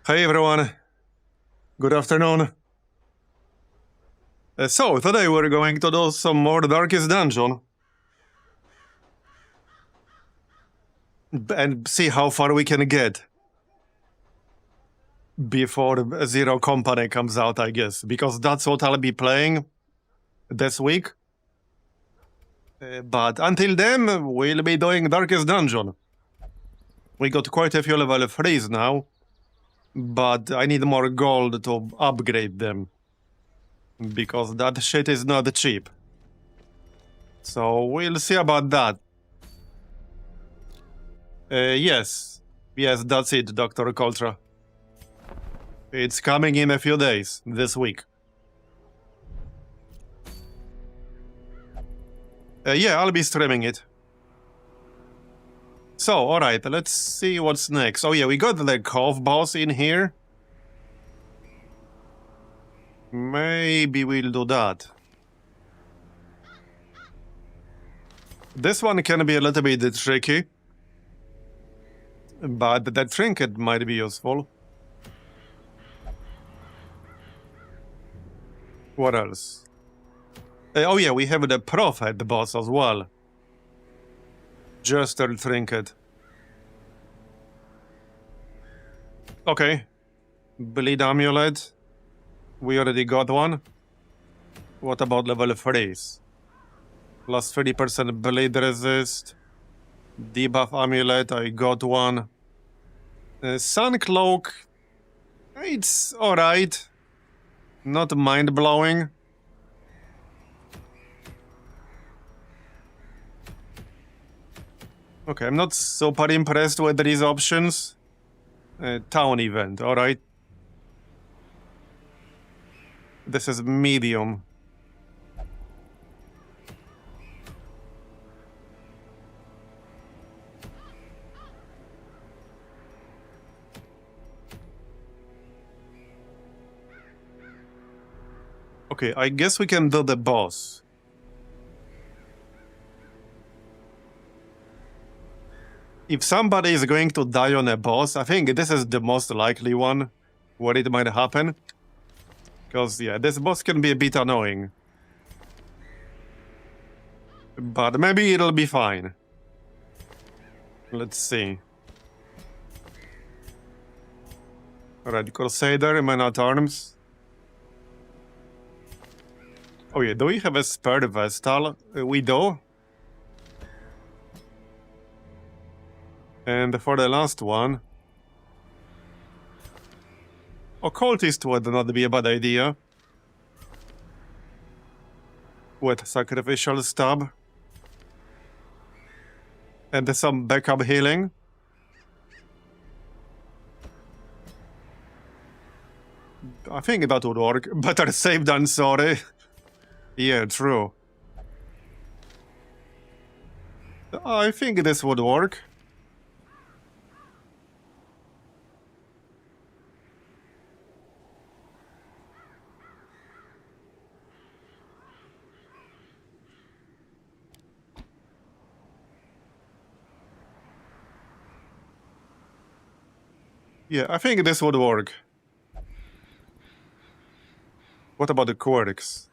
Hey everyone, good afternoon. So, today we're going to do some more Darkest Dungeon. And see how far we can get. Before Zero Company comes out, I guess. Because that's what I'll be playing this week. But until then, we'll be doing Darkest Dungeon. We got quite a few level 3s now. But I need more gold to upgrade them. Because that shit is not cheap. So we'll see about that. Yes, that's it, Dr. Coltra. It's coming in a few days, this week. Yeah, I'll be streaming it. So, alright, let's see what's next. Oh yeah, we got the Cove boss in here. Maybe we'll do that. This one can be a little bit tricky. But that trinket might be useful. What else? Oh yeah, we have the Prophet boss as well. Jester trinket. Okay. Bleed amulet. We already got one. What about level 3s? Plus 30% bleed resist. Debuff amulet, I got one. Sun cloak. It's alright. Not mind-blowing. Okay, I'm not super impressed with these options. Town event, alright. This is medium. Okay, I guess we can do the boss. If somebody is going to die on a boss, I think this is the most likely one where it might happen. Because, yeah, this boss can be a bit annoying. But maybe it'll be fine. Let's see. Alright, Crusader, Man at Arms. Oh yeah, do we have a spare Vestal? We do. And for the last one... Occultist would not be a bad idea. With Sacrificial Stab. And some backup healing. I think that would work. Better safe than sorry. Yeah, true. I think this would work. Yeah, I think this would work. What about the quirks?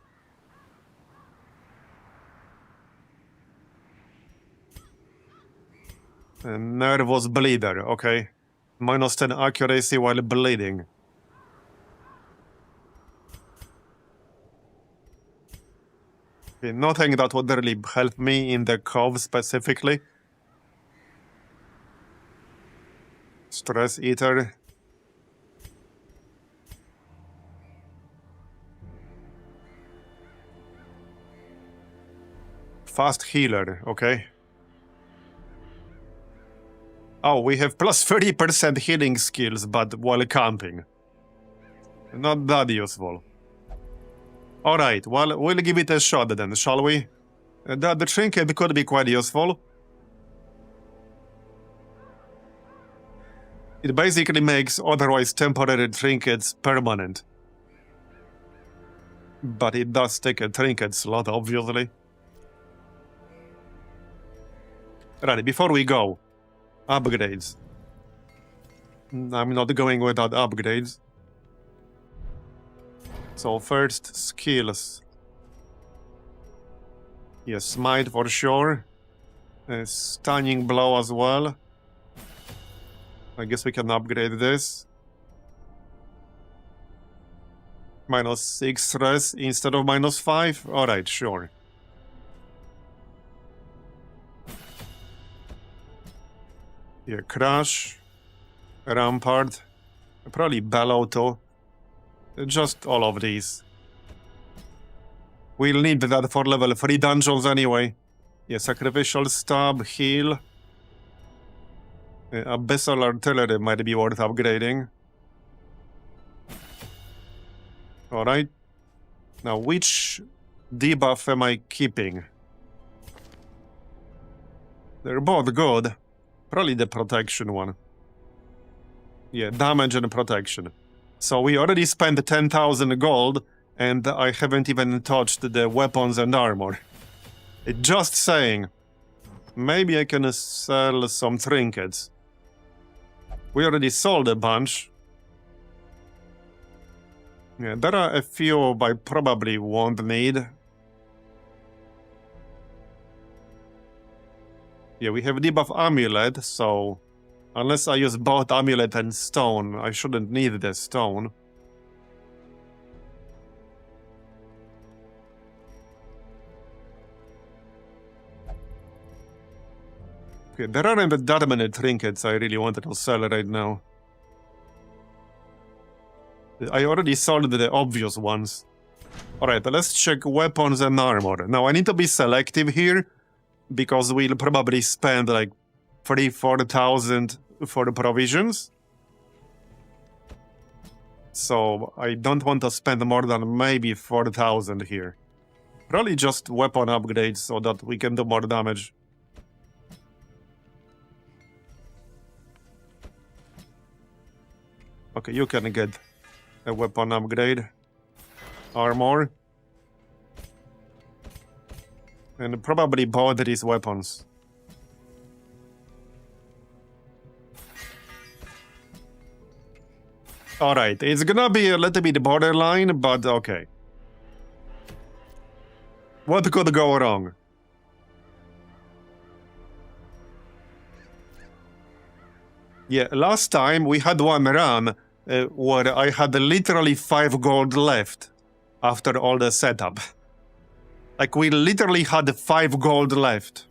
Nervous bleeder, okay. Minus 10 accuracy while bleeding. Okay, nothing that would really help me in the Cove specifically. Stress Eater. Fast Healer, okay. Oh, we have plus 30% healing skills, but while camping. Not that useful. Alright, well, we'll give it a shot then, shall we? The trinket could be quite useful. It basically makes otherwise temporary trinkets permanent. But it does take a trinket slot, obviously. Right, before we go, upgrades. I'm not going without upgrades. So first, skills. Yes, smite for sure. Stunning blow as well. I guess we can upgrade this. -6 stress instead of -5? Alright, sure. Yeah, crash. Rampart. Probably bellow too. Just all of these. We'll need that for level 3 dungeons anyway. Yeah, sacrificial stab, heal. Abyssal artillery might be worth upgrading. Alright. Now, which debuff am I keeping? They're both good. Probably the protection one. Yeah, damage and protection. So we already spent 10,000 gold, and I haven't even touched the weapons and armor. Just saying. Maybe I can sell some trinkets. We already sold a bunch. Yeah, there are a few I probably won't need. Yeah, we have debuff amulet, so unless I use both amulet and stone, I shouldn't need the stone. Okay, there aren't that many trinkets I really wanted to sell right now. I already sold the obvious ones. Alright, let's check weapons and armor. Now, I need to be selective here, because we'll probably spend like 3,000-4,000 for the provisions. So, I don't want to spend more than maybe 4,000 here. Probably just weapon upgrades so that we can do more damage. Okay, you can get a weapon upgrade. Armor. And probably both these weapons. Alright, it's gonna be a little bit borderline, but okay. What could go wrong? Yeah, last time we had one run where I had literally 5 gold left after all the setup. Like, we literally had 5 gold left.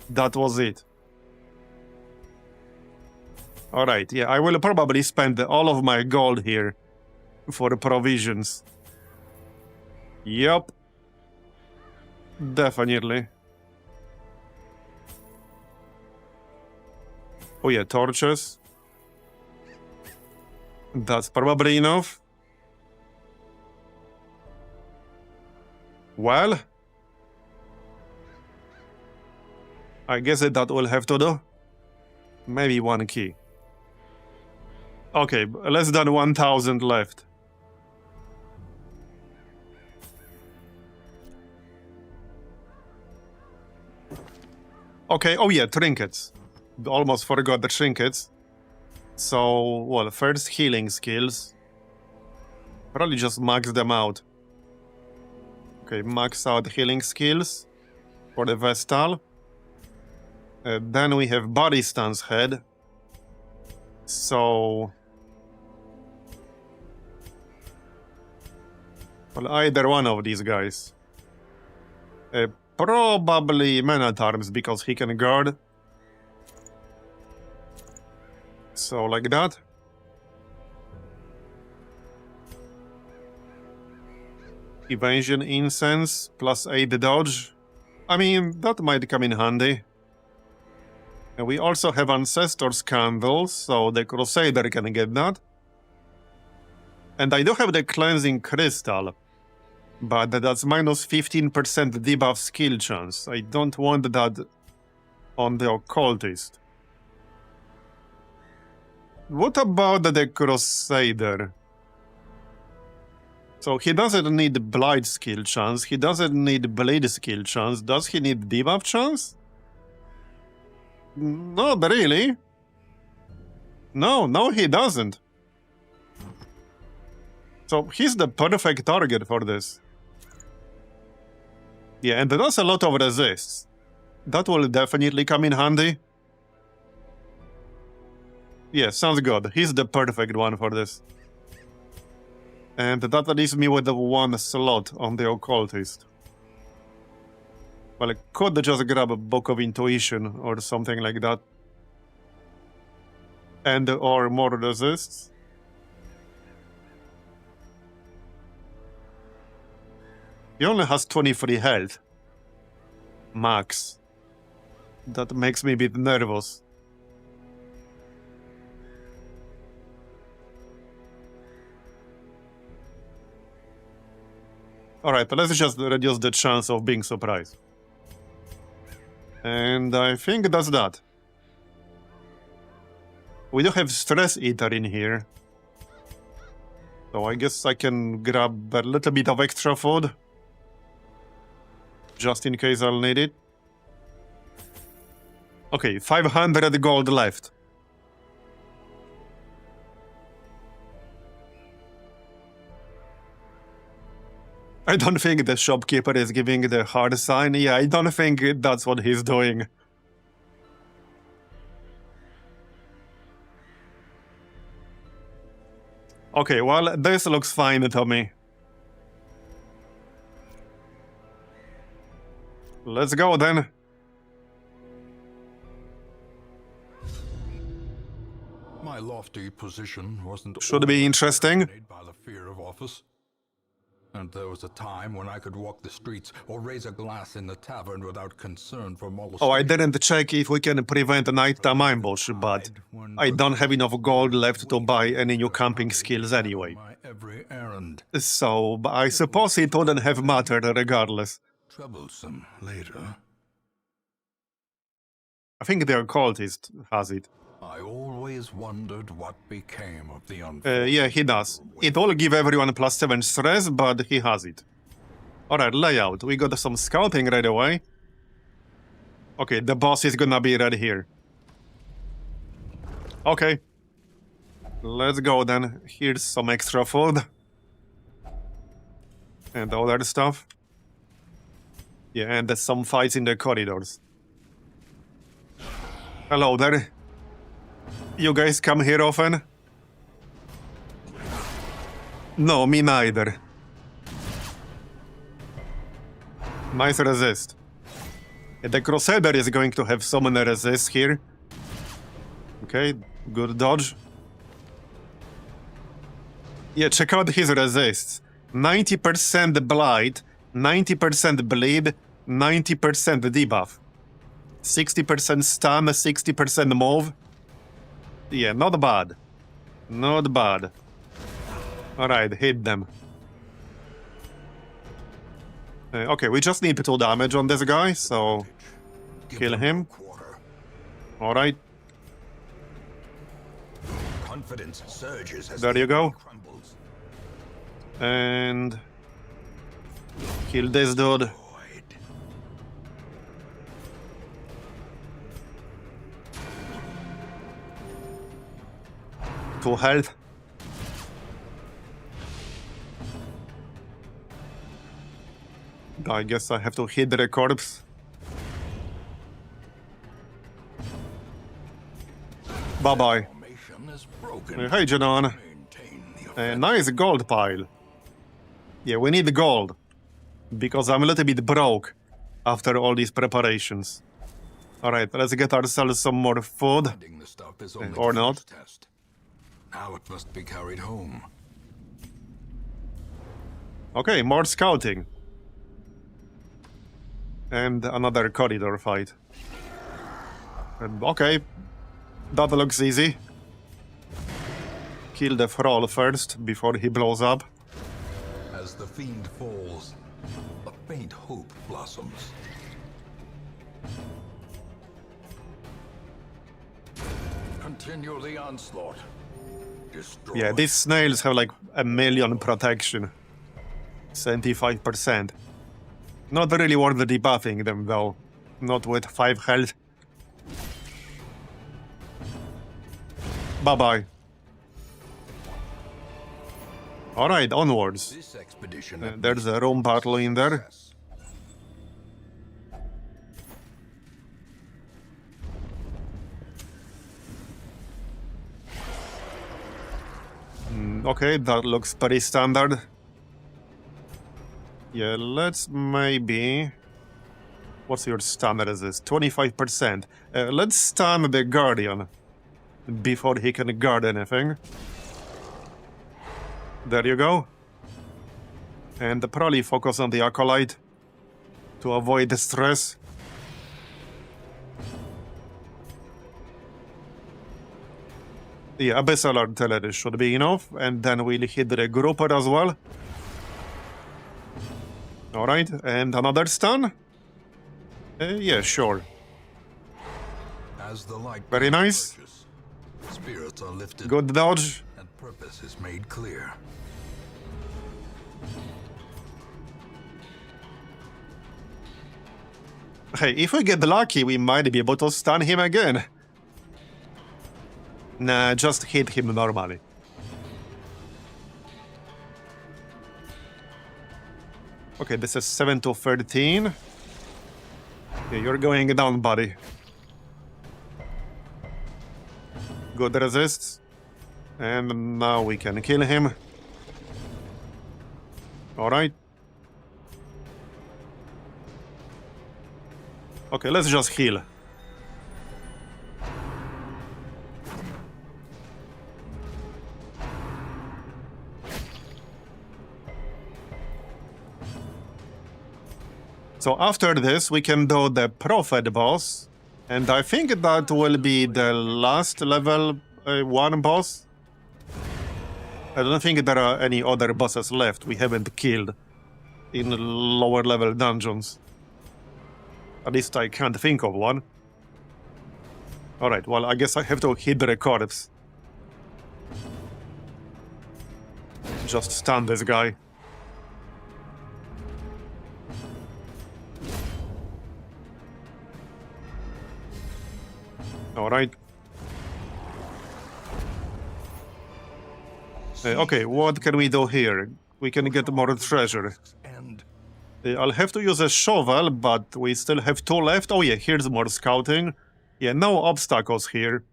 That was it. Alright, yeah, I will probably spend all of my gold here for provisions. Yup. Definitely. Oh yeah, torches. That's probably enough. Well, I guess that will have to do. Maybe 1 key. Okay, less than 1,000 left. Okay, oh yeah, trinkets. Almost forgot the trinkets. So, well, first healing skills. Probably just max them out. Okay, max out healing skills for the Vestal. Then we have body stance head. So, well, either one of these guys. Probably Man-at-Arms because he can guard. So, like that. Evasion Incense plus 8 dodge. I mean, that might come in handy. And we also have Ancestor's Candles, so the Crusader can get that. And I do have the Cleansing Crystal, but that's minus 15% debuff skill chance. I don't want that on the Occultist. What about the Crusader? So he doesn't need Blight skill chance, he doesn't need Blade skill chance, does he need debuff chance? Not really. No, he doesn't. So he's the perfect target for this. Yeah, and there's a lot of resists. That will definitely come in handy. Yeah, sounds good. He's the perfect one for this. And that leaves me with the one slot on the occultist. Well, I could just grab a Book of Intuition or something like that. And or more resists. He only has 23 health. Max. That makes me a bit nervous. Alright, let's just reduce the chance of being surprised. And I think that's that. We do have Stress Eater in here. So I guess I can grab a little bit of extra food. Just in case I'll need it. Okay, 500 gold left. I don't think the shopkeeper is giving the hard sign. Yeah, I don't think that's what he's doing. Okay, well, this looks fine to me. Let's go then. My lofty position wasn't Should be interesting. by the fear of office. And there was a time when I could walk the streets or raise a glass in the tavern without concern for molestation. Oh, I didn't check if we can prevent a nighttime ambush, but I don't have enough gold left to buy any new camping skills anyway. My every errand. So, I suppose it wouldn't have mattered regardless. Troublesome later. I think the occultist has it. I always wondered what became of the Yeah, he does. It will give everyone +7 stress, but he has it. Alright, layout. We got some scouting right away. Okay, the boss is gonna be right here. Okay. Let's go then. Here's some extra food. And other stuff. Yeah, and there's some fights in the corridors. Hello there. You guys come here often? No, me neither. Nice resist. The Crusader is going to have so many resist here. Okay, good dodge. Yeah, check out his resists. 90% blight, 90% bleed, 90% debuff. 60% stun, 60% move. Yeah, not bad. Not bad. Alright, hit them. Okay, we just need 2 damage on this guy, so... kill him. Alright. Confidence surges as There you go. crumbles. And... kill this dude. 2 health. I guess I have to hit the corpse. Bye-bye. Formation is broken. Hey, Janon. Maintain the offense. Nice gold pile. Yeah, we need gold. Because I'm a little bit broke after all these preparations. Alright, let's get ourselves some more food. Finding the stuff is only Or the not. first test. Now it must be carried home. Okay, more scouting. And another corridor fight. Okay, that looks easy. Kill the Thrall first, before he blows up. As the fiend falls, a faint hope blossoms. Continue the onslaught. Destroy. Yeah, these snails have like 1,000,000 protection. 75%. Not really worth debuffing them though. Not with 5 health. Bye-bye. Alright, onwards. This expedition There's a Rome battle in there. Okay, that looks pretty standard. Yeah, let's maybe... What's your standard is this? 25%. Let's stun the Guardian before he can guard anything. There you go. And probably focus on the Acolyte to avoid the stress. The Abyssal Artillery should be enough, and then we'll hit the Grouper as well. Alright, and another stun? Yeah, sure. As the light Very nice. approaches, spirits are lifted Good dodge. and purpose is made clear. Hey, if we get lucky, we might be able to stun him again. Nah, just hit him normally. Okay, this is 7 to 13. Yeah, you're going down, buddy. Good resist. And now we can kill him. Alright. Okay, let's just heal. So after this, we can do the Prophet boss. And I think that will be the last level 1 boss. I don't think there are any other bosses left we haven't killed in lower level dungeons. At least I can't think of one. Alright, well, I guess I have to hit the corpse. Just stun this guy. Alright. Okay, what can we do here? We can get more treasure. And I'll have to use a shovel, but we still have 2 left. Oh yeah, here's more scouting. Yeah, no obstacles here.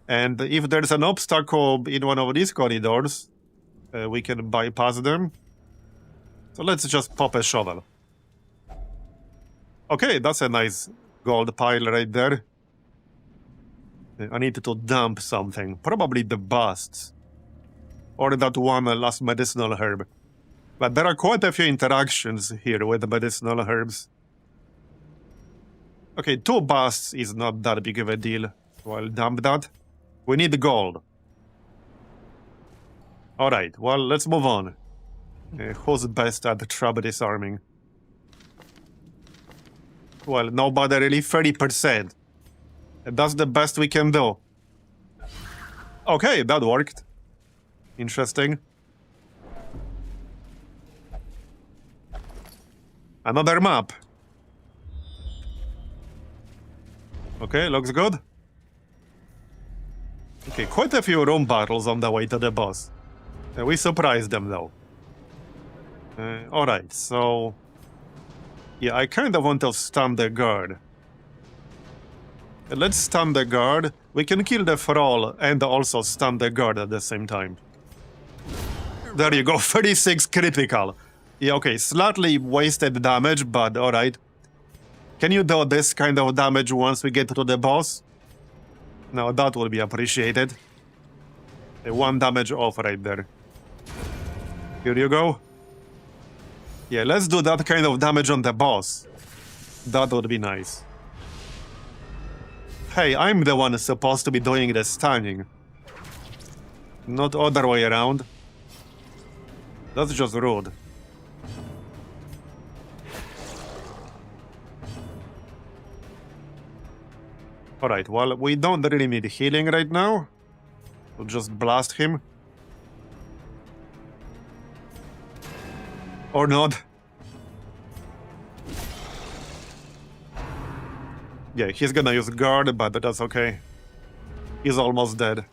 And if there's an obstacle in one of these corridors, we can bypass them. So let's just pop a shovel. Okay, that's a nice gold pile right there. I need to dump something. Probably the busts. Or that one last medicinal herb. But there are quite a few interactions here with the medicinal herbs. Okay, 2 busts is not that big of a deal. So I'll dump that. We need gold. Alright, well, let's move on. Who's best at trap disarming? Well, nobody really, 30%. That's the best we can do. Okay, that worked. Interesting. Another map. Okay, looks good. Okay, quite a few room battles on the way to the boss. We surprised them though. Alright, so... Yeah, I kind of want to stun the guard. Let's stun the guard. We can kill the thrall and also stun the guard at the same time. There you go, 36 critical. Yeah, okay, slightly wasted damage, but alright. Can you do this kind of damage once we get to the boss? Now that will be appreciated. 1 damage off right there. Here you go. Yeah, let's do that kind of damage on the boss. That would be nice. Hey, I'm the one supposed to be doing the stunning. Not other way around. That's just rude. Alright, well, we don't really need healing right now. We'll just blast him. Or not. Yeah, he's gonna use guard, but that's okay. He's almost dead.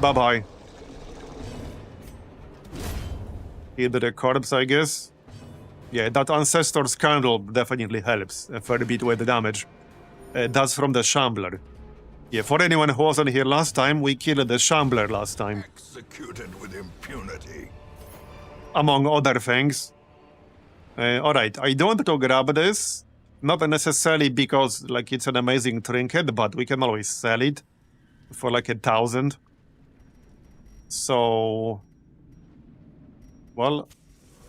Bye-bye. Hit the corpse, I guess. Yeah, that Ancestor's Candle definitely helps a fair bit with the damage. That's from the Shambler. Yeah, for anyone who wasn't here last time, we killed the Shambler last time. Executed with impunity. Among other things. Alright, I don't want to grab this. Not necessarily because, like, it's an amazing trinket, but we can always sell it for, like, 1,000. So... Well...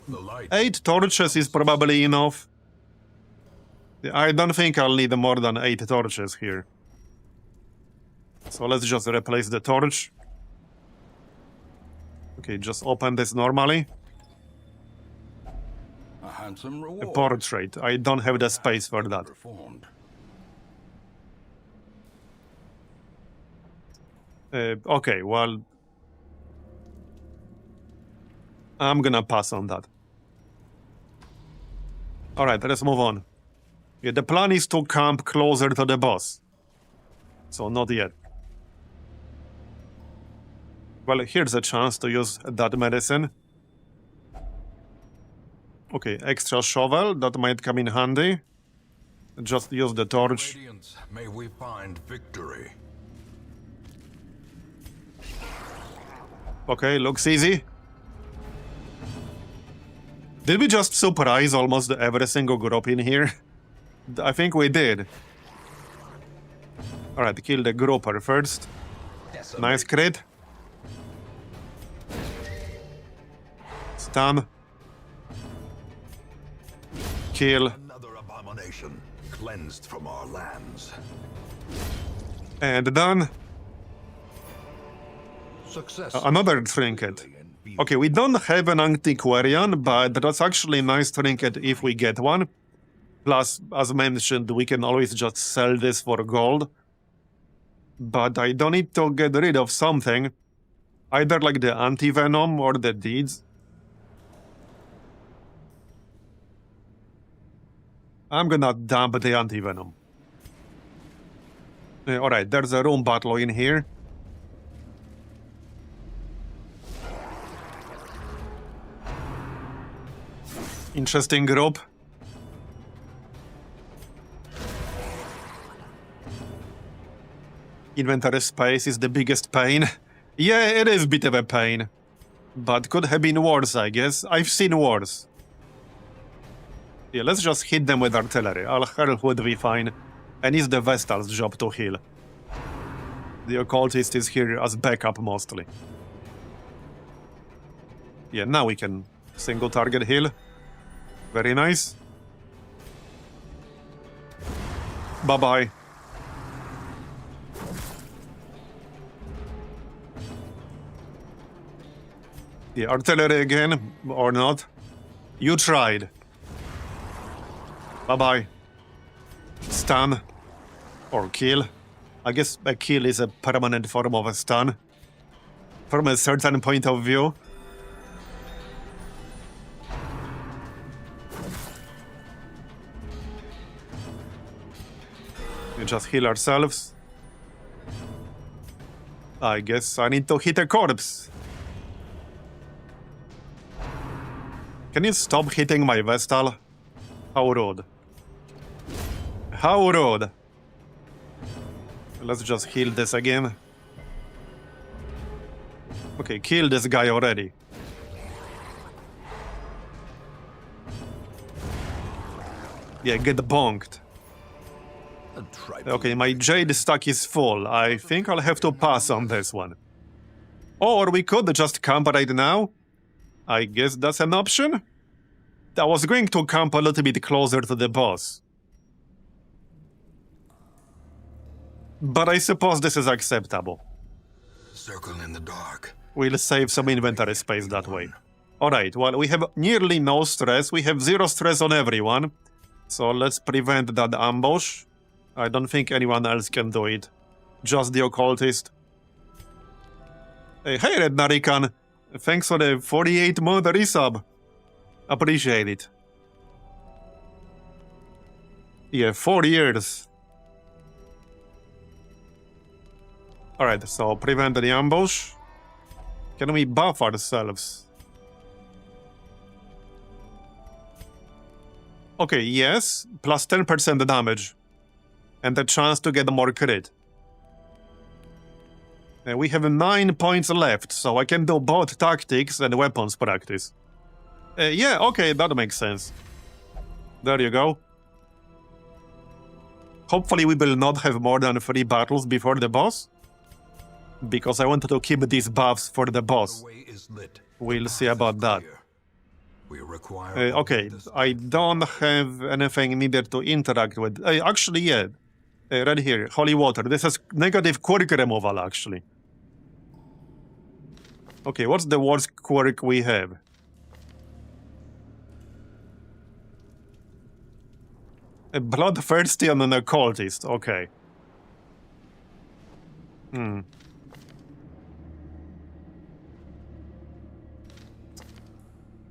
The light. 8 torches is probably enough. I don't think I'll need more than 8 torches here. So let's just replace the torch. Okay, just open this normally. A handsome reward. A portrait. I don't have the space for that. Performed. Okay, well... I'm gonna pass on that. Alright, let's move on. Yeah, the plan is to camp closer to the boss. So not yet. Well, here's a chance to use that medicine. Okay, extra shovel, that might come in handy. Just use the torch. Radiance, may we find victory. Okay, looks easy. Did we just surprise almost every single group in here? I think we did. Alright, kill the grouper first. Nice crit. Stun. Kill. Another abomination cleansed from our lands. And done. Success. Another trinket. Okay, we don't have an antiquarian, but that's actually a nice trinket if we get one. Plus, as mentioned, we can always just sell this for gold. But I don't need to get rid of something. Either like the anti-venom or the deeds. I'm gonna dump the anti-venom. Alright, there's a room battle in here. Interesting group. Inventory space is the biggest pain. Yeah, it is a bit of a pain. But could have been worse, I guess. I've seen worse. Yeah, let's just hit them with artillery. Our health would be fine. And it's the Vestal's job to heal. The occultist is here as backup mostly. Yeah, now we can single target heal. Very nice. Bye-bye. The artillery again, or not? You tried. Bye-bye. Stun. Or kill. I guess a kill is a permanent form of a stun. From a certain point of view. We just heal ourselves. I guess I need to hit a corpse. Can you stop hitting my Vestal? How rude. How rude. Let's just heal this again. Okay, kill this guy already. Yeah, get bonked. Okay, my Jade stack is full. I think I'll have to pass on this one. Or we could just camp right now. I guess that's an option. I was going to camp a little bit closer to the boss. But I suppose this is acceptable. Circle in the dark. We'll save some inventory space that way. Alright, well, we have nearly no stress. We have 0 stress on everyone. So let's prevent that ambush. I don't think anyone else can do it. Just the occultist. Hey, Red Narikan. Thanks for the 48-month resub. Appreciate it. Yeah, 4 years. Alright, so prevent the ambush. Can we buff ourselves? Okay, yes, plus 10% damage. And a chance to get more crit. We have 9 points left, so I can do both tactics and weapons practice. Yeah, okay, that makes sense. There you go. Hopefully we will not have more than 3 battles before the boss. Because I wanted to keep these buffs for the boss. We'll see about that. Okay, I don't have anything needed to interact with. Actually, yeah. Right here, holy water. This is negative quirk removal, actually. Okay, what's the worst quirk we have? A bloodthirsty and an occultist, okay. I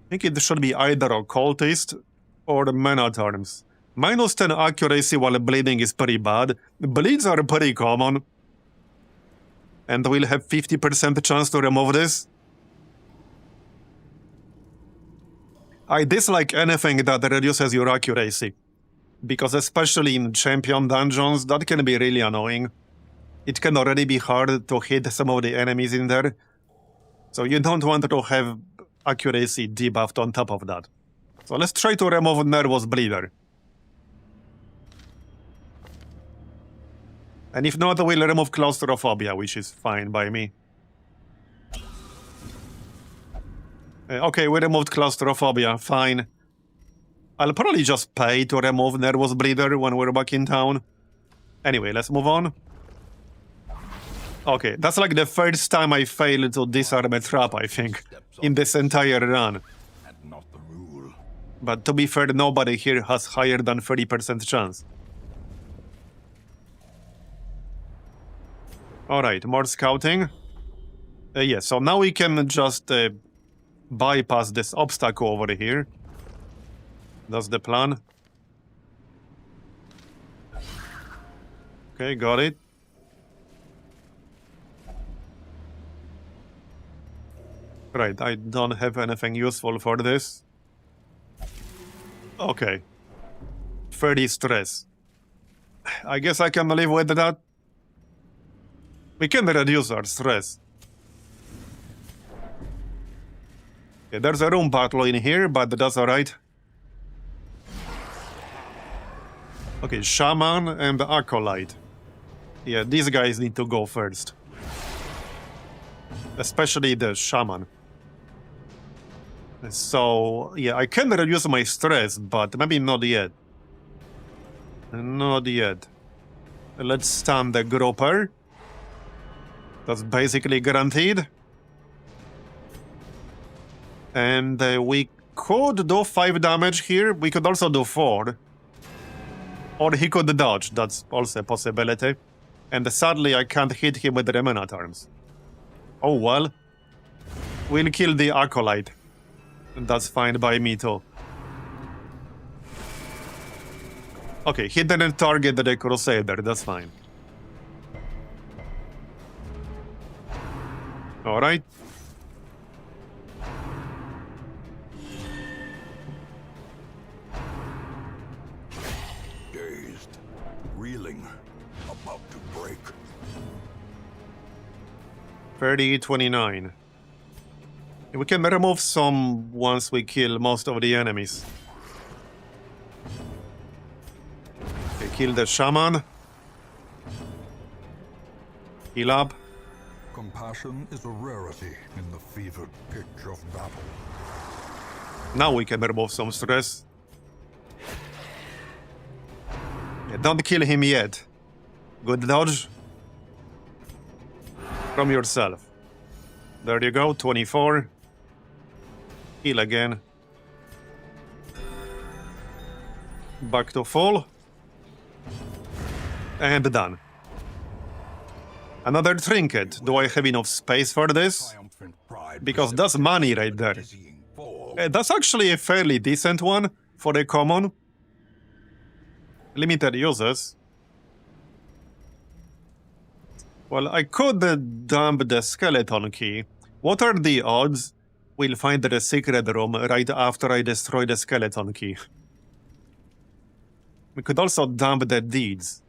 think it should be either occultist or man-at-arms. Minus 10 accuracy while bleeding is pretty bad. Bleeds are pretty common. And we'll have 50% chance to remove this. I dislike anything that reduces your accuracy. Because especially in champion dungeons, that can be really annoying. It can already be hard to hit some of the enemies in there. So you don't want to have accuracy debuffed on top of that. So let's try to remove Nervous Bleeder. And if not, we'll remove Claustrophobia, which is fine by me. Okay, we removed Claustrophobia, fine. I'll probably just pay to remove Nervous Bleeder when we're back in town. Anyway, let's move on. Okay, that's like the first time I failed to disarm a trap, I think, in this entire run. But to be fair, nobody here has higher than 30% chance. Alright, more scouting. Yeah, so now we can just bypass this obstacle over here. That's the plan. Okay, got it. Right, I don't have anything useful for this. Okay. 30 stress. I guess I can live with that. We can reduce our stress. Okay, there's a room battle in here, but that's alright. Okay, Shaman and Acolyte. Yeah, these guys need to go first. Especially the Shaman. So, yeah, I can reduce my stress, but maybe not yet. Not yet. Let's stun the Grouper. That's basically guaranteed. And we could do 5 damage here. We could also do 4. Or he could dodge. That's also a possibility. And sadly, I can't hit him with the man-at-arms. Oh well. We'll kill the Acolyte. That's fine by me too. Okay, he didn't target the Crusader. That's fine. Alright. Dazed, reeling, about to break. 30-29. We can remove some once we kill most of the enemies. Okay, kill the Shaman. Heal up. Compassion is a rarity in the fevered pitch of battle. Now we can remove some stress. Yeah, don't kill him yet. Good dodge. From yourself. There you go, 24. Heal again. Back to full. And done. Another trinket. Do I have enough space for this? Because that's money right there. That's actually a fairly decent one for a common. Limited uses. Well, I could dump the skeleton key. What are the odds we'll find the secret room right after I destroy the skeleton key? We could also dump the deeds.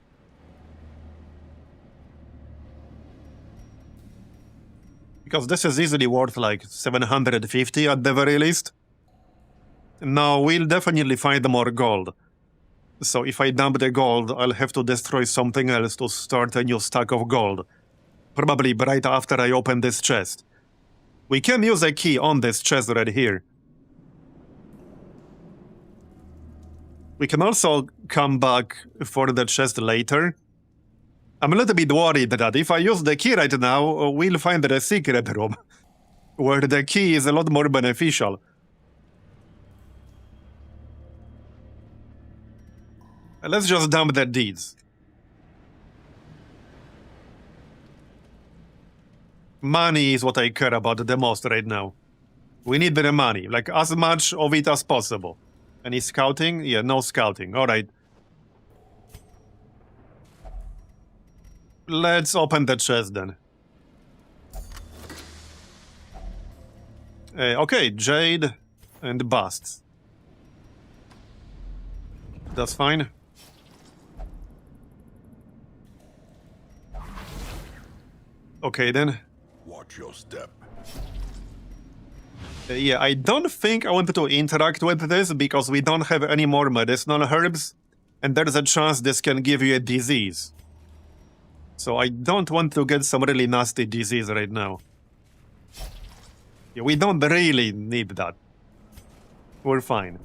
Because this is easily worth like 750 at the very least. Now, we'll definitely find more gold. So if I dump the gold, I'll have to destroy something else to start a new stack of gold. Probably right after I open this chest. We can use a key on this chest right here. We can also come back for the chest later. I'm a little bit worried that if I use the key right now, we'll find the secret room, where the key is a lot more beneficial. Let's just dump the deeds. Money is what I care about the most right now. We need the money, like as much of it as possible. Any scouting? Yeah, no scouting. Alright. Let's open the chest then. Okay, jade and busts. That's fine. Okay then. Watch your step. Yeah, I don't think I wanted to interact with this because we don't have any more medicinal herbs, and there's a chance this can give you a disease. So I don't want to get some really nasty disease right now. Yeah, we don't really need that. We're fine.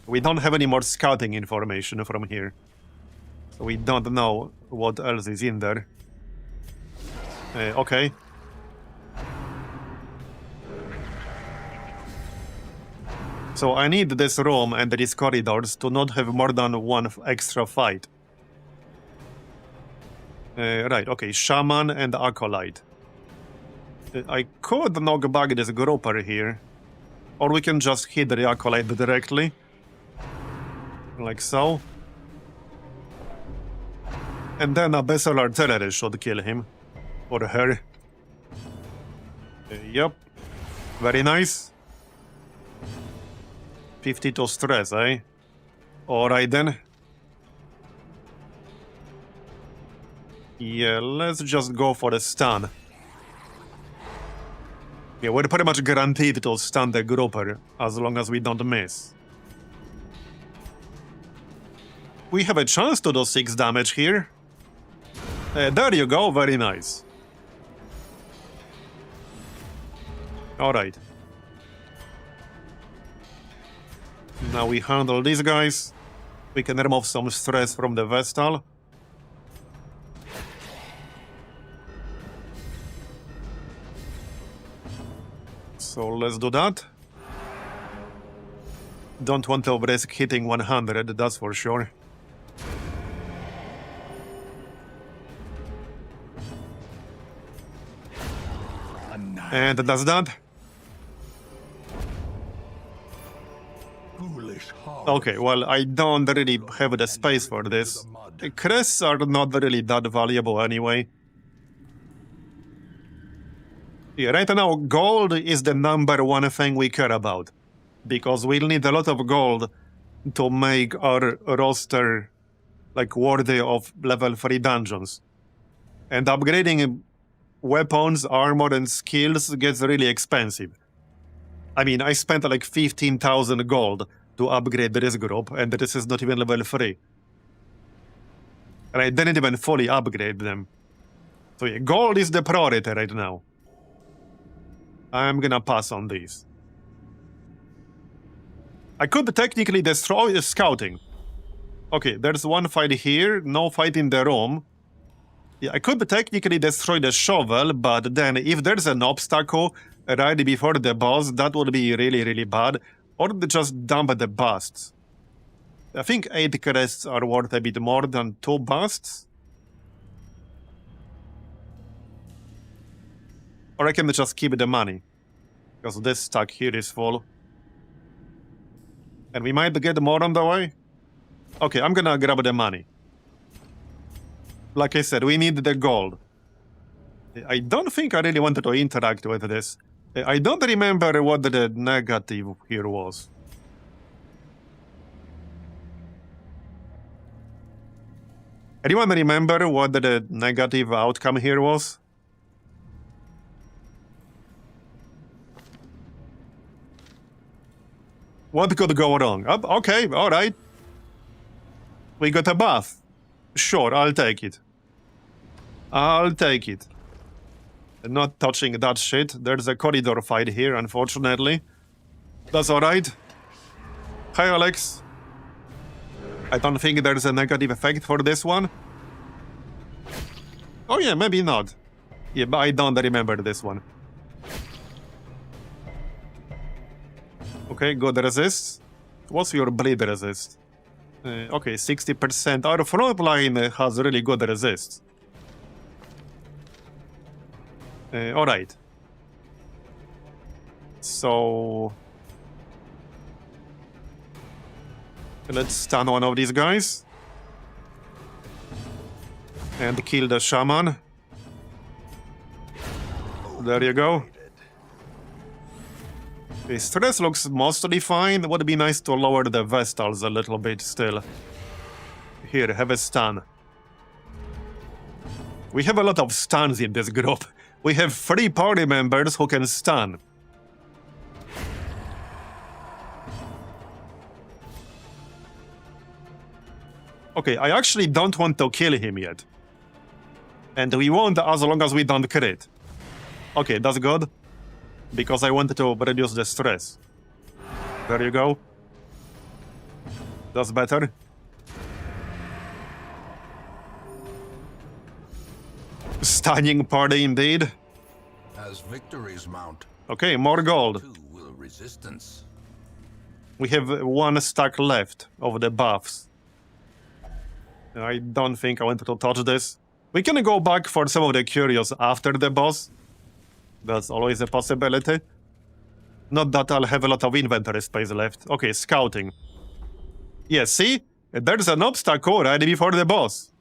We don't have any more scouting information from here. So we don't know what else is in there. Okay. So I need this room and these corridors to not have more than one extra fight. Right, okay, Shaman and Acolyte. I could knock back this grouper here. Or we can just hit the Acolyte directly. Like so. And then Abyssal Artillery should kill him. Or her. Yep. Very nice. 52 stress, eh? Alright then. Yeah, let's just go for the stun. Yeah, we're pretty much guaranteed to stun the grouper as long as we don't miss. We have a chance to do 6 damage here. There you go, very nice. Alright. Now we handle these guys. We can remove some stress from the Vestal. So let's do that. Don't want to risk hitting 100, that's for sure. And that's that. Okay, well, I don't really have the space for this. Crests are not really that valuable anyway. Yeah, right now, gold is the #1 thing we care about. Because we'll need a lot of gold to make our roster, like, worthy of level 3 dungeons. And upgrading weapons, armor, and skills gets really expensive. I mean, I spent like 15,000 gold to upgrade this group, and this is not even level 3. And I didn't even fully upgrade them. So yeah, gold is the priority right now. I'm gonna pass on these. I could technically destroy the scouting. Okay, there's one fight here, no fight in the room. Yeah, I could technically destroy the shovel, but then if there's an obstacle right before the boss, that would be really, really bad. Or just dump the busts. I think 8 crests are worth a bit more than 2 busts. Or I can just keep the money. Because this stack here is full. And we might get more on the way. Okay, I'm gonna grab the money. Like I said, we need the gold. I don't think I really wanted to interact with this. I don't remember what the negative here was. Anyone remember what the negative outcome here was? What could go wrong? Okay, alright. We got a buff. Sure, I'll take it. I'll take it. Not touching that shit. There's a corridor fight here, unfortunately. That's alright. Hi, Alex. I don't think there's a negative effect for this one. Oh yeah, maybe not. Yeah, but I don't remember this one. Okay, good resist. What's your bleed resist? Okay, 60%. Our front line has really good resist. Alright. So... let's stun one of these guys. And kill the shaman. There you go. Okay, stress looks mostly fine. Would be nice to lower the Vestals a little bit still. Here, have a stun. We have a lot of stuns in this group. We have 3 party members who can stun. Okay, I actually don't want to kill him yet. And we won't as long as we don't crit. Okay, that's good. Because I wanted to reduce the stress. There you go. That's better. Stunning party indeed. As victories mount, Okay, more gold. too will resistance. We have 1 stack left of the buffs. I don't think I wanted to touch this. We can go back for some of the curios after the boss. That's always a possibility. Not that I'll have a lot of inventory space left. Okay, scouting. Yeah, see? There's an obstacle right before the boss.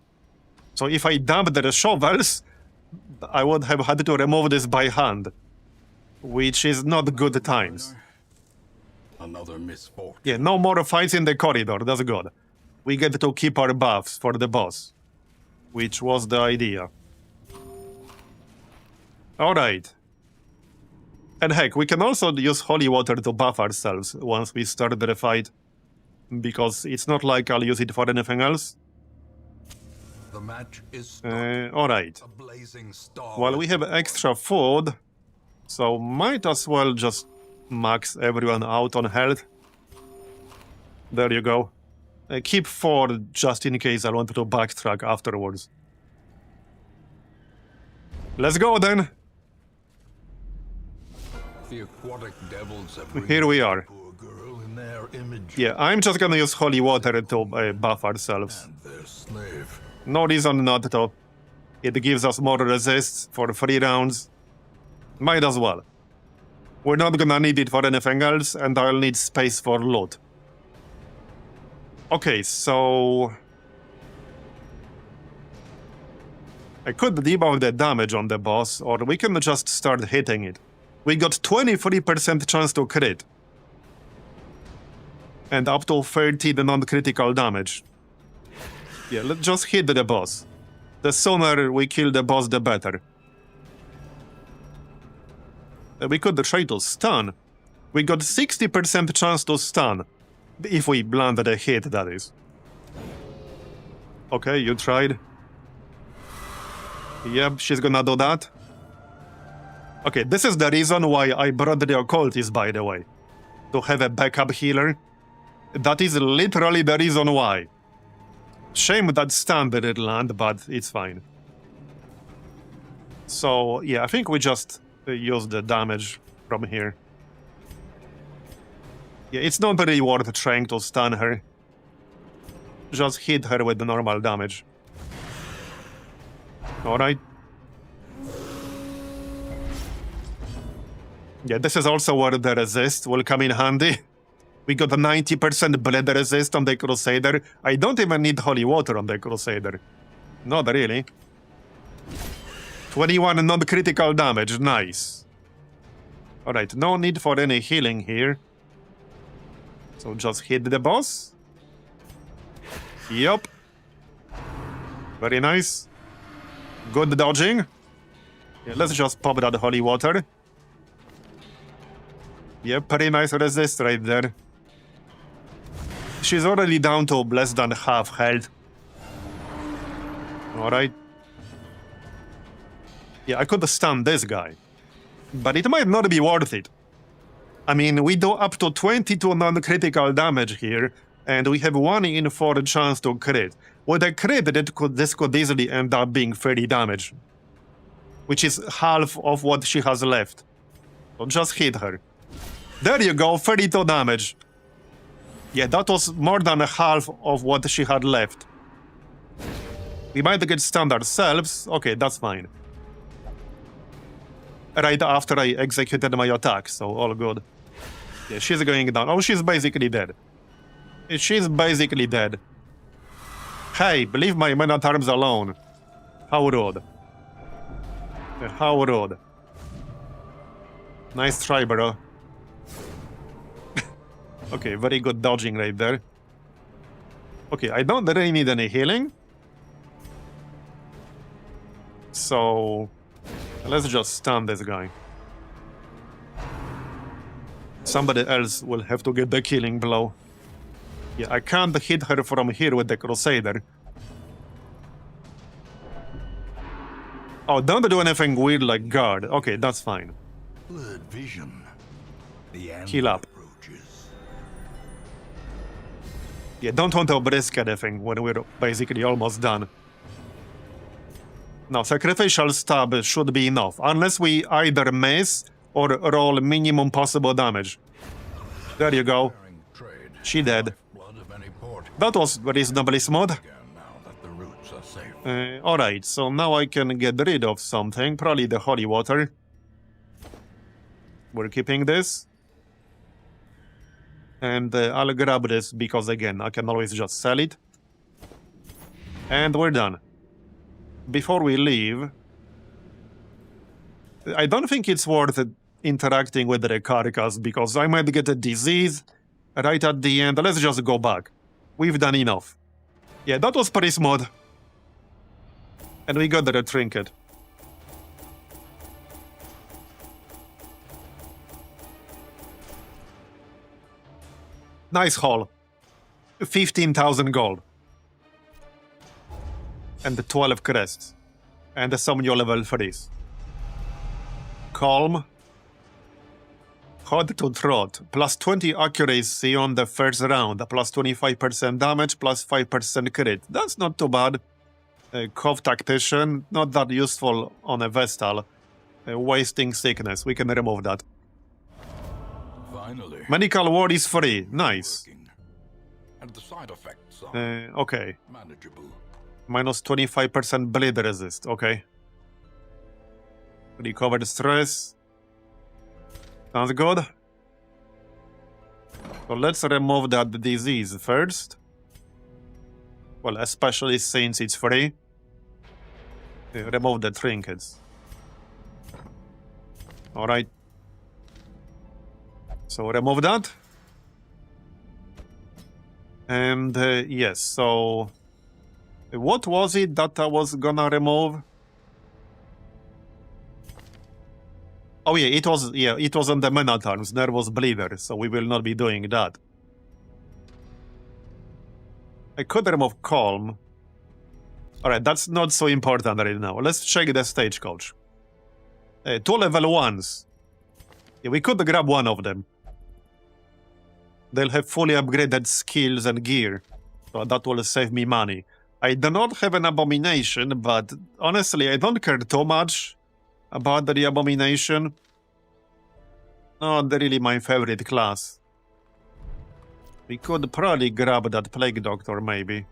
So if I dumped the shovels, I would have had to remove this by hand. Which is not good times. Another misfortune. Yeah, no more fights in the corridor, that's good. We get to keep our buffs for the boss. Which was the idea. Alright. And heck, we can also use holy water to buff ourselves once we start the fight. Because it's not like I'll use it for anything else. The match is started. Alright. A blazing star. Well, we have extra food. So might as well just max everyone out on health. There you go. Keep 4 just in case I wanted to backtrack afterwards. Let's go then. The aquatic devils have Here we are. poor girl in their image. Yeah, I'm just gonna use holy water to buff ourselves. And their slave. No reason not to. It gives us more resists for 3 rounds. Might as well. We're not gonna need it for anything else, and I'll need space for loot. Okay, so... I could debuff the damage on the boss, or we can just start hitting it. We got 23% chance to crit. And up to 30 the non-critical damage. Yeah, let's just hit the boss. The sooner we kill the boss, the better. We could try to stun. We got 60% chance to stun. If we landed a hit, that is. Okay, you tried. Yep, she's gonna do that. Okay, this is the reason why I brought the occultist, by the way. To have a backup healer. That is literally the reason why. Shame that stun didn't land, but it's fine. So, yeah, I think we just use the damage from here. Yeah, it's not really worth trying to stun her. Just hit her with the normal damage. Alright. Yeah, this is also where the resist will come in handy. We got a 90% blade resist on the Crusader. I don't even need holy water on the Crusader. Not really. 21 non-critical damage, nice. Alright, no need for any healing here. So just hit the boss. Yup. Very nice. Good dodging. Yeah, let's just pop that holy water. Yeah, pretty nice resist right there. She's already down to less than half health. Alright. Yeah, I could stun this guy. But it might not be worth it. I mean, we do up to 22 non-critical damage here, and we have 1 in 4 chance to crit. With a crit, this could easily end up being 30 damage. Which is half of what she has left. So just hit her. There you go, 32 damage. Yeah, that was more than half of what she had left. We might get stunned ourselves. Okay, that's fine. Right after I executed my attack, so all good. Yeah, she's going down. Oh, she's basically dead. She's basically dead. Hey, leave my men at arms alone. How rude. How rude. Nice try, bro. Okay, very good dodging right there. Okay, I don't really need any healing. So let's just stun this guy. Somebody else will have to get the killing blow. Yeah, I can't hit her from here with the Crusader. Oh, don't do anything weird like guard. Okay, that's fine. Blurred vision. The end Heal up. approaches. Yeah, don't want to brisk anything when we're basically almost done. Now, sacrificial stab should be enough, unless we either miss or roll minimum possible damage. There you go. Trade. She dead. Blood of any port. That was reasonably smooth. Again, now that the roots are safe. Alright, so now I can get rid of something, probably the holy water. We're keeping this. And I'll grab this because, again, I can always just sell it. And we're done. Before we leave, I don't think it's worth interacting with the carcass because I might get a disease right at the end. Let's just go back. We've done enough. Yeah, that was pretty smooth. And we got the trinket. Nice haul. 15,000 gold. And 12 crests. And some new level 3s. Calm. Hot to trot. Plus 20 accuracy on the first round. Plus 25% damage. Plus 5% crit. That's not too bad. Cove Tactician. Not that useful on a Vestal. Wasting sickness. We can remove that. Finally. Medical ward is free. Nice. Working. And the side effects are Okay. manageable. Minus 25% bleed resist. Okay. Recovered stress. Sounds good. So let's remove that disease first. Well, especially since it's free. Remove the trinkets. Alright. So remove that. And yes, so what was it that I was gonna remove? Oh yeah, it was on the Minotaur's Nervous Bleeder, so we will not be doing that. I could remove Calm. Alright, that's not so important right now. Let's check the stagecoach. 2 level 1s. Yeah, we could grab one of them. They'll have fully upgraded skills and gear, so that will save me money. I do not have an Abomination, but honestly, I don't care too much about the Abomination. Not really my favorite class. We could probably grab that Plague Doctor, maybe.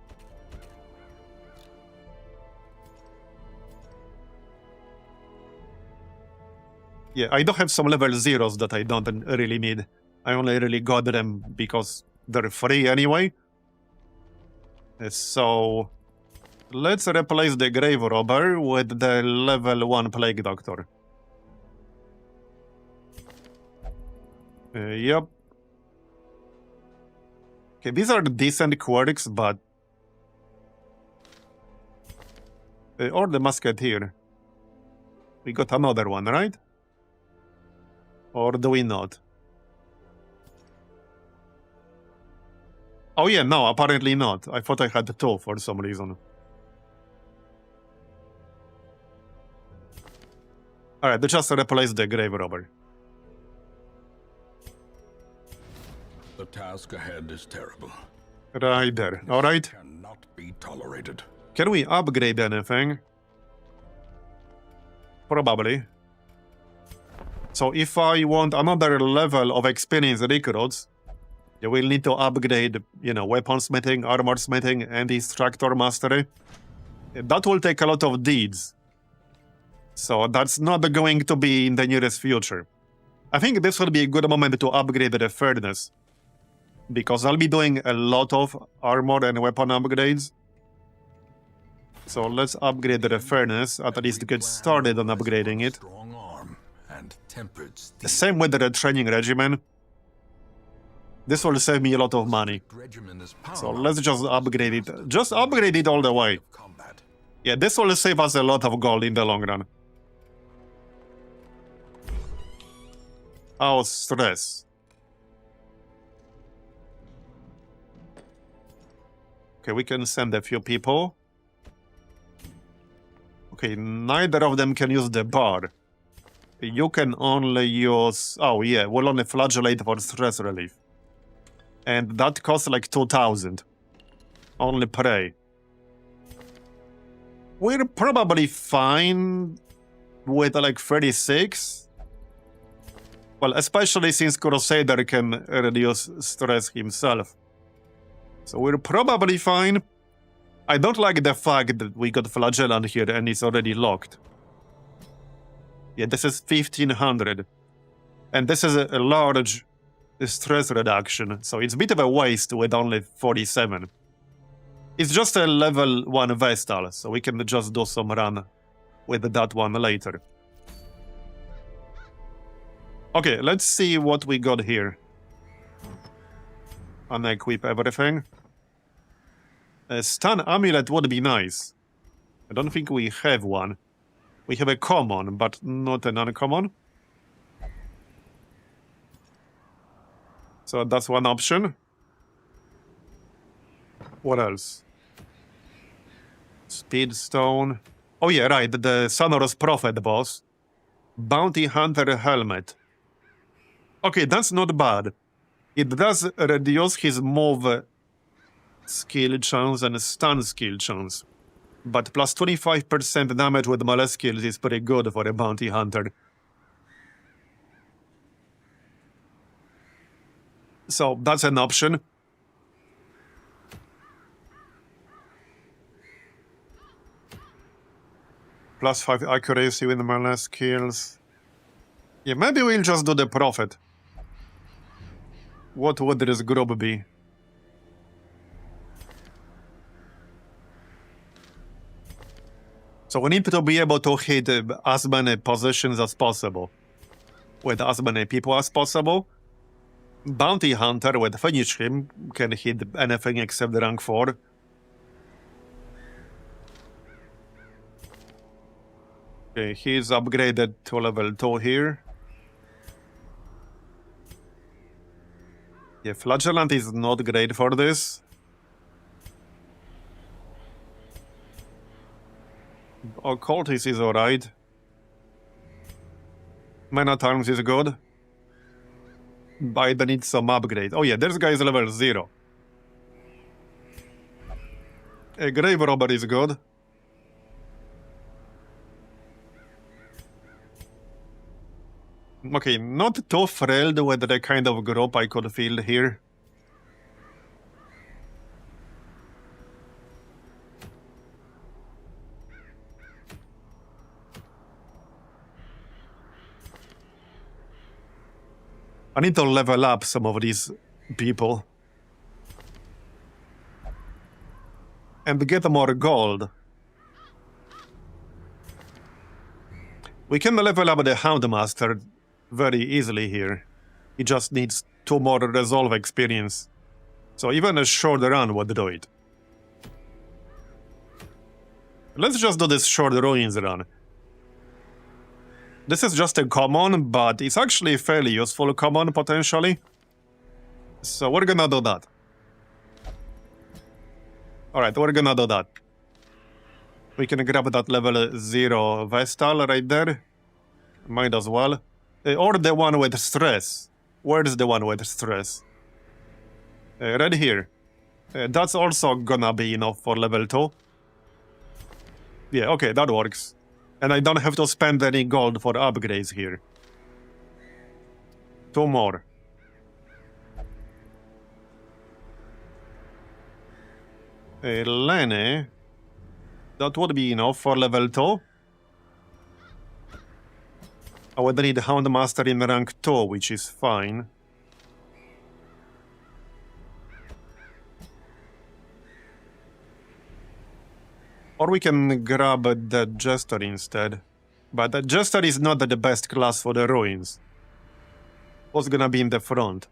Yeah, I do have some level 0s that I don't really need. I only really got them because they're free anyway. So Let's replace the Grave Robber with the level 1 Plague Doctor. Yep. Okay, these are decent quirks, but... or the Musketeer. We got another one, right? Or do we not? Oh yeah, no, apparently not. I thought I had two for some reason. Alright, just replace the Grave Robber. The task ahead is terrible. Right there. Alright. Cannot be tolerated. Can we upgrade anything? Probably. So if I want another level of experience recruits, you will need to upgrade, you know, weaponsmithing, armorsmithing, and instructor mastery. That will take a lot of deeds. So that's not going to be in the nearest future. I think this will be a good moment to upgrade the fairness, because I'll be doing a lot of armor and weapon upgrades. So let's upgrade the fairness, at least get started on upgrading it. Strong arm and tempered steel. The same with the training regimen. This will save me a lot of money. Regimen is So paramount let's just upgrade it. Just upgrade it all the way. combat. Yeah, this will save us a lot of gold in the long run. Oh, stress. Okay, we can send a few people. Okay, neither of them can use the bar. You can only use... Oh yeah, we'll only flagellate for stress relief. And that costs like 2,000. Only pray. We're probably fine with like 36. Well, especially since Crusader can reduce stress himself. So we're probably fine. I don't like the fact that we got Flagellant here and it's already locked. Yeah, this is 1500. And this is a large stress reduction, so it's a bit of a waste with only 47. It's just a level 1 Vestal, so we can just do some run with that one later. Okay, let's see what we got here. Unequip everything. A stun amulet would be nice. I don't think we have one. We have a common, but not an uncommon. So that's one option. What else? Speedstone. Oh yeah, right, the Sonorous Prophet boss. Bounty Hunter helmet. Okay, that's not bad. It does reduce his move skill chance and stun skill chance. But plus 25% damage with melee skills is pretty good for a bounty hunter. So that's an option. Plus 5 accuracy with melee skills. Yeah, maybe we'll just do the Prophet. What would this group be? So we need to be able to hit as many positions as possible, with as many people as possible. Bounty Hunter, with Finish Him, can hit anything except the rank 4. Okay, he's upgraded to level 2 here. Yeah, Flagellant is not great for this. Occultist is alright. Man at Arms is good. But I need some upgrade. Oh yeah, this guy is level 0. A Grave Robber is good. Okay, not too thrilled with the kind of group I could field here. I need to level up some of these people. and get more gold. We can level up the Houndmaster very easily here. He just needs 2 more resolve experience. So even a short run would do it. Let's just do this short ruins run. This is just a common, but it's actually fairly useful common potentially. So we're gonna do that. Alright, we're gonna do that. We can grab that level 0 Vestal right there. Might as well. Or the one with stress. Where's the one with stress? Right here. That's also gonna be enough for level 2. Yeah, okay, that works. And I don't have to spend any gold for upgrades here. 2 more. Lenny. That would be enough for level 2. I would need Houndmaster in rank 2, which is fine. Or we can grab the Jester instead. But the Jester is not the best class for the ruins. What's gonna be in the front?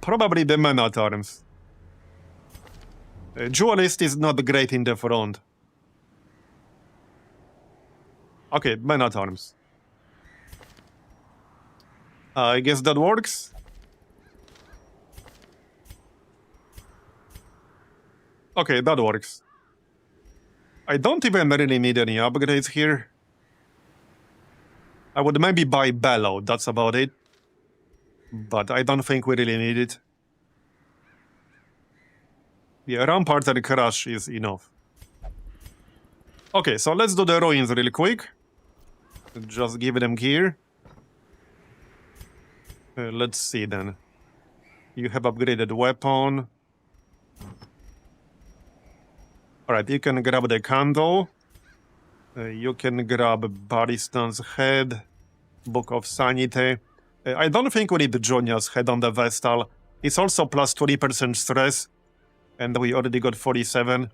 Probably the Man at Arms. Duelist is not great in the front. Okay, Man at Arms. I guess that works. Okay, that works. I don't even really need any upgrades here. I would maybe buy Bellow, that's about it. But I don't think we really need it. Yeah, Rampart and Crash is enough. Okay, so let's do the ruins real quick. Just give them here. Let's see then. You have upgraded weapon. Alright, you can grab the candle. You can grab Baristan's head. Book of Sanity. I don't think we need Jonia's head on the Vestal. It's also plus 20% stress. And we already got 47.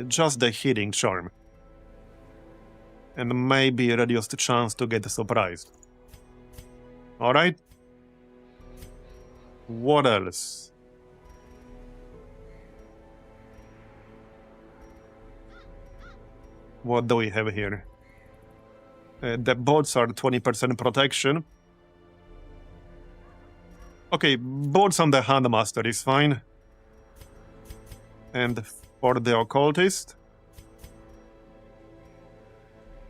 Just the healing charm. And maybe reduced chance to get surprised. Alright. What else? What do we have here? The bots are 20% protection. Okay, bots on the Handmaster is fine. And for the Occultist?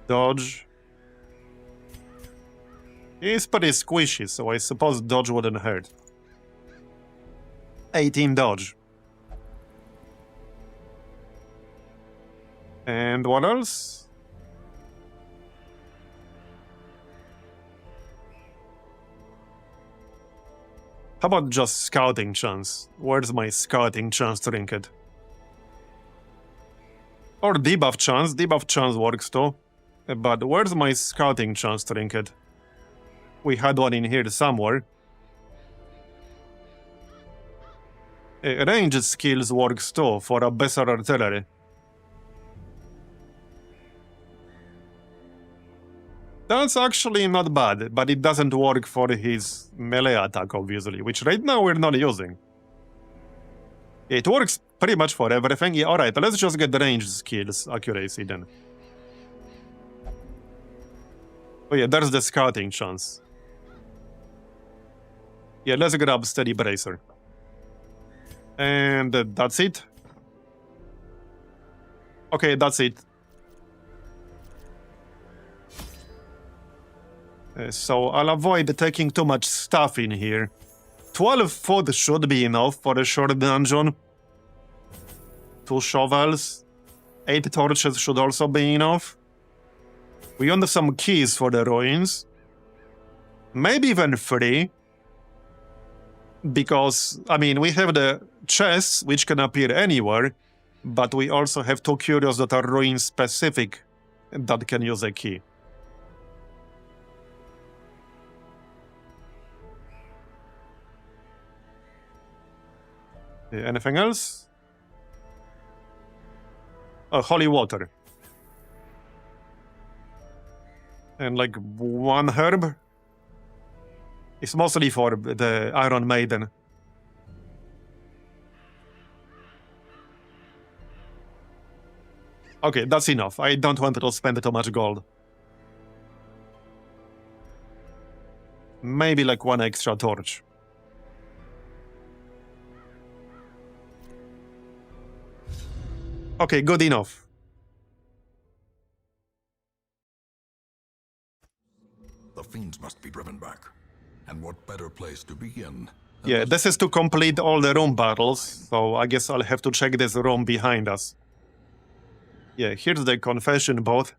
Dodge. He's pretty squishy, so I suppose dodge wouldn't hurt. 18 dodge. And what else? How about just scouting chance? Where's my scouting chance trinket? Or debuff chance. Debuff chance works too. But where's my scouting chance trinket? We had one in here somewhere. Range skills works too for a better artillery. That's actually not bad, but it doesn't work for his melee attack, obviously, which right now we're not using. It works pretty much for everything. Yeah, alright, let's just get the range skills accuracy then. Oh yeah, there's the scouting chance. Yeah, let's grab Steady Bracer. And that's it. Okay, that's it. So I'll avoid taking too much stuff in here. 12 food should be enough for a short dungeon. 2 shovels. 8 torches should also be enough. We want some keys for the ruins. Maybe even 3. Because, I mean, we have the chests, which can appear anywhere, but we also have 2 curios that are ruin specific that can use a key. Anything else? Holy water. And like 1 herb. It's mostly for the Iron Maiden. Okay, that's enough. I don't want to spend too much gold. Maybe like 1 extra torch. Okay, good enough. The fiends must be driven back. And what better place to begin? Yeah, this is to complete all the room battles, so I guess I'll have to check this room behind us. Yeah, here's the confession booth.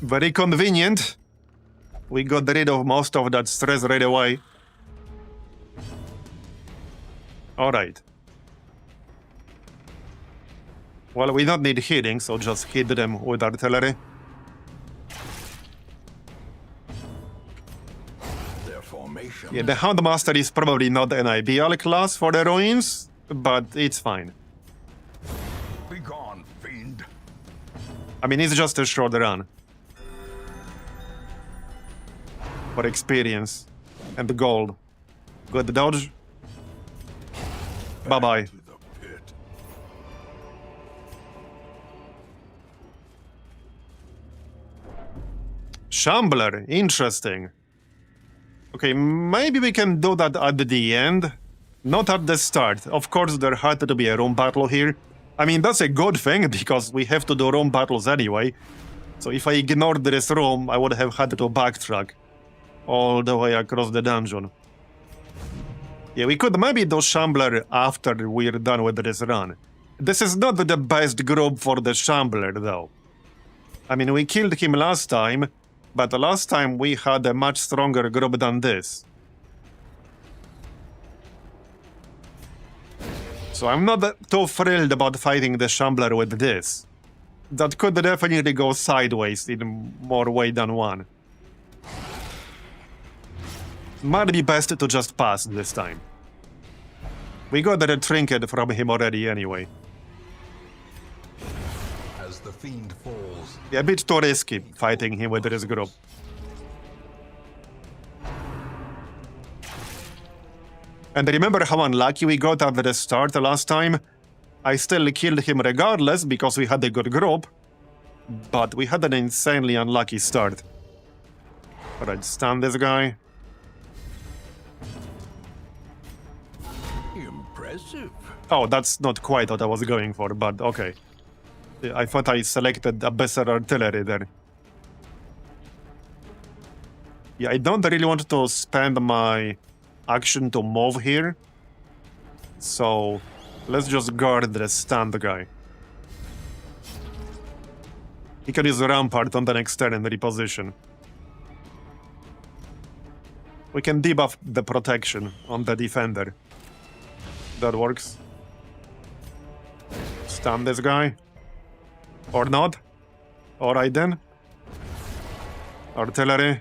Very convenient. We got rid of most of that stress right away. Alright. Well, we don't need healing, so just hit them with artillery. Their formation. Yeah, the Houndmaster is probably not an ideal class for the ruins, but it's fine. Be gone, fiend. I mean, it's just a short run. For experience. And gold. Good dodge. Bye-bye. To the pit. Shambler, interesting. Okay, maybe we can do that at the end. Not at the start. Of course, there had to be a room battle here. I mean, that's a good thing, because we have to do room battles anyway. So if I ignored this room, I would have had to backtrack all the way across the dungeon. Yeah, we could maybe do Shambler after we're done with this run. This is not the best group for the Shambler, though. I mean, we killed him last time, but last time we had a much stronger group than this. So I'm not too thrilled about fighting the Shambler with this. That could definitely go sideways in more way than one. Might be best to just pass this time. We got the trinket from him already anyway. As the fiend falls. Yeah, a bit too risky fighting him with this group. And remember how unlucky we got at the start last time? I still killed him regardless because we had a good group, but we had an insanely unlucky start. Alright, stun this guy. Impressive. Oh, that's not quite what I was going for, but okay. I thought I selected a better artillery there. Yeah, I don't really want to spend my action to move here. So, let's just guard the stunned guy. He can use Rampart on the next turn and reposition. We can debuff the protection on the defender. That works. Stun this guy. Or not. Alright then. Artillery.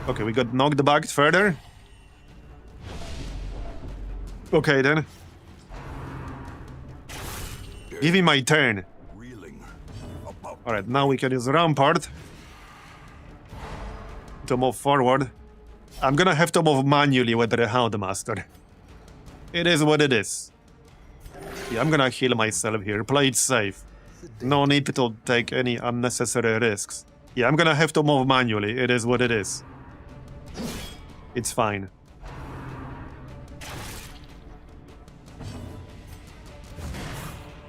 Okay, we got knocked back further. Okay then. Give me my turn. Alright, now we can use Rampart to move forward. I'm gonna have to move manually with the Houndmaster. It is what it is. Yeah, I'm gonna heal myself here. Play it safe. No need to take any unnecessary risks. Yeah, I'm gonna have to move manually. It is what it is. It's fine.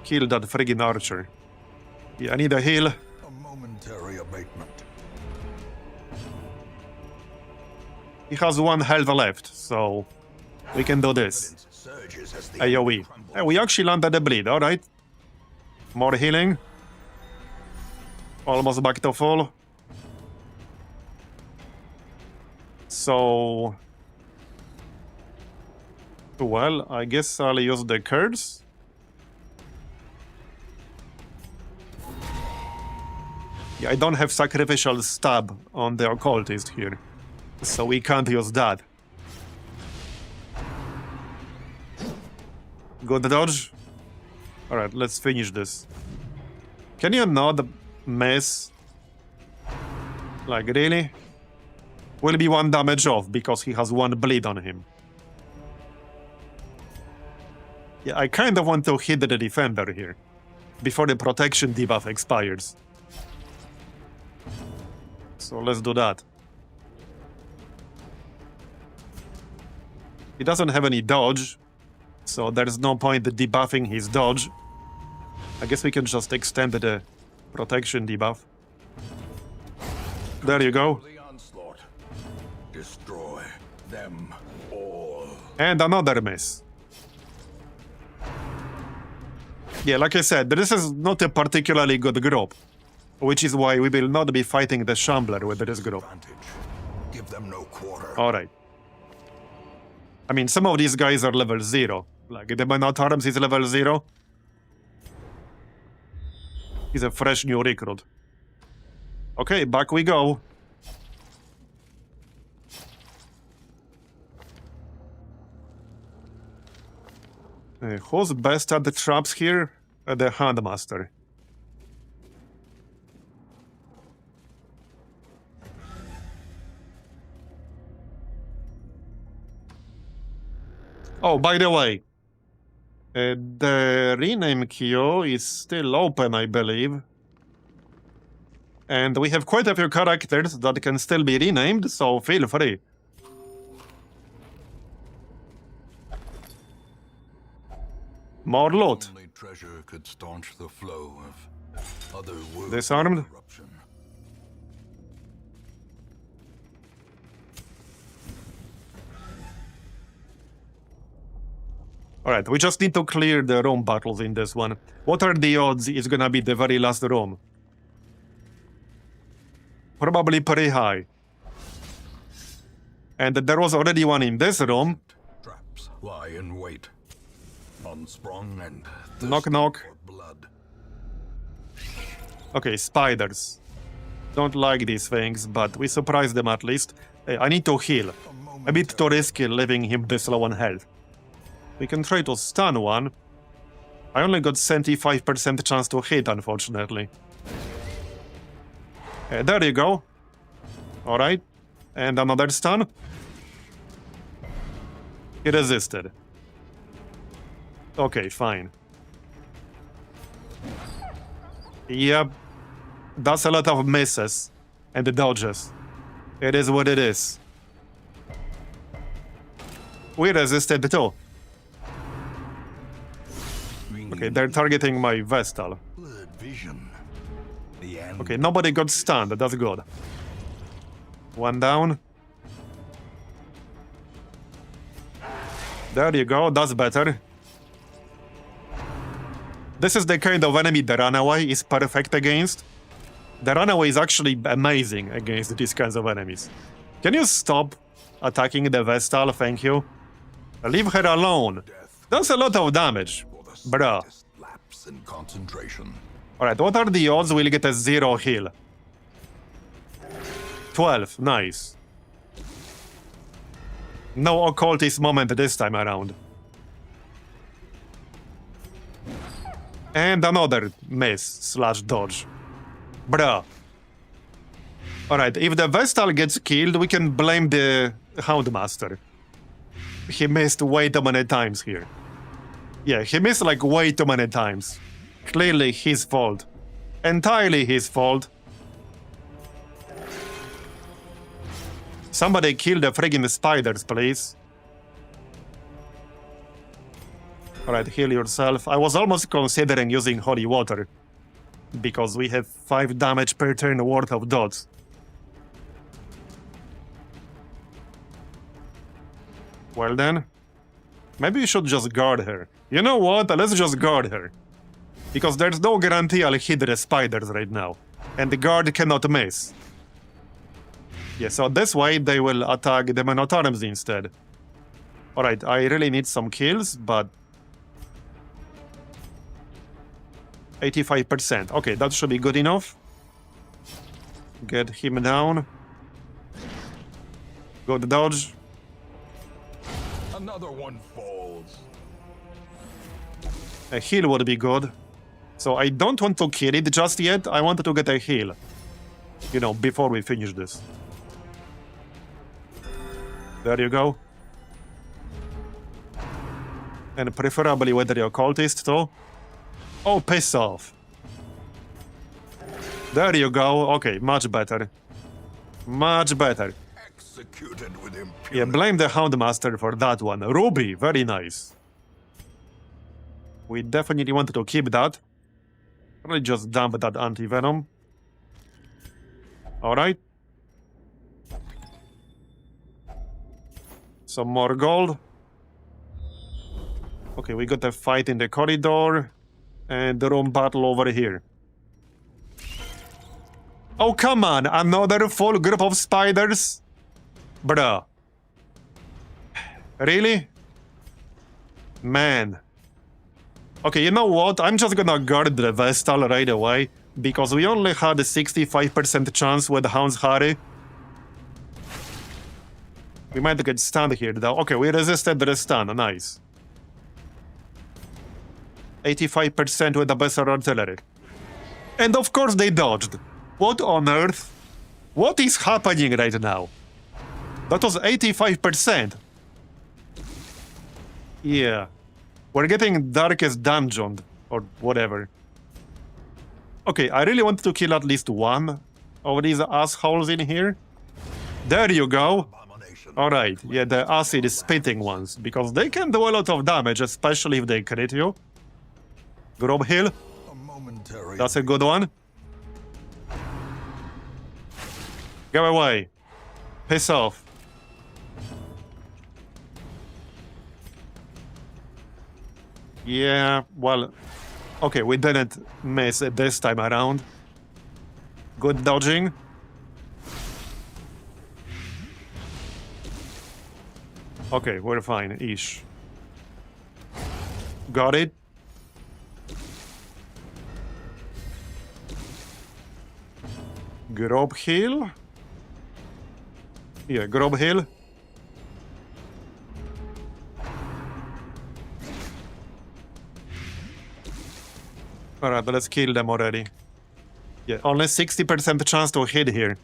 Kill that friggin' archer. Yeah, I need a heal. A momentary abatement. He has 1 health left, so we can do this. AoE. Hey, we actually landed a bleed, alright. More healing. Almost back to full. So... well, I guess I'll use the curse. Yeah, I don't have sacrificial stab on the occultist here. So we can't use that. Good dodge. Alright, let's finish this. Can you not miss? Like, really? Will be 1 damage off because he has 1 bleed on him. Yeah, I kind of want to hit the defender here before the protection debuff expires. So let's do that. He doesn't have any dodge, so there's no point debuffing his dodge. I guess we can just extend the protection debuff. There you go. The onslaught. Destroy them all. And another miss. Yeah, like I said, this is not a particularly good group, which is why we will not be fighting the Shambler with this group. Give them no quarter. Alright. I mean, some of these guys are level 0. Like, the Man at Arms is level 0. He's a fresh new recruit. Okay, back we go. Who's best at the traps here? The Handmaster. Oh, by the way, the rename queue is still open, I believe. And we have quite a few characters that can still be renamed, so feel free. More loot. Only treasure could staunch the flow of other world Disarmed. corruption. Alright, we just need to clear the room battles in this one. What are the odds it's gonna be the very last room? Probably pretty high. And there was already one in this room. Traps lie in wait. Unsprung and Knock, thirsty knock. for blood. Okay, spiders. Don't like these things, but we surprised them at least. I need to heal. A bit too risky leaving him this low on health. We can try to stun one. I only got 75% chance to hit, unfortunately. There you go. Alright. And another stun. He resisted. Okay, fine. Yep. That's a lot of misses. And the dodges. It is what it is. We resisted too. Okay, they're targeting my Vestal. Blurred vision. The end. Okay, nobody got stunned. That's good. One down. There you go. That's better. This is the kind of enemy the Runaway is perfect against. The Runaway is actually amazing against these kinds of enemies. Can you stop attacking the Vestal? Thank you. Leave her alone. That's a lot of damage. Bruh. Lapse in concentration. Alright, what are the odds we'll get a 0 heal? 12, nice. No occultist moment this time around. And another miss / dodge. Bruh. Alright, if the Vestal gets killed, we can blame the Houndmaster. He missed way too many times here. Yeah, he missed like way too many times. Clearly his fault. Entirely his fault. Somebody kill the friggin' spiders, please. Alright, heal yourself. I was almost considering using holy water. Because we have 5 damage per turn worth of dots. Well then. Maybe we should just guard her. You know what? Let's just guard her. Because there's no guarantee I'll hit the spiders right now. And the guard cannot miss. Yeah, so this way they will attack the Man at Arms instead. Alright, I really need some kills, but... 85%. Okay, that should be good enough. Get him down. Good dodge. Another one falls. A heal would be good. So I don't want to kill it just yet. I wanted to get a heal. You know, before we finish this. There you go. And preferably with the occultist too. Oh, piss off. There you go. Okay, much better. Much better. Executed with impunity. Yeah, blame the Houndmaster for that one. Ruby, very nice. We definitely wanted to keep that. Probably just dump that anti-venom. Alright. Some more gold. Okay, we got a fight in the corridor. And the room battle over here. Oh, come on! Another full group of spiders? Bruh. Really? Man. Okay, you know what? I'm just gonna guard the Vestal right away. Because we only had a 65% chance with Hound's Harry. We might get stunned here though. Okay, we resisted the stun. Nice. 85% with the better artillery. And of course they dodged. What on earth? What is happening right now? That was 85%. Yeah. We're getting Darkest Dungeon, or whatever. Okay, I really want to kill at least one of these assholes in here. There you go. Alright, yeah, the acid spitting ones, because they can do a lot of damage, especially if they crit you. Grob heal. That's a good one. Go away. Piss off. Yeah, well, okay, we didn't miss it this time around. Good dodging. Okay, we're fine-ish. Got it. Grob heal. Yeah, grob heal. Alright, let's kill them already. Yeah, only 60% chance to hit here.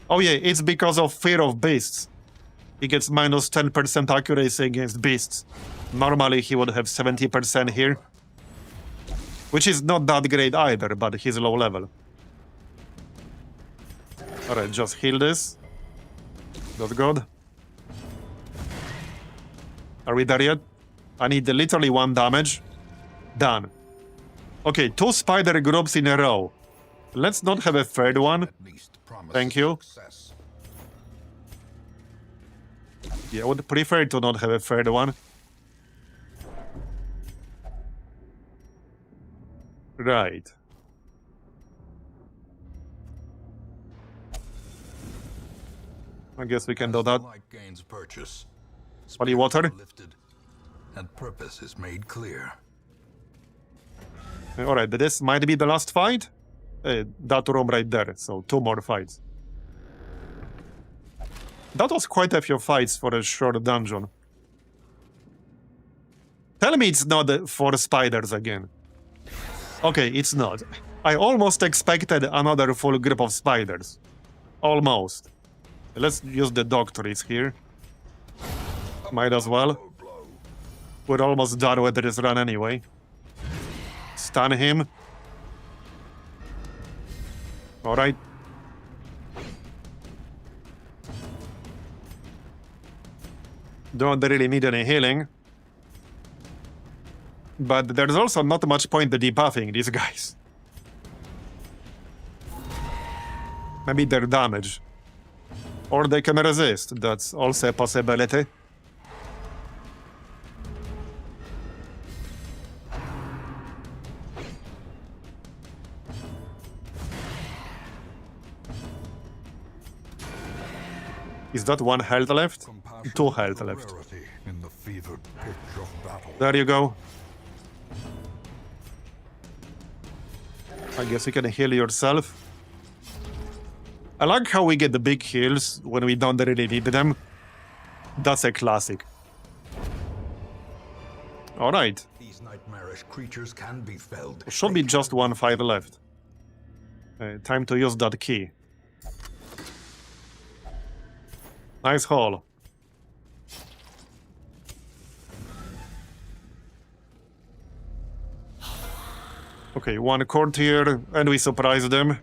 Oh yeah, it's because of fear of beasts. He gets minus 10% accuracy against beasts. Normally he would have 70% here. Which is not that great either, but he's low level. Alright, just heal this. That's good. Are we there yet? I need literally 1 damage. Done. Okay, 2 spider groups in a row. Let's not have a third one. Thank you. Yeah, I would prefer to not have a third one. Right. I guess we can do that. Holy water. And purpose is made clear. Alright, this might be the last fight. That room right there, so 2 more fights. That was quite a few fights for a short dungeon. Tell me it's not 4 spiders again. Okay, it's not. I almost expected another full group of spiders. Almost. Let's use the doctories here. Might as well. We're almost done with this run anyway. Stun him. Alright. Don't really need any healing. But there's also not much point in debuffing these guys. Maybe they're damaged. Or they can resist. That's also a possibility. Is that 1 health left? 2 health left. There you go. I guess you can heal yourself. I like how we get the big heals when we don't really need them. That's a classic. Alright. These nightmarish creatures can be felled. Should be just 1-5 left. Time to use that key. Nice haul. Okay, one courtier, and we surprise them.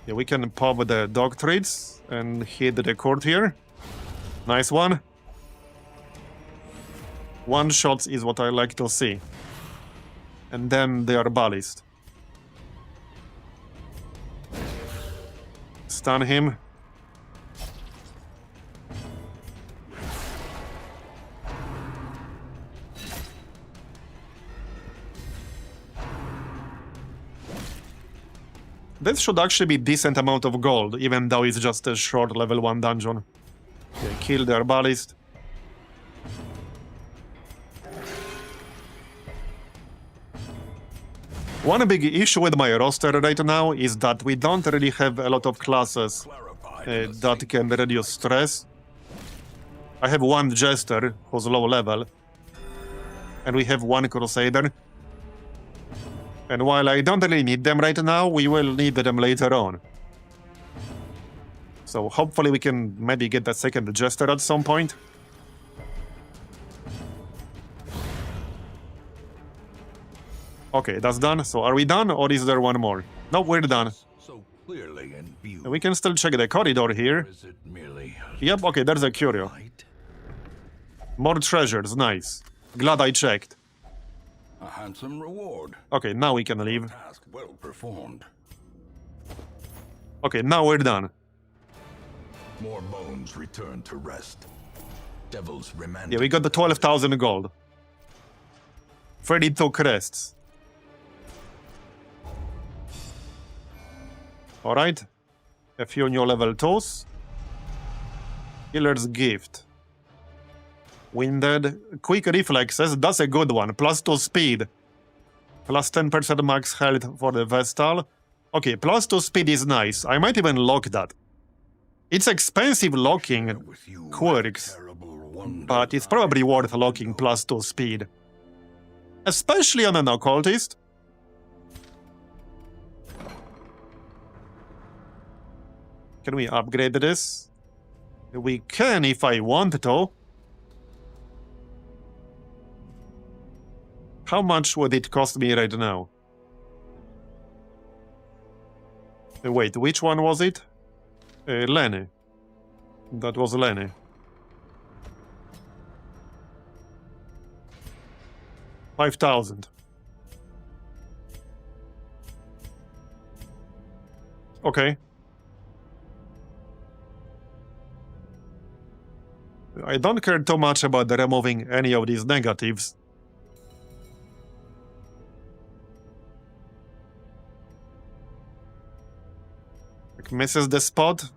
Yeah, we can pop the doctorates and hit the courtier. Nice one. One shot is what I like to see. And then they are ballast. Stun him. This should actually be decent amount of gold, even though it's just a short level 1 dungeon. Okay, kill their ballast. One big issue with my roster right now is that we don't really have a lot of classes that can reduce stress. I have one Jester, who's low level, and we have one Crusader. And while I don't really need them right now, we will need them later on. So hopefully we can maybe get the second Jester at some point. Okay, that's done. So are we done, or is there one more? No, we're done. So clearly in view. We can still check the corridor here. Is it merely Yep, okay, there's a curio. light? More treasures, nice. Glad I checked. A handsome reward. Okay, now we can leave. Task well performed. Okay, now we're done. More bones return to rest. Devils remanded. Yeah, we got the 12,000 gold. 32 crests. Alright. A few new level 2s. Healer's Gift. Winded. Quick Reflexes, that's a good one. +2 speed. Plus 10% max health for the Vestal. Okay, +2 speed is nice. I might even lock that. It's expensive locking With you, quirks, terrible wonder. but it's probably worth locking +2 speed. Especially on an occultist. Can we upgrade this? We can if I want to. How much would it cost me right now? Wait, which one was it? Lenny. That was Lenny. $5,000. Okay. I don't care too much about removing any of these negatives. Like misses the spot.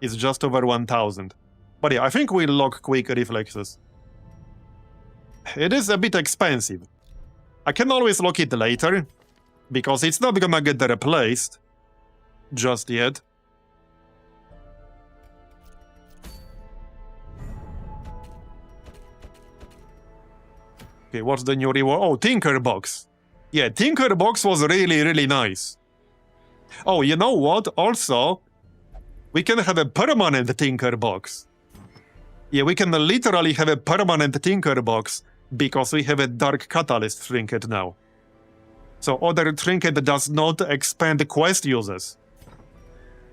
It's just over 1,000. But yeah, I think we'll lock quick reflexes. It is a bit expensive. I can always lock it later, because it's not gonna get replaced just yet. Okay, what's the new reward? Oh, Tinker Box. Yeah, Tinker Box was really, really nice. Oh, you know what? Also, we can have a permanent Tinker Box. Yeah, we can literally have a permanent Tinker Box because we have a Dark Catalyst trinket now. So other trinket does not expand quest uses.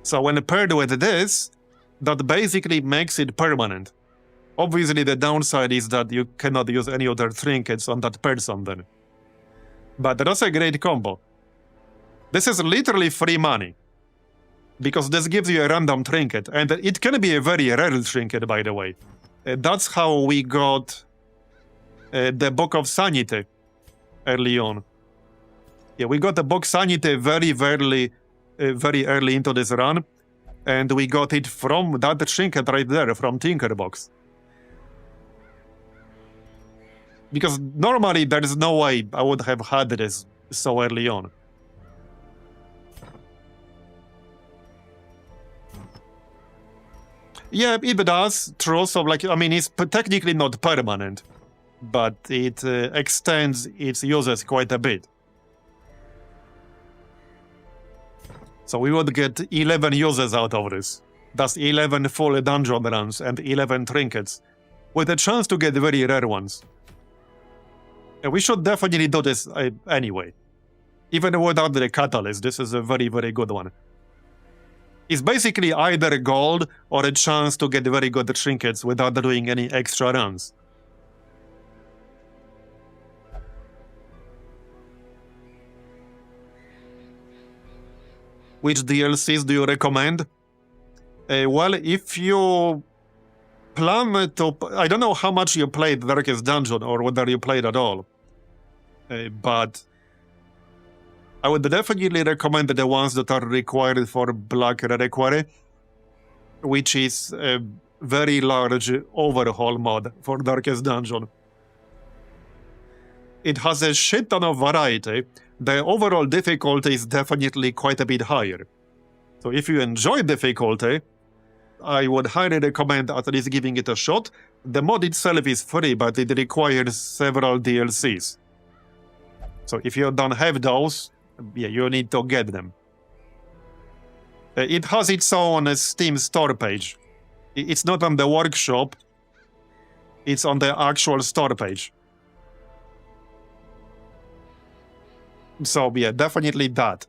So when paired with this, that basically makes it permanent. Obviously the downside is that you cannot use any other trinkets on that person then. But that's a great combo. This is literally free money. Because this gives you a random trinket, and it can be a very rare trinket, by the way. That's how we got the Book of Sanity early on. Yeah, we got the Book Sanity very early into this run, and we got it from that trinket right there, from Tinker Box. Because normally there is no way I would have had this so early on. Yeah, it does, true. So, like, I mean, it's technically not permanent, but it extends its uses quite a bit. So we would get 11 uses out of this. That's 11 full dungeon runs and 11 trinkets, with a chance to get very rare ones. And we should definitely do this anyway. Even without the catalyst, this is a very, very good one. It's basically either gold or a chance to get very good trinkets without doing any extra runs. Which DLCs do you recommend? Well, if you plan to... I don't know how much you played Darkest Dungeon or whether you played at all. But I would definitely recommend the ones that are required for Black Reliquary, which is a very large overhaul mod for Darkest Dungeon. It has a shit ton of variety. The overall difficulty is definitely quite a bit higher. So if you enjoy difficulty, I would highly recommend at least giving it a shot. The mod itself is free, but it requires several DLCs. So if you don't have those, yeah, you need to get them. It has its own Steam store page. It's not on the workshop. It's on the actual store page. So yeah, definitely that.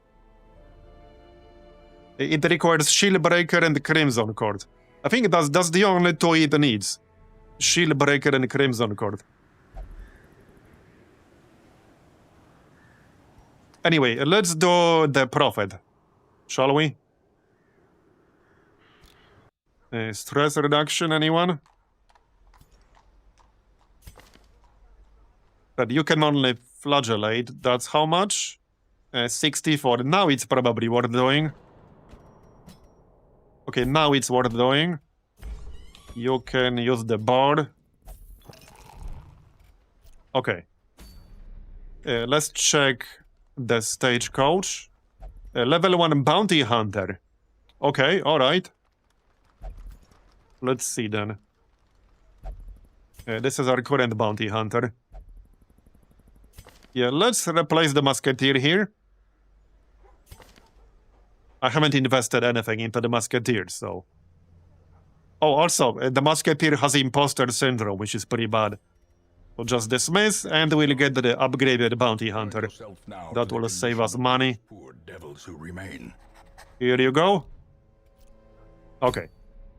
It requires Shieldbreaker and Crimson Cord. I think that's the only two it needs. Shieldbreaker and Crimson Cord. Anyway, let's do the Prophet, shall we? Stress reduction, anyone? But you can only flagellate. That's how much? 64. Now it's probably worth doing. Okay, now it's worth doing. You can use the board. Okay. Let's check the stagecoach. Level 1 bounty hunter. Okay, alright. Let's see then. This is our current bounty hunter. Yeah, let's replace the musketeer here. I haven't invested anything into the musketeer, so... Oh, also, the musketeer has imposter syndrome, which is pretty bad. We'll just dismiss, and we'll get the upgraded bounty hunter. That will save us money. Poor devils who remain. Here you go. Okay.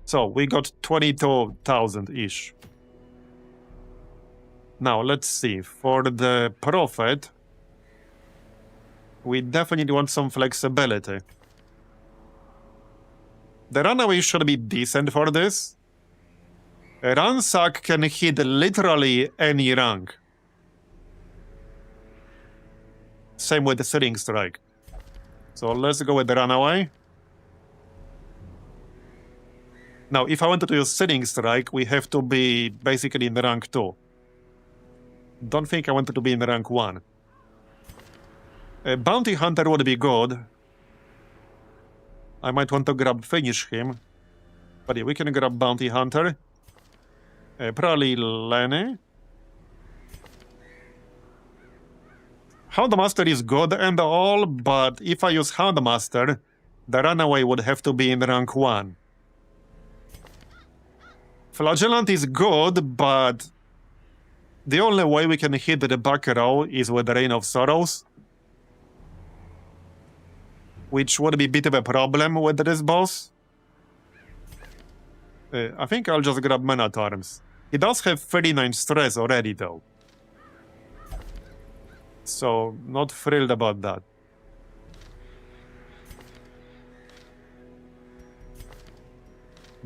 So, we got 22,000-ish. Now, let's see. For the Prophet, we definitely want some flexibility. The Runaway should be decent for this. Ransack can hit literally any rank. Same with the Searing Strike. So let's go with the Runaway. Now, if I wanted to use Searing Strike, we have to be basically in rank 2. Don't think I wanted to be in rank 1. A Bounty Hunter would be good. I might want to finish him. But yeah, we can grab Bounty Hunter. Probably Lenny. Houndmaster is good and all, but if I use Houndmaster, the Runaway would have to be in rank 1. Flagellant is good, but the only way we can hit the back row is with the Reign of Sorrows, which would be a bit of a problem with this boss. I think I'll just grab Man at Arms. He does have 39 stress already, though. So, not thrilled about that.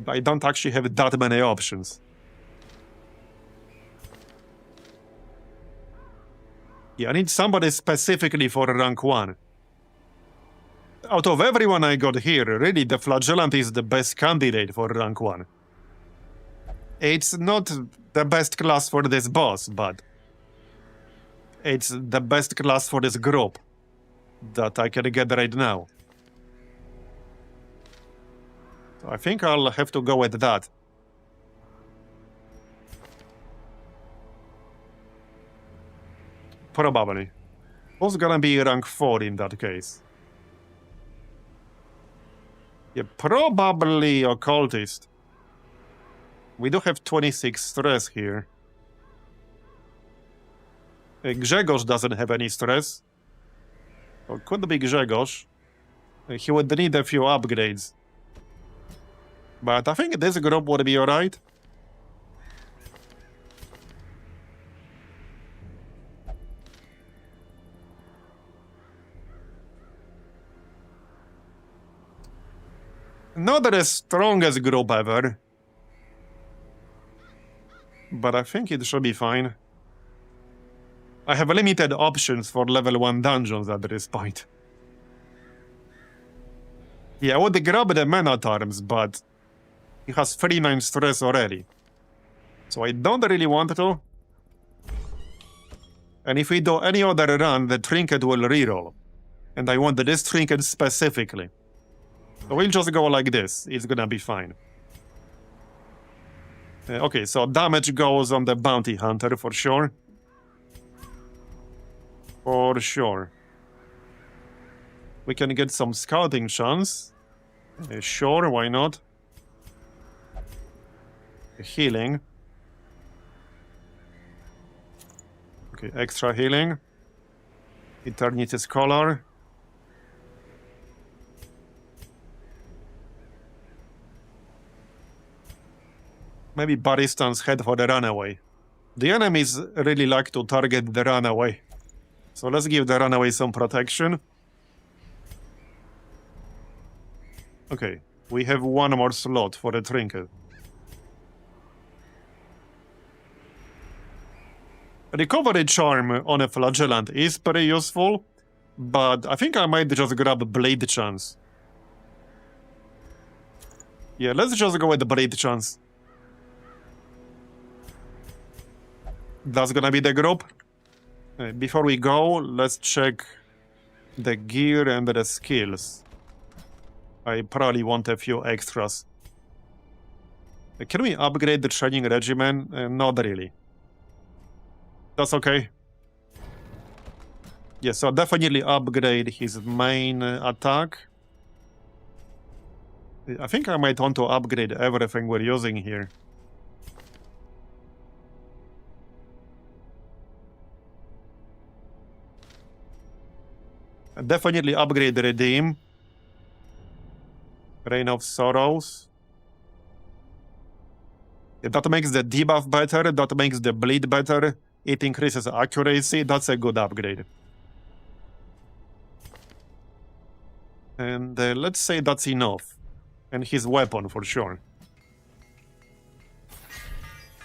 I don't actually have that many options. Yeah, I need somebody specifically for rank 1. Out of everyone I got here, really the Flagellant is the best candidate for rank 1. It's not the best class for this boss, but it's the best class for this group that I can get right now. I think I'll have to go with that. Probably. Who's gonna be rank 4 in that case? Yeah, probably occultist. We do have 26 stress here. Grzegorz doesn't have any stress. Or could be Grzegorz. He would need a few upgrades. But I think this group would be alright. Not the strongest group ever. But I think it should be fine. I have limited options for level 1 dungeons at this point. Yeah, I would grab the Man-at-Arms, but he has 39 stress already. So I don't really want to. And if we do any other run, the trinket will reroll. And I want this trinket specifically. So we'll just go like this. It's gonna be fine. Okay, so damage goes on the bounty hunter for sure. For sure. We can get some scouting chance. Sure, why not? Healing. Okay, extra healing. Eternity Scholar. Maybe Baristan's head for the Runaway. The enemies really like to target the Runaway. So let's give the Runaway some protection. Okay, we have one more slot for the trinket. Recovery Charm on a Flagellant is pretty useful, but I think I might just grab Blade Chance. Yeah, let's just go with Blade Chance. That's gonna be the group. Before we go, let's check the gear and the skills. I probably want a few extras. Can we upgrade the training regimen? Not really. That's okay. Yeah, so definitely upgrade his main attack. I think I might want to upgrade everything we're using here. Definitely upgrade the Redeem. Reign of Sorrows. That makes the debuff better, that makes the bleed better. It increases accuracy, that's a good upgrade. And let's say that's enough. And his weapon for sure.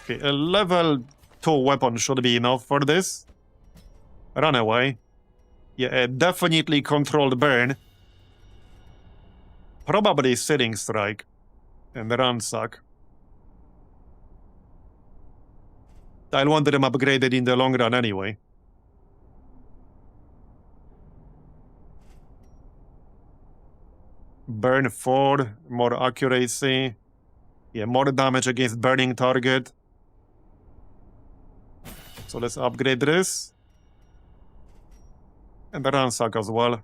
Okay, a level 2 weapon should be enough for this. Runaway. Yeah, definitely controlled burn. Probably Searing Strike. And Ransack. I'll want them upgraded in the long run anyway. Burn 4, more accuracy. Yeah, more damage against burning target. So let's upgrade this. And the Ransack as well.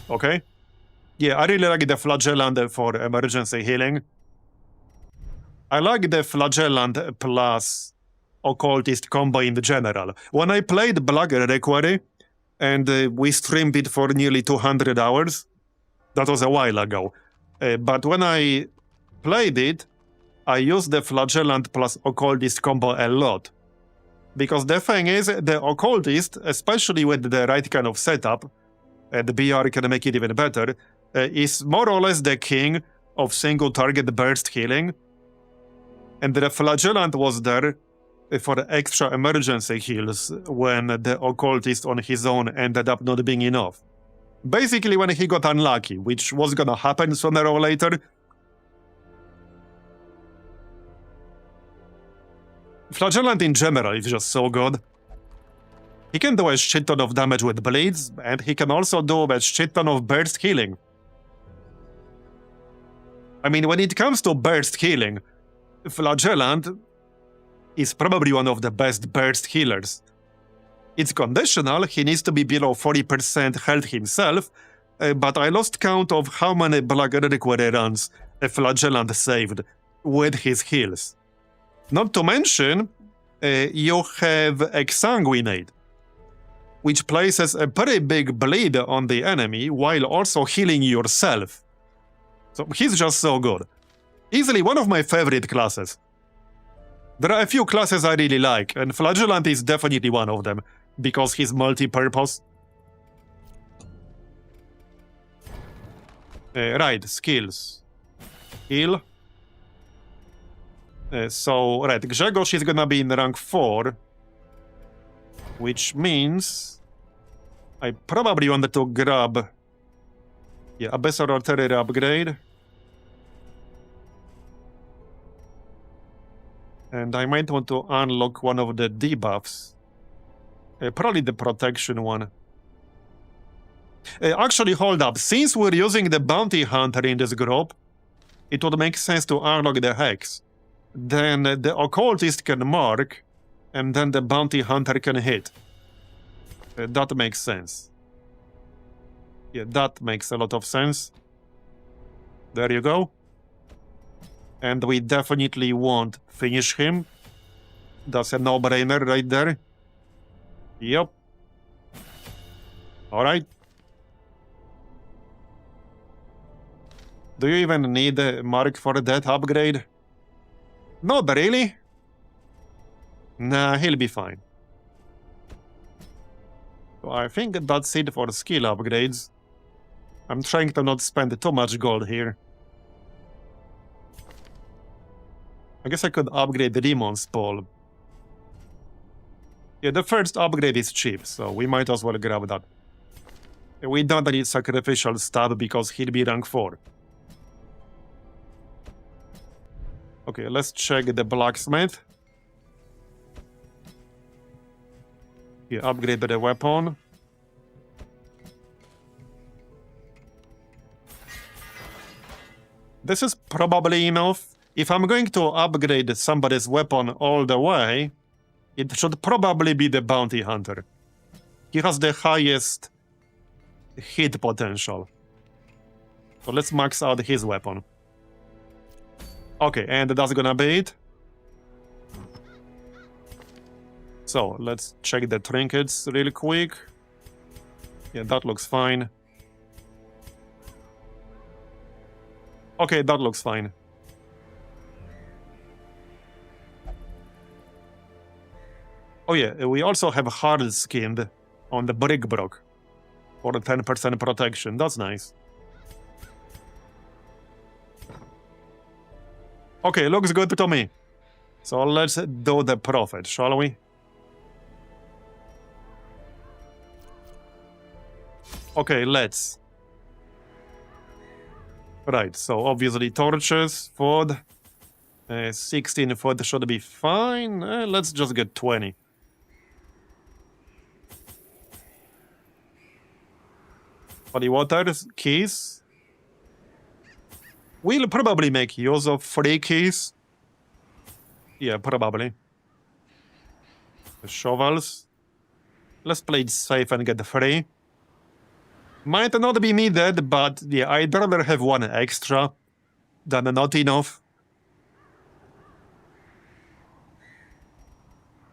Okay. Yeah, I really like the Flagellant for emergency healing. I like the Flagellant plus Occultist combo in general. When I played Black Reliquary, and we streamed it for nearly 200 hours, that was a while ago. But when I played it, I used the Flagellant plus Occultist combo a lot. Because the thing is, the Occultist, especially with the right kind of setup, the BR can make it even better, is more or less the king of single target burst healing. And the Flagellant was there for extra emergency heals when the Occultist on his own ended up not being enough. Basically when he got unlucky, which was gonna happen sooner or later. Flagellant in general is just so good. He can do a shit ton of damage with blades, and he can also do a shit ton of burst healing. I mean, when it comes to burst healing, Flagellant is probably one of the best burst healers. It's conditional, he needs to be below 40% health himself, but I lost count of how many Black Reliquary runs Flagellant saved with his heals. Not to mention, you have Exsanguinate, which places a pretty big bleed on the enemy while also healing yourself. So he's just so good. Easily one of my favorite classes. There are a few classes I really like, and Flagellant is definitely one of them, because he's multi-purpose. Right, skills. Heal. Right, Grzegorz is gonna be in rank 4, which means I probably wanted to grab Abyssal Artillery upgrade. And I might want to unlock one of the debuffs. Probably the protection one. Actually, hold up. Since we're using the Bounty Hunter in this group, it would make sense to unlock the Hex. Then the Occultist can mark, and then the Bounty Hunter can hit. That makes sense. Yeah, that makes a lot of sense. There you go. And we definitely won't finish him. That's a no-brainer right there. Yep. Alright. Do you even need a mark for that upgrade? Not really. Nah, he'll be fine. So I think that's it for skill upgrades. I'm trying to not spend too much gold here. I guess I could upgrade the Demon's Ball. Yeah, the first upgrade is cheap, so we might as well grab that. We don't need Sacrificial Stab because he'll be rank 4. Okay, let's check the Blacksmith. Yeah, upgrade the weapon. This is probably enough. If I'm going to upgrade somebody's weapon all the way, it should probably be the Bounty Hunter. He has the highest hit potential. So let's max out his weapon. Okay, and that's gonna be it. So let's check the trinkets real quick. Yeah, that looks fine. Okay, that looks fine. Oh yeah, we also have hard skinned on the Brickbrook for the 10% protection. That's nice. Okay, looks good to me. So let's do the Prophet, shall we? Okay, let's. Right, so obviously torches, food. 16 food should be fine. Let's just get 20. Body waters, keys. We'll probably make use of 3 keys. Yeah, probably. The shovels. Let's play it safe and get 3. Might not be needed, but yeah, I'd rather have 1 extra than not enough.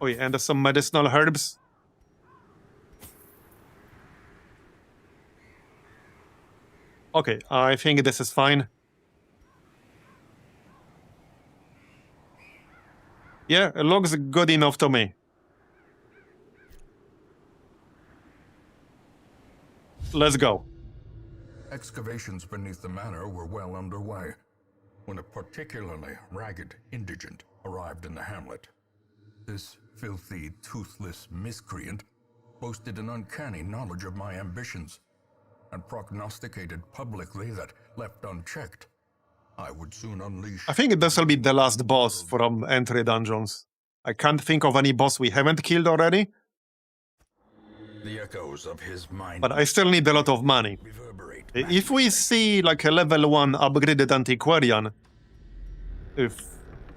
Oh yeah, and some medicinal herbs. Okay, I think this is fine. Yeah, it looks good enough to me. Let's go. Excavations beneath the manor were well underway when a particularly ragged indigent arrived in the hamlet. This filthy, toothless miscreant boasted an uncanny knowledge of my ambitions and prognosticated publicly that, left unchecked, I would soon unleash... I think this will be the last boss from entry dungeons. I can't think of any boss we haven't killed already. The echoes of his mind But I still need a lot of money. reverberate. If we see like a level 1 upgraded antiquarian, if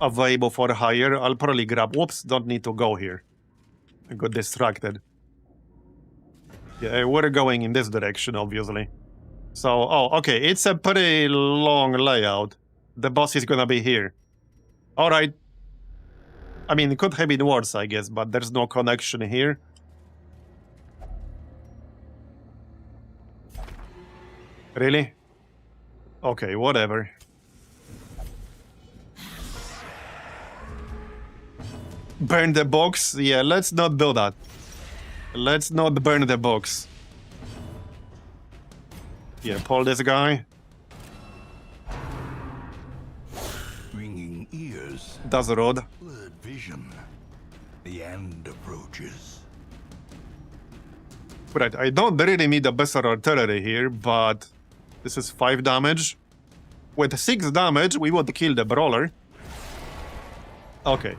available for hire, I'll probably grab. Whoops, don't need to go here. I got distracted. Yeah, we're going in this direction, obviously. So, oh, okay, it's a pretty long layout. The boss is gonna be here. Alright. I mean, it could have been worse, I guess, but there's no connection here. Really? Okay, whatever. Burn the box? Yeah, let's not do that. Let's not burn the box. Yeah, pull this guy. Ringing ears, Does the road. blurred vision. The end approaches. Right, I don't really need a better artillery here, but this is 5 damage. With 6 damage, we would kill the brawler. Okay.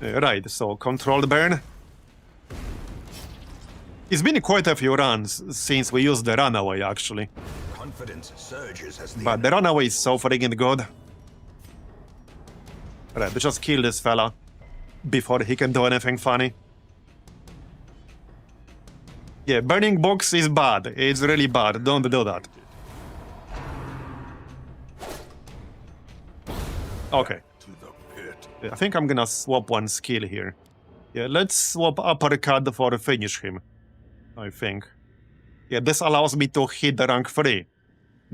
Right, so controlled burn. It's been quite a few runs since we used the Runaway, actually. Confidence surges as the But the Runaway is so freaking good. Right, let's just kill this fella before he can do anything funny. Yeah, burning box is bad. It's really bad. Don't do that. Okay. to the pit. Yeah, I think I'm gonna swap one skill here. Yeah, let's swap uppercut for finish him. I think. Yeah, this allows me to hit the rank 3.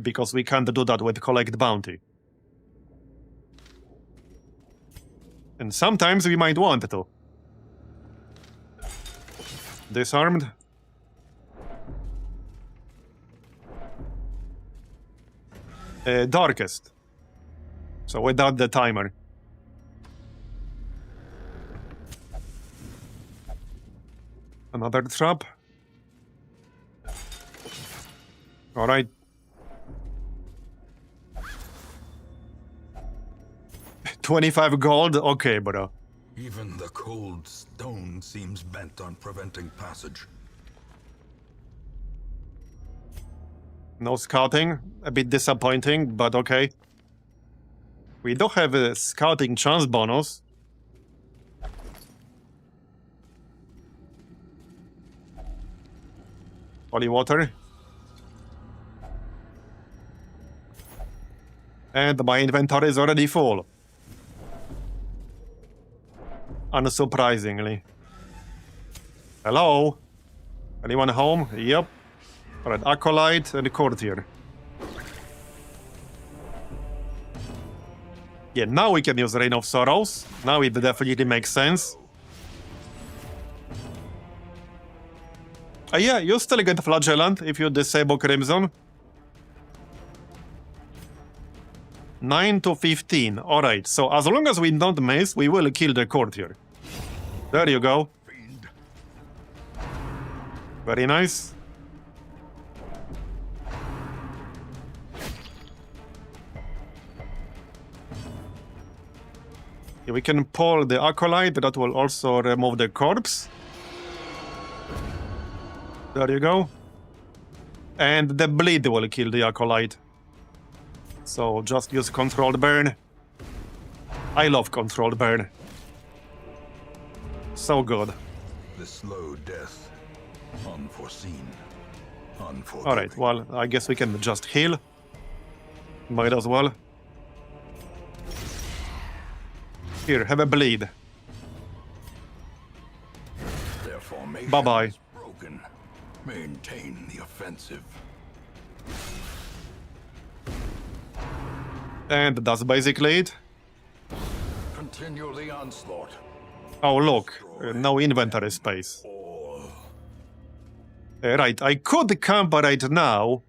Because we can't do that with collect bounty. And sometimes we might want to. Disarmed. Darkest. So without the timer. Another trap. Alright. $25 gold? Okay, bro. Even the cold stone seems bent on preventing passage. No scouting. A bit disappointing, but okay. We do have a scouting chance bonus. Holy water. And my inventory is already full. Unsurprisingly. Hello? Anyone home? Yep. Alright, Acolyte and Courtier. Yeah, now we can use Reign of Sorrows. Now it definitely makes sense. Yeah, you still get Flagellant if you disable Crimson. 9 to 15. Alright, so as long as we don't miss, we will kill the Courtier. There you go. Fiend. Very nice. Yeah, we can pull the Acolyte, that will also remove the corpse. There you go. And the bleed will kill the Acolyte. So just use controlled burn. I love controlled burn. So good. The slow death. Unforeseen. Unforgiving. Alright, well, I guess we can just heal. Might as well. Here, have a bleed. Their formation Bye-bye. is broken. Maintain the offensive. And that's basically it. Continue the onslaught. Oh, look. No inventory space. Right, I could camp right now.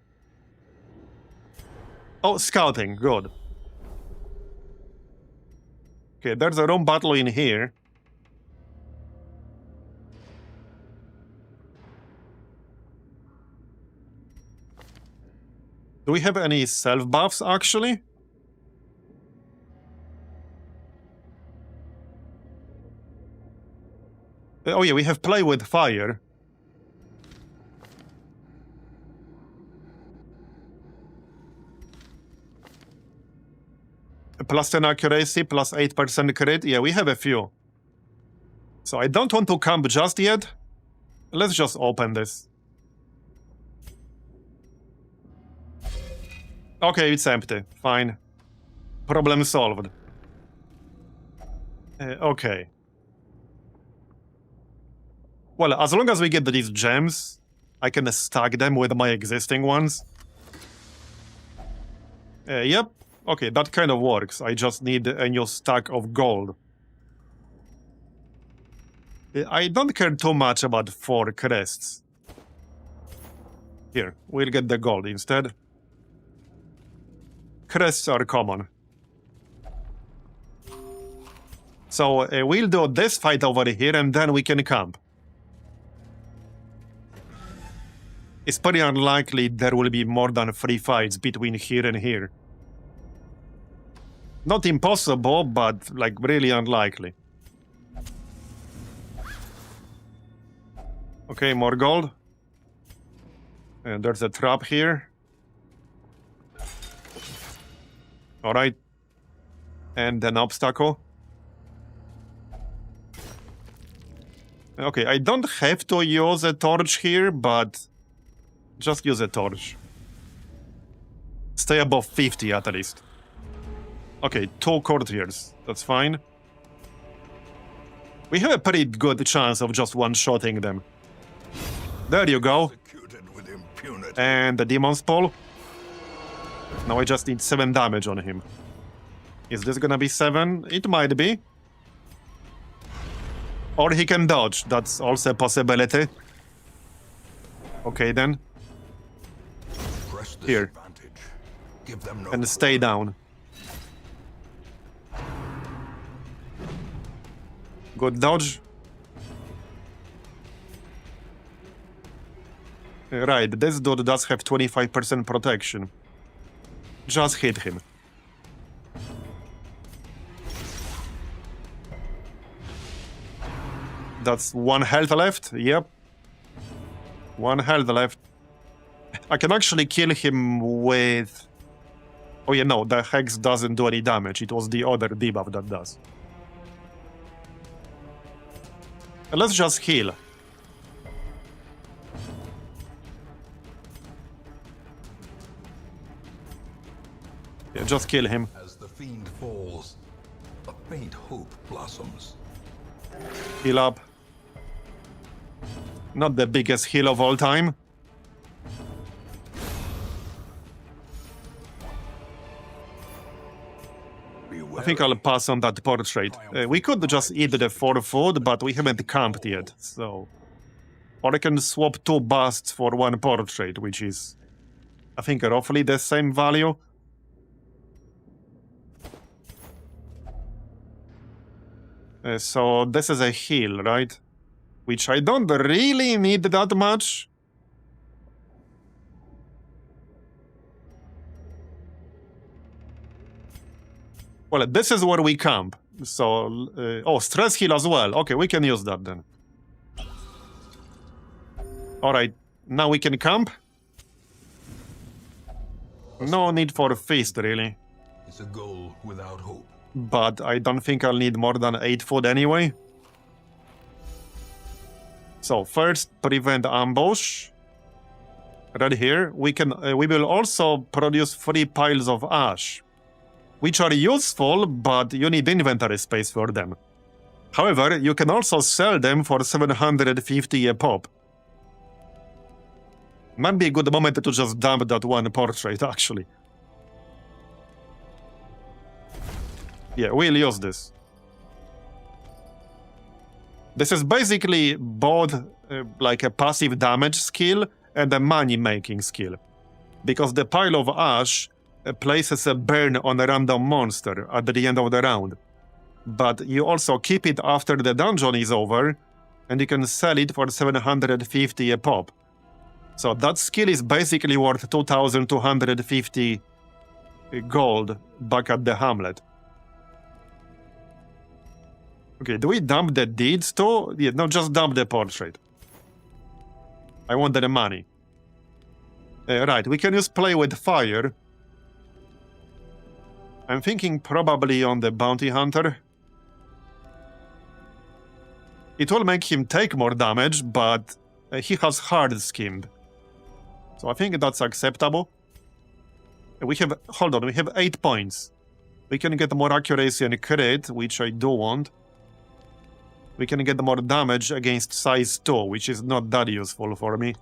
Oh, scouting. Good. Okay, there's a room battle in here. Do we have any self buffs, actually? Oh yeah, we have play with fire. Plus 10 accuracy, plus 8% crit. Yeah, we have a few. So I don't want to camp just yet. Let's just open this. Okay, it's empty. Fine. Problem solved. Okay. Well, as long as we get these gems, I can stack them with my existing ones. Yep. Okay, that kind of works. I just need a new stack of gold. I don't care too much about 4 crests. Here, we'll get the gold instead. Crests are common. So we'll do this fight over here and then we can camp. It's pretty unlikely there will be more than 3 fights between here and here. Not impossible, but like really unlikely. Okay, more gold. And there's a trap here. Alright. And an obstacle. Okay, I don't have to use a torch here, but just use a torch. Stay above 50 at least. Okay, 2 courtiers. That's fine. We have a pretty good chance of just one-shotting them. There you go. And the demon's pole. Now I just need 7 damage on him. Is this gonna be 7? It might be. Or he can dodge. That's also a possibility. Okay then. Here. And stay down. Good dodge. Right, this dude does have 25% protection. Just hit him. That's 1 health left. Yep. 1 health left. I can actually kill him with... Oh yeah, no, the Hex doesn't do any damage. It was the other debuff that does. Let's just heal. Yeah, just kill him. As the fiend falls, a faint hope blossoms. Heal up. Not the biggest heal of all time. I think I'll pass on that portrait. We could just eat the 4 food, but we haven't camped yet, so... Or I can swap 2 busts for 1 portrait, which is, I think, roughly the same value. So this is a heal, right? Which I don't really need that much. Well, this is where we camp. So, oh, stress heal as well. Okay, we can use that then. Alright, now we can camp. No need for a feast, really. It's a goal without hope. But I don't think I'll need more than 8 food anyway. So, first, prevent ambush. Right here, we will also produce 3 piles of ash, which are useful, but you need inventory space for them. However, you can also sell them for 750 a pop. Might be a good moment to just dump that 1 portrait, actually. Yeah, we'll use this. This is basically both like a passive damage skill and a money-making skill. Because the pile of ash places a burn on a random monster at the end of the round. But you also keep it after the dungeon is over, and you can sell it for 750 a pop. So that skill is basically worth 2,250 gold back at the hamlet. Okay, do we dump the deeds too? Yeah, no, just dump the portrait. I want the money. Right, we can just play with fire. I'm thinking probably on the bounty hunter. It will make him take more damage, but he has hard skimmed. So I think that's acceptable. We have, hold on, we have 8 points. We can get more accuracy and crit, which I do want. We can get more damage against size 2, which is not that useful for me.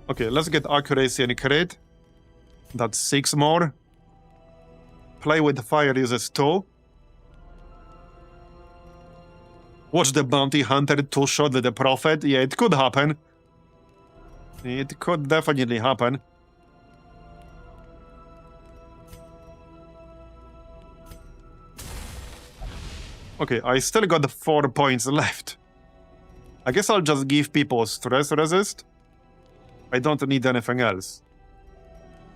Okay, let's get accuracy and crit. That's 6 more. Play with fire uses 2. Watch the bounty hunter two-shot the prophet. Yeah, it could happen. It could definitely happen. Okay, I still got 4 points left. I guess I'll just give people stress resist. I don't need anything else.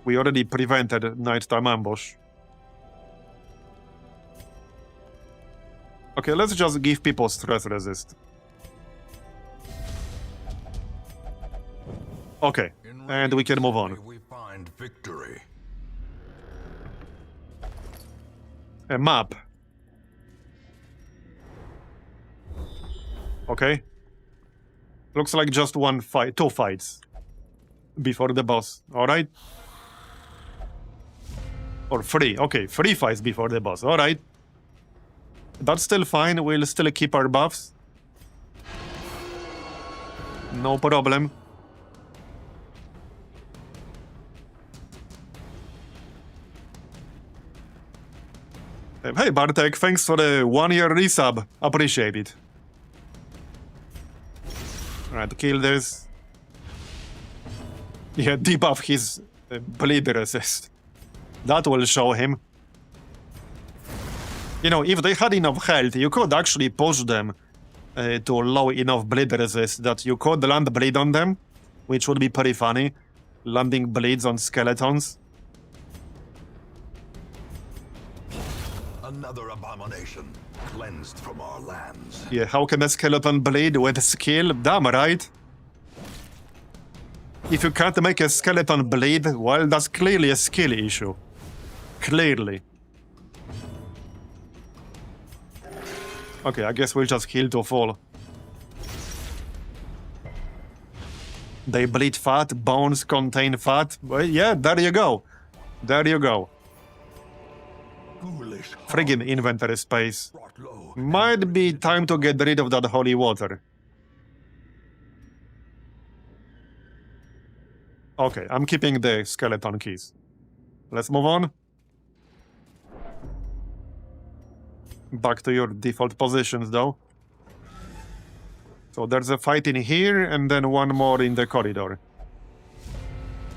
We already prevented nighttime ambush. Okay, let's just give people stress resist. Okay, and we can move on. We find victory. A map. Okay. Looks like just 2 fights before the boss. Alright. Or 3. Okay, 3 fights before the boss. Alright. That's still fine. We'll still keep our buffs. No problem. Hey Bartek, thanks for the 1-year resub. Appreciate it. Alright, kill this. Yeah, debuff his bleed resist. That will show him. You know, if they had enough health, you could actually push them to low enough bleed resist that you could land bleed on them, which would be pretty funny. Landing bleeds on skeletons. Another abomination cleansed from our lands. Yeah, how can a skeleton bleed with skill? Damn right. If you can't make a skeleton bleed, well, that's clearly a skill issue. Clearly. Okay, I guess we'll just heal to full. They bleed fat, bones contain fat. Well, yeah, there you go. There you go. Friggin' inventory space. Might be time to get rid of that holy water. Okay, I'm keeping the skeleton keys. Let's move on. Back to your default positions, though. So there's a fight in here, and then one more in the corridor.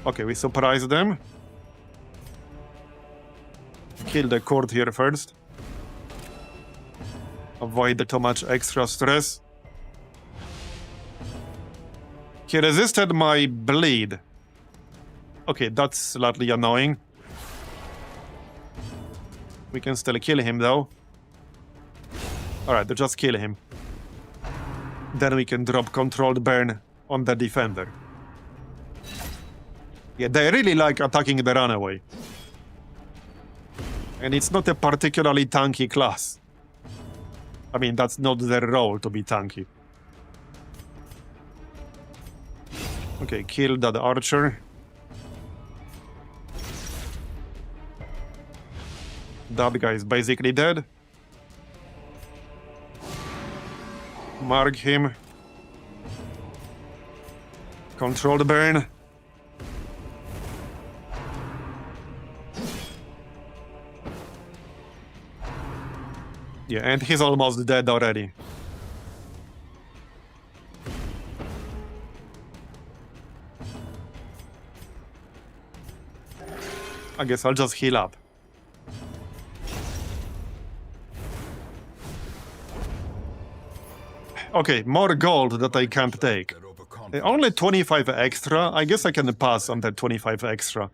Okay, we surprise them. Kill the court here first. Avoid too much extra stress. He resisted my bleed. Okay, that's slightly annoying. We can still kill him, though. Alright, just kill him. Then we can drop controlled burn on the defender. Yeah, they really like attacking the runaway. And it's not a particularly tanky class. I mean, that's not their role to be tanky. Okay, kill that archer. That guy is basically dead. Mark him. Controlled burn. Yeah, and he's almost dead already. I guess I'll just heal up. Okay, more gold that I can't take. Only 25 extra. I guess I can pass on that 25 extra.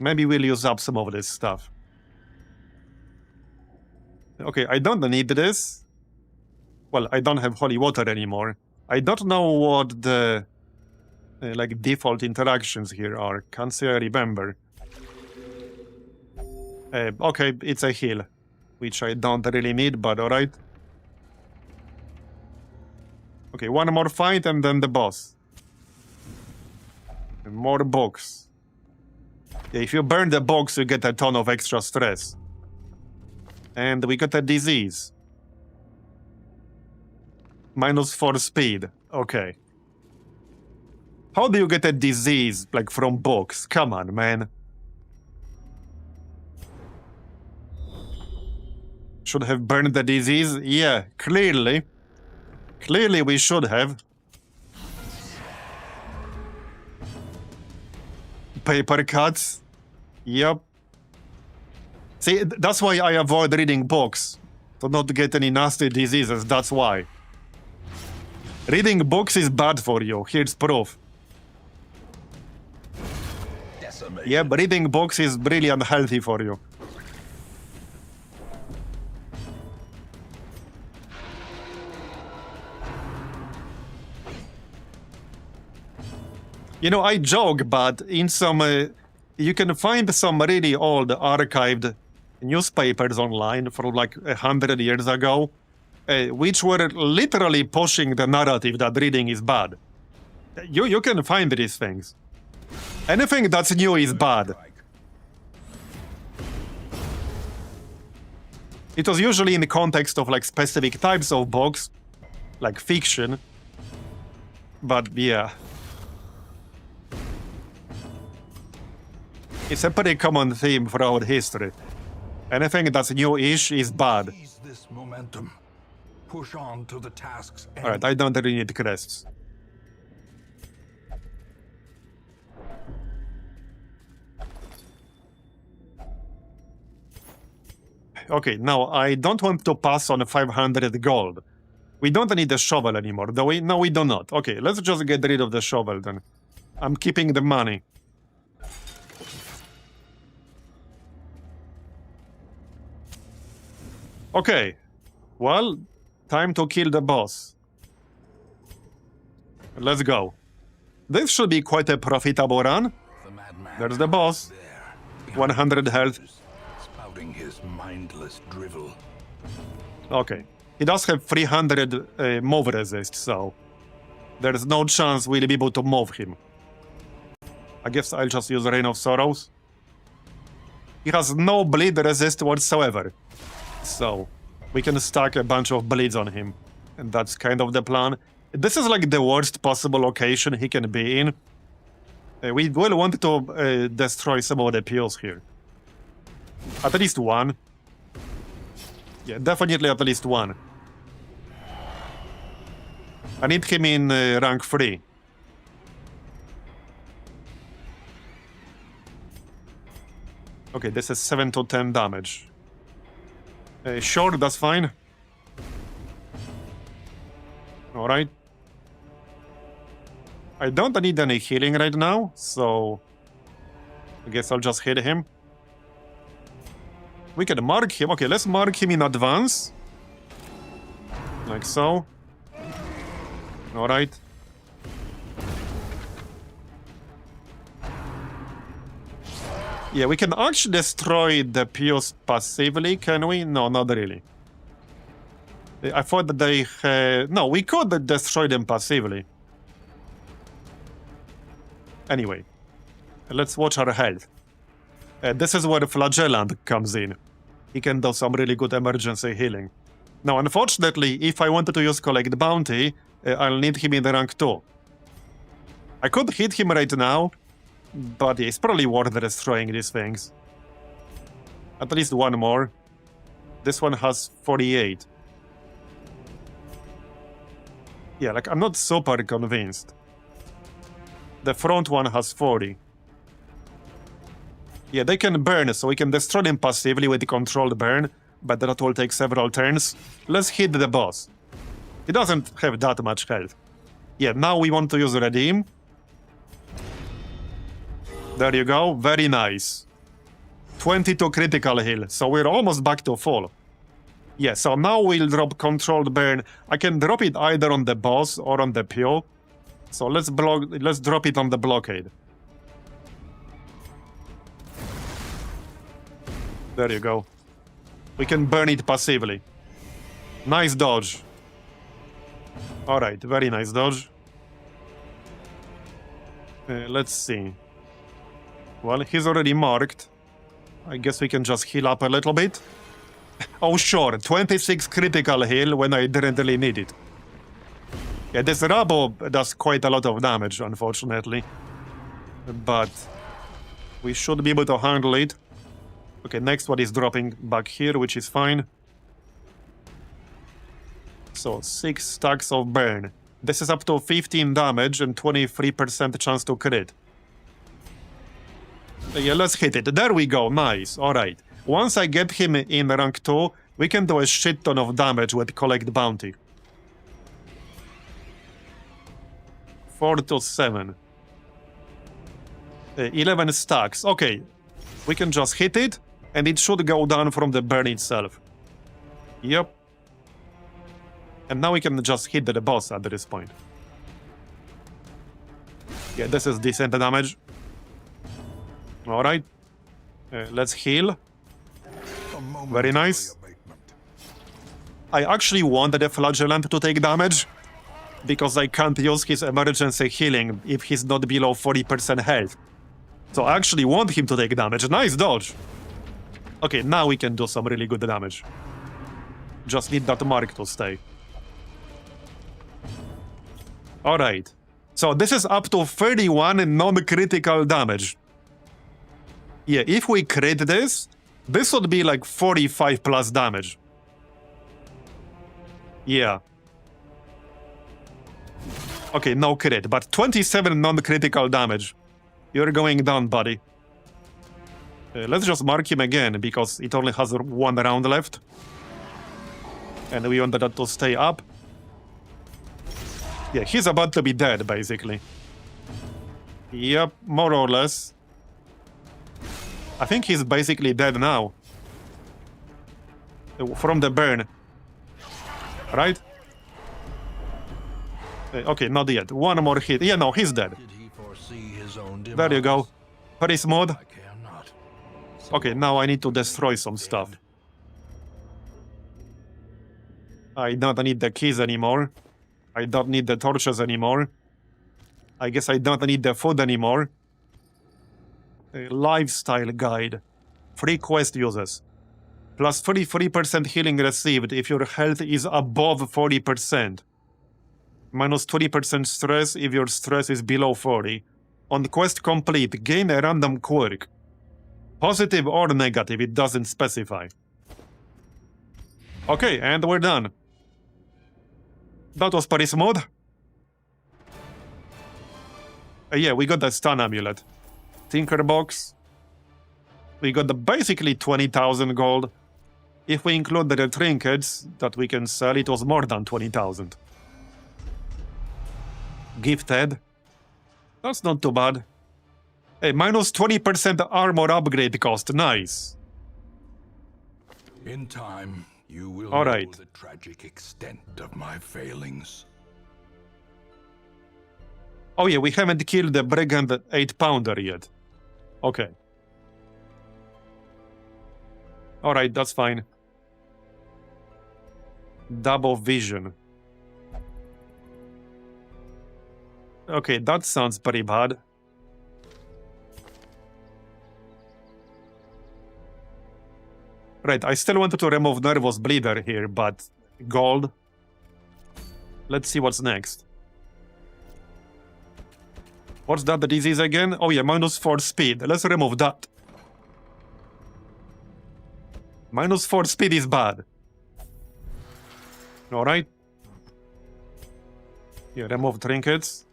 Maybe we'll use up some of this stuff. Okay, I don't need this. Well, I don't have holy water anymore. I don't know what the like default interactions here are. Can't say I remember. Okay, it's a heal, which I don't really need, but alright. Okay, one more fight and then the boss. More books. Yeah, if you burn the box, you get a ton of extra stress. And we got a disease. -4 speed. Okay. How do you get a disease, like, from books? Come on, man. Should have burned the disease? Yeah, clearly. Clearly we should have. Paper cuts. Yep. See, that's why I avoid reading books. To not get any nasty diseases, that's why. Reading books is bad for you. Here's proof. Yeah, but reading books is really unhealthy for you. You know, I joke, but in some... you can find some really old archived newspapers online from like 100 years ago, which were literally pushing the narrative that reading is bad. You can find these things. Anything that's new is bad. It was usually in the context of like specific types of books, like fiction. But yeah. It's a pretty common theme throughout history. Anything that's new-ish is bad. Seize this momentum. Push on to the tasks. Alright, I don't really need crests. Okay, now I don't want to pass on 500 gold. We don't need the shovel anymore, do we? No, we do not. Okay, let's just get rid of the shovel then. I'm keeping the money. Okay, well, time to kill the boss. Let's go. This should be quite a profitable run. There's the boss. 100 health. Spouting his mindless drivel. Okay. He does have 300 move resist, so there's no chance we'll be able to move him. I guess I'll just use Reign of Sorrows. He has no bleed resist whatsoever. So, we can stack a bunch of bleeds on him. And that's kind of the plan. This is like the worst possible location he can be in. We will want to destroy some of the pills here. At least one. Yeah, definitely at least one. I need him in rank 3. Okay, this is 7 to 10 damage. Sure, that's fine. Alright. I don't need any healing right now, so... I guess I'll just hit him. We can mark him. Okay, let's mark him in advance. Like so. Alright. Yeah, we can actually destroy the Pios passively, can we? No, not really. I thought that they had... No, we could destroy them passively. Anyway, let's watch our health. This is where Flagellant comes in. He can do some really good emergency healing. Now, unfortunately, if I wanted to use Collect Bounty, I'll need him in the rank 2. I could hit him right now, but yeah, it's probably worth destroying these things. At least one more. This one has 48. Yeah, like, I'm not super convinced. The front one has 40. Yeah, they can burn, so we can destroy them passively with the controlled burn, but that will take several turns. Let's hit the boss. He doesn't have that much health. Yeah, now we want to use Redeem. There you go, very nice. 22 critical heal, so we're almost back to full. Yeah, so now we'll drop controlled burn. I can drop it either on the boss or on the Pio. So let's drop it on the blockade. There you go. We can burn it passively. Nice dodge. Alright, very nice dodge. Let's see. Well, he's already marked. I guess we can just heal up a little bit. Oh sure, 26 critical heal when I didn't really need it. Yeah, this Rabo does quite a lot of damage, unfortunately. But we should be able to handle it. Okay, next one is dropping back here, which is fine. So, 6 stacks of burn. This is up to 15 damage and 23% chance to crit. Yeah, let's hit it. There we go, nice, alright. Once I get him in rank 2, we can do a shit ton of damage with Collect Bounty. 4 to 7. 11 stacks, okay. We can just hit it, and it should go down from the burn itself. Yep. And now we can just hit the boss at this point. Yeah, this is decent damage. Alright. Let's heal. Very nice. I actually wanted the Flagellant to take damage, because I can't use his emergency healing if he's not below 40% health. So I actually want him to take damage. Nice dodge. Okay, now we can do some really good damage. Just need that mark to stay. Alright. So this is up to 31 non-critical damage. Yeah, if we crit this would be like 45 plus damage. Yeah. Okay, no crit, but 27 non-critical damage. You're going down, buddy. Let's just mark him again, because it only has 1 round left. And we want that to stay up. Yeah, he's about to be dead, basically. Yep, more or less. I think he's basically dead now. From the burn. Right? Okay, not yet. One more hit. Yeah, no, he's dead. There you go. Very smooth. Okay, now I need to destroy some stuff. I don't need the keys anymore. I don't need the torches anymore. I guess I don't need the food anymore. Lifestyle guide. Free quest uses. Plus 33% healing received if your health is above 40%. Minus 20% stress if your stress is below 40. On quest complete, gain a random quirk. Positive or negative, it doesn't specify. Okay, and we're done. That was pretty smooth. Yeah, we got the stun amulet. Tinker box. We got the basically 20,000 gold. If we include the trinkets that we can sell, it was more than 20,000. Gifted. That's not too bad. Hey, minus 20% armor upgrade cost. Nice. In time, you will All know right. the tragic extent of my failings. Oh yeah, we haven't killed the brigand 8-pounder yet. Okay. Alright, that's fine. Double vision. Okay, that sounds pretty bad. Right, I still wanted to remove Nervous Bleeder here, but gold. Let's see what's next. What's that, the disease again? Oh yeah, minus 4 speed. Let's remove that. Minus 4 speed is bad. Alright. Yeah, remove trinkets.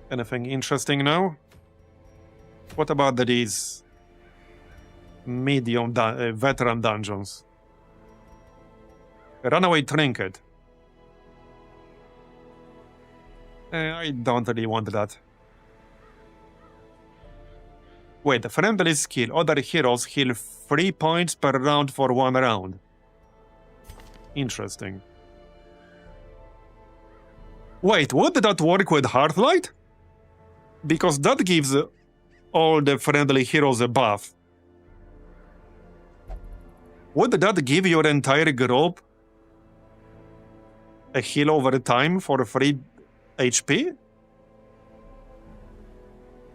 Anything interesting now? What about these medium veteran dungeons? Runaway trinket. I don't really want that. Wait, friendly skill. Other heroes heal 3 points per round for 1 round. Interesting. Wait, would that work with Hearthlight? Because that gives all the friendly heroes a buff. Would that give your entire group a heal over time for 3 HP?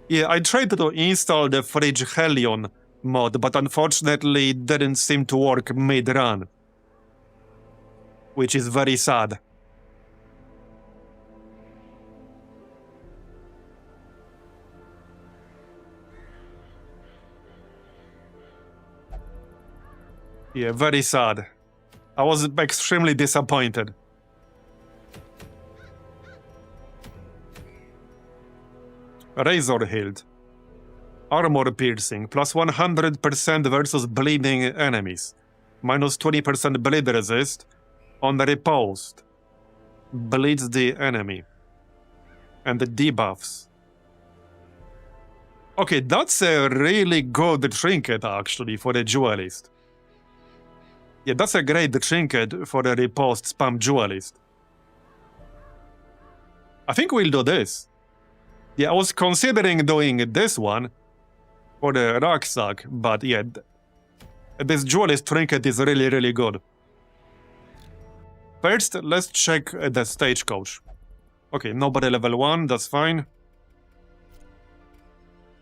Yeah, I tried to install the Fridge Hellion mod, but unfortunately it didn't seem to work mid-run. Which is very sad. Yeah, very sad. I was extremely disappointed. Razor Hilt. Armor piercing. Plus 100% versus bleeding enemies. Minus 20% bleed resist. On the riposte. Bleeds the enemy. And the debuffs. Okay, that's a really good trinket actually for a Duelist. Yeah, that's a great trinket for a riposte spam Duelist. I think we'll do this. Yeah, I was considering doing this one for the rucksack, but yeah, this Duelist trinket is really, really good. First, let's check the stagecoach. Okay, nobody level 1, that's fine.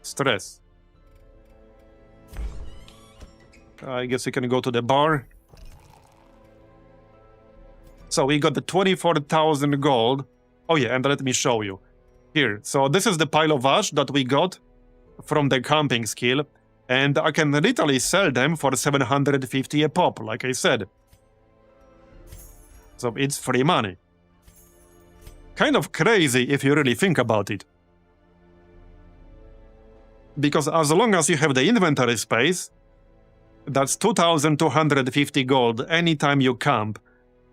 Stress. I guess we can go to the bar. So we got the 24,000 gold. Oh yeah, and let me show you. Here, so this is the pile of ash that we got from the camping skill. And I can literally sell them for 750 a pop, like I said. So it's free money. Kind of crazy if you really think about it. Because as long as you have the inventory space, that's 2,250 gold anytime you camp,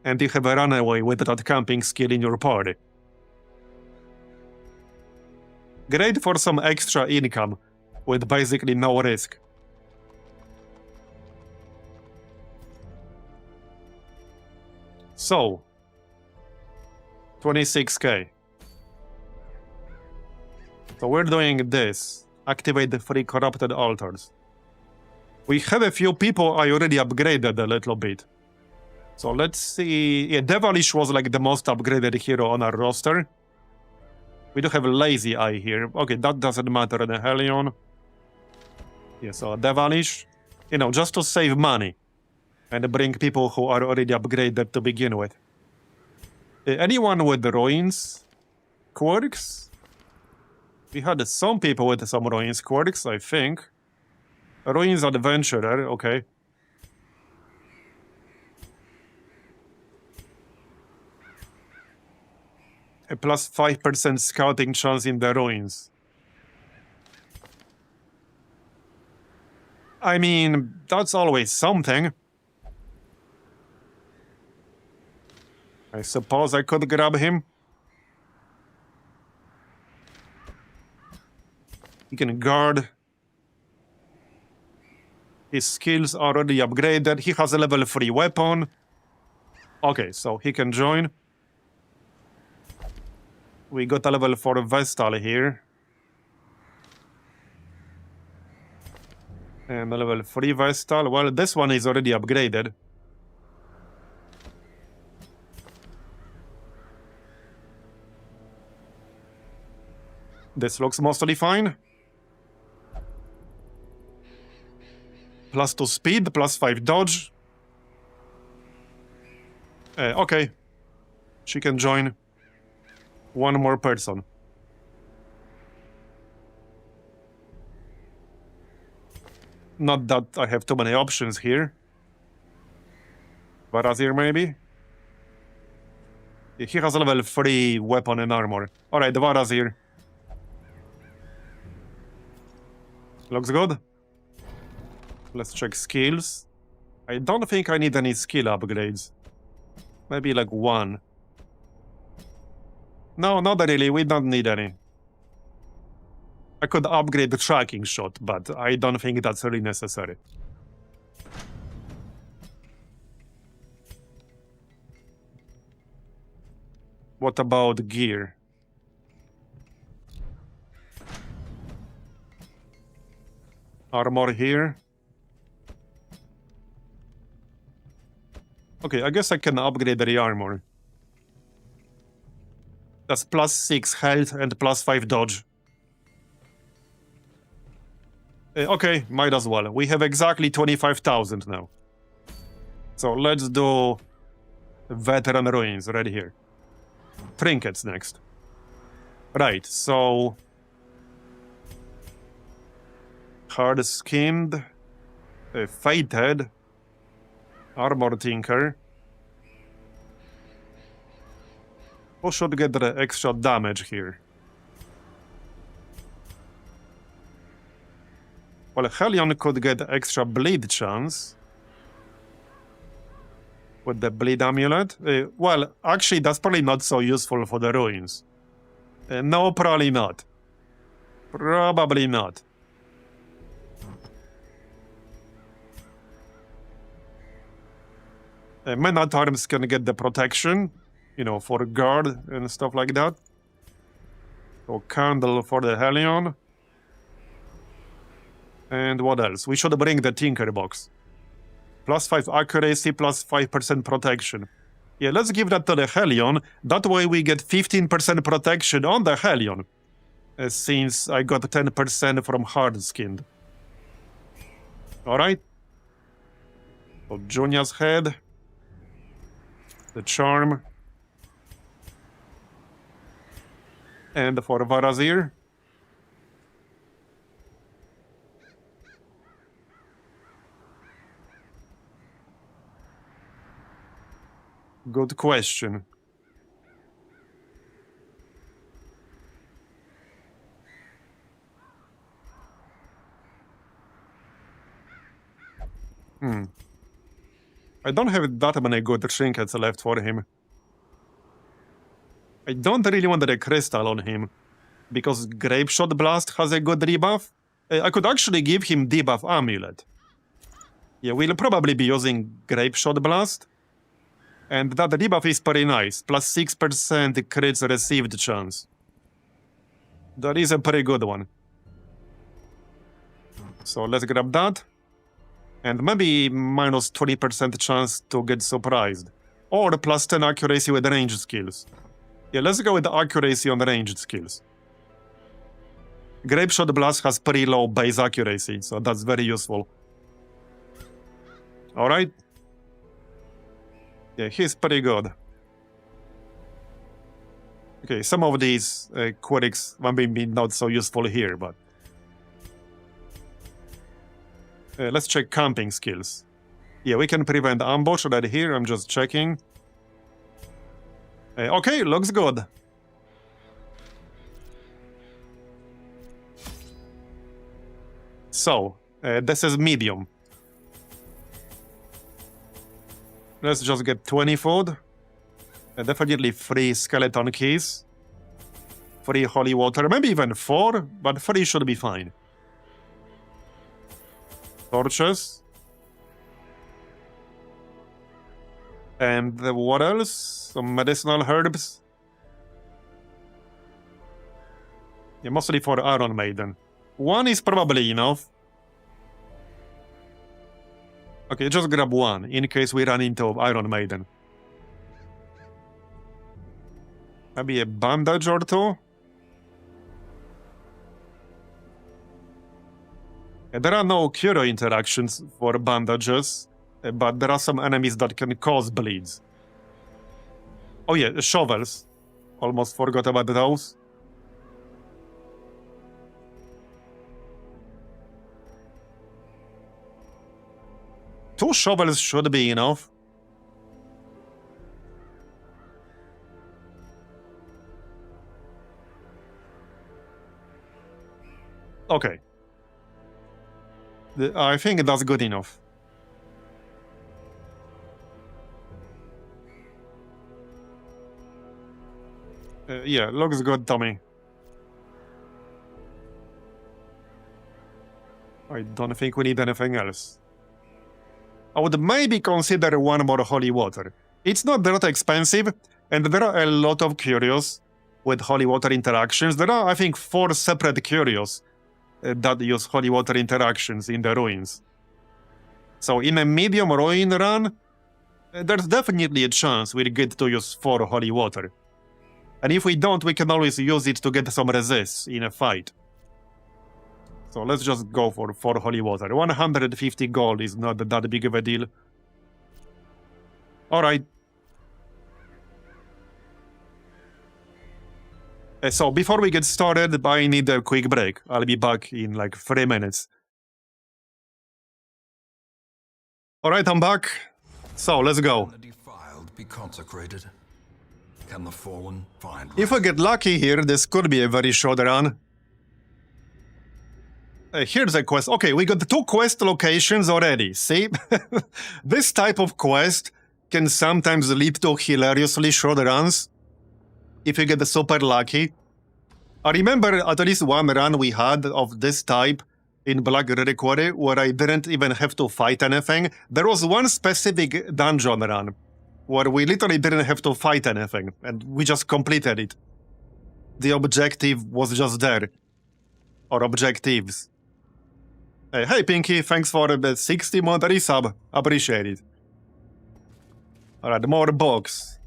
and you have a runaway with that camping skill in your party. Great for some extra income, with basically no risk. So, 26k. So we're doing this. Activate the 3 corrupted altars. We have a few people I already upgraded a little bit. So let's see. Yeah, Devilish was like the most upgraded hero on our roster. We do have a Lazy Eye here. Okay, that doesn't matter. The Hellion. Yeah, so Devilish. You know, just to save money. And bring people who are already upgraded to begin with. Anyone with Ruins quirks? We had some people with some Ruins quirks, I think. Ruins Adventurer, okay. A plus 5% scouting chance in the Ruins. I mean, that's always something. I suppose I could grab him. He can guard. His skills are already upgraded. He has a level 3 weapon. Okay, so he can join. We got a level 4 Vestal here. And a level 3 Vestal. Well, this one is already upgraded. This looks mostly fine. Plus 2 speed, plus 5 dodge. Okay. She can join. One more person. Not that I have too many options here. Marbozir maybe? He has a level 3 weapon and armor. Alright, the Marbozir. Looks good. Let's check skills. I don't think I need any skill upgrades. Maybe like 1. No, not really. We don't need any. I could upgrade the tracking shot, but I don't think that's really necessary. What about gear? Armor here. Okay, I guess I can upgrade the armor. That's +6 health and +5 dodge. Okay, might as well. We have exactly 25,000 now. So let's do Veteran Ruins right here. Trinkets next. Right, so... Hard-skinned, fated, armor tinker. Who should get the extra damage here? Well, Helion could get extra bleed chance with the bleed amulet. Well, actually, that's probably not so useful for the ruins. No, probably not. Probably not. Men-at-arms can get the protection, you know, for guard and stuff like that. So candle for the Helion. And what else? We should bring the Tinker box. +5 accuracy, +5% protection. Yeah, let's give that to the Helion. That way we get 15% protection on the Helion. Since I got 10% from hard-skinned. Alright. So Junia's head. The charm. And for Varazir. Good question. I don't have that many good trinkets left for him. I don't really want the crystal on him, because Grape Shot Blast has a good debuff. I could actually give him debuff amulet. Yeah, we'll probably be using Grape Shot Blast. And that debuff is pretty nice, +6% crits received chance. That is a pretty good one. So let's grab that. And maybe -20% chance to get surprised. Or +10 accuracy with ranged skills. Yeah, let's go with the accuracy on the ranged skills. Grape Shot Blast has pretty low base accuracy, so that's very useful. Alright. Yeah, he's pretty good. Okay, some of these quirks might be not so useful here, but... let's check camping skills. Yeah, we can prevent ambush right here, I'm just checking. Okay, looks good. So, this is medium. Let's just get 20 food. Definitely 3 skeleton keys. 3 holy water, maybe even 4, but 3 should be fine. Torches. And what else? Some medicinal herbs. Yeah, mostly for Iron Maiden. 1 is probably enough. Okay, just grab 1, in case we run into Iron Maiden. Maybe a bandage or 2? There are no cure interactions for bandages, but there are some enemies that can cause bleeds. Oh yeah, shovels. Almost forgot about those. Two shovels should be enough. Okay. I think that's good enough. Yeah, looks good, Tommy. I don't think we need anything else. I would maybe consider one more holy water. It's not that expensive, and there are a lot of curios with holy water interactions. There are, I think, 4 separate curios that use holy water interactions in the ruins. So in a medium ruin run, there's definitely a chance we'll get to use 4 holy water. And if we don't, we can always use it to get some resists in a fight. So let's just go for 4 holy water. 150 gold is not that big of a deal. Alright. So before we get started, I need a quick break. I'll be back in like 3 minutes. Alright, I'm back. So let's go. Can the defiled be consecrated? Can the fallen find If I get lucky here, this could be a very short run. Here's a quest. Okay, we got 2 quest locations already. See? This type of quest can sometimes lead to hilariously short runs if you get super lucky. I remember at least one run we had of this type in Black Reliquary where I didn't even have to fight anything. There was one specific dungeon run where we literally didn't have to fight anything, and we just completed it. The objective was just there. Or objectives. Hey Pinky, thanks for the 60 monthly sub. Appreciate it. Alright, more books.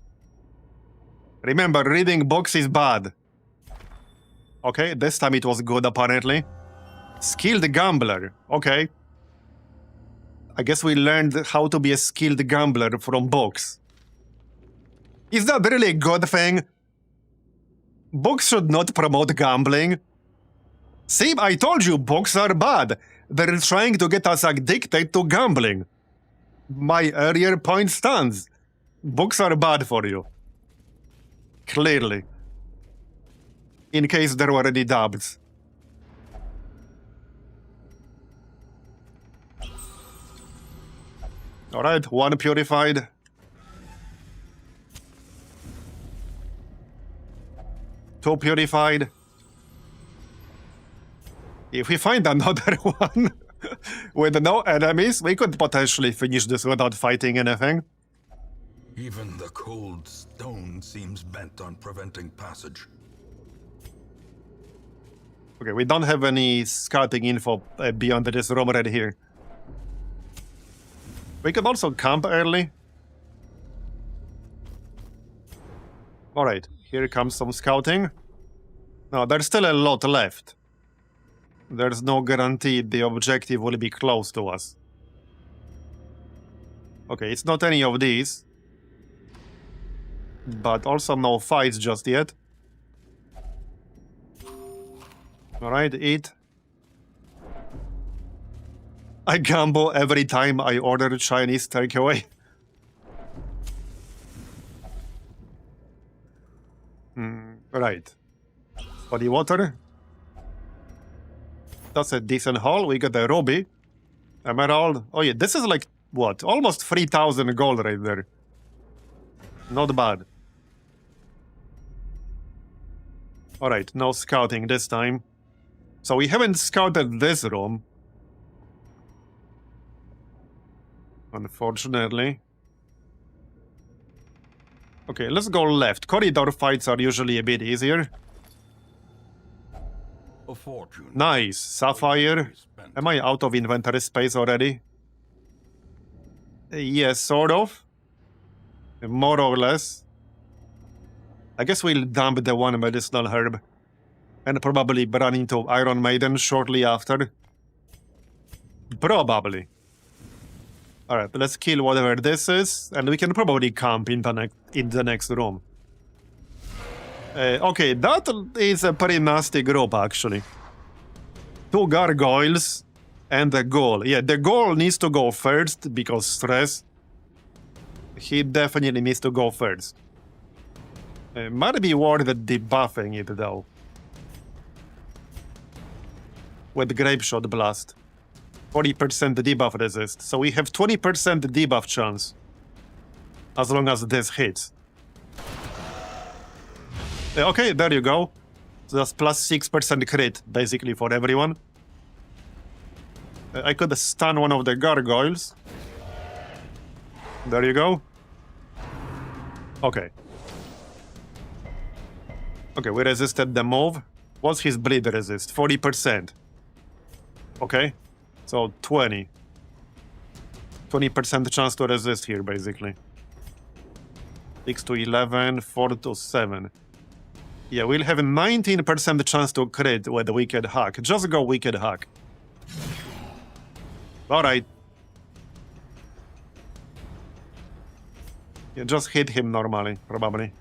Remember, reading books is bad. Okay, this time it was good apparently. Skilled gambler. Okay. I guess we learned how to be a skilled gambler from books. Is that really a good thing? Books should not promote gambling. See, I told you books are bad. They're trying to get us addicted to gambling. My earlier point stands. Books are bad for you. Clearly. In case there were any doubts. Alright, 1 purified. Two purified. If we find another one with no enemies, we could potentially finish this without fighting anything. Even the cold stone seems bent on preventing passage. Okay, we don't have any scouting info beyond this room right here. We could also camp early. Alright, here comes some scouting. No, there's still a lot left. There's no guarantee the objective will be close to us. Okay, it's not any of these. But also no fights just yet. Alright, eat. I gamble every time I order Chinese takeaway. Right. Body water. That's a decent haul. We got a ruby. Emerald. Oh yeah, this is like, what? Almost 3,000 gold right there. Not bad. Alright, no scouting this time. So we haven't scouted this room. Unfortunately. Okay, let's go left. Corridor fights are usually a bit easier. A fortune. Nice. Sapphire. Am I out of inventory space already? Yes, sort of. More or less. I guess we'll dump the 1 medicinal herb. And probably run into Iron Maiden shortly after. Probably. Alright, let's kill whatever this is, and we can probably camp in the next room. Okay, that is a pretty nasty group, actually. 2 gargoyles and a ghoul. Yeah, the ghoul needs to go first, because stress. He definitely needs to go first. Might be worth debuffing it, though. With Grape Shot Blast. 40% debuff resist, so we have 20% debuff chance. As long as this hits. Okay, there you go. So that's plus 6% crit, basically, for everyone. I could stun one of the gargoyles. There you go. Okay. Okay, we resisted the move. What's his bleed resist? 40%. Okay. So 20. 20% chance to resist here, basically. 6 to 11, 4 to 7. Yeah, we'll have a 19% chance to crit with the Wicked Hack. Just go Wicked Hack. Alright. Yeah, just hit him normally, probably.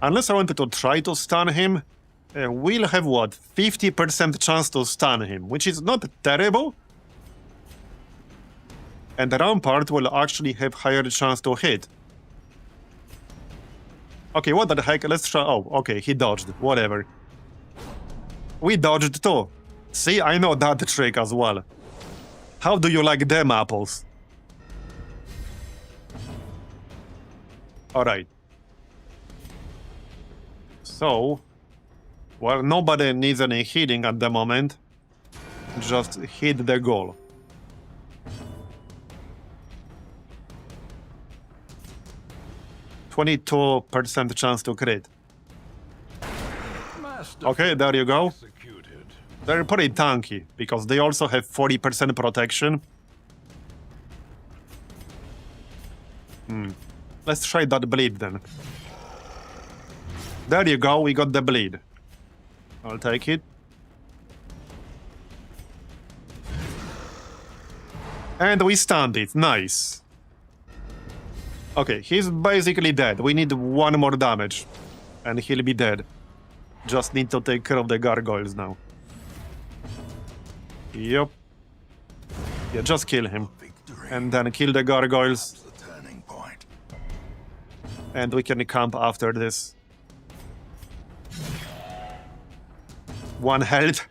Unless I wanted to try to stun him, we'll have, what, 50% chance to stun him, which is not terrible. And the Rampart will actually have higher chance to hit. Okay, what the heck? Let's try... Oh, okay, he dodged. Whatever. We dodged too. See, I know that trick as well. How do you like them apples? Alright. So... Well, nobody needs any healing at the moment. Just hit the goal. %22 chance to crit. Okay, there you go. They're pretty tanky, because they also have 40% protection. Let's try that bleed then. There you go, we got the bleed. I'll take it. And we stunned it, nice. Okay, he's basically dead. We need one more damage. And he'll be dead. Just need to take care of the gargoyles now. Yup. Yeah, just kill him. And then kill the gargoyles. And we can camp after this. 1 health.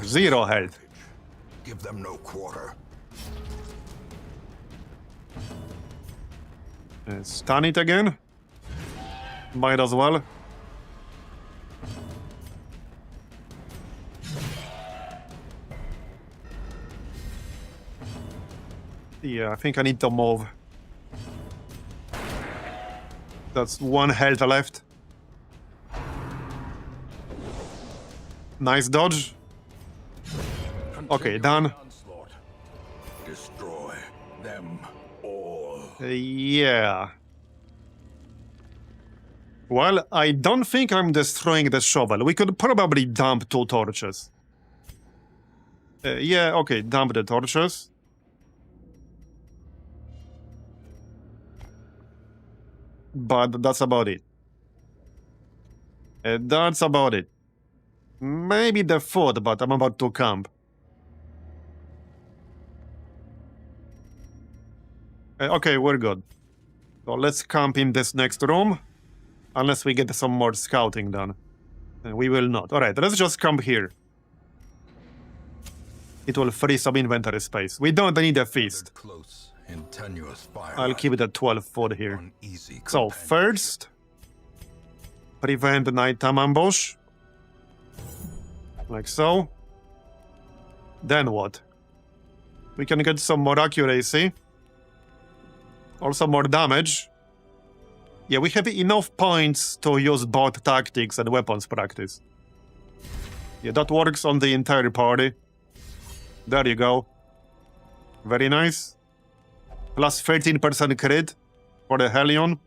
0 health. Give them no quarter. Stun it again. Might as well. Yeah, I think I need to move. That's 1 health left. Nice dodge. Okay, done. Destroy them all. Yeah. Well, I don't think I'm destroying the shovel. We could probably dump 2 torches. Yeah, okay, dump the torches. But that's about it. That's about it. Maybe the food, but I'm about to camp. Okay, we're good. So let's camp in this next room. Unless we get some more scouting done. We will not. Alright, let's just camp here. It will free some inventory space. We don't need a feast. Close and tenuous fire. I'll keep it at 12 food here. So first, prevent the nighttime ambush. Like so. Then what? We can get some more accuracy. Also more damage. Yeah, we have enough points to use both tactics and weapons practice. Yeah, that works on the entire party. There you go. Very nice. Plus 13% crit for the Hellion.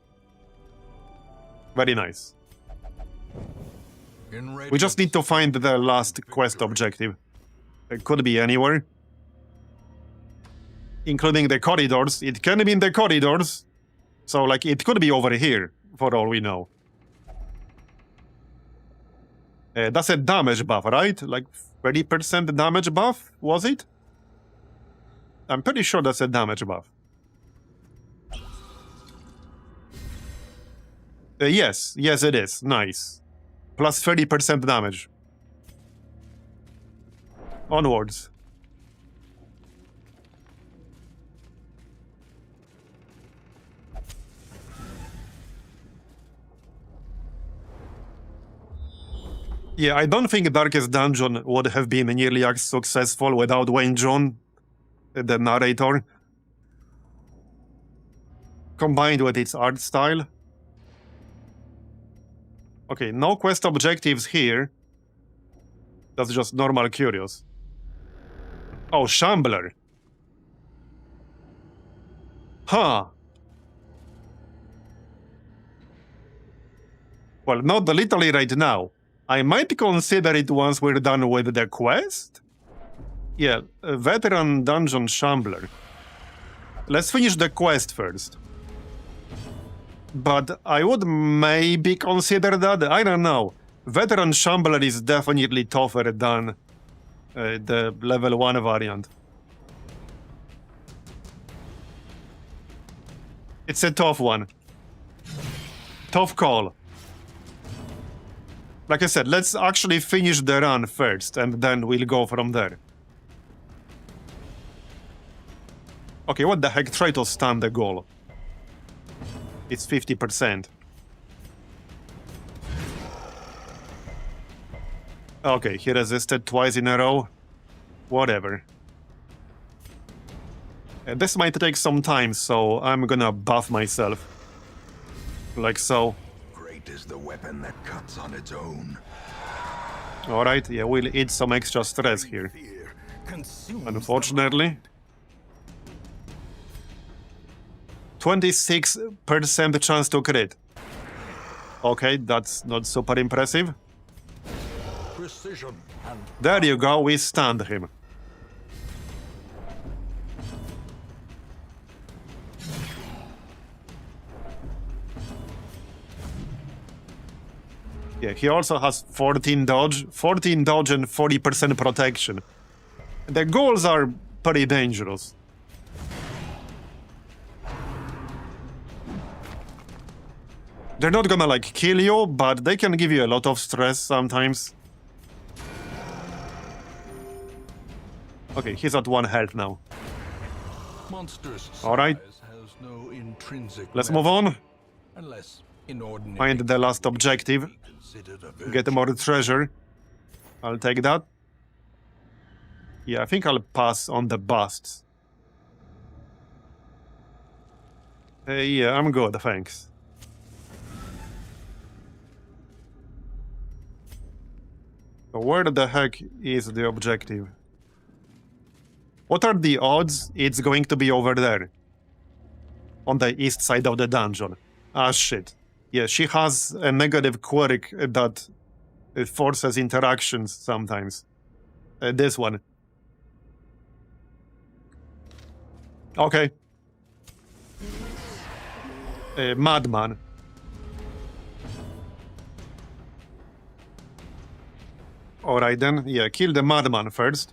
Very nice. We just need to find the last quest objective. It could be anywhere. Including the corridors. It can be in the corridors. So, like, it could be over here, for all we know. That's a damage buff, right? Like, 30% damage buff, was it? I'm pretty sure that's a damage buff. Yes, it is. Nice. Plus 30% damage. Onwards. Yeah, I don't think Darkest Dungeon would have been nearly as successful without Wayne John, the narrator. Combined with its art style. Okay, no quest objectives here. That's just normal curious. Oh, Shambler. Huh. Well, not literally right now. I might consider it once we're done with the quest. Yeah, Veteran Dungeon Shambler. Let's finish the quest first. But I would maybe consider that. I don't know. Veteran Shambler is definitely tougher than the level 1 variant. It's a tough one. Tough call. Like I said, let's actually finish the run first, and then we'll go from there. Okay, what the heck? Try to stun the goal. It's 50%. Okay, he resisted twice in a row. Whatever. This might take some time, so I'm gonna buff myself. Like so. Great is the weapon that cuts on its own. Alright, yeah, we'll eat some extra stress here. Fear consumes Unfortunately. 26% chance to crit. Okay, that's not super impressive. precision and There you go, we stunned him. Yeah, he also has 14 dodge and 40% protection. The ghouls are pretty dangerous. They're not gonna like kill you, but they can give you a lot of stress sometimes. Okay, he's at 1 health now. Monstrous All right. size has no intrinsic Let's merit, move on. unless inordinate Find the last objective. considered a virtue. Get more treasure. I'll take that. Yeah, I think I'll pass on the busts. Yeah, I'm good, thanks. So where the heck is the objective? What are the odds it's going to be over there? On the east side of the dungeon. Ah, shit. Yeah, she has a negative quirk that forces interactions sometimes. This one. Okay. Madman. Alright then, yeah, kill the madman first.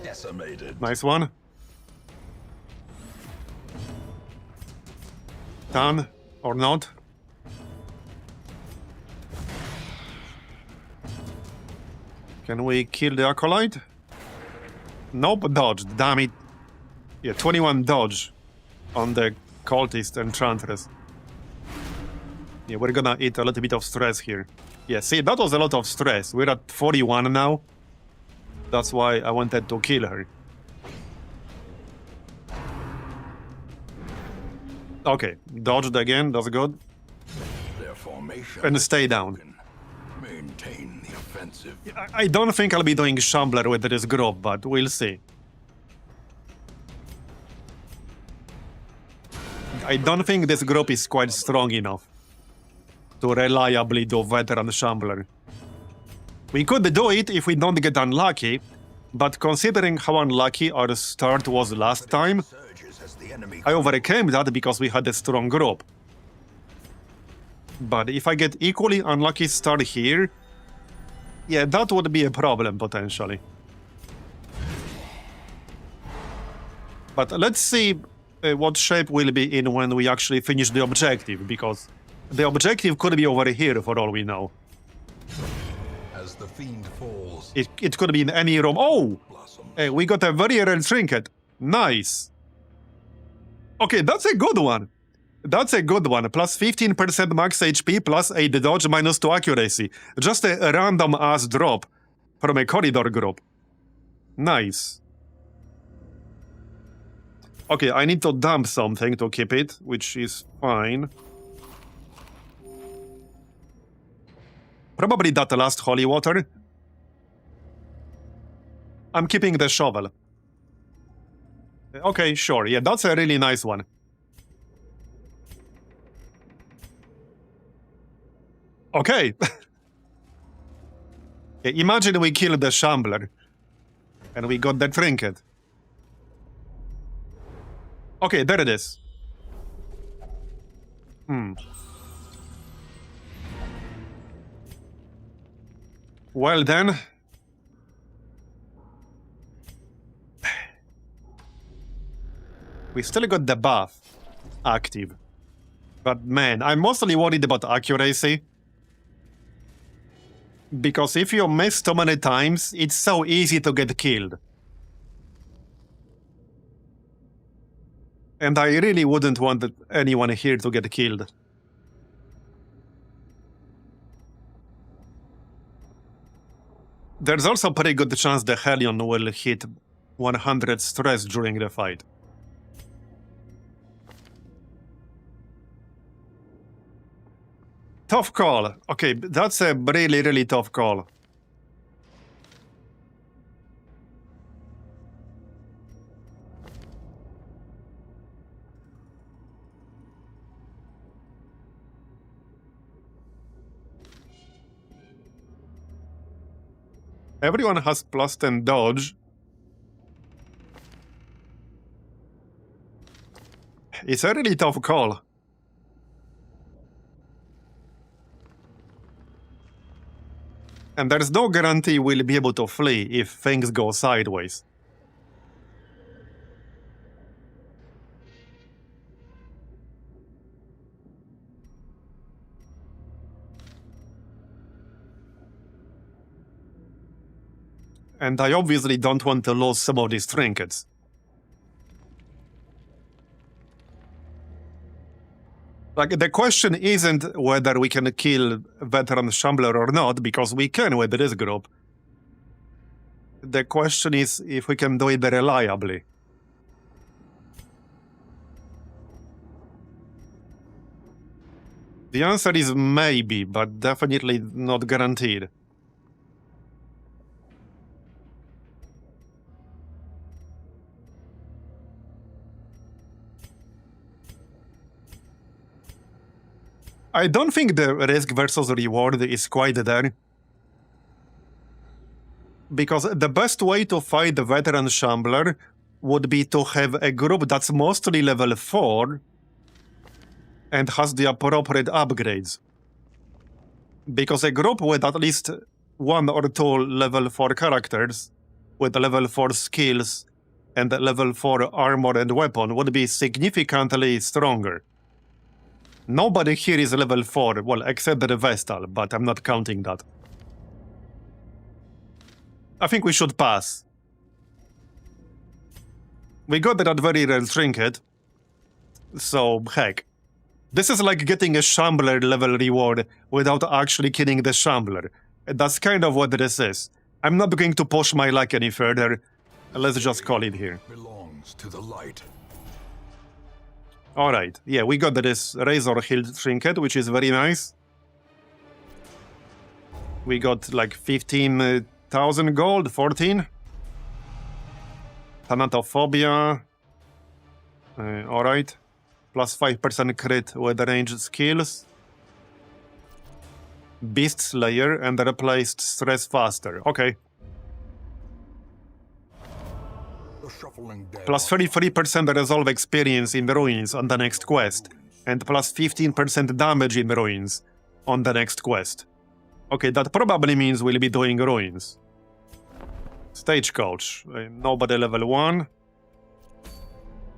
decimated. Nice one. Done, or not. Can we kill the acolyte? Nope, dodged, damn it. Yeah, 21 dodge on the cultist enchantress. Yeah, we're gonna eat a little bit of stress here. Yeah, see, that was a lot of stress. We're at 41 now. That's why I wanted to kill her. Okay, dodged again, that's good. Their formation And is stay down. broken. Maintain the offensive. I don't think I'll be doing Shambler with this group, but we'll see. I don't think this group is quite strong enough to reliably do veteran Shambler. We could do it if we don't get unlucky, but considering how unlucky our start was last time, Surges as the enemy I overcame that because we had a strong group. But if I get equally unlucky start here, yeah, that would be a problem potentially. But let's see what shape we'll be in when we actually finish the objective, because the objective could be over here for all we know. As the fiend falls, It could be in any room. Oh! blossoms. We got a very rare trinket. Nice. Okay, that's a good one. That's a good one. Plus 15% max HP, plus 8 dodge, minus 2 accuracy. Just a random ass drop from a corridor group. Nice. Okay, I need to dump something to keep it, which is fine. Probably that last holy water. I'm keeping the shovel. Okay, sure. Yeah, that's a really nice one. Okay. Imagine we killed the Shambler. And we got the trinket. Okay, there it is. Well then. We still got the buff active. But man, I'm mostly worried about accuracy. Because if you miss too many times, it's so easy to get killed. And I really wouldn't want anyone here to get killed. There's also a pretty good chance the Hellion will hit 100 stress during the fight. Tough call. Okay, that's a really, really tough call. Everyone has plus 10 dodge. It's a really tough call. And there's no guarantee we'll be able to flee if things go sideways. And I obviously don't want to lose some of these trinkets. Like, the question isn't whether we can kill Veteran Shambler or not, because we can with this group. The question is if we can do it reliably. The answer is maybe, but definitely not guaranteed. I don't think the risk versus reward is quite there. Because the best way to fight the Veteran Shambler would be to have a group that's mostly level 4 and has the appropriate upgrades. Because a group with at least 1 or 2 level 4 characters, with level 4 skills and level 4 armor and weapon would be significantly stronger. Nobody here is level 4, well, except the Vestal, but I'm not counting that. I think we should pass. We got that very rare trinket, so heck. This is like getting a Shambler level reward without actually killing the Shambler. That's kind of what this is. I'm not going to push my luck any further. Let's just call it here. Belongs to the light. Alright, yeah, we got this Razor Hilt trinket, which is very nice. We got like 15,000 gold, 14. Thanatophobia. Alright. Plus 5% crit with ranged skills. Beast Slayer and replaced Stress Faster. Okay. Plus 33% resolve experience in the ruins on the next quest, and plus 15% damage in the ruins on the next quest. Okay, that probably means we'll be doing ruins. Stagecoach, nobody level 1.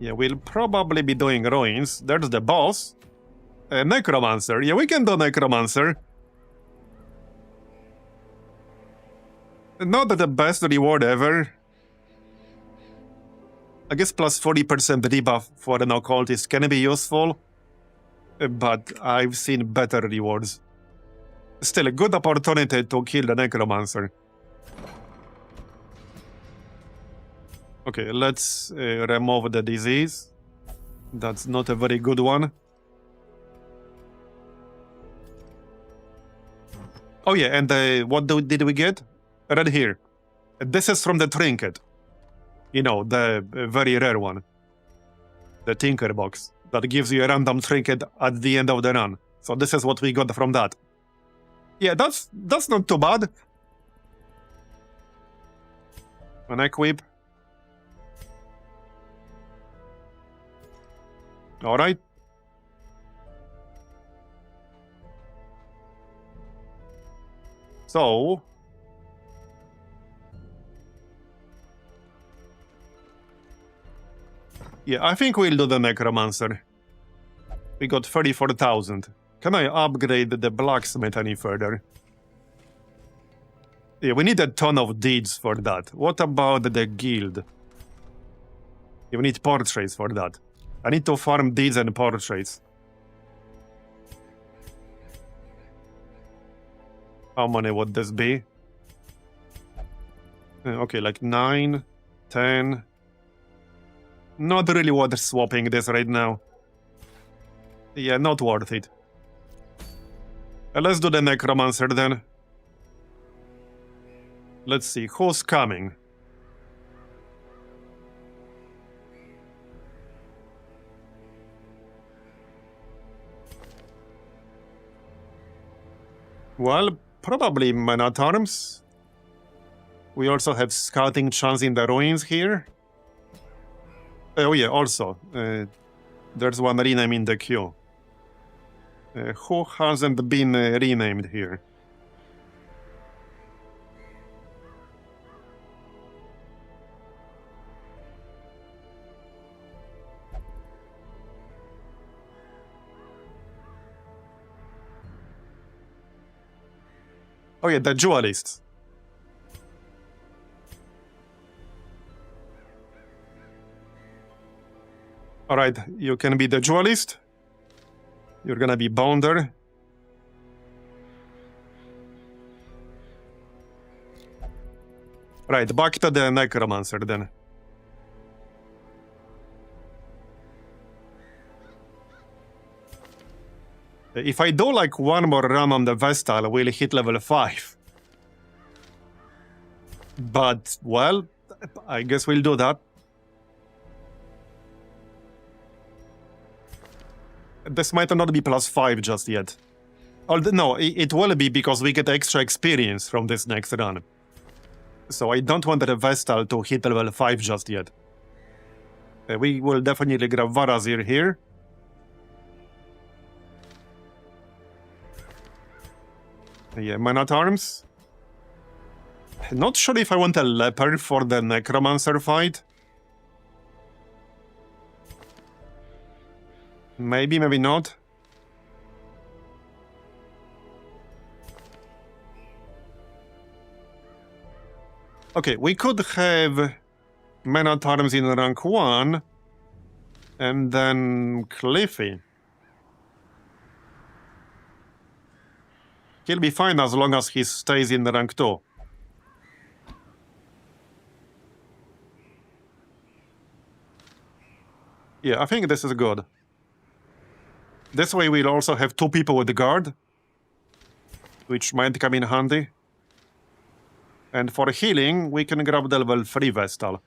Yeah, we'll probably be doing ruins. There's the boss. Necromancer, yeah, we can do Necromancer. Not the best reward ever. I guess plus 40% debuff for an occultist can be useful. but I've seen better rewards. Still, a good opportunity to kill the necromancer. Okay, let's remove the disease. That's not a very good one. Oh yeah, and what did we get? Right here. This is from the trinket. You know, the very rare one. The tinker box. That gives you a random trinket at the end of the run. So this is what we got from that. Yeah, that's not too bad. An equip. Alright. So... yeah, I think we'll do the necromancer. We got 34,000. Can I upgrade the blacksmith any further? Yeah, we need a ton of deeds for that. What about the guild? Yeah, we need portraits for that. I need to farm deeds and portraits. How many would this be? Okay, like 9, 10... Not really worth swapping this right now. Yeah, not worth it. Let's do the necromancer then. Let's see, who's coming? Well, probably men-at-arms. We also have scouting chance in the ruins here. Oh yeah, also, there's one rename in the queue. Who hasn't been renamed here? Oh yeah, the Duelist. Alright, you can be the Duelist. You're gonna be Bounder. Right, back to the Necromancer then. If I do like one more run on the Vestal, we'll hit level 5. But, well, I guess we'll do that. This might not be +5 just yet. Although, no, it will be because we get extra experience from this next run. So I don't want the Vestal to hit level 5 just yet. We will definitely grab Marbozir here. Yeah, man-at-arms. Not sure if I want a leper for the necromancer fight. Maybe, maybe not. Okay, we could have men-at-arms in rank 1 and then Cliffy. He'll be fine as long as he stays in rank 2. Yeah, I think this is good. This way we'll also have 2 people with the guard, which might come in handy. And for healing, we can grab the level 3 Vestal.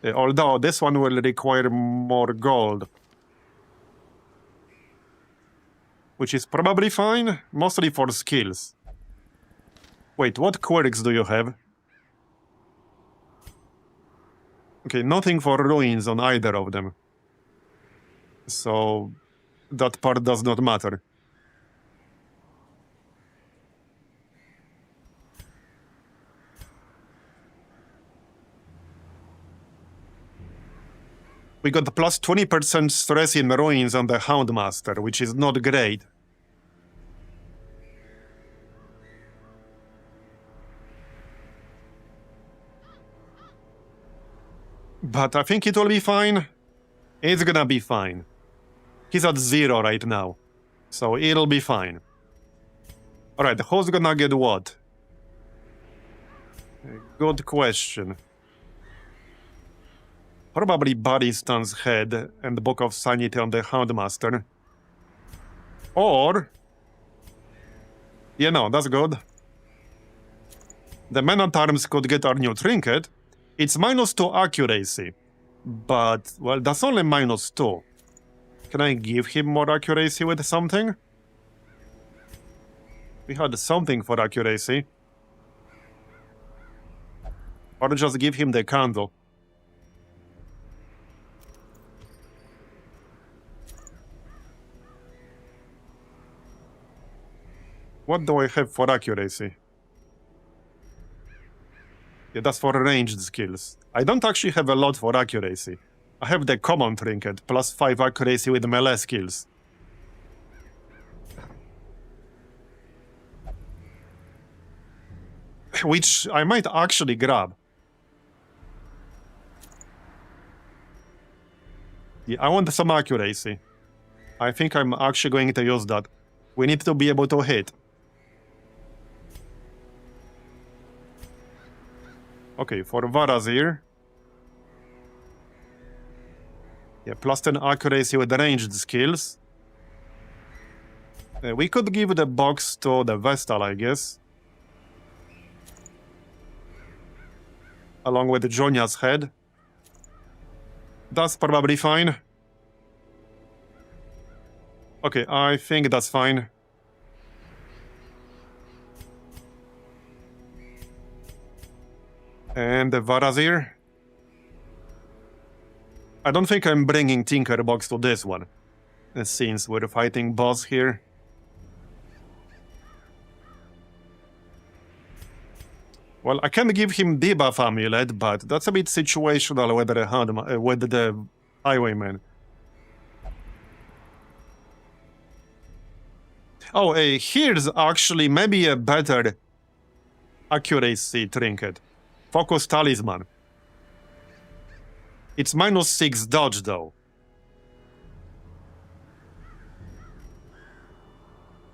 Although this one will require more gold. Which is probably fine, mostly for skills. Wait, what quirks do you have? Okay, nothing for ruins on either of them. So that part does not matter. We got plus 20% stress in ruins on the Houndmaster, which is not great. But I think it will be fine. It's gonna be fine. He's at 0 right now. So it'll be fine. Alright, who's gonna get what? Good question. Probably Baristan's head and the Book of Sanity on the Houndmaster. Or... Yeah, no, that's good. The Man-at-Arms could get our new trinket. It's -2 accuracy. But, well, that's only -2. Can I give him more accuracy with something? We had something for accuracy. Or just give him the candle. What do I have for accuracy? Yeah, that's for ranged skills. I don't actually have a lot for accuracy. I have the common trinket, +5 accuracy with melee skills. Which I might actually grab. Yeah, I want some accuracy. I think I'm actually going to use that. We need to be able to hit. Okay, for Marbozir. Yeah, +10 accuracy with ranged skills. We could give the box to the Vestal, I guess. Along with Jonia's head. That's probably fine. Okay, I think that's fine. And the Marbozir. I don't think I'm bringing Tinkerbox to this one, since we're fighting boss here. Well, I can give him debuff amulet, but that's a bit situational with the highwayman. Oh, here's actually maybe a better accuracy trinket. Focus Talisman. It's -6 dodge, though.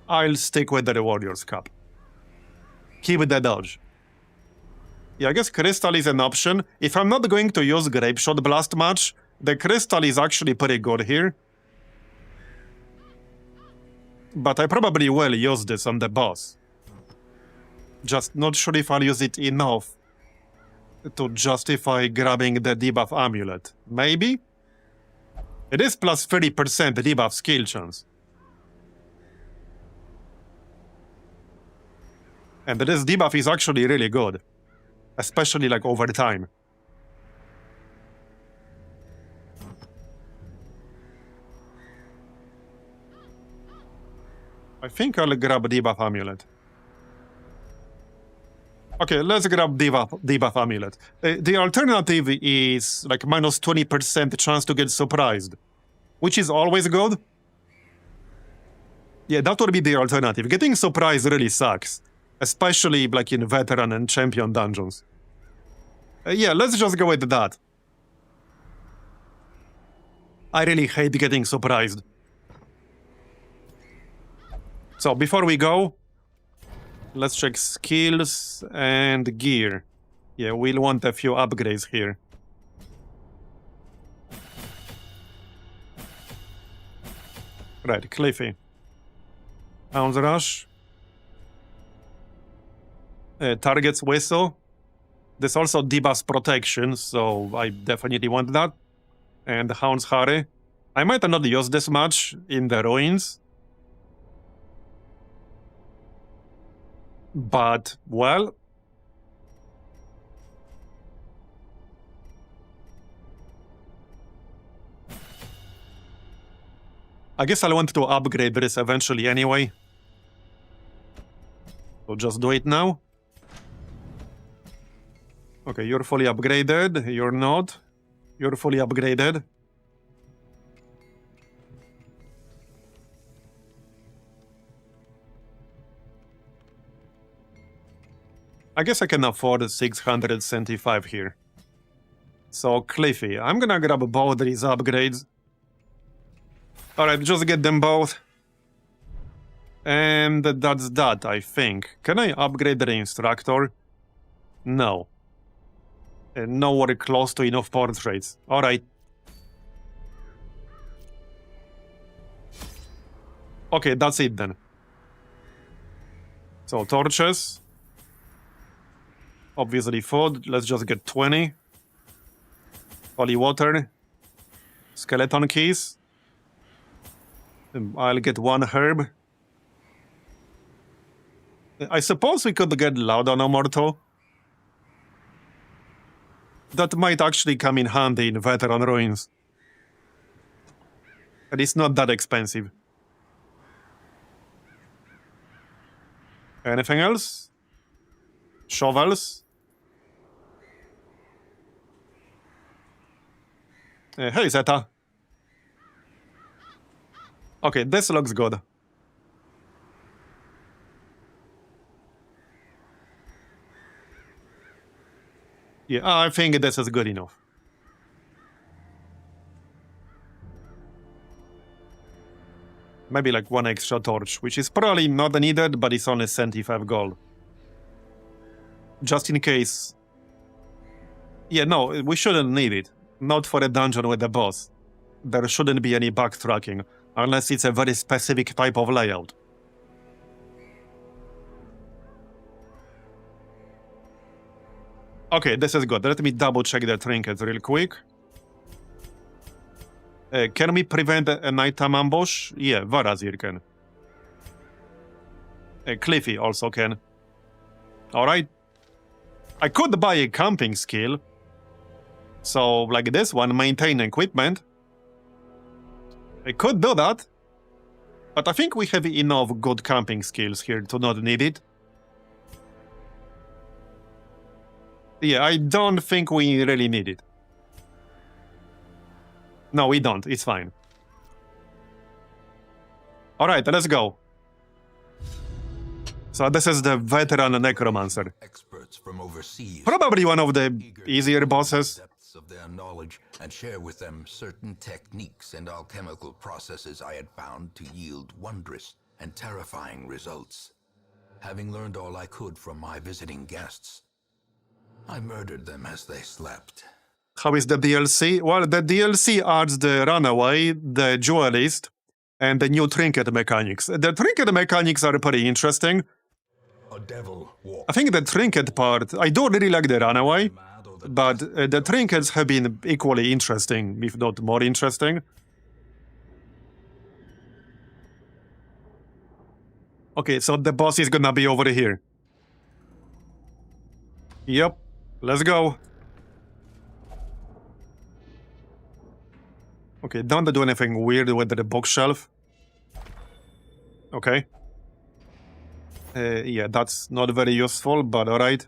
I'll stick with the Warrior's Cup. Keep the dodge. Yeah, I guess Crystal is an option. If I'm not going to use Grape Shot Blast much, the Crystal is actually pretty good here. But I probably will use this on the boss. Just not sure if I'll use it enough to justify grabbing the debuff amulet. Maybe? It is plus 30% debuff skill chance. And this debuff is actually really good. Especially like over time. I think I'll grab debuff amulet. Okay, let's grab debuff amulet. The alternative is like -20% chance to get surprised, which is always good. Yeah, that would be the alternative. Getting surprised really sucks, especially like in veteran and champion dungeons. Yeah, let's just go with that. I really hate getting surprised. So before we go, let's check skills and gear. Yeah, we'll want a few upgrades here. Right, Cliffy. Hound's Rush. Target's Whistle. This also debuffs protection, so I definitely want that. And Hound's Harry. I might not use this much in the ruins. But, well... I guess I'll want to upgrade this eventually anyway. So just do it now. Okay, you're fully upgraded. You're not. You're fully upgraded. I guess I can afford 675 here. So, Cliffy, I'm gonna grab both these upgrades. Alright, just get them both. And that's that, I think. Can I upgrade the instructor? No. Nowhere close to enough portraits. Alright. Okay, that's it then. So, torches. Obviously food. Let's just get 20. Holy water. Skeleton keys. I'll get 1 herb. I suppose we could get Lauda no Morto. That might actually come in handy in Veteran Ruins. And it's not that expensive. Anything else? Shovels? Hey, Zeta. Okay, this looks good. Yeah, I think this is good enough. Maybe like 1 extra torch, which is probably not needed, but it's only 75 gold. Just in case. Yeah, no, we shouldn't need it. Not for a dungeon with the boss. There shouldn't be any backtracking, unless it's a very specific type of layout. Okay, this is good. Let me double check the trinkets real quick. Can we prevent a nighttime ambush? Yeah, Marbozir can. Cliffy also can. Alright. I could buy a camping skill. So, like this one, maintain equipment. I could do that. But I think we have enough good camping skills here to not need it. Yeah, I don't think we really need it. No, we don't. It's fine. Alright, let's go. So this is the veteran necromancer. Experts from overseas. Probably one of the eager to easier bosses. depths of their knowledge and share with them certain techniques and alchemical processes I had found to yield wondrous and terrifying results. Having learned all I could from my visiting guests, I murdered them as they slept. How is the DLC? Well, the DLC adds the Runaway, the Duelist, and the new trinket mechanics. The trinket mechanics are pretty interesting. A devil walked. I think the trinket part, I do really like the Runaway, but the trinkets have been equally interesting, if not more interesting. Okay, so the boss is gonna be over here. Yep, let's go. Okay, don't do anything weird with the bookshelf. Okay. Yeah, that's not very useful, but alright.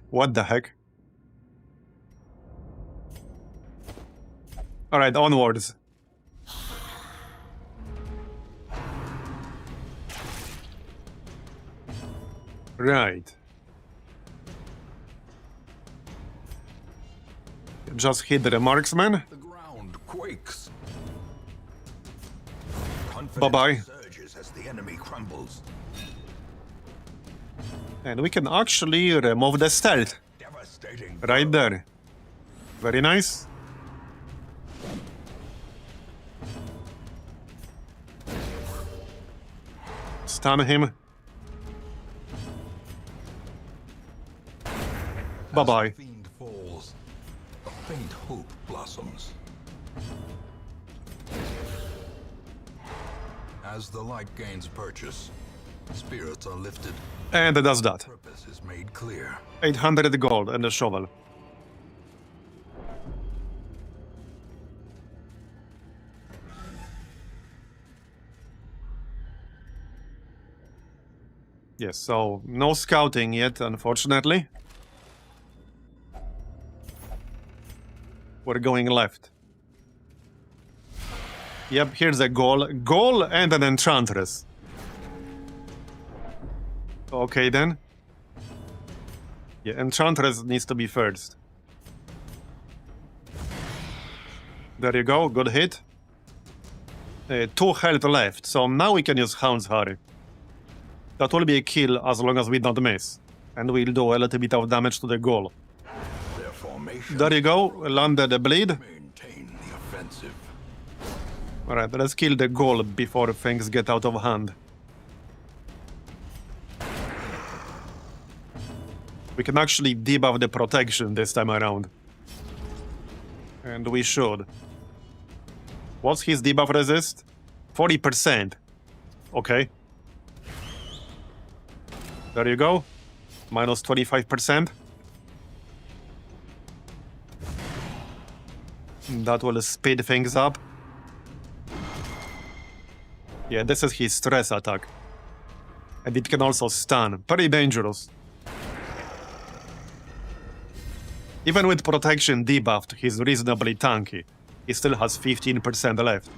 What the heck? Alright, onwards. Right. Just hit the marksman. The ground quakes. Bye-bye. Confidence surges as the enemy crumbles. And we can actually remove the stealth. Devastating. Right there. Very nice. Stun him. Bye-bye. As the fiend falls, a faint hope blossoms. As the light gains purchase, spirits are lifted. And it does that. Purpose is made clear. 800 gold and a shovel. Yes, so no scouting yet, unfortunately. We're going left. Yep, here's a goal. Goal and an enchantress. Okay then. Yeah, enchantress needs to be first. There you go, good hit. 2 health left, so now we can use Hound's Harry. That will be a kill as long as we don't miss. And we'll do a little bit of damage to the goal. Their formation. There you go, landed the bleed. Maintain the offensive. Alright, let's kill the goal before things get out of hand. We can actually debuff the protection this time around. And we should. What's his debuff resist? 40%. Okay. There you go. Minus 25%. That will speed things up. Yeah, this is his stress attack. And it can also stun. Very dangerous. Even with protection debuffed, he's reasonably tanky. He still has 15% left.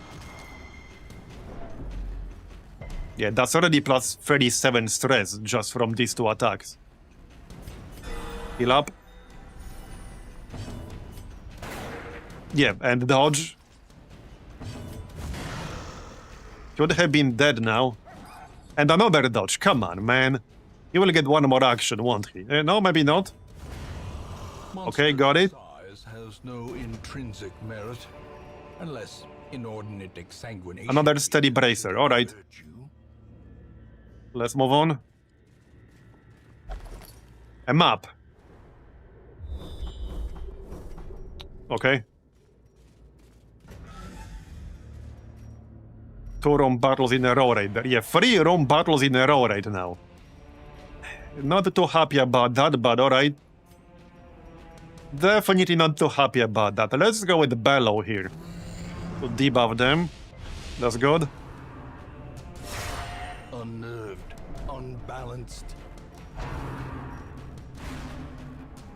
Yeah, that's already plus 37 stress just from these 2 attacks. Heal up. Yeah, and dodge. Should have been dead now. And another dodge, come on, man. He will get one more action, won't he? No, maybe not. Okay, got it. Size has no intrinsic merit, unless inordinate exsanguination. Another steady bracer, alright. Let's move on. A map. Okay. 2 Rome battles in a row right there. Yeah, 3 Rome battles in a row right now. Not too happy about that, but alright. Definitely not too happy about that. Let's go with Bellow here. To debuff them. That's good. Unnerved, unbalanced.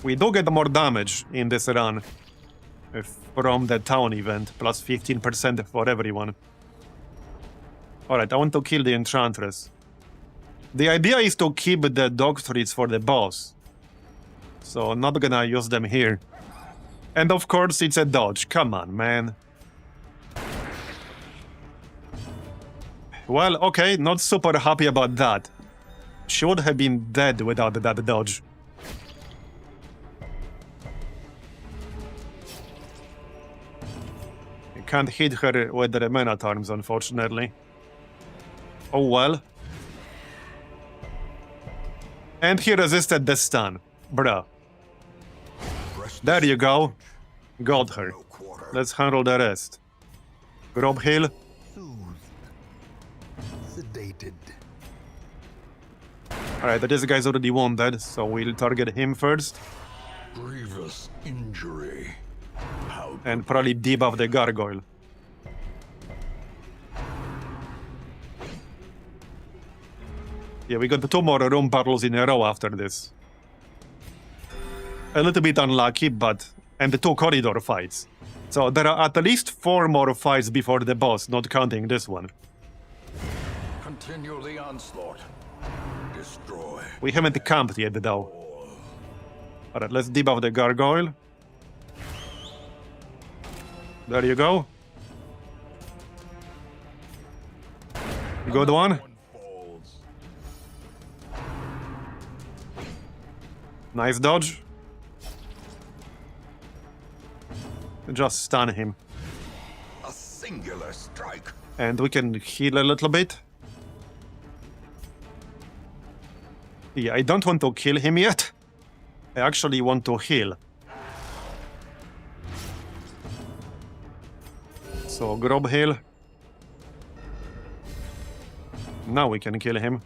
We do get more damage in this run from the town event, plus 15% for everyone. Alright, I want to kill the Enchantress. The idea is to keep the Doctrines for the boss. So I'm not gonna use them here. And of course it's a dodge, come on, man. Well, okay, not super happy about that. She would have been dead without that dodge. You can't hit her with the Men-at-Arms, unfortunately. Oh well. And he resisted the stun. Bruh. There you go. Got her. Let's handle the rest. Grob heal. Sedated. Alright, this guy's already wounded, so we'll target him first. Grievous injury. How And probably debuff the gargoyle. Yeah, we got 2 more room battles in a row after this. A little bit unlucky, but... And the 2 corridor fights. So there are at least 4 more fights before the boss, not counting this one. continue the onslaught. Destroy. We haven't camped yet, though. Alright, let's debuff the gargoyle. There you go. Good one. Falls. Nice dodge. Just stun him. A singular strike. And we can heal a little bit. Yeah, I don't want to kill him yet. I actually want to heal. So, Grob heal. Now we can kill him.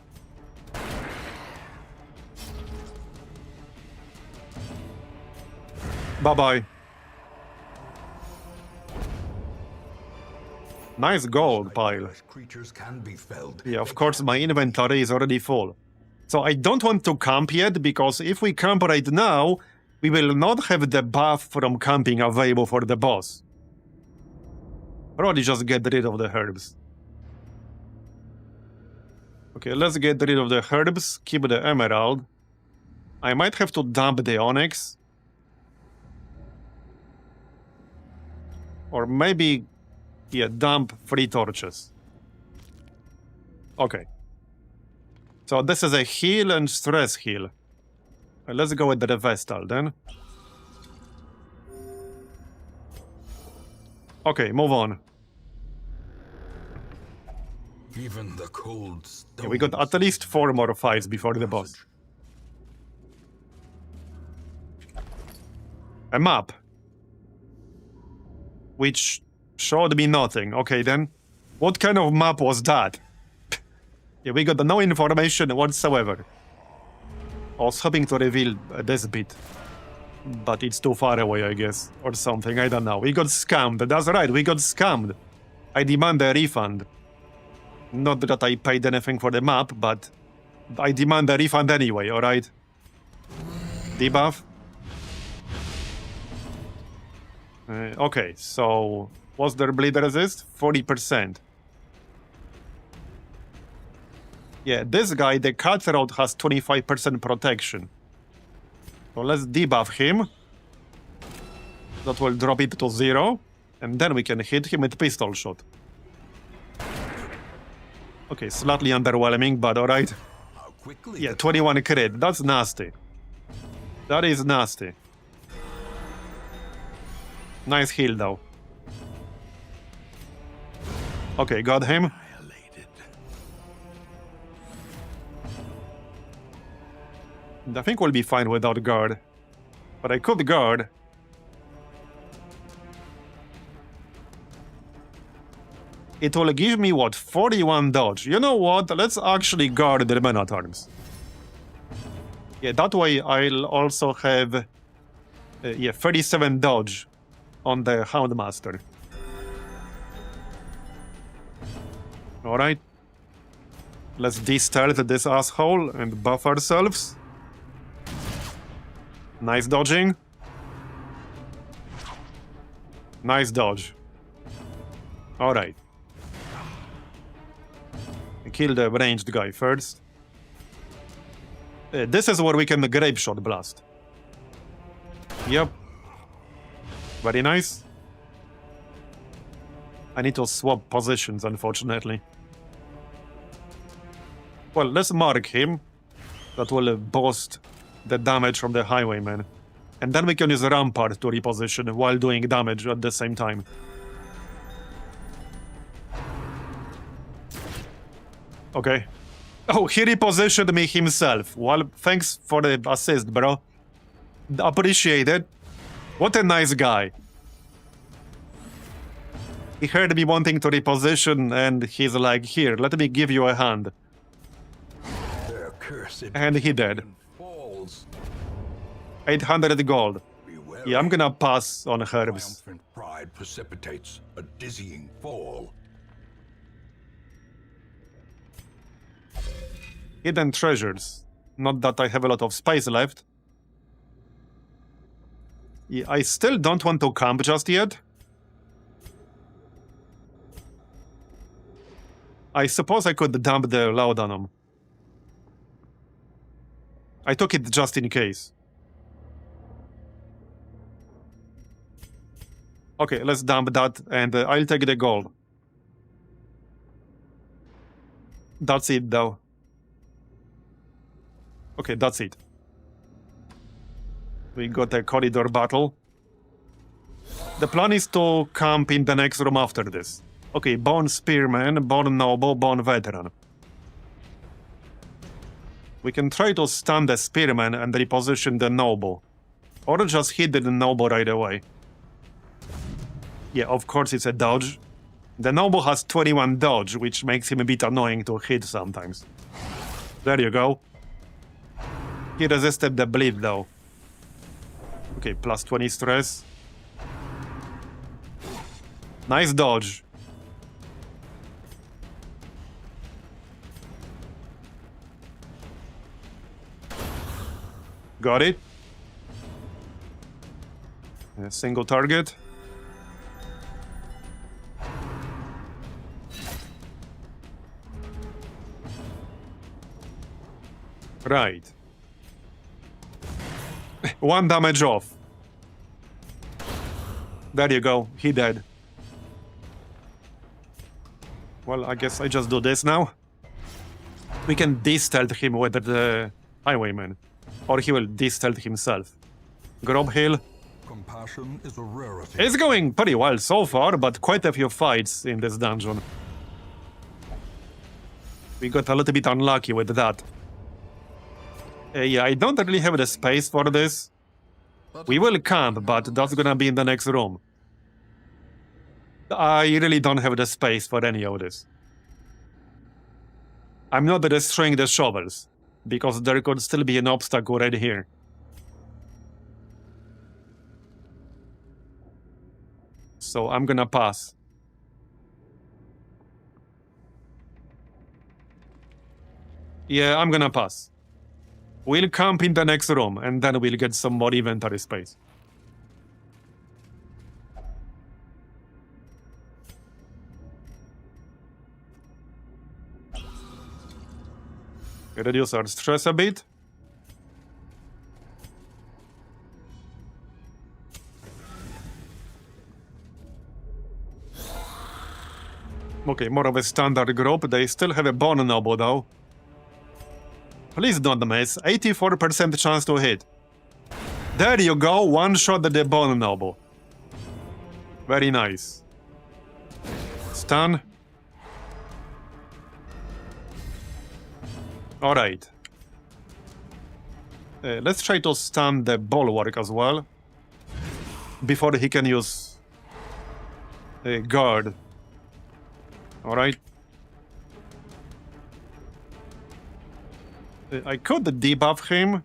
Bye-bye. Nice gold pile. Creatures can be felled. Yeah, of course my inventory is already full. So I don't want to camp yet, because if we camp right now, we will not have the buff from camping available for the boss. Probably just get rid of the herbs. Okay, let's get rid of the herbs, keep the emerald. I might have to dump the onyx. Or maybe Yeah, dump 3 torches. Okay. So this is a heal and stress heal. Let's go with the Vestal then. Okay, move on. Even the cold Yeah, we got at least 4 more fights before the boss. A map. Which showed me nothing. Okay then. What kind of map was that? Yeah, we got no information whatsoever. I was hoping to reveal this bit. But it's too far away, I guess. Or something, I don't know. We got scammed. That's right, we got scammed. I demand a refund. Not that I paid anything for the map, but I demand a refund anyway, alright? Debuff? Okay, so... what's their bleed resist? 40%. Yeah, this guy, the cutthroat, has 25% protection. So let's debuff him. That will drop it to 0. And then we can hit him with pistol shot. Okay, slightly underwhelming, but alright. Yeah, 21 crit. That's nasty. That is nasty. Nice heal, though. Okay, got him. I think we'll be fine without guard. But I could guard. It will give me, what, 41 dodge. You know what? Let's actually guard the men at arms. Yeah, that way I'll also have... 37 dodge on the Houndmaster. Alright. Let's de-stealth this asshole and buff ourselves. Nice dodging. Nice dodge. Alright. Kill the ranged guy first. This is where we can grape shot blast. Yep. Very nice. I need to swap positions, unfortunately. Well, let's mark him. That will boost the damage from the highwayman. And then we can use Rampart to reposition while doing damage at the same time. Okay. Oh, he repositioned me himself. Well, thanks for the assist, bro. Appreciate it. What a nice guy. He heard me wanting to reposition, and he's like, here, let me give you a hand. And he did. 800 gold. Yeah, I'm gonna pass on herbs. Triumphant pride precipitates a dizzying fall. Hidden treasures. Not that I have a lot of space left. Yeah, I still don't want to camp just yet. I suppose I could dump the load on them. I took it just in case. Okay, let's dump that, and I'll take the gold. That's it, though. Okay, that's it. We got a corridor battle. The plan is to camp in the next room after this. Okay, Born Spearman, Born Noble, Born Veteran. We can try to stun the Spearman and reposition the Noble. Or just hit the Noble right away. Yeah, of course it's a dodge. The Noble has 21 dodge, which makes him a bit annoying to hit sometimes. There you go. He resisted the bleed though. Okay, plus 20 stress. Nice dodge. Got it. A single target. Right. 1 damage off. There you go. He dead. Well, I guess I just do this now. We can de-stealth him with the highwayman. Or he will de-stealth himself. Grob Hill. Compassion is a rarity. It's going pretty well so far, but quite a few fights in this dungeon. We got a little bit unlucky with that. Yeah, I don't really have the space for this. We will camp, but that's gonna be in the next room. I really don't have the space for any of this. I'm not destroying the shovels, because there could still be an obstacle right here. So I'm gonna pass. Yeah, I'm gonna pass. We'll camp in the next room, and then we'll get some more inventory space. Reduce our stress a bit. Okay, more of a standard group. They still have a bone noble though. Please don't miss. 84% chance to hit. There you go. One shot at the bone noble. Very nice. Stun. Alright. Let's try to stun the bulwark as well. Before he can use guard. Alright. I could debuff him.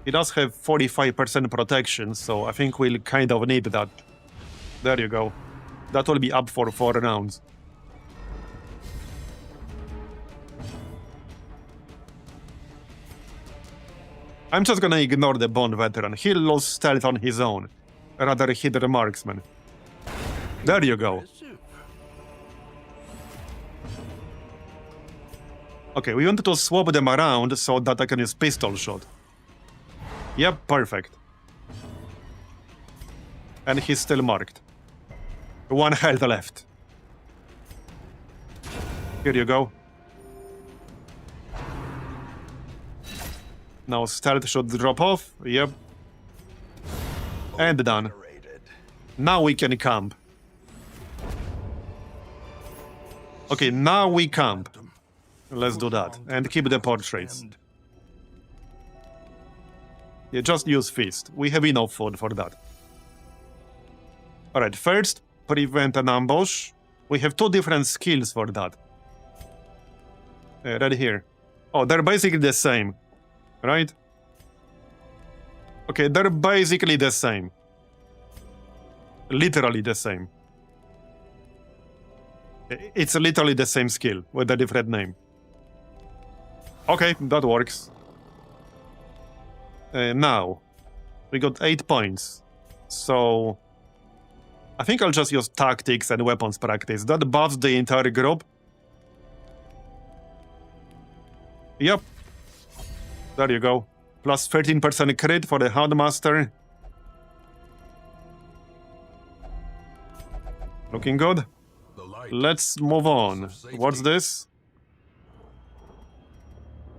He does have 45% protection, so I think we'll kind of need that. There you go. That will be up for 4 rounds. I'm just gonna ignore the Bone Veteran. He'll lose stealth on his own. Rather hit the marksman. There you go. Okay, we wanted to swap them around so that I can use pistol shot. Yep, perfect. And he's still marked. 1 health left. Here you go. Now stealth should drop off. Yep. And done. Now we can camp. Okay, now we camp. Let's do that. And keep the portraits. Yeah, just use fist. We have enough food for that. Alright, first, prevent an ambush. We have 2 different skills for that. Right here. Oh, they're basically the same. Right? Okay, they're basically the same. Literally the same. It's literally the same skill with a different name. Okay, that works. Now, we got 8 points. So, I think I'll just use tactics and weapons practice. That buffs the entire group. Yep. There you go. Plus 13% crit for the Houndmaster. Looking good. Let's move on. What's this?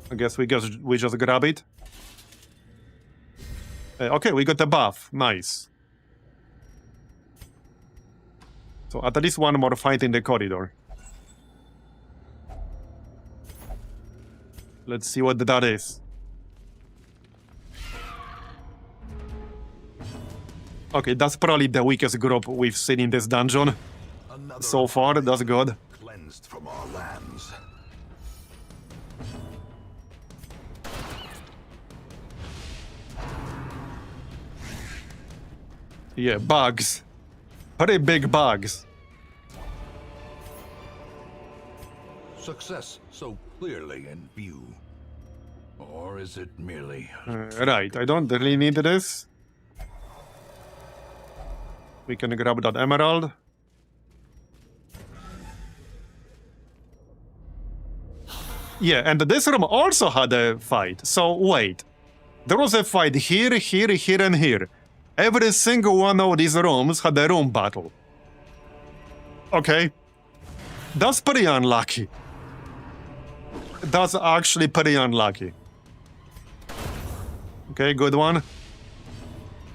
I guess we just grab it. Okay, we got a buff. Nice. So at least one more fight in the corridor. Let's see what that is. Okay, that's probably the weakest group we've seen in this dungeon. So far, that's good. Cleansed from our lands. Yeah, bugs. Pretty big bugs. Success so clearly in view. Or is it merely... Right, I don't really need this. We can grab that emerald. Yeah, and this room also had a fight. So wait. There was a fight here, here, here, and here. Every single one of these rooms had a room battle. Okay. That's pretty unlucky. That's actually pretty unlucky. Okay, good one.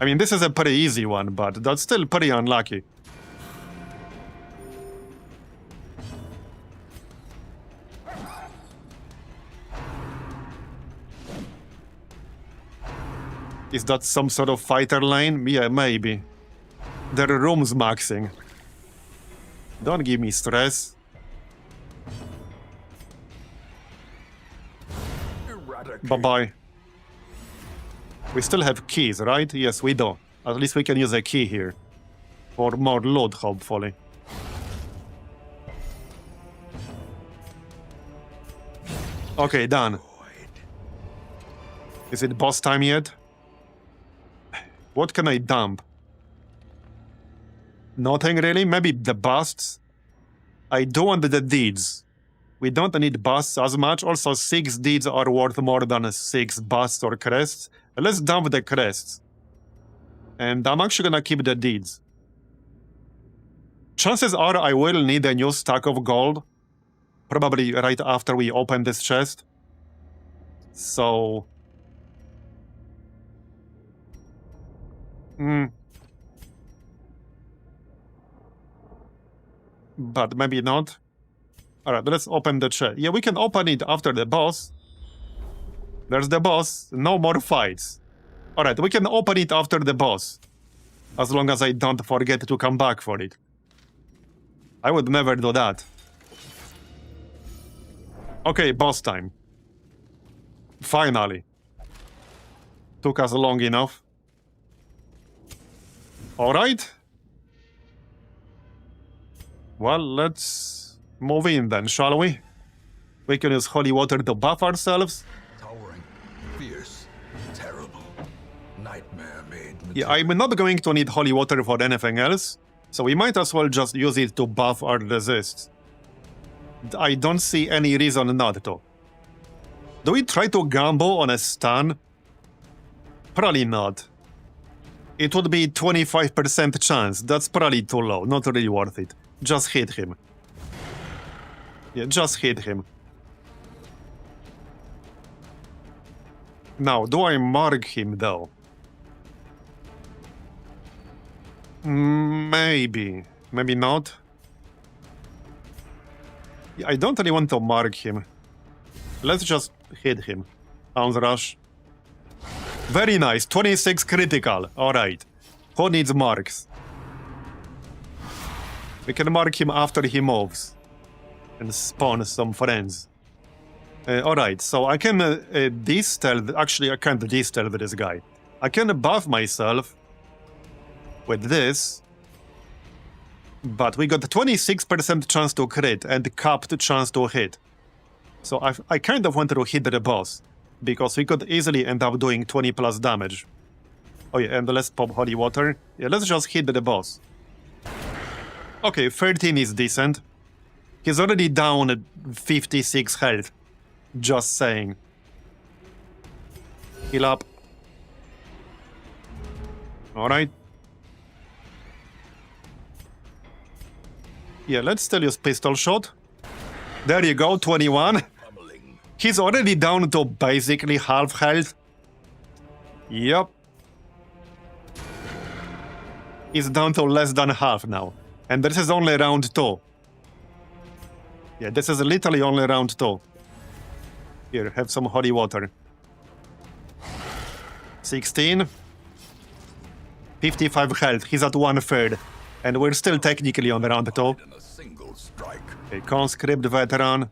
I mean, this is a pretty easy one, but that's still pretty unlucky. Is that some sort of fighter lane? Yeah, maybe. Their room's maxing. Don't give me stress. Bye-bye. We still have keys, right? Yes, we do. At least we can use a key here. For more loot, hopefully. Okay, done. Is it boss time yet? What can I dump? Nothing really? Maybe the busts? I do want the deeds. We don't need busts as much. Also, 6 deeds are worth more than 6 busts or crests. Let's dump the crests. And I'm actually gonna keep the deeds. Chances are I will need a new stack of gold. Probably right after we open this chest. So... But maybe not. Alright, let's open the chest. Yeah, we can open it after the boss. There's the boss. No more fights. Alright, we can open it after the boss. As long as I don't forget to come back for it. I would never do that. Okay, boss time. Finally. Took us long enough. Alright. Well, let's move in then, shall we? We can use holy water to buff ourselves. Towering, fierce, terrible, nightmare-made material. Yeah, I'm not going to need holy water for anything else, so we might as well just use it to buff our resists. I don't see any reason not to. Do we try to gamble on a stun? Probably not. It would be 25% chance. That's probably too low. Not really worth it. Just hit him. Yeah, just hit him. Now, do I mark him though? Maybe. Maybe not. Yeah, I don't really want to mark him. Let's just hit him. Bounce rush. Very nice. 26 critical. Alright. Who needs marks? We can mark him after he moves. And spawn some friends. Alright, so I can de-stealth. Actually, I can't de-stealth this guy. I can buff myself with this. But we got 26% chance to crit and capped chance to hit. So I kind of wanted to hit the boss. Because we could easily end up doing 20 plus damage. Oh yeah, and let's pop holy water. Yeah, let's just hit the boss. Okay, 13 is decent. He's already down at 56 health. Just saying. Heal up. Alright. Yeah, let's still use pistol shot. There you go, 21. He's already down to basically half health. Yep. He's down to less than half now. And this is only round 2. Yeah, this is literally only round 2. Here, have some holy water. 16. 55 health. He's at 1/3. And we're still technically on round 2. Okay, conscript veteran.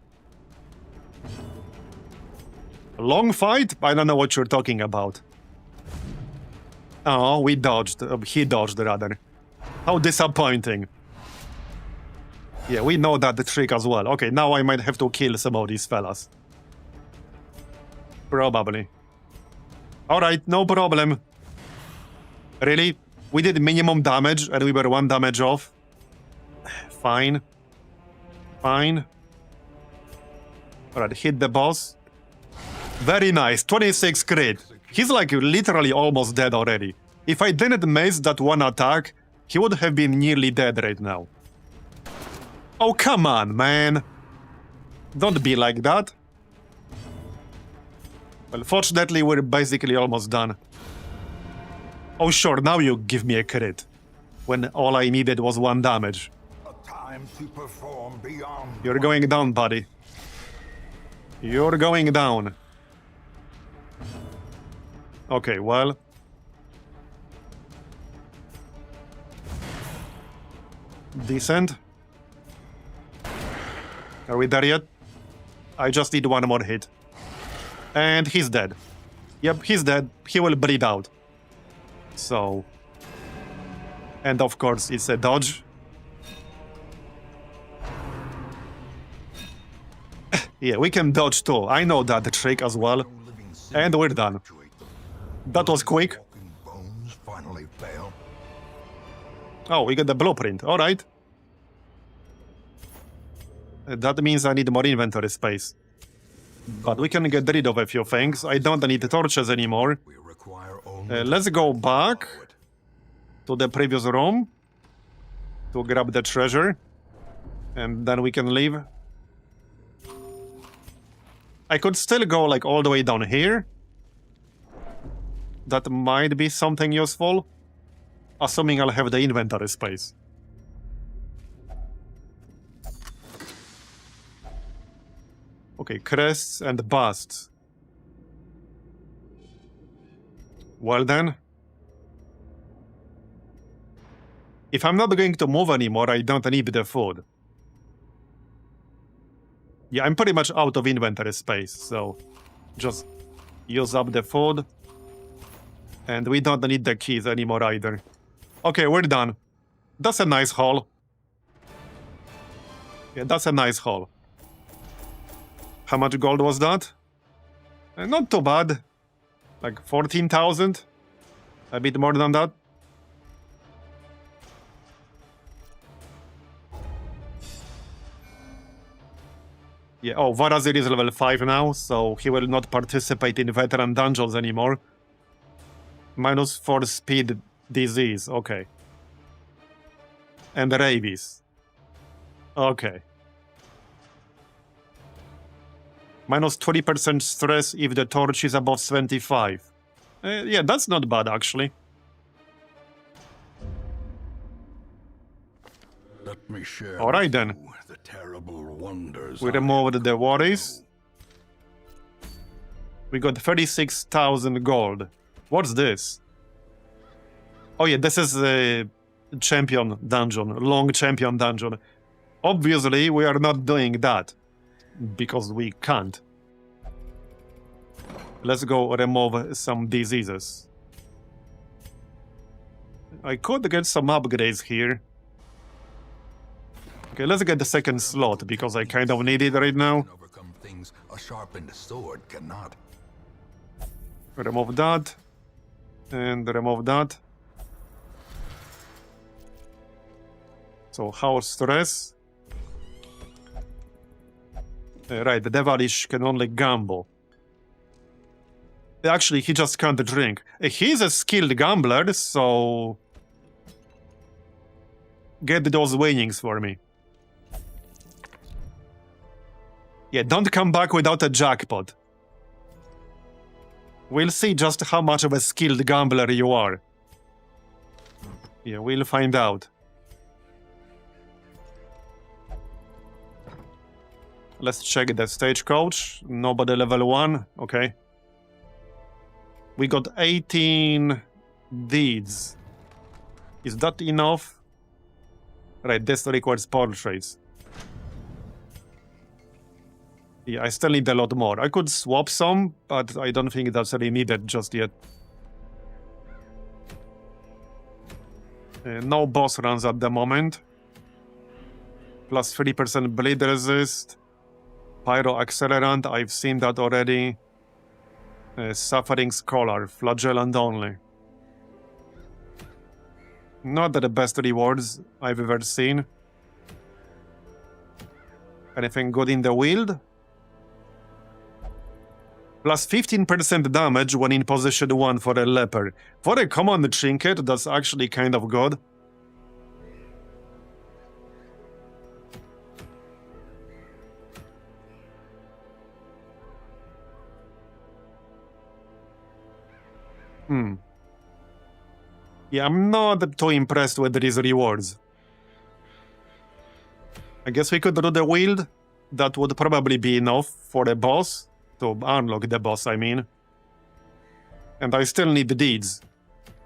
Long fight? I don't know what you're talking about. Oh, we dodged. He dodged, rather. How disappointing. Yeah, we know that the trick as well. Okay, now I might have to kill some of these fellas. Probably. Alright, no problem. Really? We did minimum damage and we were 1 damage off? Fine. Fine. Alright, hit the boss. Very nice, 26 crit. He's like literally almost dead already. If I didn't miss that one attack, he would have been nearly dead right now. Oh, come on, man. Don't be like that. Well, fortunately, we're basically almost done. Oh, sure, now you give me a crit. When all I needed was 1 damage. A time to perform beyond. You're going down, buddy. You're going down. Okay, well. Decent. Are we there yet? I just need 1 more hit. And he's dead. Yep, he's dead. He will bleed out. So... And of course, it's a dodge. Yeah, we can dodge too. I know that trick as well. And we're done. That was quick. Bones finally fail. Oh, we got the blueprint. All right. That means I need more inventory space. But we can get rid of a few things. I don't need the torches anymore. We require only Let's go back to the previous room to grab the treasure. And then we can leave. I could still go like all the way down here. That might be something useful. Assuming I'll have the inventory space. Okay, crests and busts. Well then. If I'm not going to move anymore, I don't need the food. Yeah, I'm pretty much out of inventory space, so just use up the food. And we don't need the keys anymore either. Okay, we're done. That's a nice haul. Yeah, that's a nice haul. How much gold was that? Not too bad. Like 14,000? A bit more than that. Yeah, oh, Marbozir is level 5 now, so he will not participate in veteran dungeons anymore. -4 speed disease, okay. And rabies. Okay. -20% stress if the torch is above 25. Yeah, that's not bad, actually. Let me share All right, with then. you the terrible wonders We I removed the have worries. We got 36,000 gold. What's this? Oh yeah, this is a champion dungeon, long champion dungeon. Obviously, we are not doing that. Because we can't. Let's go remove some diseases. I could get some upgrades here. Okay, let's get the second slot, because I kind of need it right now. Can overcome things a sharpened sword cannot. Remove that. And remove that. So, how stress? Right, the devilish can only gamble. Actually, he just can't drink. He's a skilled gambler, so... Get those winnings for me. Yeah, don't come back without a jackpot. We'll see just how much of a skilled gambler you are. Yeah, we'll find out. Let's check the stagecoach. Nobody level 1. Okay. We got 18 deeds. Is that enough? Right, this requires portraits. Yeah, I still need a lot more. I could swap some, but I don't think that's really needed just yet. No boss runs at the moment. Plus 3% bleed resist. Pyro Accelerant, I've seen that already. Suffering Scholar, Flagellant only. Not the best rewards I've ever seen. Anything good in the wield? Plus 15% damage when in position 1 for a leper. For a common trinket, that's actually kind of good. Yeah, I'm not too impressed with these rewards. I guess we could do the wield. That would probably be enough for the boss. To unlock the boss, I mean. And I still need the deeds.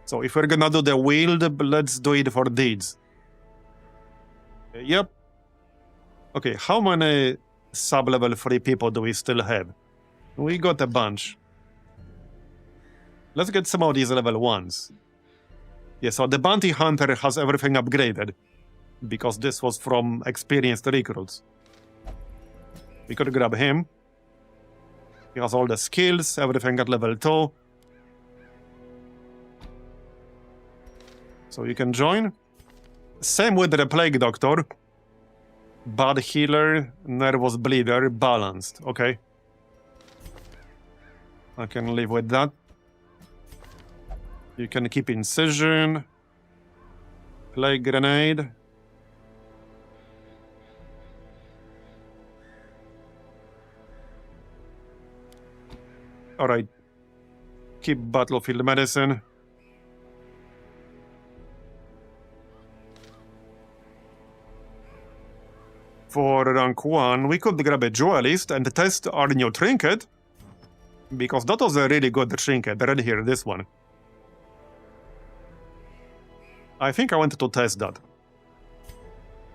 So if we're gonna do the wield, let's do it for deeds. Yep. Okay, how many sub-level 3 people do we still have? We got a bunch. Let's get some of these level 1s. Yeah, so the bounty hunter has everything upgraded. Because this was from experienced recruits. We could grab him. He has all the skills, everything at level 2. So you can join. Same with the Plague Doctor. Bad healer, nervous bleeder, balanced. Okay. I can live with that. You can keep incision. Plague grenade. Alright. Keep battlefield medicine. For rank 1, we could grab a Duelist and test our new trinket. Because that was a really good trinket, right here, this one. I think I wanted to test that.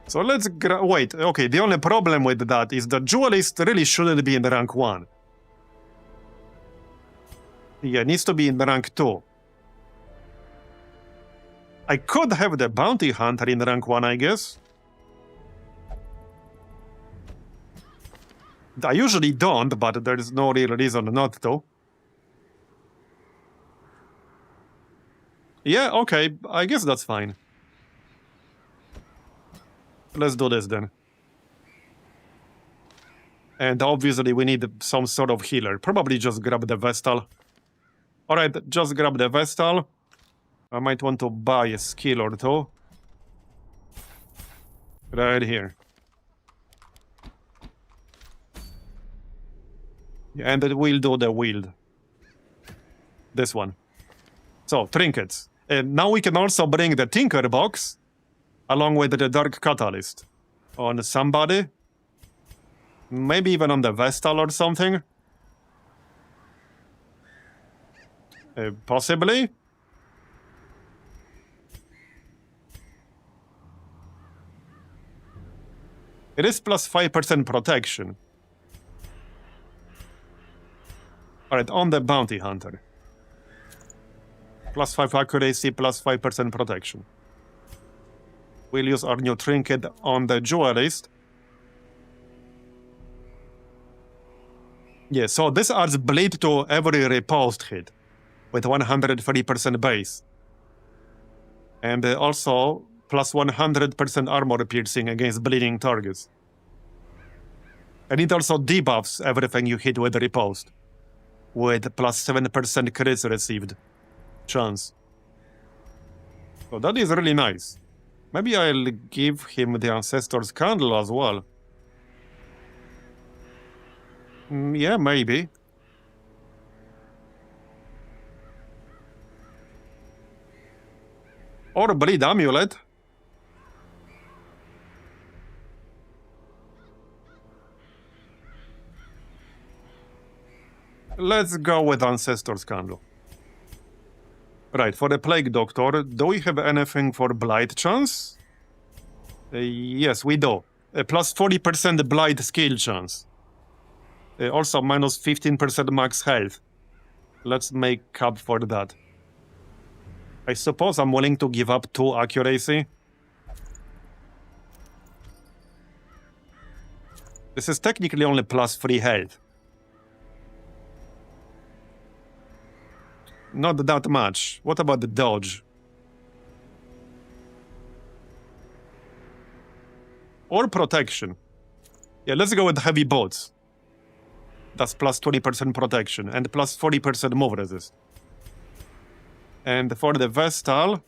So let's wait, okay, the only problem with that is the Duelist really shouldn't be in the rank 1. Yeah, it needs to be in the rank 2. I could have the Bounty Hunter in rank 1, I guess. I usually don't, but there is no real reason not to. Yeah, okay, I guess that's fine. Let's do this then. And obviously we need some sort of healer. Probably just grab the Vestal. Alright, just grab the Vestal. I might want to buy a skill or two. Right here. Yeah, and it will do the wield. This one. So, trinkets. And now we can also bring the Tinker Box along with the Dark Catalyst on somebody. Maybe even on the Vestal or something. Possibly. It is plus 5% protection. Alright, on the Bounty Hunter. Plus 5 accuracy, plus 5% protection. We'll use our new trinket on the Duelist. Yeah, so this adds bleed to every riposte hit with 130% base. And also plus 100% armor piercing against bleeding targets. And it also debuffs everything you hit with riposte with plus 7% crits received chance. So that is really nice. Maybe I'll give him the Ancestor's Candle as well. Yeah, maybe. Or Bleed Amulet. Let's go with Ancestor's Candle. Right, for the Plague Doctor, do we have anything for Blight chance? Yes, we do. Plus 40% Blight skill chance. Also minus 15% max health. Let's make up for that. I suppose I'm willing to give up 2 accuracy. This is technically only plus 3 health. Not that much. What about the dodge? Or protection. Yeah, let's go with heavy bolts. That's plus 20% protection and plus 40% move resist. And for the Vestal...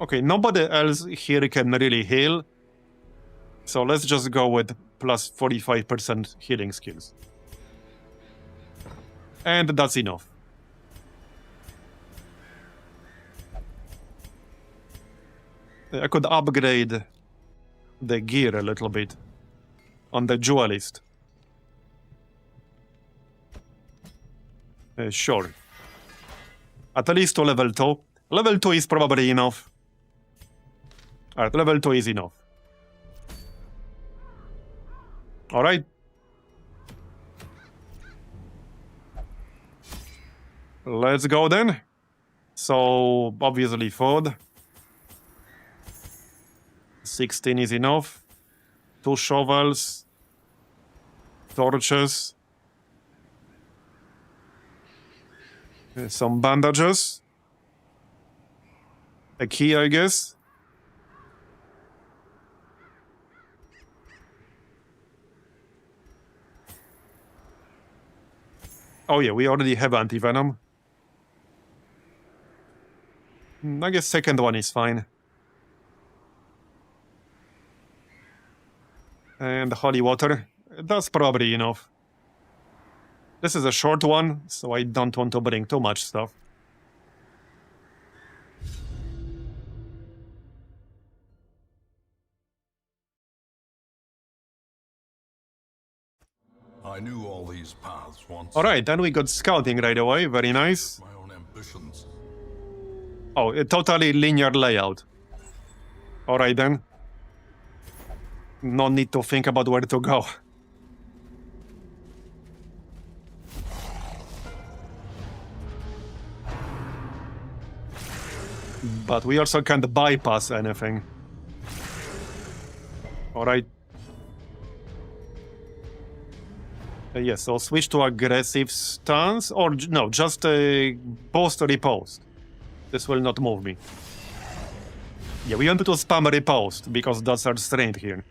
Okay, nobody else here can really heal. So let's just go with plus 45% healing skills. And that's enough. I could upgrade the gear a little bit on the Duelist. Sure. At least to level 2. Level 2 is probably enough. Alright, level 2 is enough. Alright. Let's go then. So, obviously food. 16 is enough. 2 shovels. Torches. Some bandages. A key, I guess. Oh yeah, we already have anti-venom. I guess second one is fine. And holy water. That's probably enough. This is a short one, so I don't want to bring too much stuff. I knew all these paths once. Alright, then we got scouting right away. Very nice. My own ambitions. Oh, a totally linear layout. Alright then. No need to think about where to go. But we also can't bypass anything. Alright. Yes, so switch to aggressive stance, or no, just post or riposte. This will not move me. Yeah, we want to spam riposte, because that's our strength here.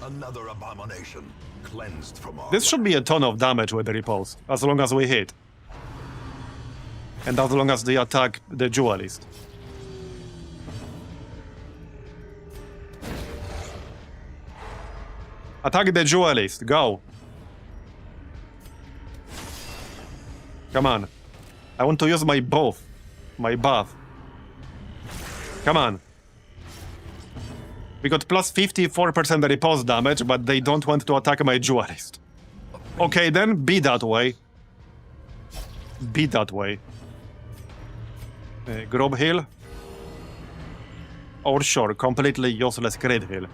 Another abomination, cleansed from all. This should be a ton of damage with the riposte, as long as we hit. And as long as they attack the Duelist. Attack the Duelist, go! Come on. I want to use my buff. My buff. Come on. We got plus 54% riposte damage, but they don't want to attack my Duelist. Okay then, be that way. Be that way. Grub heal. Or sure, completely useless crit heal.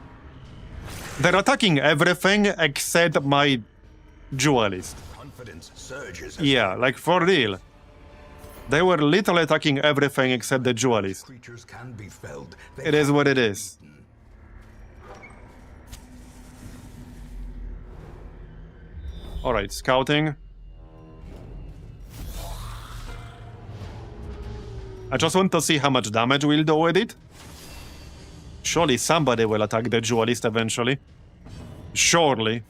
They're attacking everything except my Duelist. Confidence surges. Yeah, like for real. They were literally attacking everything except the Duelist. Creatures can be felled. It is what it is. Alright, scouting. I just want to see how much damage we'll do with it. Surely somebody will attack the Duelist eventually. Surely.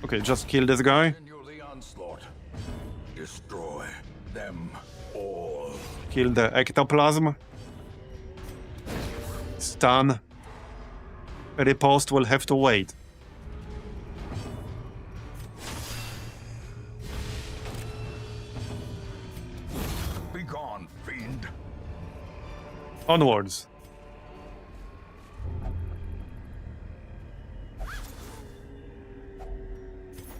Okay, just kill this guy. Continue the onslaught. Destroy them all. Kill the ectoplasm. Stun. Riposte will have to wait. Be gone, fiend. Onwards.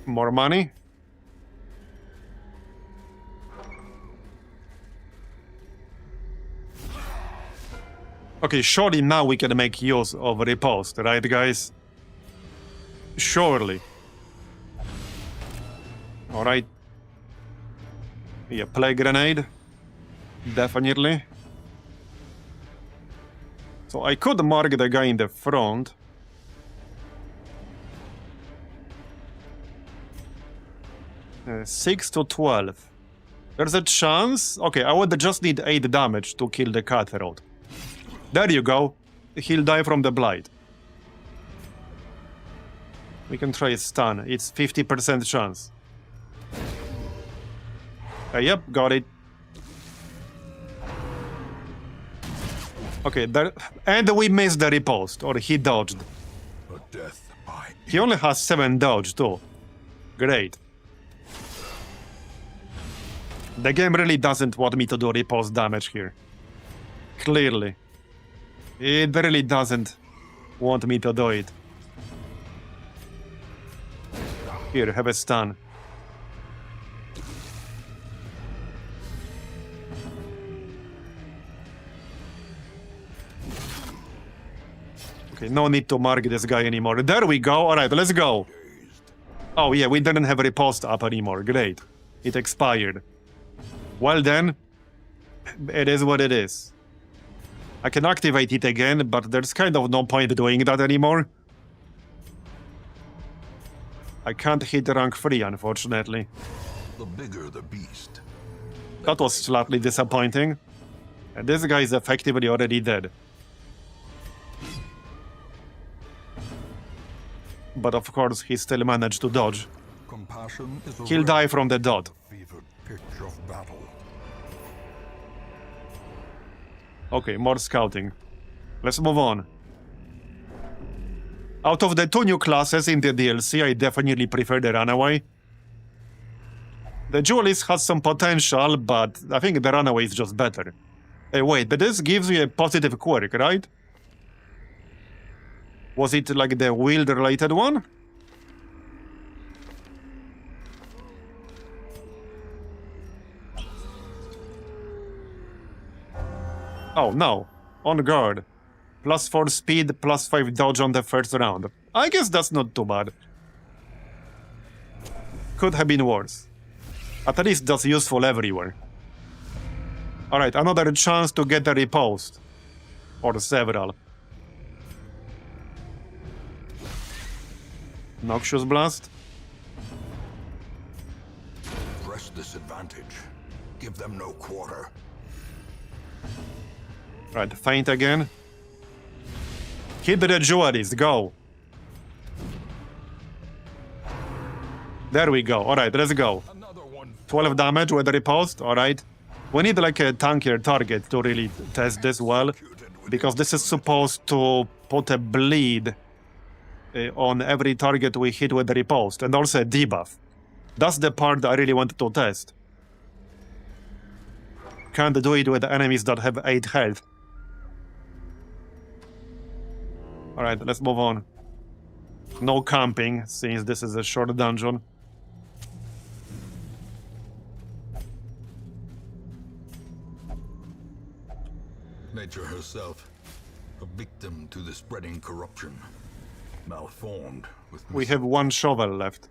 More money. Okay, surely now we can make use of riposte, right guys? Surely. Alright. Yeah, plague grenade. Definitely. So I could mark the guy in the front. Uh, 6 to 12. There's a chance. Okay, I would just need 8 damage to kill the cutthroat. There you go. He'll die from the blight. We can try a stun. It's 50% chance. Yep, got it. Okay, there, and we missed the riposte, or he dodged. A death by He only has 7 dodge too. Great. The game really doesn't want me to do riposte damage here. Clearly. It really doesn't want me to do it. Here, have a stun. Okay, no need to mark this guy anymore. There we go. Alright, let's go. Oh yeah, we didn't have a riposte up anymore. Great. It expired. Well then, it is what it is. I can activate it again, but there's kind of no point doing that anymore. I can't hit rank 3, unfortunately. the bigger the beast. That was slightly disappointing. And this guy is effectively already dead. But of course, he still managed to dodge. Compassion is a He'll rare die from the dot. fevered pitch of battle. Okay, more scouting. Let's move on. Out of the 2 new classes in the DLC, I definitely prefer the Runaway. The Duelist has some potential, but I think the Runaway is just better. Hey, wait, but this gives you a positive quirk, right? Was it like the wield-related one? Oh, no. On guard. +4 speed, +5 dodge on the first round. I guess that's not too bad. Could have been worse. At least that's useful everywhere. Alright, another chance to get a riposte. Or several. Noxious Blast. Press this advantage. Give them no quarter. Right, feint again. Hit the Duelist, go. There we go. Alright, let's go. Another one 12 damage with the riposte, alright. We need like a tankier target to really test this well, because this is supposed to put a bleed on every target we hit with the riposte, and also a debuff. That's the part that I really wanted to test. Can't do it with enemies that have 8 health. Alright, let's move on. No camping, since this is a short dungeon. Nature herself, a victim to the spreading corruption, malformed with We have 1 shovel left.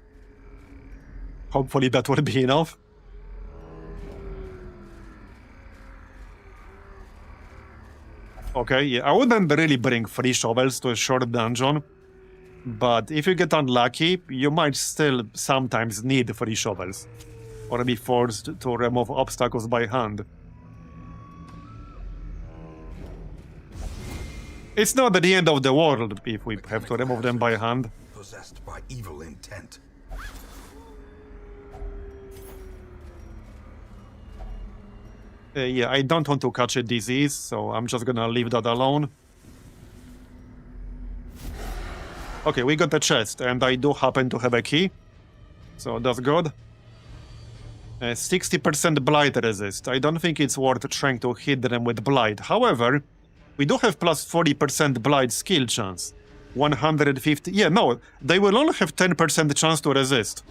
Hopefully that will be enough. Okay, yeah, I wouldn't really bring 3 shovels to a short dungeon, but if you get unlucky, you might still sometimes need 3 shovels, or be forced to remove obstacles by hand. It's not the end of the world if we have to remove them by hand. Possessed by evil intent. Yeah, I don't want to catch a disease, so I'm just gonna leave that alone. Okay, we got the chest, and I do happen to have a key. So that's good. 60% blight resist. I don't think it's worth trying to hit them with blight. However, we do have plus 40% blight skill chance. 150... Yeah, no, they will only have 10% chance to resist.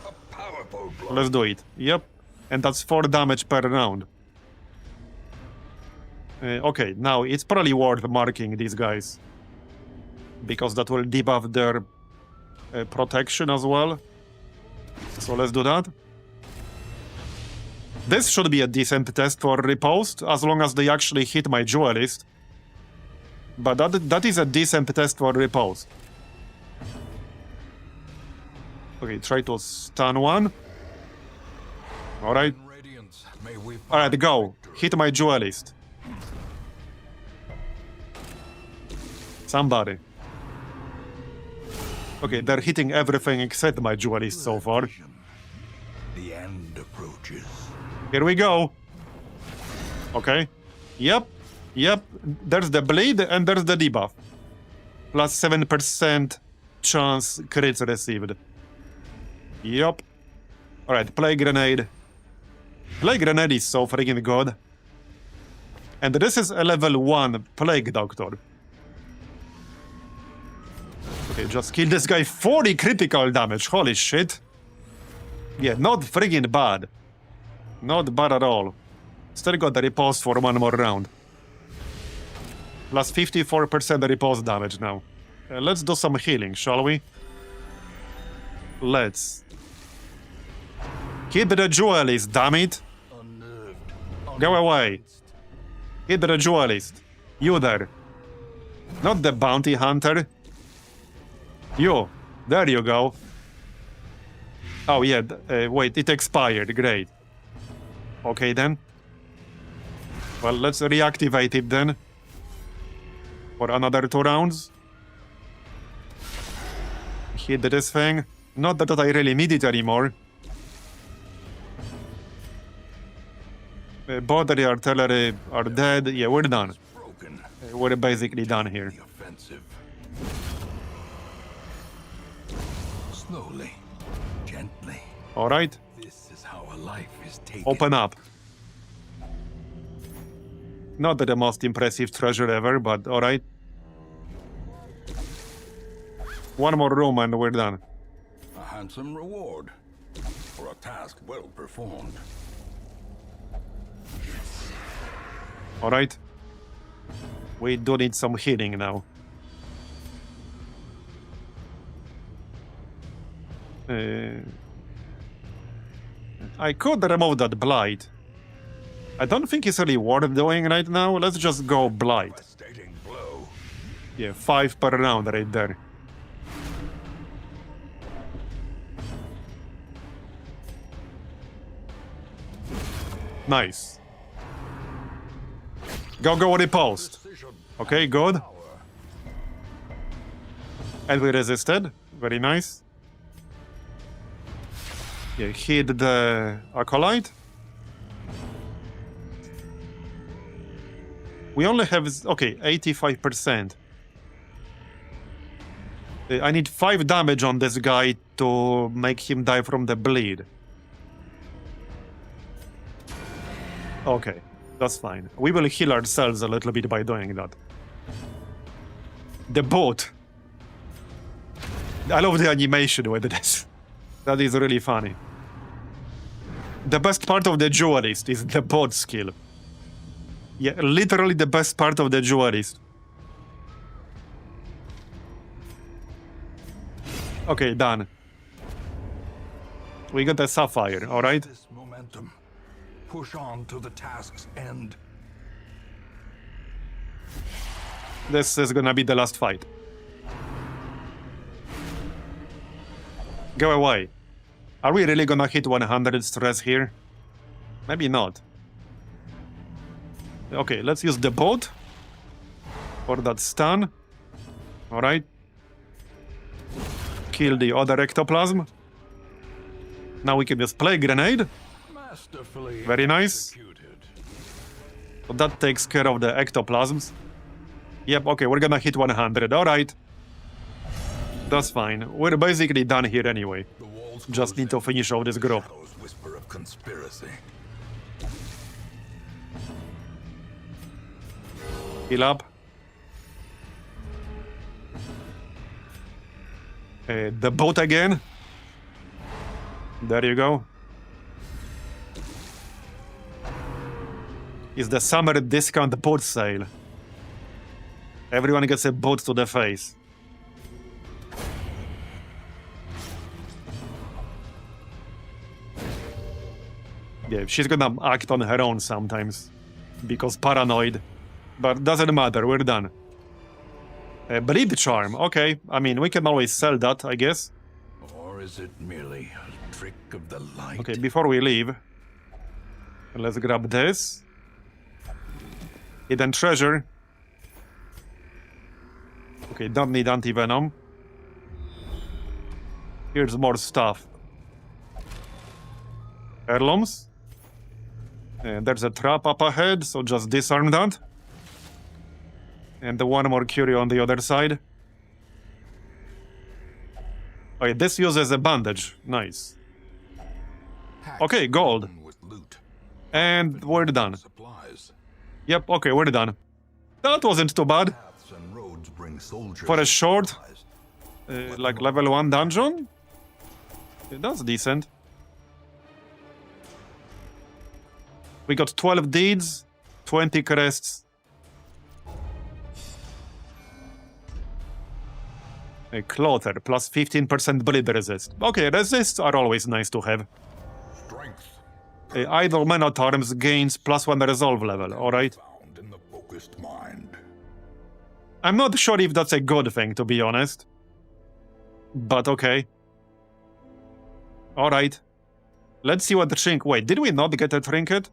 A powerful blow. Let's do it. Yep. And that's 4 damage per round. Okay, now it's probably worth marking these guys, because that will debuff their protection as well. So let's do that. This should be a decent test for riposte, as long as they actually hit my Duelist. But that is a decent test for riposte. Okay, try to stun one. Alright. radiance. May we find Alright, go. victory. Hit my Duelist. Somebody. Okay, they're hitting everything except my Duelist so far. The end approaches. Here we go. Okay. Yep. Yep. There's the bleed and there's the debuff. Plus 7% chance crits received. Yup. Alright, Plague Grenade. Plague Grenade is so freaking good. And this is a level 1 Plague Doctor. Okay, just kill this guy. 40 critical damage. Holy shit. Yeah, not freaking bad. Not bad at all. Still got the repose for one more round. Plus 54% repose damage now. Let's do some healing, shall we? Let's. Hit the Duelist, damn it. Go away. Hit the Duelist. You there. Not the Bounty Hunter. You. There you go. Oh, yeah. Wait, it expired. Great. Okay, then. Well, let's reactivate it then. For another 2 rounds. Hit this thing. Not that I really need it anymore. Battery, artillery are dead. Yeah, we're done. We're basically done here. The offensive. Slowly, gently. All right. This is how a life is taken. Open up. Not the most impressive treasure ever, but all right. One more room and we're done. A handsome reward for a task well performed. All right. We do need some healing now. I could remove that blight. I don't think it's really worth doing right now. Let's just go blight. Devastating blow. Yeah, 5 per round right there. Nice. Go riposte. Okay, good. And we resisted. Very nice. Yeah, hit the Acolyte. We only have, okay, 85%. I need 5 damage on this guy to make him die from the bleed. Okay, that's fine. We will heal ourselves a little bit by doing that. The boat. I love the animation with this. That is really funny. The best part of the Duelist is the boat skill. Yeah, literally the best part of the Duelist. Okay, done. We got a Sapphire, alright? This momentum. Push on to the task's end. This is gonna be the last fight. Go away. Are we really gonna hit 100 stress here? Maybe not. Okay, let's use the boat for that stun. Alright. Kill the other ectoplasm. Now we can just play grenade. Masterfully Very nice. executed. So that takes care of the ectoplasms. Yep, okay, we're gonna hit 100. Alright. That's fine. We're basically done here anyway. The walls Just need to finish off this group. shadows whisper of conspiracy. Heal up. The boat again. There you go. It's the summer discount boat sale. Everyone gets a boat to the face. Yeah, she's gonna act on her own sometimes. Because paranoid. But doesn't matter, we're done. Bleed Charm, okay. I mean, we can always sell that, I guess. Or is it merely a trick of the light? Okay, before we leave, let's grab this. Hidden treasure. Okay, don't need anti-venom. Here's more stuff. heirlooms. There's a trap up ahead, so just disarm that. And the one more curio on the other side. Okay, this uses a bandage. Nice. Okay, gold. With loot. And we're done. Supplies. Yep, okay, we're done. That wasn't too bad. Paths and roads bring soldiers For a and short, supplies. like level 1 dungeon? That's decent. We got 12 deeds, 20 crests. A clother, plus 15% bleed resist. Okay, resists are always nice to have. Strength Idle men at arms gains +1 resolve level, alright? found in the focused mind. I'm not sure if that's a good thing, to be honest. But okay. Alright. Let's see what the trinket... Wait, did we not get a trinket?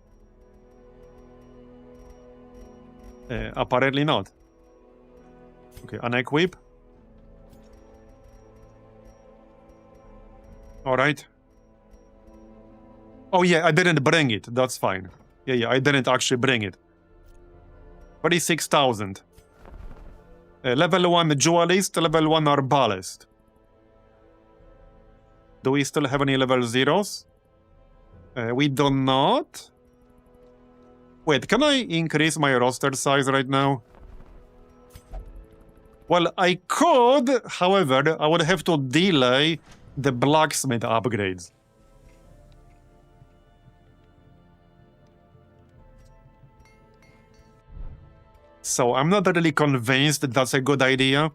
Apparently not. Okay, unequip. Alright. Oh yeah, I didn't bring it. That's fine. Yeah, I didn't actually bring it. 36,000. Level 1 Duelist, level 1 Arbalist. Do we still have any level 0s? We do not. Wait, can I increase my roster size right now? Well, I could, however, I would have to delay the blacksmith upgrades. So I'm not really convinced that that's a good idea.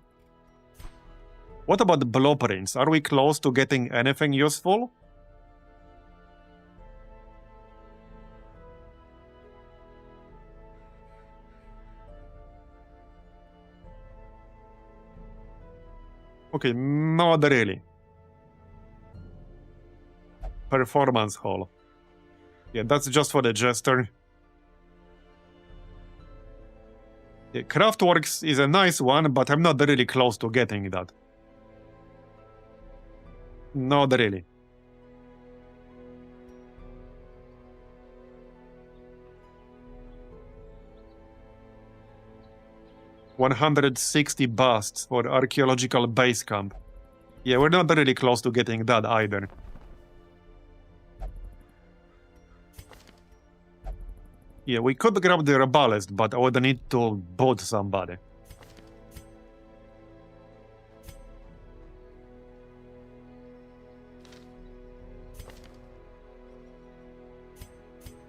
What about the blueprints? Are we close to getting anything useful? Okay, not really. Performance hall. Yeah, that's just for the jester. Yeah, Craftworks is a nice one, but I'm not really close to getting that. Not really. $160 busts for archaeological base camp. Yeah, we're not really close to getting that either. Yeah, we could grab the Herbalist, but I would need to boot somebody.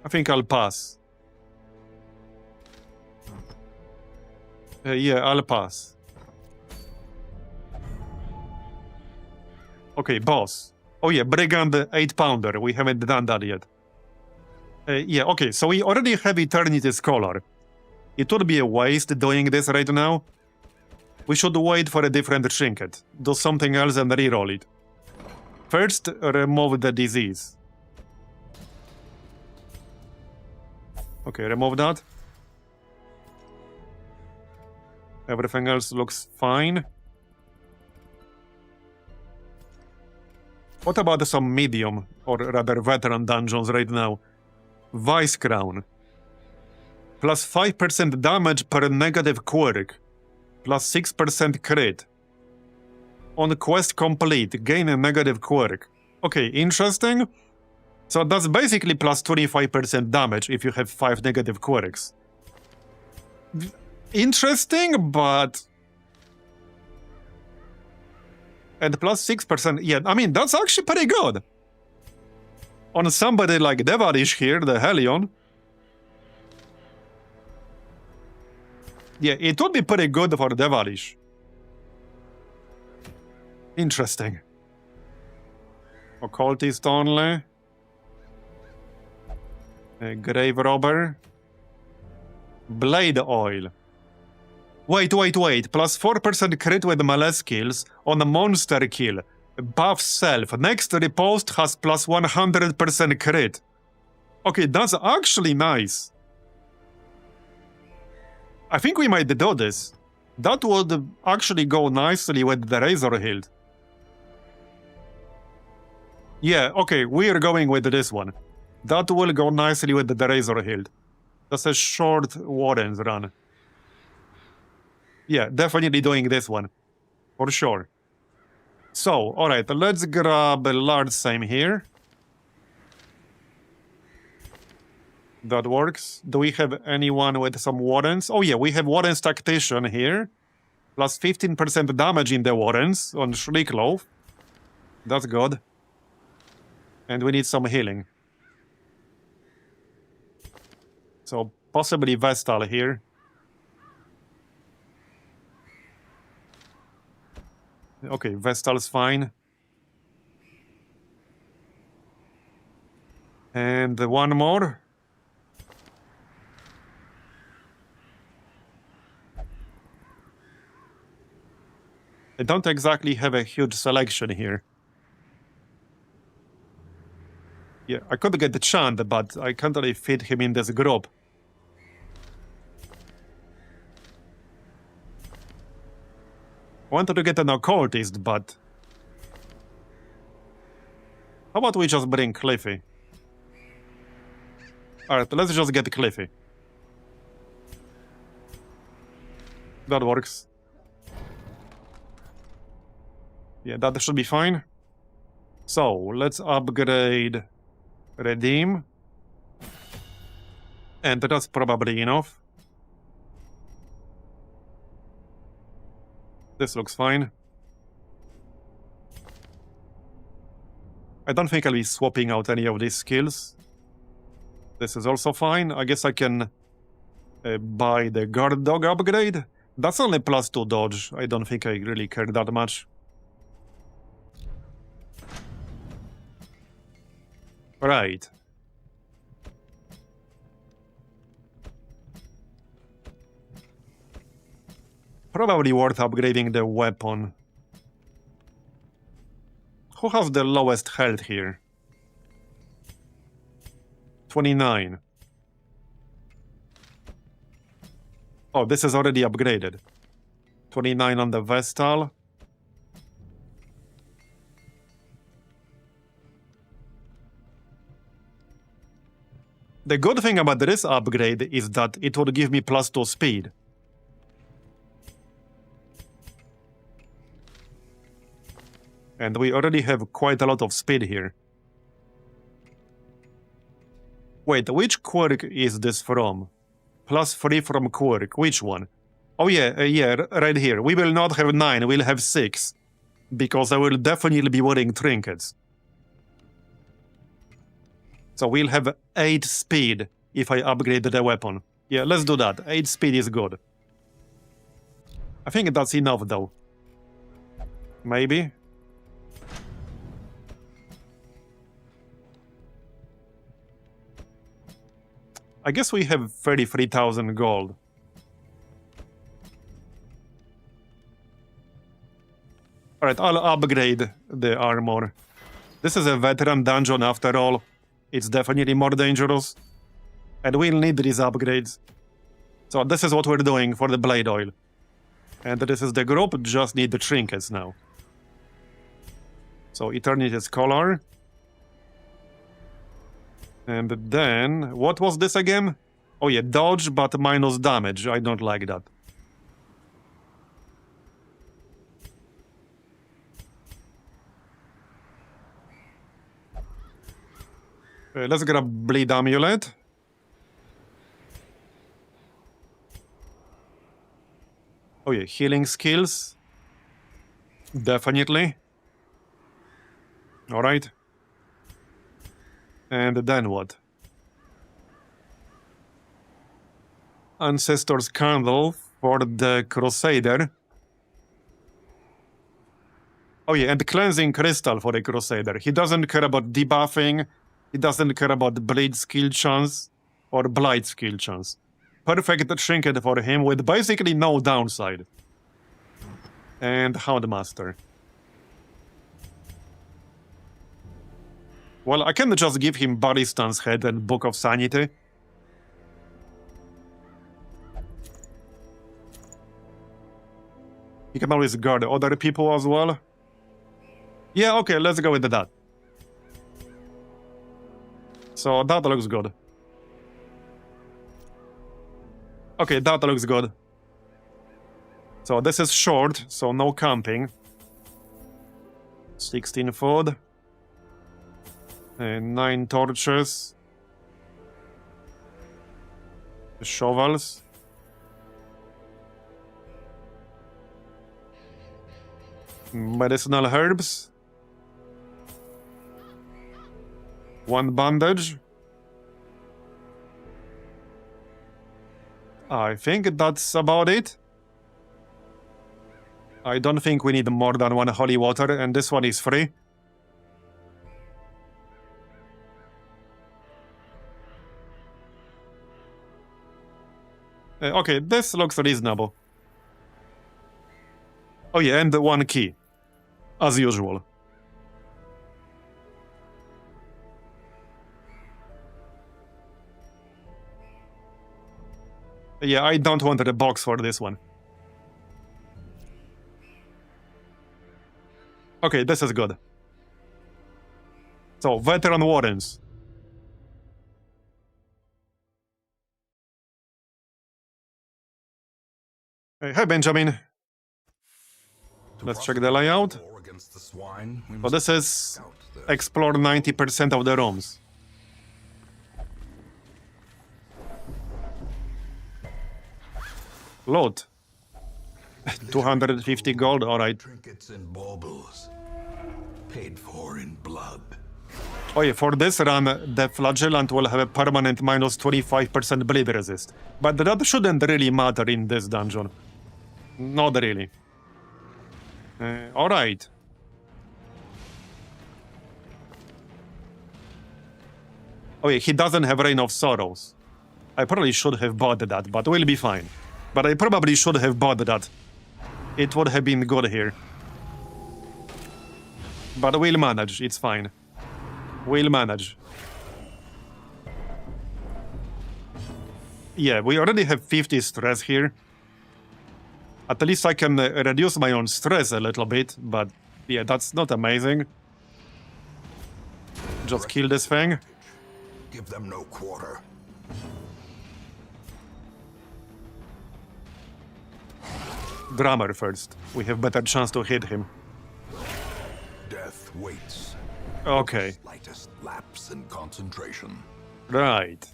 I think I'll pass. Yeah, I'll pass. Okay, boss. Oh yeah, Brigand 8-pounder. We haven't done that yet. Yeah, okay, so we already have Eternity Scholar. It would be a waste doing this right now. We should wait for a different trinket. Do something else and reroll it. First, remove the disease. Okay, remove that. Everything else looks fine. What about some medium, or rather veteran dungeons right now? Vice Crown. Plus 5% damage per negative quirk. Plus 6% crit. On quest complete, gain a negative quirk. Okay, interesting. So that's basically plus 25% damage if you have 5 negative quirks. Interesting, but... And plus 6%, yeah, I mean, that's actually pretty good. On somebody like Devarish here, the Hellion. Yeah, it would be pretty good for Devarish. Interesting. Occultist only. A Grave Robber. Blade Oil. Wait. Plus 4% crit with melee skills on a monster kill. Buff self. Next riposte has plus 100% crit. Okay, that's actually nice. I think we might do this. That would actually go nicely with the Razor Hilt. Yeah, okay, we're going with this one. That will go nicely with the Razor Hilt. That's a short Warden's run. Yeah, definitely doing this one. For sure. So, alright, let's grab a large same here. That works. Do we have anyone with some Wardens? Oh yeah, we have Warden's Tactician here. Plus 15% damage in the Wardens on Shriekloaf. That's good. And we need some healing. So, possibly Vestal here. Okay, Vestal's fine. And one more. I don't exactly have a huge selection here. Yeah, I could get the Chant, but I can't really fit him in this group. I wanted to get an Occultist, but... How about we just bring Cliffy? Alright, let's just get Cliffy. That works. Yeah, that should be fine. So, let's upgrade Redeem. And that's probably enough. This looks fine. I don't think I'll be swapping out any of these skills. This is also fine. I guess I can buy the Guard Dog upgrade. That's only +2 dodge. I don't think I really care that much. Right. Probably worth upgrading the weapon. Who has the lowest health here? 29. Oh, this is already upgraded. 29 on the Vestal. The good thing about this upgrade is that it would give me +2 speed. And we already have quite a lot of speed here. Wait, which quirk is this from? +3 from quirk, which one? Oh yeah, right here. We will not have 9, we'll have 6. Because I will definitely be wearing trinkets. So we'll have 8 speed if I upgrade the weapon. Yeah, let's do that. 8 speed is good. I think that's enough though. Maybe? I guess we have 33,000 gold. Alright, I'll upgrade the armor. This is a veteran dungeon after all. It's definitely more dangerous. And we'll need these upgrades. So this is what we're doing for the blade oil. And this is the group, just need the trinkets now. So Eternity's Collar. And then, what was this again? Oh yeah, dodge but minus damage. I don't like that. Let's grab Bleed Amulet. Oh yeah, healing skills. Definitely. Alright. And then what? Ancestor's Candle for the Crusader. Oh yeah, and Cleansing Crystal for the Crusader. He doesn't care about debuffing. He doesn't care about Blade skill chance or Blight skill chance. Perfect trinket for him with basically no downside. And Houndmaster. Well, I can just give him Baristan's Head and Book of Sanity. He can always guard other people as well. Yeah, okay, let's go with that. So that looks good. Okay, that looks good. So this is short, so no camping. 16 food. And 9 torches. Shovels. Medicinal herbs. 1 bandage. I think that's about it. I don't think we need more than 1 holy water, and this one is free. Okay, this looks reasonable. Oh yeah, and 1 key. As usual. Yeah, I don't want the box for this one. Okay, this is good. So, veteran wardens. Hey, Benjamin. Let's check the layout. So this is explore 90% of the rooms. Load. 250 gold, alright. Trinkets and baubles, paid for in blood. Oh yeah, for this run, the flagellant will have a permanent minus 25% bleed resist. But that shouldn't really matter in this dungeon. Not really. Alright. Oh yeah, he doesn't have Reign of Sorrows. I probably should have bought that, but we'll be fine. But I probably should have bought that. It would have been good here. But we'll manage, it's fine. We'll manage. Yeah, we already have 50 stress here. At least I can reduce my own stress a little bit, but yeah, that's not amazing. Just kill this thing. Give them no quarter. Drummer first. We have better chance to hit him. Death waits. Okay. Slightest lapse in concentration. Right.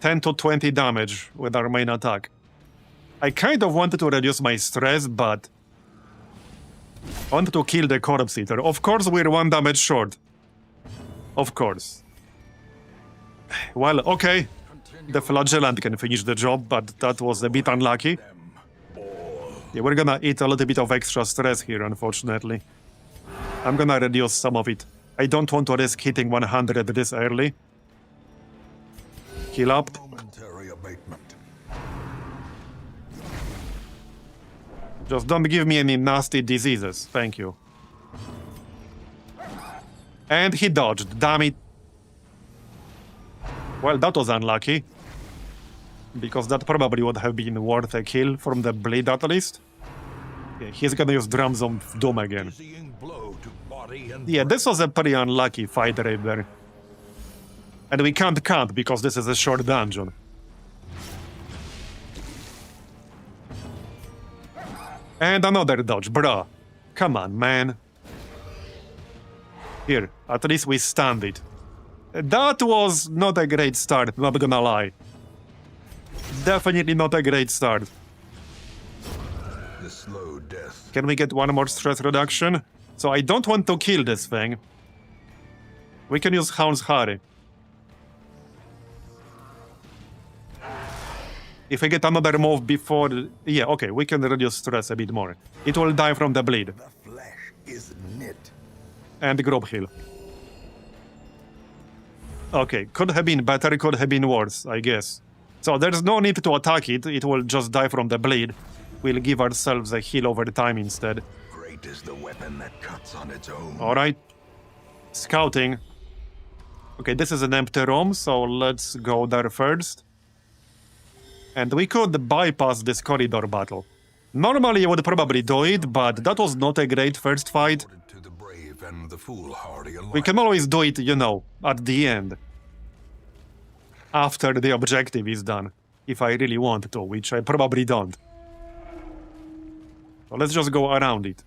10 to 20 damage with our main attack. I kind of wanted to reduce my stress, but I wanted to kill the corpse eater. Of course, we're 1 damage short. Of course. Well, okay. The flagellant can finish the job, but that was a bit unlucky. Yeah, we're gonna eat a little bit of extra stress here, unfortunately. I'm gonna reduce some of it. I don't want to risk hitting 100 this early. Heal up. Momentary abatement. Just don't give me any nasty diseases, thank you. And he dodged, damn it. Well, that was unlucky. Because that probably would have been worth a kill from the bleed at least. Yeah, he's gonna use Drums of Doom again. Yeah, this was a pretty unlucky fight right there. And we can't count because this is a short dungeon. And another dodge, bruh. Come on, man. Here, at least we stand it. That was not a great start, not gonna lie. Definitely not a great start. The slow death. Can we get 1 more stress reduction? So I don't want to kill this thing. We can use Hound's Harry. If I get another move before... Yeah, okay, we can reduce stress a bit more. It will die from the bleed. The flesh is knit. And group heal. Okay, could have been better, could have been worse, I guess. So there's no need to attack it, it will just die from the bleed. We'll give ourselves a heal over time instead. Great is the weapon that cuts on its own. Alright. Scouting. Okay, this is an empty room, so let's go there first. And we could bypass this corridor battle. Normally I would probably do it, but that was not a great first fight. To the brave and the foolhardy alike. We can always do it, you know, at the end. after the objective is done. If I really want to, which I probably don't. So let's just go around it.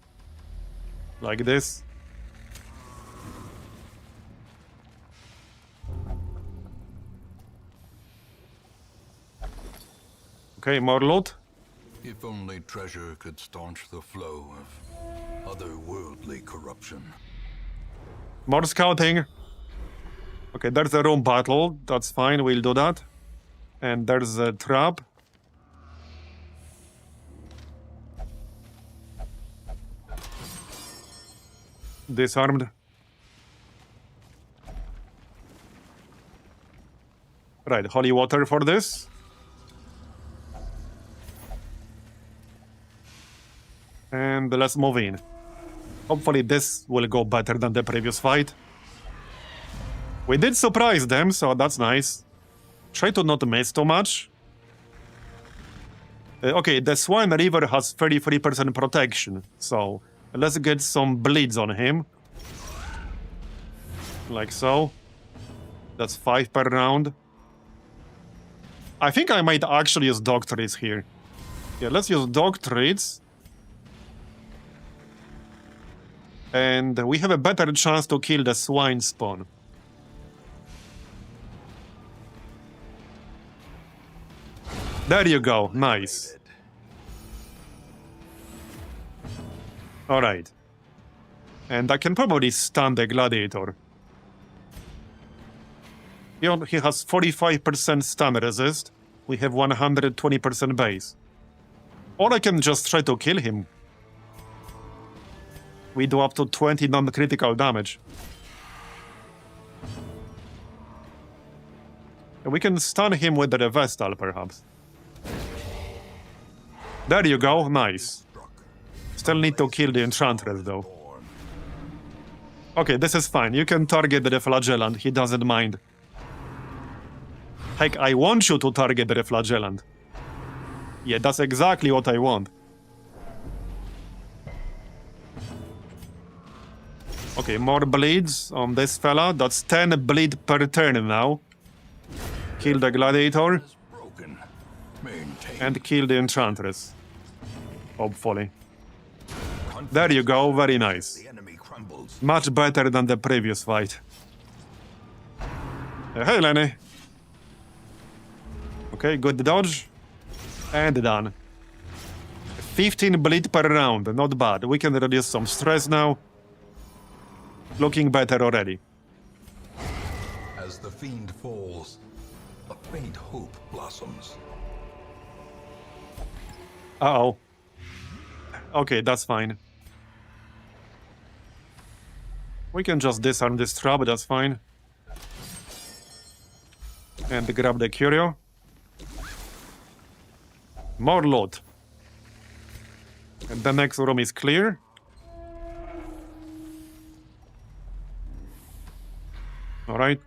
Like this. Okay, more loot. If only treasure could staunch the flow of otherworldly corruption. More scouting. Okay, there's a room battle. That's fine, we'll do that. And there's a trap. Disarmed. Right, holy water for this. And let's move in. Hopefully this will go better than the previous fight. We did surprise them, so that's nice. Try to not miss too much. Okay, the Swine River has 33% protection, so let's get some bleeds on him. Like so. That's 5 per round. I think I might actually use dog treats here. Yeah, let's use dog treats. And we have a better chance to kill the swine spawn. There you go, nice. Alright. And I can probably stun the gladiator. He has 45% stun resist. We have 120% base. Or I can just try to kill him. We do up to 20 non-critical damage. And we can stun him with the Vestal, perhaps. There you go, nice. Still need to kill the Enchantress, though. Okay, this is fine. You can target the Flagellant, he doesn't mind. Heck, I want you to target the Flagellant. Yeah, that's exactly what I want. Okay, more bleeds on this fella. That's 10 bleed per turn now. Kill the gladiator. And kill the enchantress. Hopefully. There you go, very nice. Much better than the previous fight. Hey, Lenny. Okay, good dodge. And done. 15 bleed per round, not bad. We can reduce some stress now. Looking better already. As the fiend falls, a faint hope blossoms. Uh-oh. Okay, that's fine. We can just disarm this trap, that's fine. And grab the curio. More loot. And the next room is clear. Alright.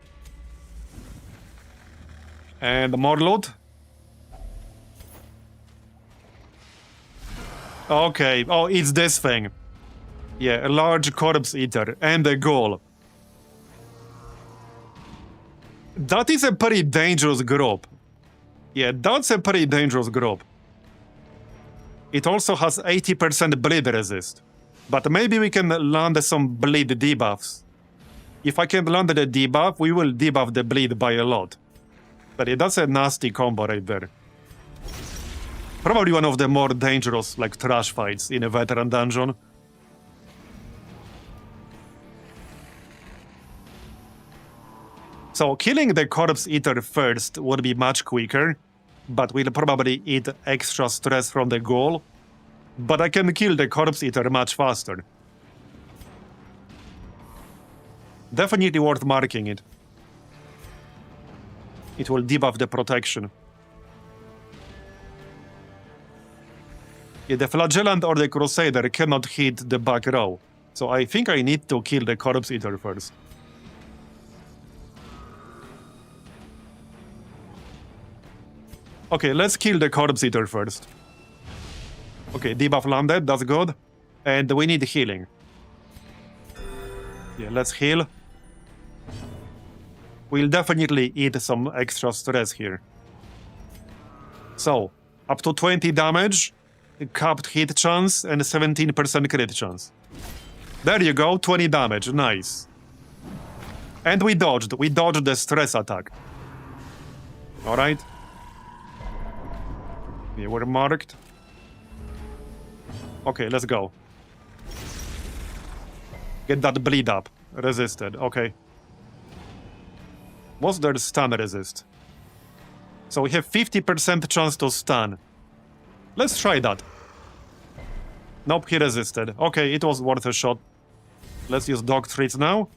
And more loot. Okay, oh, it's this thing. Yeah, a large corpse eater and a ghoul. That is a pretty dangerous group. Yeah, that's a pretty dangerous group. It also has 80% bleed resist. But maybe we can land some bleed debuffs. If I can land the debuff, we will debuff the bleed by a lot. But yeah, that's a nasty combo right there. Probably one of the more dangerous, like, trash fights in a veteran dungeon. So killing the corpse eater first would be much quicker, but we'll probably eat extra stress from the ghoul. But I can kill the corpse eater much faster. Definitely worth marking it. It will debuff the protection. Yeah, the Flagellant or the Crusader cannot hit the back row. So I think I need to kill the corpse eater first. Okay, let's kill the corpse eater first. Okay, debuff landed, that's good. And we need healing. Yeah, let's heal. We'll definitely eat some extra stress here. So, up to 20 damage, capped hit chance, and 17% crit chance. There you go, 20 damage, nice. And we dodged the stress attack. Alright. Yeah, we're marked. Okay, let's go. Get that bleed up. Resisted, okay. What's their stun resist? So we have 50% chance to stun. Let's try that. Nope, he resisted. Okay, it was worth a shot. Let's use dog treats now.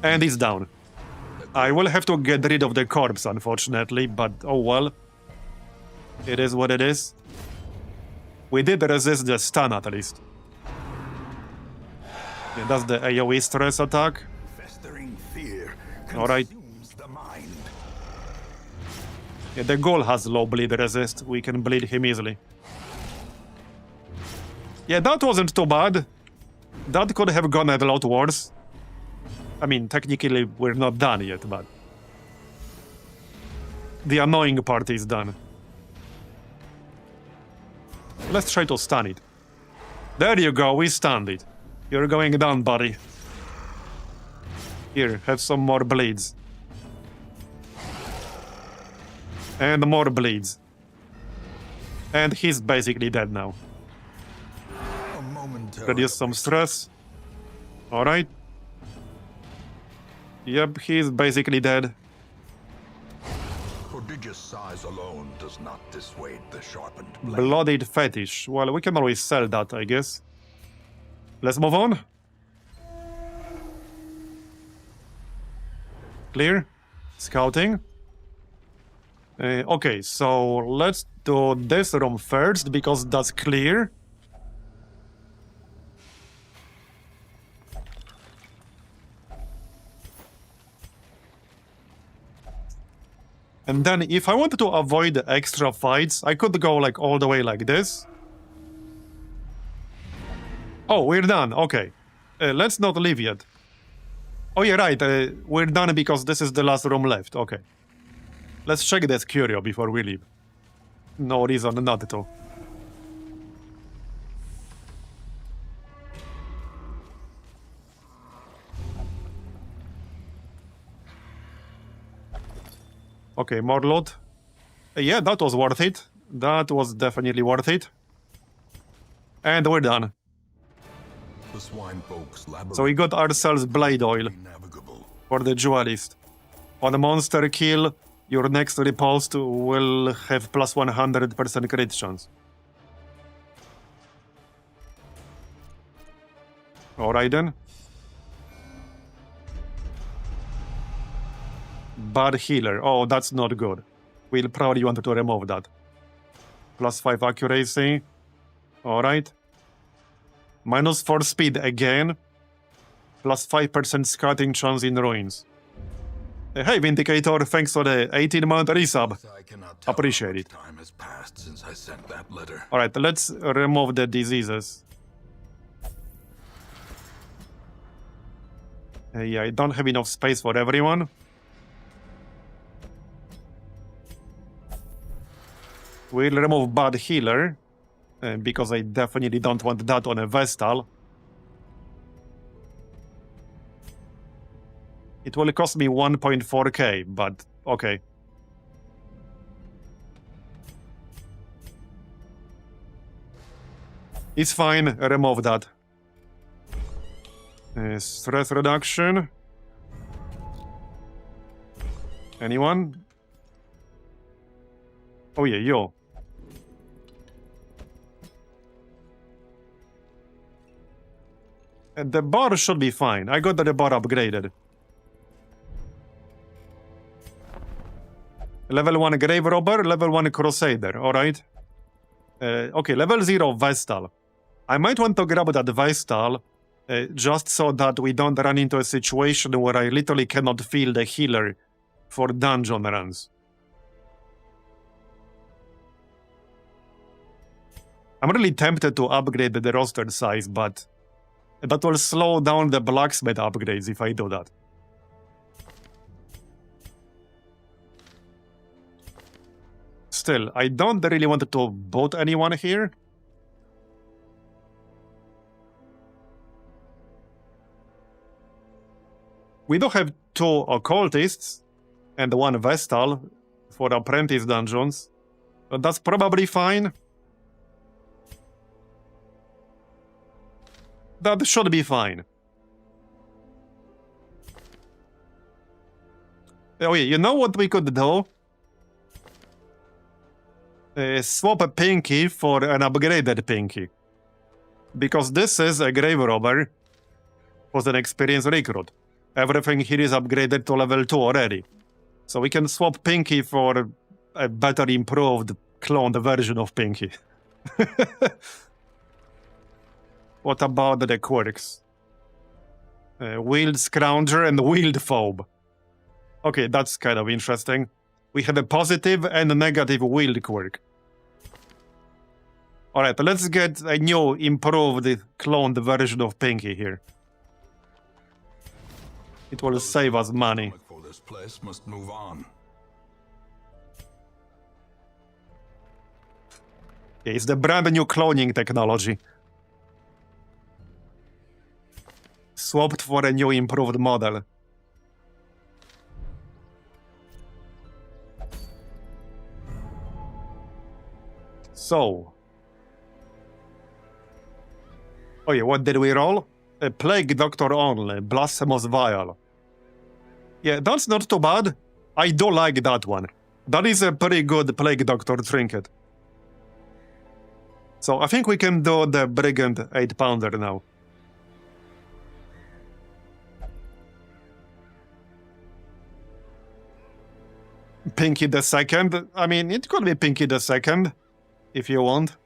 And he's down. I will have to get rid of the corpse, unfortunately, but oh well. It is what it is. We did resist the stun, at least. Yeah, that's the AoE stress attack. Festering fear Alright. consumes the mind. Yeah, the ghoul has low bleed resist. We can bleed him easily. Yeah, that wasn't too bad. That could have gone a lot worse. I mean, technically, we're not done yet, but... the annoying part is done. Let's try to stun it. There you go, we stunned it. You're going down, buddy. Here, have some more bleeds. And more bleeds. And he's basically dead now. Reduce some stress. Alright. Yep, he's basically dead. Prodigious size alone does not dissuade the sharpened blade. Bloodied fetish. Well, we can always sell that, I guess. Let's move on. Clear. Scouting. Okay, so let's do this room first, because that's clear. And then, if I wanted to avoid the extra fights, I could go like all the way like this. Oh, we're done. Okay. Let's not leave yet. Oh, yeah, right. We're done because this is the last room left. Okay. Let's check this curio before we leave. No reason not to. Okay, more loot. Yeah, that was worth it. That was definitely worth it. And we're done. The swine folks So we got ourselves blade oil navigable. for the duelist. On a monster kill, your next riposte will have plus 100% crit chance. Alright then. Bad healer. Oh, that's not good. We'll probably want to remove that. Plus 5 accuracy. Alright. Minus 4 speed again. Plus 5% scouting chance in ruins. Hey, Vindicator, thanks for the 18-month resub. Appreciate it. Time has passed since I sent that letter. Alright, let's remove the diseases. Yeah, I don't have enough space for everyone. We'll remove bad healer, because I definitely don't want that on a Vestal. It will cost me 1.4k, but okay. It's fine, remove that. Stress reduction. Anyone? Oh yeah, yo. And the bar should be fine. I got the bar upgraded. Level 1 Grave Robber, level 1 Crusader, alright. Okay, level 0 Vestal. I might want to grab that Vestal, just so that we don't run into a situation where I literally cannot feel the healer for dungeon runs. I'm really tempted to upgrade the roster size, but that will slow down the blacksmith upgrades if I do that. still, I don't really want to boot anyone here. We do have 2 occultists and 1 vestal for apprentice dungeons. But that's probably fine. That should be fine. Oh yeah, you know what we could do? Swap a Pinky for an upgraded Pinky. Because this is a grave robber who's an experienced recruit. Everything here is upgraded to level 2 already. So we can swap Pinky for a better improved cloned version of Pinky. What about the quirks? Wheeled Scrounger and Wheeled Phobe. Okay, that's kind of interesting. We have a positive and a negative wheeled quirk. Alright, let's get a new, improved, cloned version of Pinky here. It will save us money. For this place must move on. Yeah, it's the brand new cloning technology. Swapped for a new improved model. So. Oh yeah, what did we roll? A Plague Doctor only, Blasphemous Vial. Yeah, that's not too bad. I do like that one. That is a pretty good Plague Doctor trinket. So I think we can do the Brigand 8-pounder now. Pinky the Second. I mean, it could be Pinky the Second, if you want.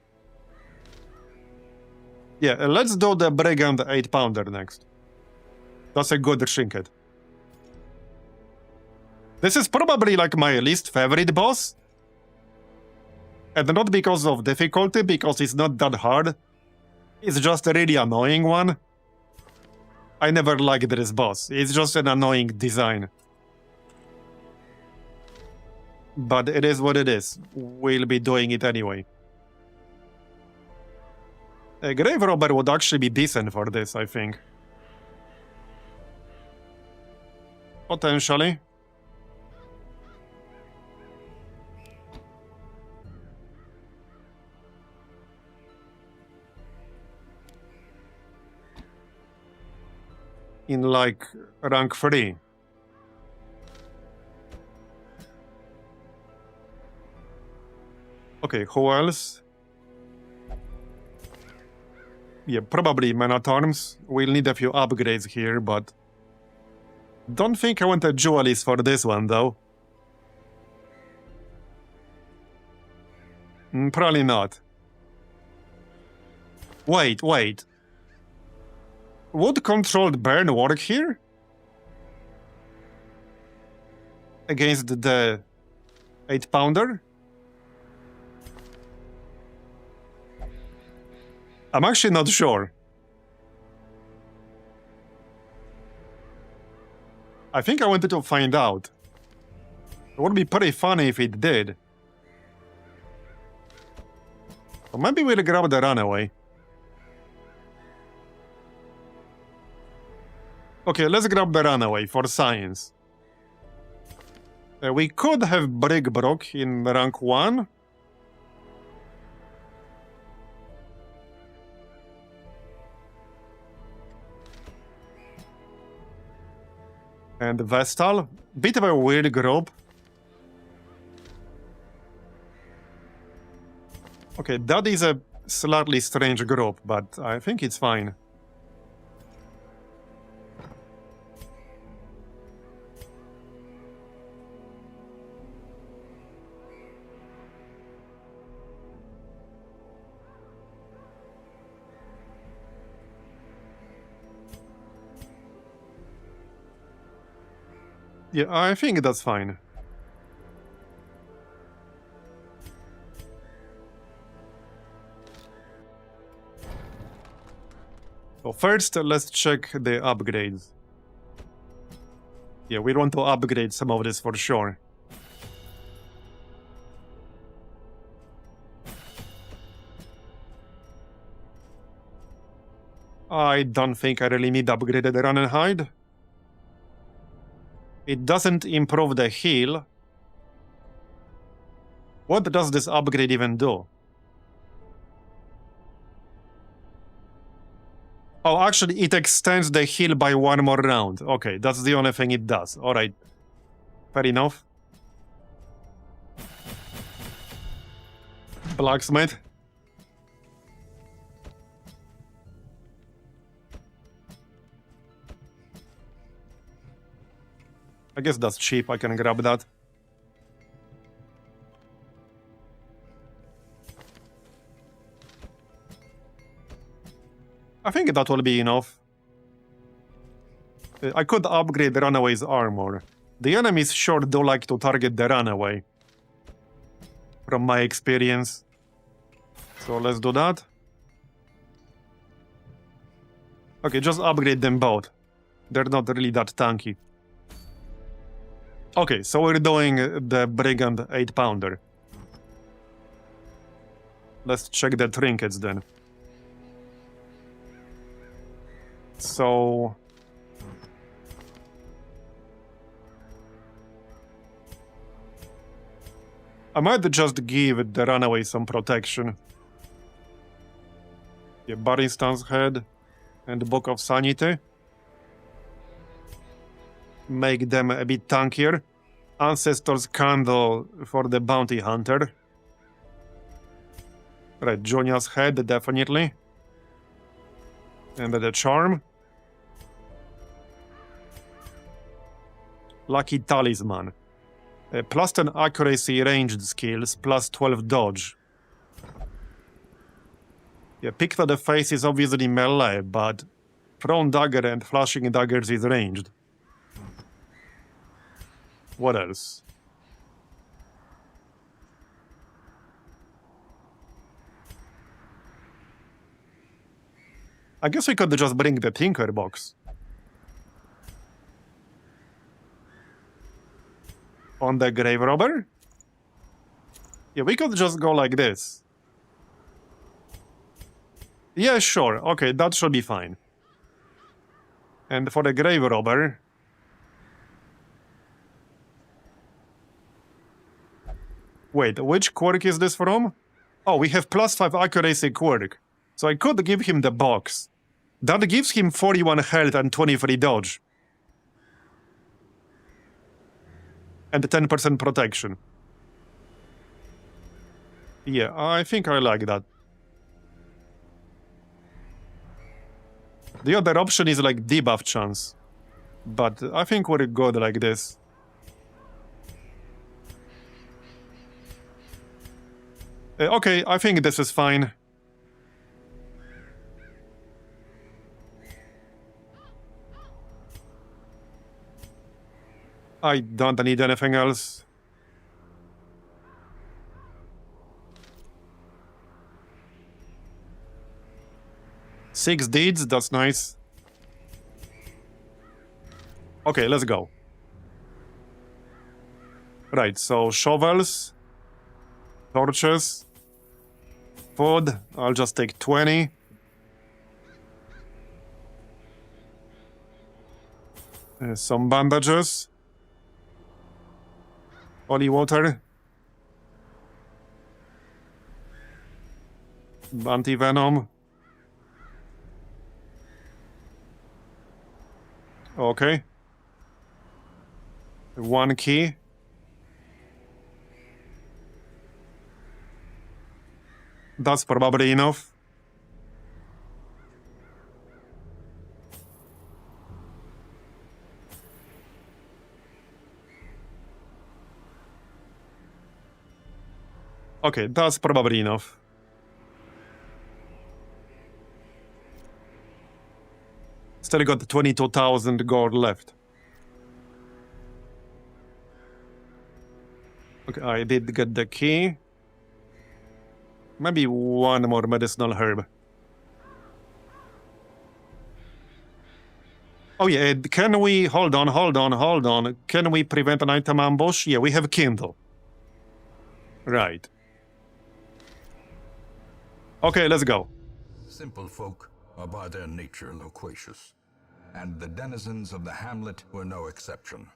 Yeah, let's do the Brigand 8-pounder next. That's a good trinket. This is probably like my least favorite boss. And not because of difficulty, because it's not that hard. It's just a really annoying one. I never liked this boss. It's just an annoying design. But it is what it is. We'll be doing it anyway. A Grave Robber would actually be decent for this, I think. Potentially. In like rank 3. Okay, who else? Yeah, probably Man-at-Arms. We'll need a few upgrades here, but... Don't think I want a Duelist for this one, though. Probably not. Wait. Would Controlled Burn work here? Against the 8-pounder? I'm actually not sure. I think I wanted to find out. It would be pretty funny if it did. Or maybe we'll grab the Runaway. Okay, let's grab the Runaway for science. We could have Brickbrook in rank 1. And Vestal. Bit of a weird group. Okay, that is a slightly strange group, but I think it's fine. Yeah, I think that's fine. So first, let's check the upgrades. Yeah, we want to upgrade some of this for sure. I don't think I really need upgraded run and hide. It doesn't improve the heal. What does this upgrade even do? Oh, actually, it extends the heal by 1 more round. Okay, that's the only thing it does. Alright. Fair enough. Blacksmith. I guess that's cheap. I can grab that. I think that will be enough. I could upgrade the Runaway's armor. The enemies sure do like to target the Runaway. From my experience. So let's do that. Okay, just upgrade them both. They're not really that tanky. Okay, so we're doing the Brigand 8-pounder. Let's check the trinkets then. So... I might just give the Runaway some protection. Yeah, Baristan's Head and Book of Sanity. Make them a bit tankier. Ancestor's Candle for the Bounty Hunter. Right, Junia's Head, definitely. And the Charm. Lucky Talisman. Plus 10 accuracy ranged skills, plus 12 dodge. Yeah, Pick to the Face is obviously melee, but Thrown Dagger and Flashing Daggers is ranged. What else? I guess we could just bring the Tinker Box. On the Grave Robber? Yeah, we could just go like this. Yeah, sure. Okay, that should be fine. And for the Grave Robber... Wait, which quirk is this from? Oh, we have plus 5 accuracy quirk. So I could give him the box. That gives him 41 health and 23 dodge. And 10% protection. Yeah, I think I like that. The other option is like debuff chance. But I think we're good like this. Okay, I think this is fine. I don't need anything else. Six deeds, that's nice. Okay, let's go. Right, so shovels, torches, food, I'll just take 20. Some bandages. Holy water. Anti-venom. Okay. 1 key. That's probably enough. Okay, that's probably enough. Still got 22,000 gold left. Okay, I did get the key. Maybe one more medicinal herb. Oh yeah, can we... Hold on. Can we prevent an item ambush? Yeah, we have Kindle. Right. Okay, let's go. Simple folk, are by their nature loquacious, and the denizens of the hamlet were no exception.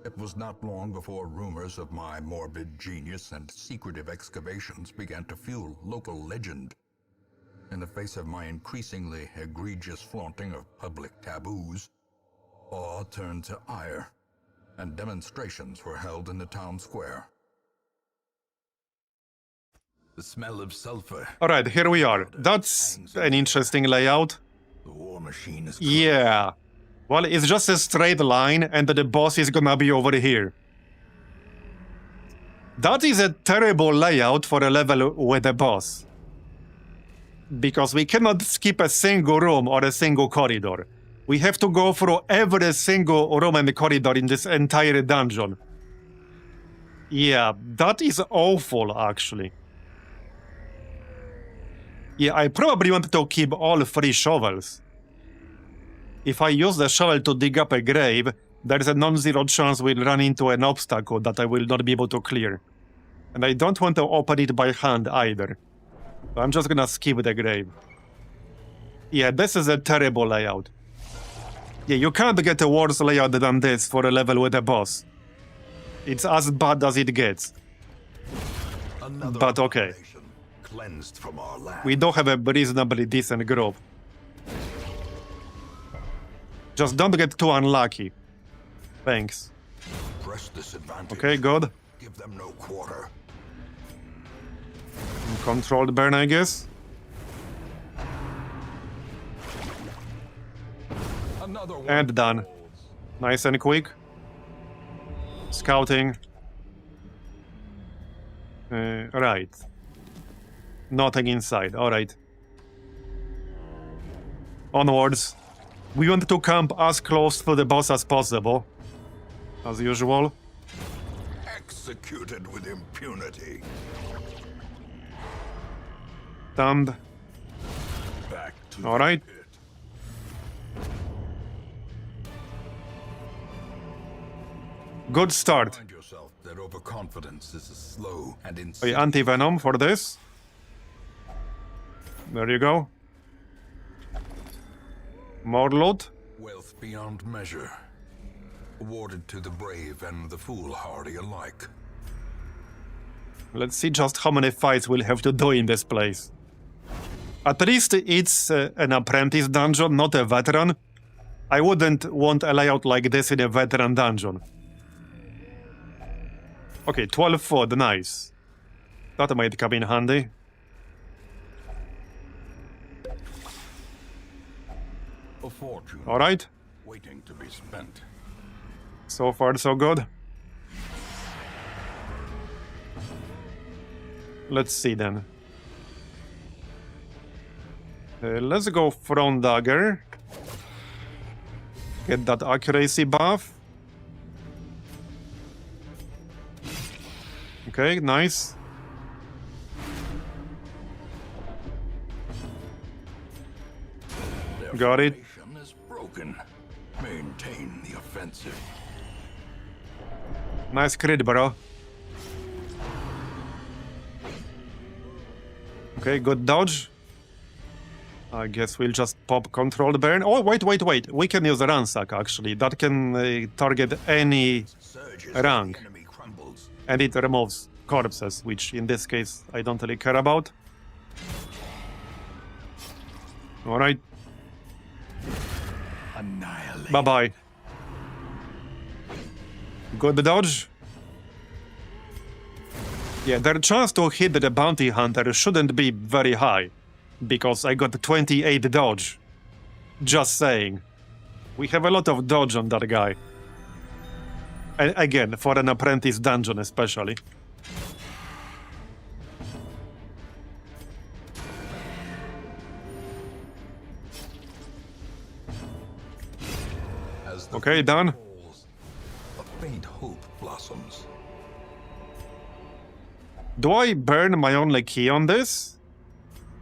It was not long before rumors of my morbid genius and secretive excavations began to fuel local legend. In the face of my increasingly egregious flaunting of public taboos, awe turned to ire, and demonstrations were held in the town square. The smell of sulfur. Alright, here we are. That's an interesting layout. The war machine is Yeah. Well, it's just a straight line, and the boss is gonna be over here. That is a terrible layout for a level with a boss. Because we cannot skip a single room or a single corridor. We have to go through every single room and corridor in this entire dungeon. Yeah, that is awful, actually. Yeah, I probably want to keep all 3 shovels. If I use the shovel to dig up a grave, there is a non-zero chance we'll run into an obstacle that I will not be able to clear. And I don't want to open it by hand either. So I'm just gonna skip the grave. Yeah, this is a terrible layout. Yeah, you can't get a worse layout than this for a level with a boss. It's as bad as it gets. But okay. Cleansed from our land. We do have a reasonably decent grove. Just don't get too unlucky. Thanks. Press this advantage. Okay, good. Give them no quarter. Controlled burn, I guess. another one. And done. Nice and quick. Scouting. Right. Nothing inside. Alright. Onwards. We want to camp as close to the boss as possible. As usual. Executed with impunity. Stunned. Back to Alright. the pit. Good start. Remind yourself that overconfidence is a slow and Okay, insidious. anti-venom for this. There you go. More loot. Wealth beyond measure. Awarded to the brave and the foolhardy alike. Let's see just how many fights we'll have to do in this place. At least it's an apprentice dungeon, not a veteran. I wouldn't want a layout like this in a veteran dungeon. Okay, 12 foot, nice. That might come in handy. A fortune Alright, waiting to be spent. so far so good. Let's see then. Let's go front dagger. Get that accuracy buff. Okay, nice. Their Got it. formation is broken. Maintain the offensive. Nice crit, bro. Okay, good dodge. I guess we'll just pop controlled burn. Oh, wait. We can use ransack, actually. That can target any Surges rank. as the enemy crumbles. And it removes corpses, which in this case I don't really care about. Alright, Annihilate. bye-bye. Good dodge. Yeah, their chance to hit the bounty hunter shouldn't be very high, because I got 28 dodge. Just saying. We have a lot of dodge on that guy. And again, for an apprentice dungeon especially. As the Okay, done. falls, a faint hope blossoms. Do I burn my only key on this?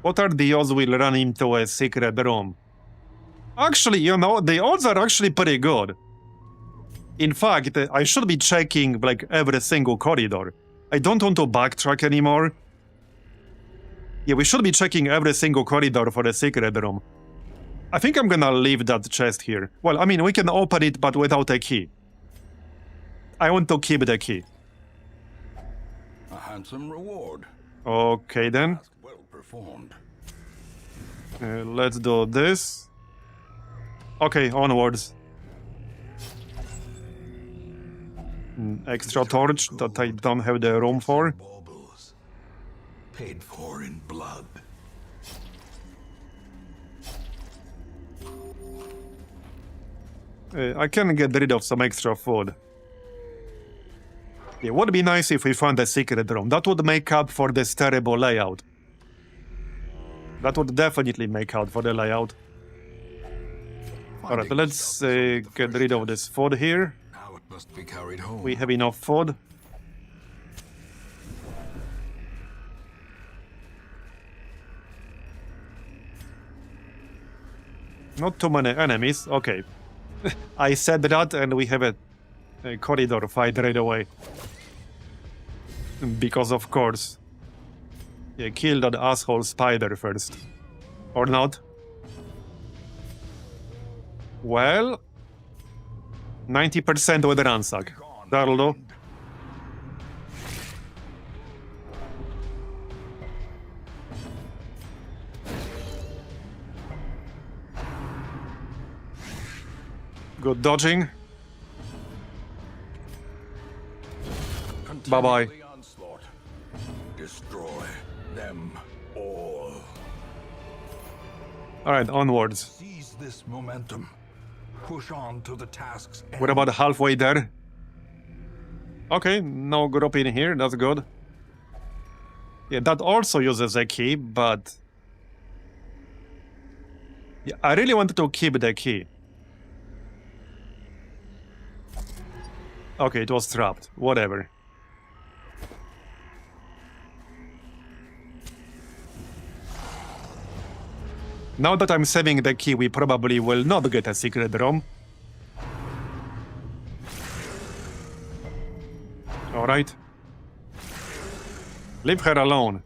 What are the odds we'll run into a secret room? Actually, you know, the odds are actually pretty good. In fact, I should be checking, like, every single corridor. I don't want to backtrack anymore. Yeah, we should be checking every single corridor for a secret room. I think I'm gonna leave that chest here. Well, I mean, we can open it, but without a key. I want to keep the key. A handsome reward. Okay, then. Task well performed. Let's do this. Okay, onwards. Extra torch that I don't have the room for. Baubles, paid for in blood. I can get rid of some extra food. It would be nice if we found a secret room. That would make up for this terrible layout. That would definitely make out for the layout. Alright, let's get rid of this food here. Now it must be carried home. We have enough food. Not too many enemies. Okay. I said that and we have a corridor fight right away. Because of course. Yeah, kill that asshole spider first. Or not. Well, 90% with ransack. That'll do. Good dodging. Bye-bye. The onslaught. Destroy them all. Alright, onwards. Seize this momentum. Push on to the task's end. We're about halfway there. Okay, no group in here, that's good. Yeah, that also uses a key, but... Yeah, I really wanted to keep the key. Okay, it was trapped. Whatever. Now that I'm saving the key, we probably will not get a secret room. Alright. Leave her alone.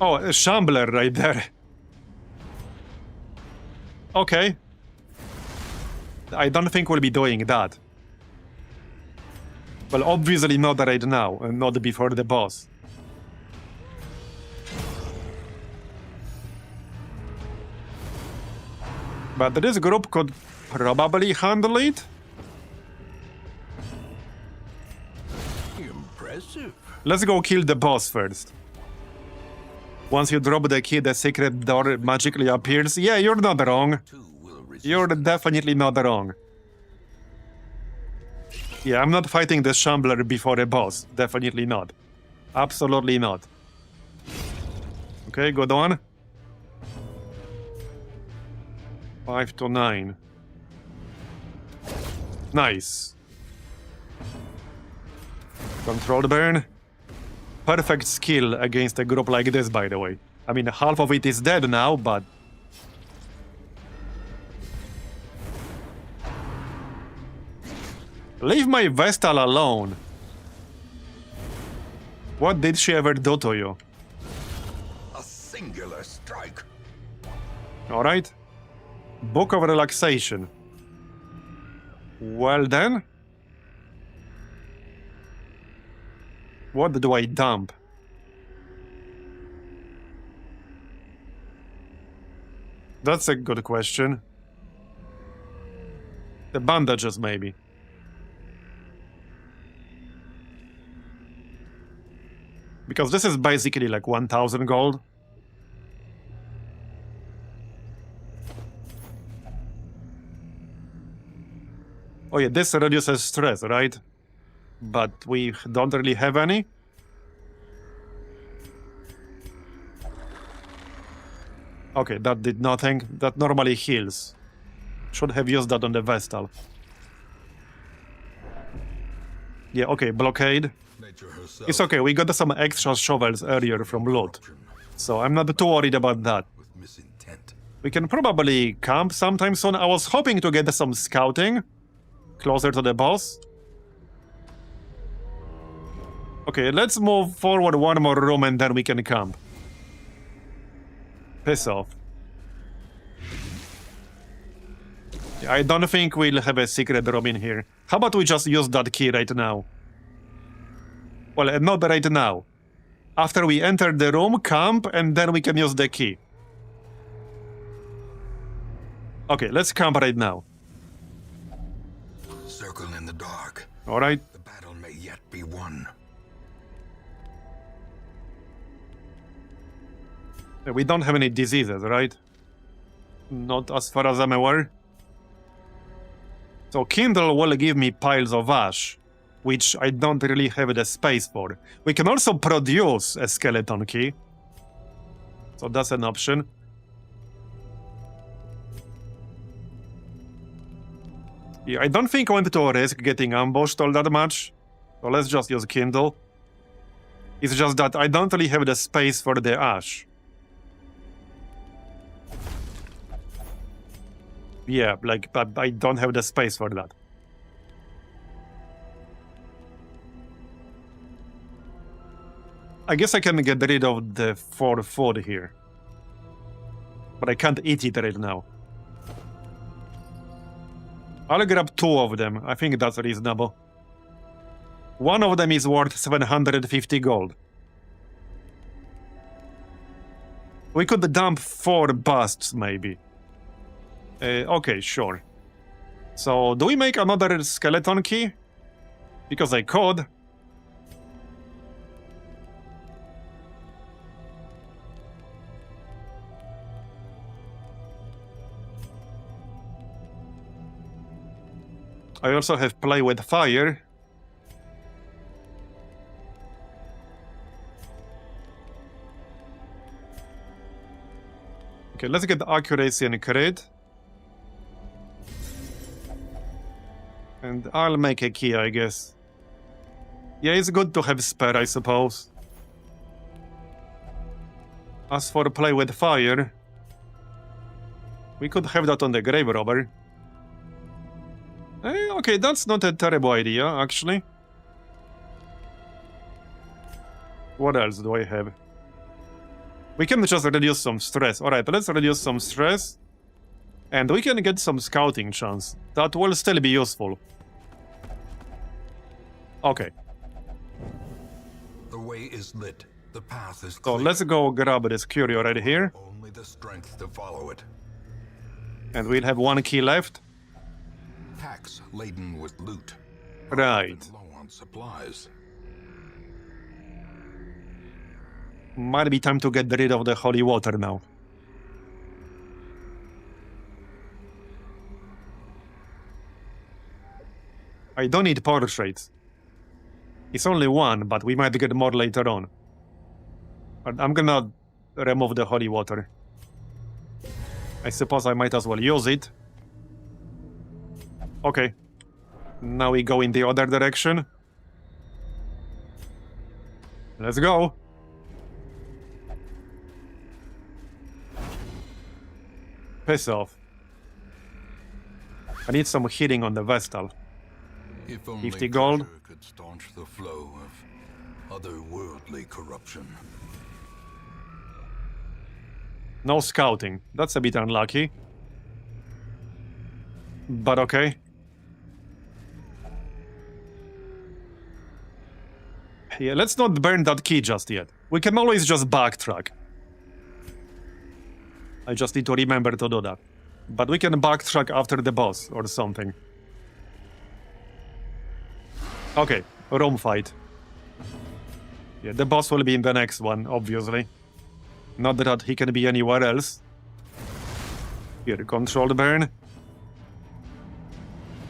Oh, a shambler right there. Okay. I don't think we'll be doing that. Well, obviously not right now, and not before the boss. But this group could probably handle it. Impressive. Let's go kill the boss first. Once you drop the key, the secret door magically appears. Yeah, you're not wrong. You're definitely not wrong. Yeah, I'm not fighting the shambler before a boss. Definitely not. Absolutely not. Okay, good on. 5 to 9. Nice. Controlled burn. Perfect skill against a group like this, by the way. I mean, half of it is dead now, but... Leave my Vestal alone. What did she ever do to you? A singular strike. Alright. Book of Relaxation. Well then. What do I dump? That's a good question. The bandages, maybe. Because this is basically like 1000 gold. Oh yeah, this reduces stress, right? But we don't really have any. Okay, that did nothing. That normally heals. Should have used that on the Vestal. Yeah, okay, blockade. It's okay, we got some extra shovels earlier from loot. So I'm not too worried about that. We can probably camp sometime soon. I was hoping to get some scouting closer to the boss. Okay, let's move forward one more room and then we can camp. Piss off. Yeah, I don't think we'll have a secret room in here. How about we just use that key right now? Well, not right now. After we enter the room, camp, and then we can use the key. Okay, let's camp right now. Circle in the dark. Alright. The battle may yet be won. We don't have any diseases, right? Not as far as I'm aware. So Kindle will give me piles of ash, which I don't really have the space for. We can also produce a skeleton key. So that's an option. Yeah, I don't think I want to risk getting ambushed all that much. So let's just use Kindle. It's just that I don't really have the space for the ash. Yeah, like, but I don't have the space for that. I guess I can get rid of the 4 food here. But I can't eat it right now. I'll grab 2 of them. I think that's reasonable. One of them is worth 750 gold. We could dump 4 busts, maybe. Okay, sure. So, do we make another skeleton key? Because I could. I also have play with fire. Okay, let's get accuracy and crit. And I'll make a key, I guess. Yeah, it's good to have spare, I suppose. As for play with fire, we could have that on the grave robber. Okay, that's not a terrible idea, actually. What else do I have? We can just reduce some stress. Alright, let's reduce some stress. And we can get some scouting chance. That will still be useful. Okay. The way is lit. The path is So clear. let's go grab this curio right here. Only the strength to follow it. And we'll have 1 key left. Packs laden with loot. Right. Low on supplies. Might be time to get rid of the holy water now. I don't need portraits. It's only 1, but we might get more later on. But I'm gonna remove the holy water. I suppose I might as well use it. Okay. Now we go in the other direction. Let's go. Piss off. I need some healing on the Vestal. If only 50 gold. pressure could staunch the flow of otherworldly corruption. No scouting. That's a bit unlucky. But okay. Yeah, let's not burn that key just yet. We can always just backtrack. I just need to remember to do that. But we can backtrack after the boss or something. Okay, room fight. Yeah, the boss will be in the next one, obviously. Not that he can be anywhere else. Here, controlled burn.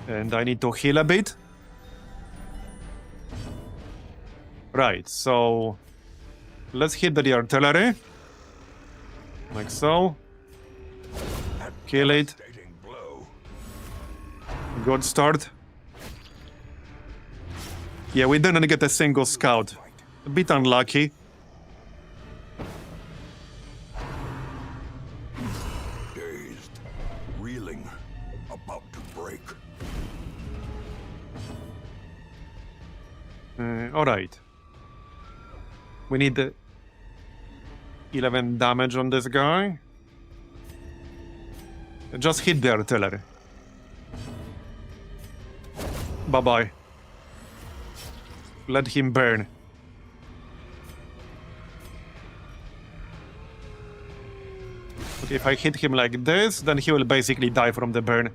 And I need to heal a bit. Right, so... let's hit the artillery. Like so. Kill it. Good start. Yeah, we didn't get a single scout. A bit unlucky. Dazed, reeling, about to break. Alright. We need 11 damage on this guy. Just hit the artillery. Bye-bye. Let him burn. Okay, if I hit him like this, then he will basically die from the burn.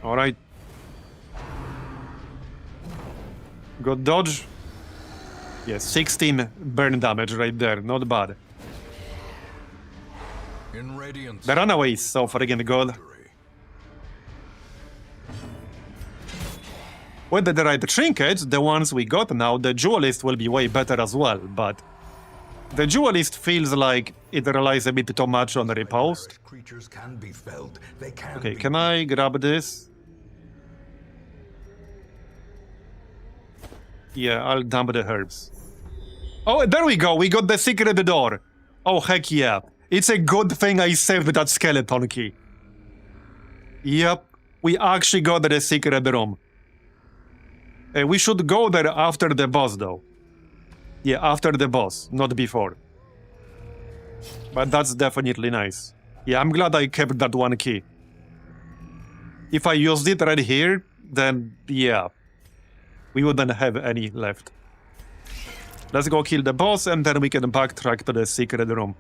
Alright. Good dodge. Yeah, 16 burn damage right there. Not bad. In Radiance, The Runaway is so friggin' good. With the right trinkets, the ones we got now, the Duelist will be way better as well, but the Duelist feels like it relies a bit too much on riposte. Creatures can be felled. They can Okay, be can I grab this? Yeah, I'll dump the herbs. Oh, there we go, we got the secret door. Oh, heck yeah. It's a good thing I saved that skeleton key. Yep, we actually got the secret room. We should go there after the boss, though. Yeah, after the boss, not before. But that's definitely nice. Yeah, I'm glad I kept that one key. If I used it right here, then yeah, we wouldn't have any left. Let's go kill the boss, and then we can backtrack to the secret room.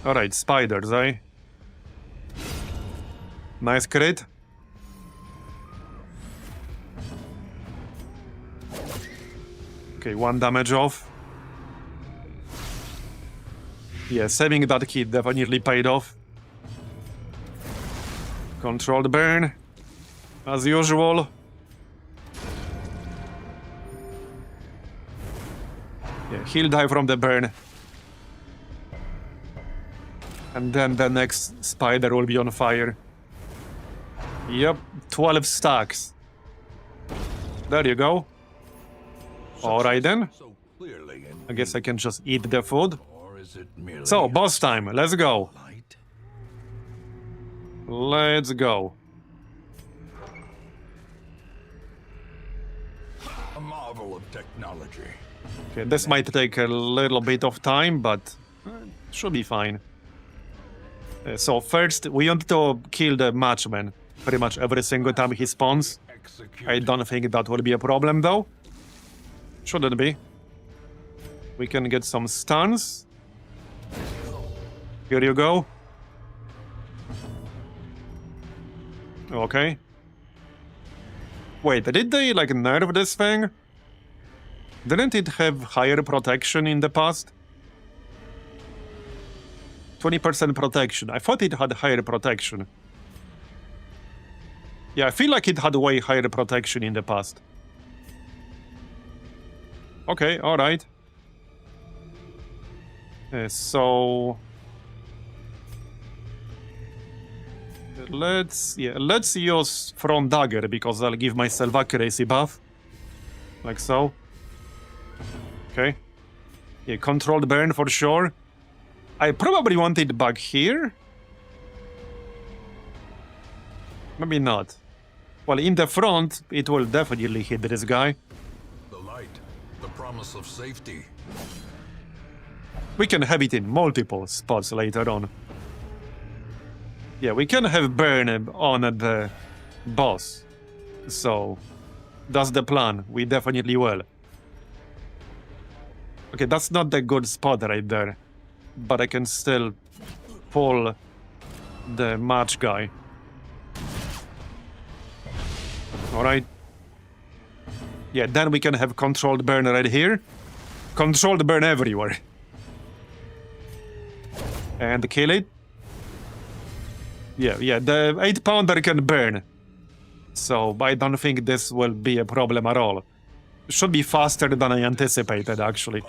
Alright, spiders, eh? Nice crit. Okay, 1 damage off. Yeah, saving that key definitely paid off. Controlled burn, as usual. Yeah, he'll die from the burn. And then the next spider will be on fire. Yep, 12 stacks. There you go. Alright then. so clearly in I guess I can just eat the food. or is it merely So, boss time. Let's go. light? Let's go. A marvel of technology. Okay, this might take a little bit of time, but should be fine. So first, we want to kill the matchman pretty much every single time he spawns. Execute. I don't think that will be a problem, though. Shouldn't be. We can get some stuns. Here you go. Okay. Wait, did they, like, nerf this thing? Didn't it have higher protection in the past? 20% protection. I thought it had higher protection. Yeah, I feel like it had way higher protection in the past. Okay, alright. So... Let's use front dagger, because I'll give myself accuracy buff. Like so. Okay. Yeah, controlled burn for sure. I probably want it back here. Maybe not. Well, in the front, it will definitely hit this guy. The light, the promise of safety. We can have it in multiple spots later on. Yeah, we can have burn on the boss. So, that's the plan. We definitely will. Okay, that's not the good spot right there. But I can still pull the match guy. Alright. Yeah, then we can have controlled burn right here. Controlled burn everywhere. And kill it. Yeah, the 8-pounder can burn. So I don't think this will be a problem at all. Should be faster than I anticipated, actually.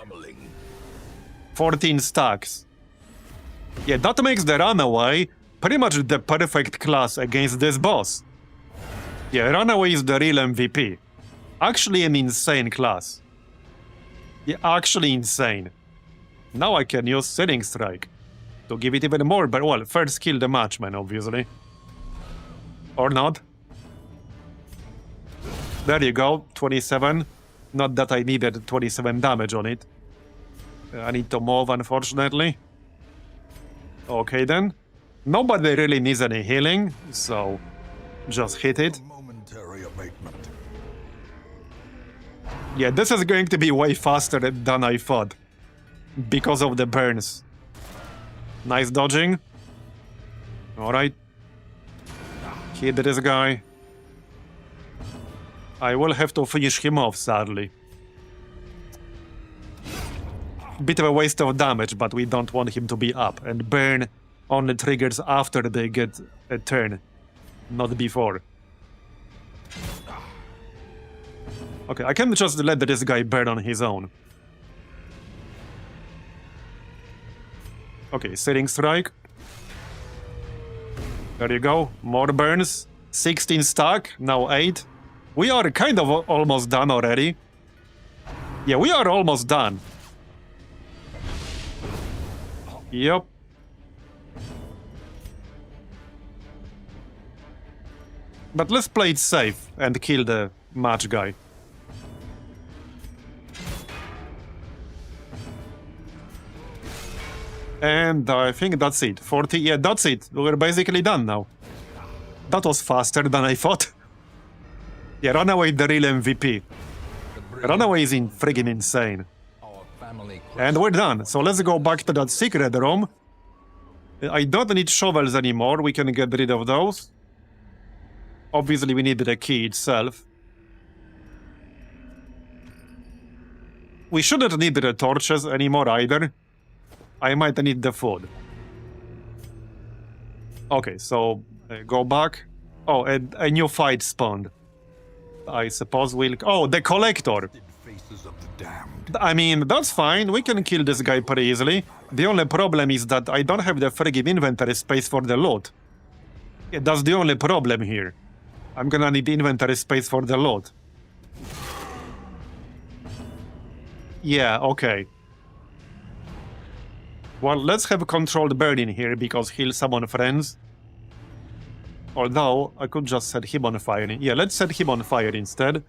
14 stacks. Yeah, that makes the Runaway pretty much the perfect class against this boss. Yeah, Runaway is the real MVP. Actually an insane class. Yeah, actually insane. Now I can use Searing Strike to give it even more, but well, first kill the matchman, obviously. Or not. There you go, 27. Not that I needed 27 damage on it. I need to move, unfortunately. Okay then. Nobody really needs any healing, so just hit it. Momentary abatement. Yeah, this is going to be way faster than I thought. Because of the burns. Nice dodging. Alright. Hit this guy. I will have to finish him off, sadly. Bit of a waste of damage, but we don't want him to be up. And burn only triggers after they get a turn, not before. Okay, I can just let this guy burn on his own. Okay, Searing Strike. There you go, more burns. 16 stack, now 8. We are kind of almost done already. Yeah, we are almost done. Yep. But let's play it safe and kill the match guy. And I think that's it. 40, yeah, that's it. We're basically done now. That was faster than I thought. Yeah, Runaway the real MVP. Runaway is friggin' insane. And we're done. So let's go back to that secret room. I don't need shovels anymore. We can get rid of those. Obviously, we need the key itself. We shouldn't need the torches anymore either. I might need the food. Okay, so go back. Oh, a new fight spawned. I suppose we'll... Oh, the collector! Faces of the damned. I mean, that's fine. We can kill this guy pretty easily. The only problem is that I don't have the friggin' inventory space for the loot. Yeah, that's the only problem here. I'm gonna need inventory space for the loot. Yeah, okay. Well, let's have controlled burn in here, because he'll summon friends. Although, I could just set him on fire. Yeah, let's set him on fire instead.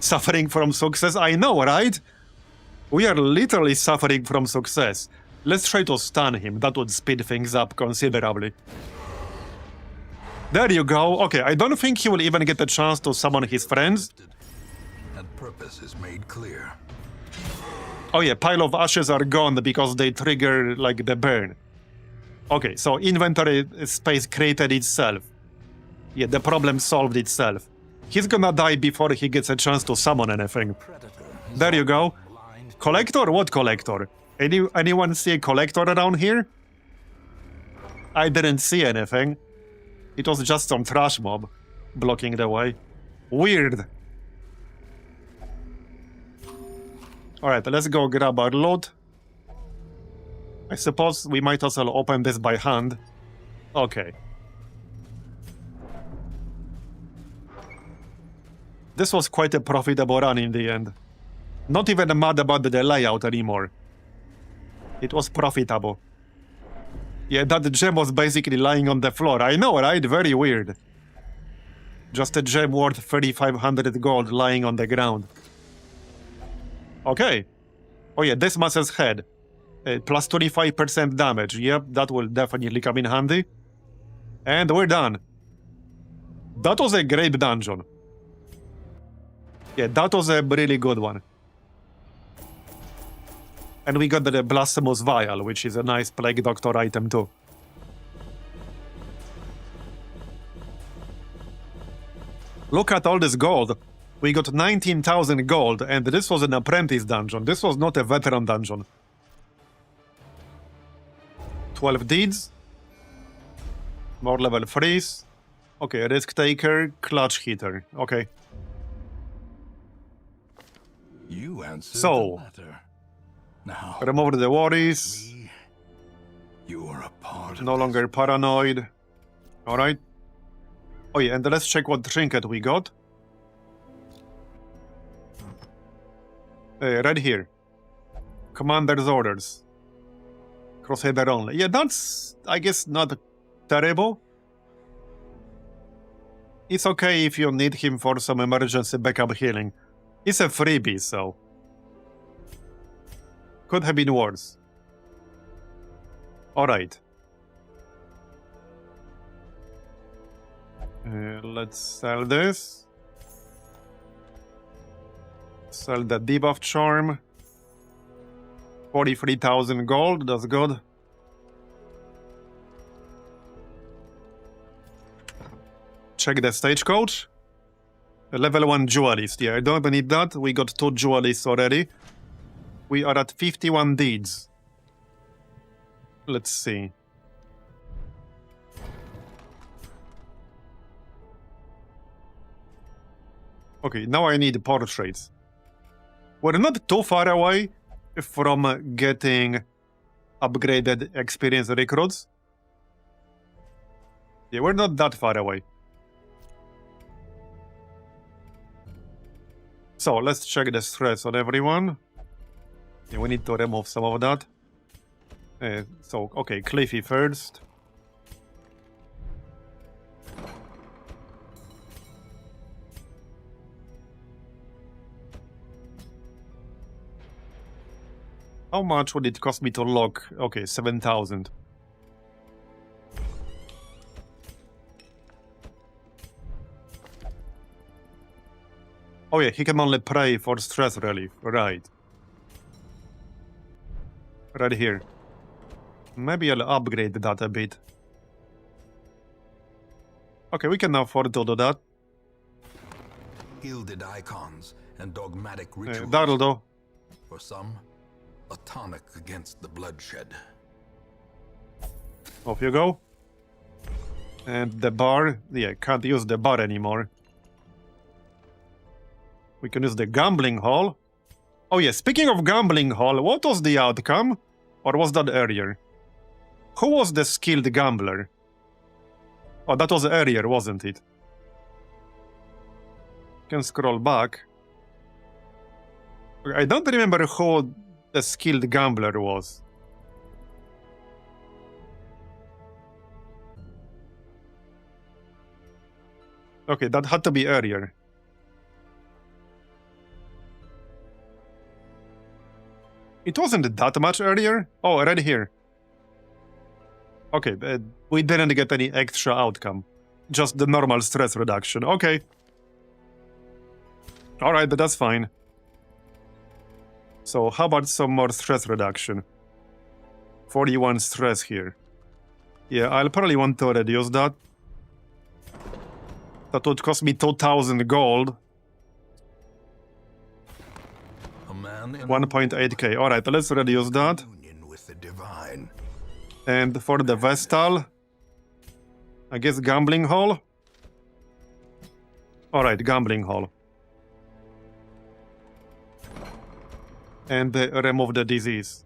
Suffering from success, I know, right? We are literally suffering from success. Let's try to stun him, that would speed things up considerably. There you go. Okay, I don't think he will even get a chance to summon his friends. And purpose is made clear. Oh yeah, pile of ashes are gone because they trigger, like, the burn. Okay, so inventory space created itself. Yeah, the problem solved itself. He's gonna die before he gets a chance to summon anything. There you go. Collector? What collector? Anyone see a collector around here? I didn't see anything. It was just some trash mob blocking the way. Weird. Alright, let's go grab our loot. I suppose we might as well open this by hand. Okay. This was quite a profitable run in the end. Not even mad about the layout anymore. It was profitable. Yeah, that gem was basically lying on the floor. I know, right? Very weird. Just a gem worth 3,500 gold lying on the ground. Okay. Oh yeah, this mass's head. Plus 25% damage. Yep, that will definitely come in handy. And we're done. That was a great dungeon. Yeah, that was a really good one. And we got the Blasphemous Vial, which is a nice Plague Doctor item too. Look at all this gold. We got 19,000 gold, and this was an apprentice dungeon. This was not a veteran dungeon. 12 deeds. More level 3s. Okay, Risk Taker, Clutch Hitter. Okay. You answered So, the letter. Now, remove the worries. you are a part of No longer paranoid. Alright. Oh yeah, and let's check what trinket we got. Right here. Commander's orders. Crusader only. Yeah, that's, I guess, not terrible. It's okay if you need him for some emergency backup healing. It's a freebie, so... Could have been worse. Alright. Let's sell this. Sell the debuff charm. 43,000 gold, that's good. Check the stagecoach. Level 1 Duelist. Yeah, I don't need that. We got 2 Duelists already. We are at 51 deeds. Let's see. Okay, now I need portraits. We're not too far away from getting upgraded experienced recruits. Yeah, we're not that far away. So let's check the stress on everyone. Yeah, we need to remove some of that. Okay, Cliffy first. How much would it cost me to lock? Okay, 7,000. Oh yeah, he can only pray for stress relief. Right. Right here. Maybe I'll upgrade that a bit. Okay, we can afford to do that. Gilded icons and dogmatic rituals. That'll do. For some, a tonic against the bloodshed. Off you go. And the bar. Yeah, can't use the bar anymore. We can use the gambling hall. Oh yeah, speaking of gambling hall, what was the outcome? Or was that earlier? Who was the skilled gambler? Oh, that was earlier, wasn't it? Can scroll back. I don't remember who the skilled gambler was. Okay, that had to be earlier. It wasn't that much earlier? Oh, right here. Okay, we didn't get any extra outcome. Just the normal stress reduction. Okay. Alright, that's fine. So, how about some more stress reduction? 41 stress here. Yeah, I'll probably want to reduce that. That would cost me 2,000 gold. 1.8k. Alright, let's reduce that. With the divine. And for the Vestal, I guess gambling hall? Alright, gambling hall. And remove the disease.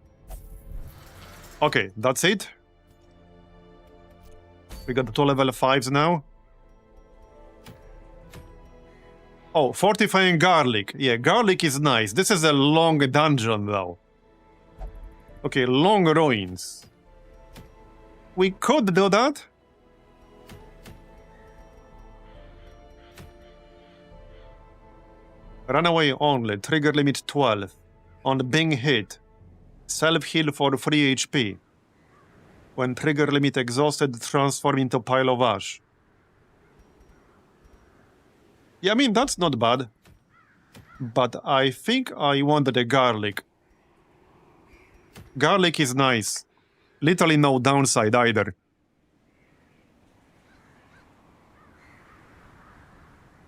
Okay, that's it. We got 2 level 5s now. Oh, fortifying garlic. Yeah, garlic is nice. This is a long dungeon, though. Okay, long ruins. We could do that. Runaway only. Trigger limit 12. On being hit. Self-heal for 3 HP. When trigger limit exhausted, transform into pile of ash. Yeah, I mean, that's not bad. But I think I want the garlic. Garlic is nice. Literally no downside either.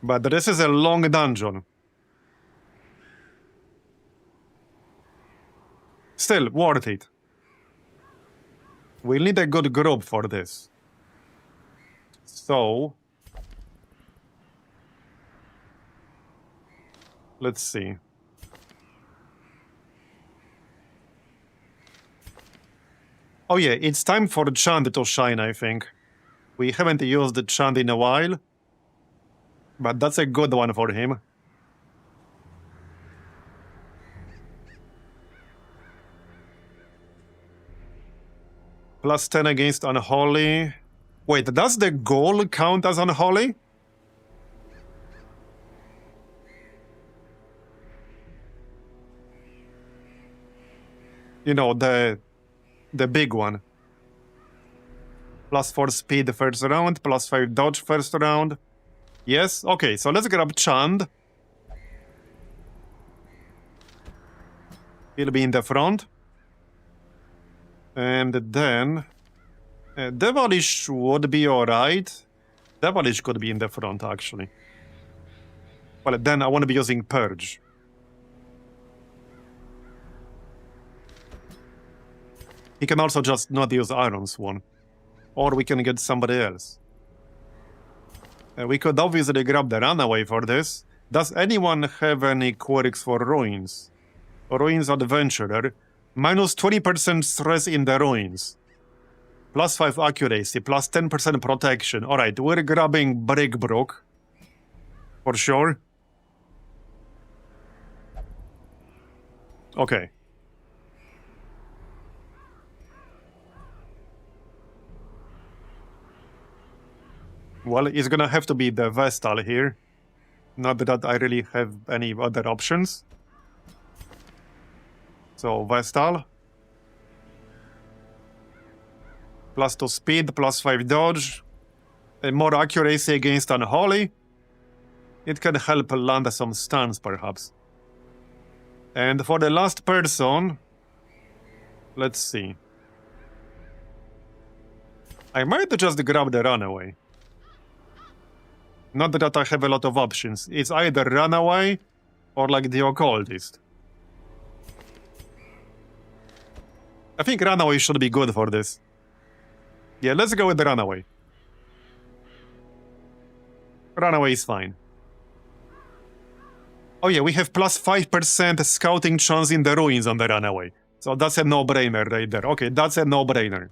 But this is a long dungeon. Still, worth it. We'll need a good group for this. So... let's see. Oh yeah, it's time for Chand to shine, I think. We haven't used the Chand in a while. But that's a good one for him. Plus 10 against Unholy. Wait, does the goal count as Unholy? You know, the big one. +4 speed first round, +5 dodge first round. Yes? Okay, so let's grab Chand. He'll be in the front. And then... Devilish would be alright. Devilish could be in the front, actually. Well, then I want to be using Purge. He can also just not use Iron Swan. Or we can get somebody else. We could obviously grab the Runaway for this. Does anyone have any quirks for Ruins? Ruins Adventurer. Minus 20% stress in the Ruins. +5 accuracy, +10% protection. Alright, we're grabbing Brickbrook. For sure. Okay. Well, it's gonna have to be the Vestal here. Not that I really have any other options. So, Vestal. +2 speed, +5 dodge. More accuracy against Unholy. It can help land some stuns, perhaps. And for the last person... Let's see. I might just grab the Runaway. Not that I have a lot of options. It's either Runaway or like the Occultist. I think Runaway should be good for this. Yeah, let's go with the Runaway. Runaway is fine. Oh yeah, we have +5% scouting chance in the Ruins on the Runaway. So that's a no-brainer right there. Okay, that's a no-brainer.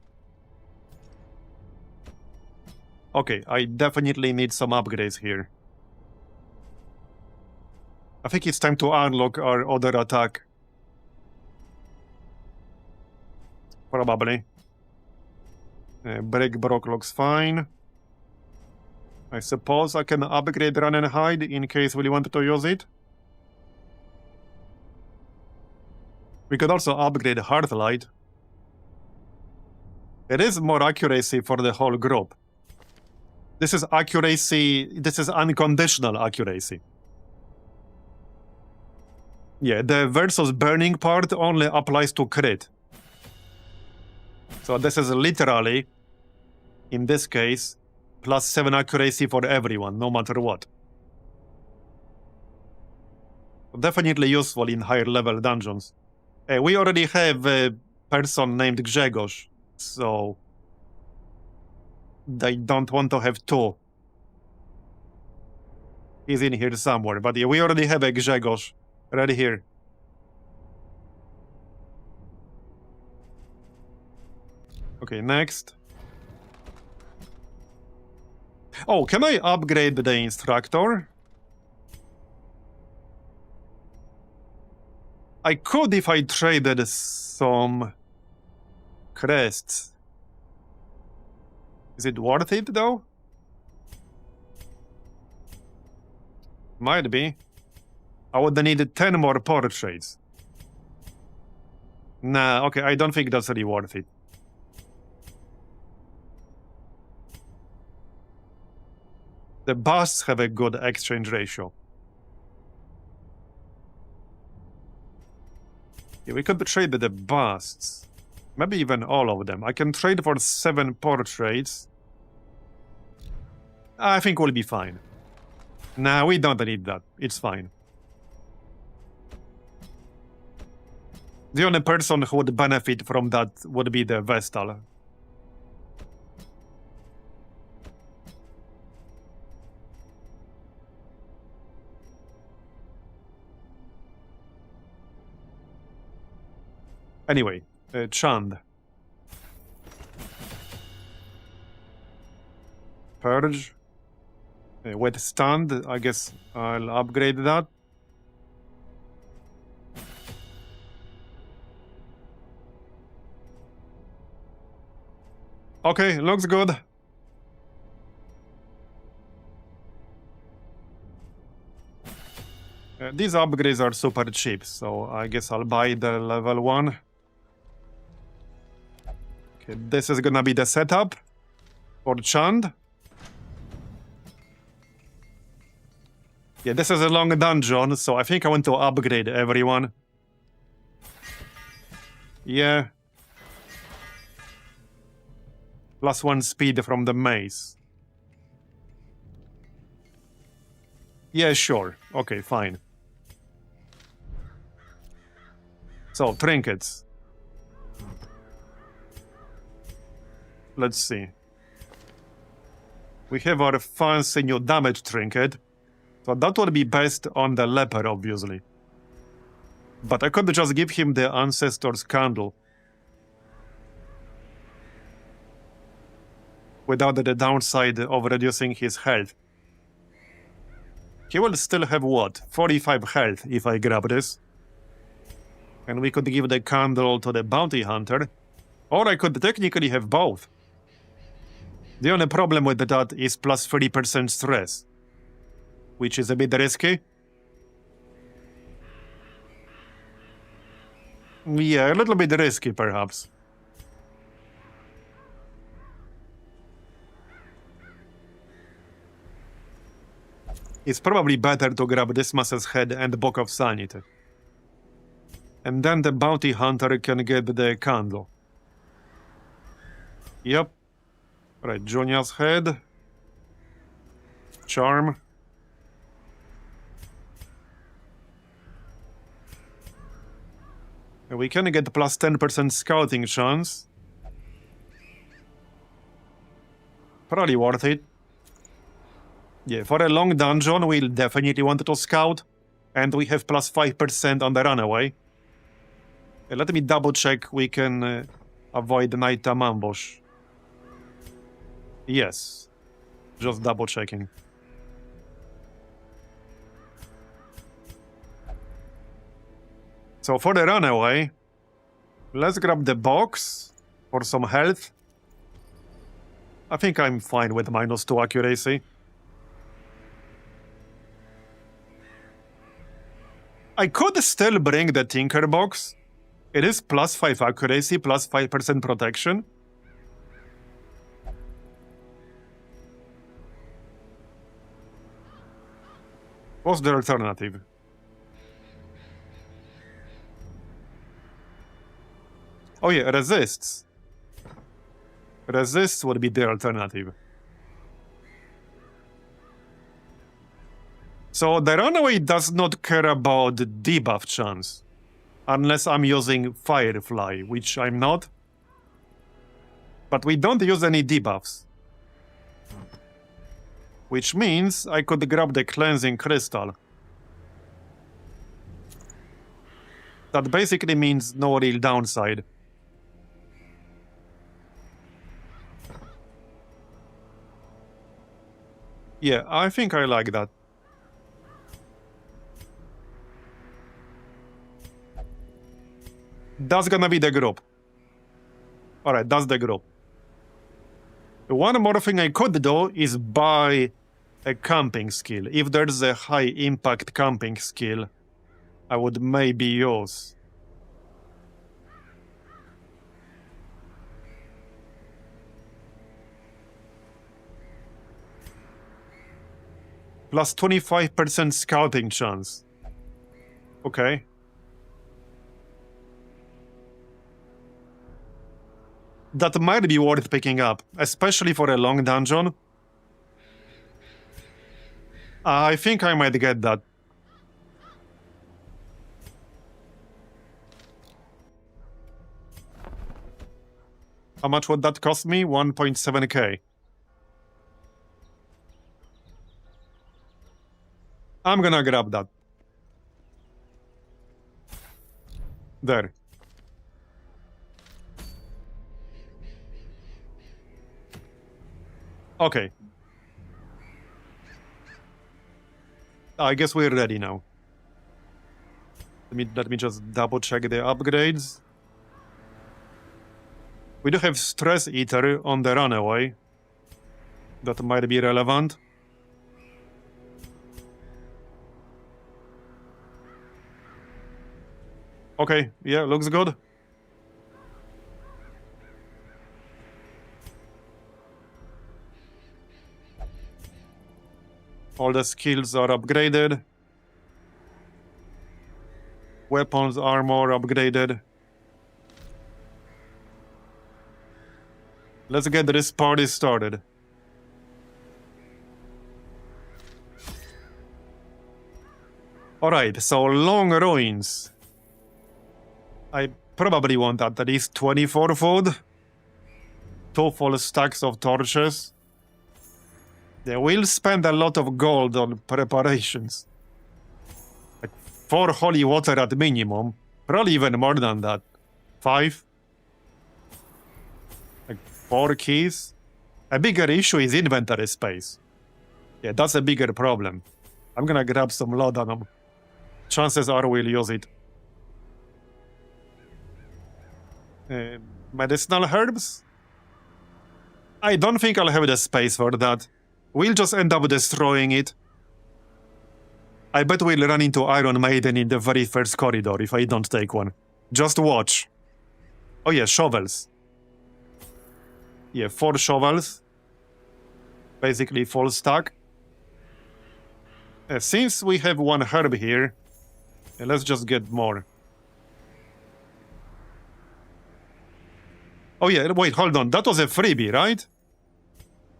Okay, I definitely need some upgrades here. I think it's time to unlock our other attack. Probably. Brickbrook looks fine. I suppose I can upgrade Run and Hide in case we wanted to use it. We could also upgrade Hearthlight. It is more accuracy for the whole group. This is accuracy, this is unconditional accuracy. Yeah, the versus burning part only applies to crit. So this is literally, in this case, +7 accuracy for everyone, no matter what. Definitely useful in higher level dungeons. We already have a person named Grzegorz, so they don't want to have two. He's in here somewhere, but yeah, we already have a Grzegorz right here. Okay, next. Oh, can I upgrade the instructor? I could if I traded some crests. Is it worth it, though? Might be. I would need 10 more portraits. Nah, okay, I don't think that's really worth it. The busts have a good exchange ratio. Yeah, we could trade the busts. Maybe even all of them. I can trade for 7 portraits. I think we'll be fine. Nah, we don't need that. It's fine. The only person who would benefit from that would be the Vestal. Anyway, Chand. Purge. Withstand, I guess I'll upgrade that. Okay, looks good. These upgrades are super cheap, so I guess I'll buy the level 1. Okay, this is gonna be the setup. For Chand? Yeah, this is a long dungeon, so I think I want to upgrade everyone. Yeah. +1 speed from the mace. Yeah, sure. Okay, fine. So, trinkets. Let's see. We have our fancy new damage trinket. So that would be best on the leper, obviously. But I could just give him the Ancestor's Candle. Without the downside of reducing his health. He will still have what? 45 health if I grab this. And we could give the candle to the bounty hunter. Or I could technically have both. The only problem with that is plus 30% stress. Which is a bit risky. Yeah, a little bit risky, perhaps. It's probably better to grab Dismas's head and Book of Sanity. And then the bounty hunter can get the candle. Yep. Right, Junia's head. Charm. We can get plus 10% scouting chance. Probably worth it. Yeah, for a long dungeon, we'll definitely want to scout. And we have plus 5% on the runaway. Let me double check we can avoid the nighttime ambush. Yes. Just double checking. So for the runaway, let's grab the box for some health. I think I'm fine with -2 accuracy. I could still bring the Tinker box. It is +5 accuracy, plus 5% protection. What's the alternative? Oh yeah, resists. Resists would be the alternative. So the runaway does not care about debuff chance. Unless I'm using Firefly, which I'm not. But we don't use any debuffs. Which means I could grab the Cleansing Crystal. That basically means no real downside. Yeah, I think I like that. That's gonna be the group. Alright, that's the group. One more thing I could do is buy a camping skill. If there's a high impact camping skill, I would maybe use. Plus 25% scouting chance. Okay. That might be worth picking up, especially for a long dungeon. I think I might get that. How much would that cost me? 1.7k. I'm gonna grab that. There. Okay. I guess we're ready now. Let me just double check the upgrades. We do have Stress Eater on the Runaway. That might be relevant. Okay, yeah, looks good. All the skills are upgraded. Weapons, armor upgraded. Let's get this party started. Alright, so long ruins. I probably want at least 24 food. 2 full stacks of torches. They will spend a lot of gold on preparations. Like 4 holy water at minimum. Probably even more than that. 5. Like 4 keys. A bigger issue is inventory space. Yeah, that's a bigger problem. I'm gonna grab some laudanum. Chances are we'll use it. Medicinal herbs? I don't think I'll have the space for that. We'll just end up destroying it. I bet we'll run into Iron Maiden in the very first corridor if I don't take one. Just watch. Oh yeah, shovels. Yeah, 4 shovels. Basically full stack. Since we have 1 herb here, let's just get more. Oh yeah, wait, hold on. That was a freebie, right?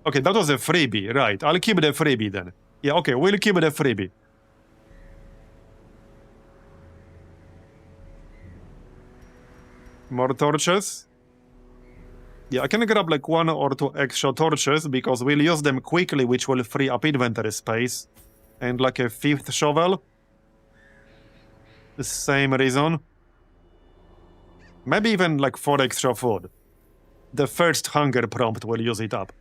Okay, that was a freebie, right. I'll keep the freebie then. Yeah, okay, we'll keep the freebie. More torches. Yeah, I can grab like 1 or 2 extra torches because we'll use them quickly, which will free up inventory space. And like a 5th shovel. The same reason. Maybe even like 4 extra food. The first hunger prompt will use it up.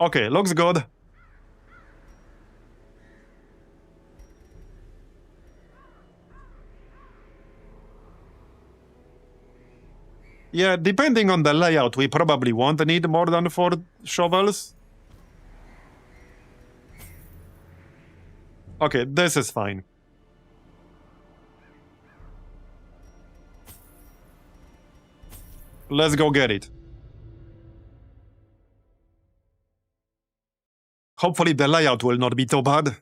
Okay, looks good. Yeah, depending on the layout, we probably won't need more than 4 shovels. Okay, this is fine. Let's go get it. Hopefully the layout will not be too bad.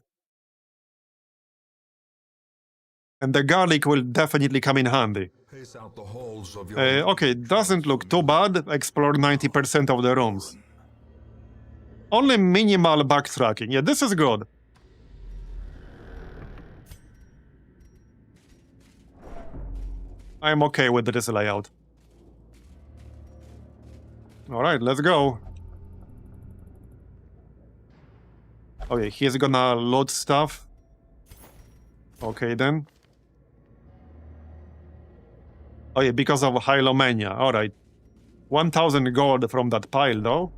And the garlic will definitely come in handy. Pace out the halls of your Okay, doesn't look too bad. Explore 90% of the rooms. Only minimal backtracking. Yeah, this is good. I'm okay with this layout. Alright, let's go. Okay, he's gonna load stuff. Okay then. Oh yeah, because of Hylomania. Alright. 1,000 gold from that pile though.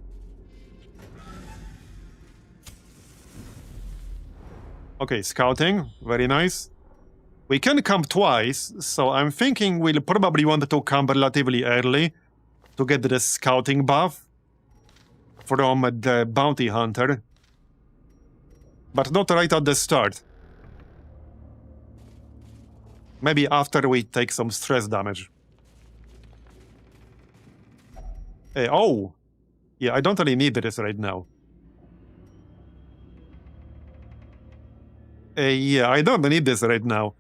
Okay, scouting. Very nice. We can camp twice, so I'm thinking we'll probably want to camp relatively early to get the scouting buff from the bounty hunter. But not right at the start. Maybe after we take some stress damage. Oh! Yeah, I don't really need this right now. Yeah, I don't need this right now.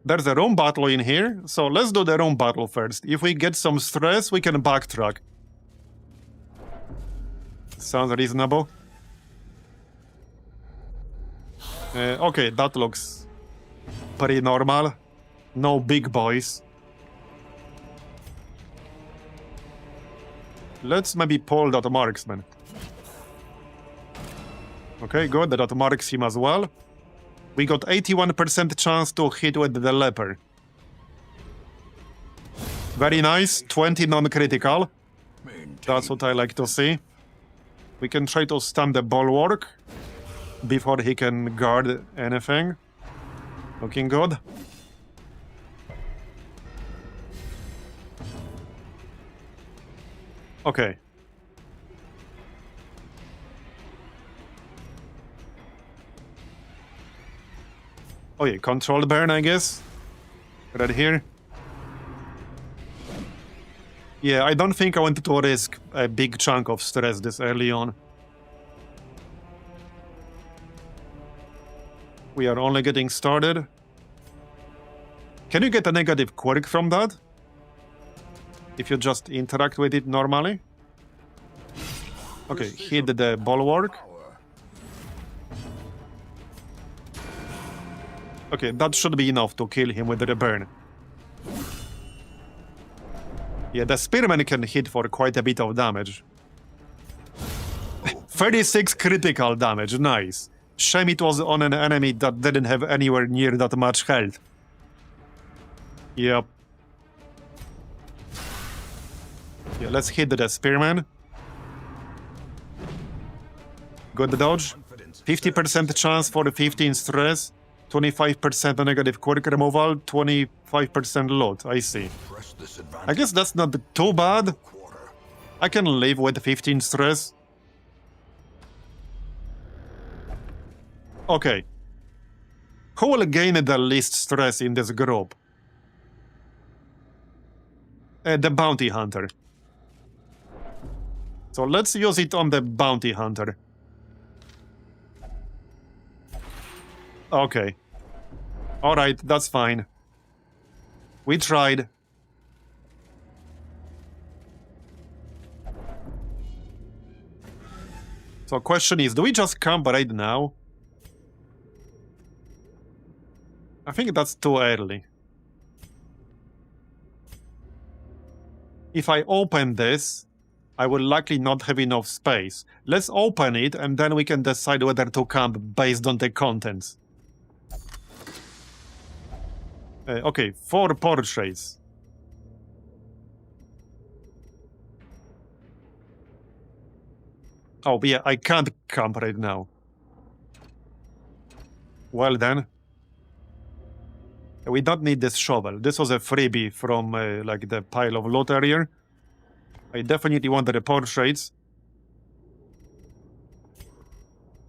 There's a room battle in here, so let's do the room battle first. If we get some stress, we can backtrack. Sounds reasonable. Okay, that looks pretty normal. No big boys. Let's maybe pull that marksman. Okay, good, that marks him as well. We got 81% chance to hit with the leper. Very nice, 20 non-critical. That's what I like to see. We can try to stun the bulwark before he can guard anything. Looking good. Okay. Oh yeah, control burn, I guess. Right here. Yeah, I don't think I wanted to risk a big chunk of stress this early on. We are only getting started. Can you get a negative quirk from that? If you just interact with it normally? Okay, hit the bulwark. Okay, that should be enough to kill him with the burn. Yeah, the spearman can hit for quite a bit of damage. 36 critical damage, nice. Shame it was on an enemy that didn't have anywhere near that much health. Yep. Yeah, let's hit the spearman. Good dodge. 50% chance for the 15 stress. 25% negative quirk removal. 25% load. I see. I guess that's not too bad. I can live with 15 stress. Okay. Who will gain the least stress in this group? The bounty hunter. So let's use it on the bounty hunter. Okay. Alright, that's fine. We tried. So question is, do we just camp right now? I think that's too early. If I open this, I will likely not have enough space. Let's open it and then we can decide whether to camp based on the contents. Okay, 4 portraits. Oh, yeah, I can't camp right now. Well then. We don't need this shovel. This was a freebie from like the pile of loot earlier. I definitely want the portraits.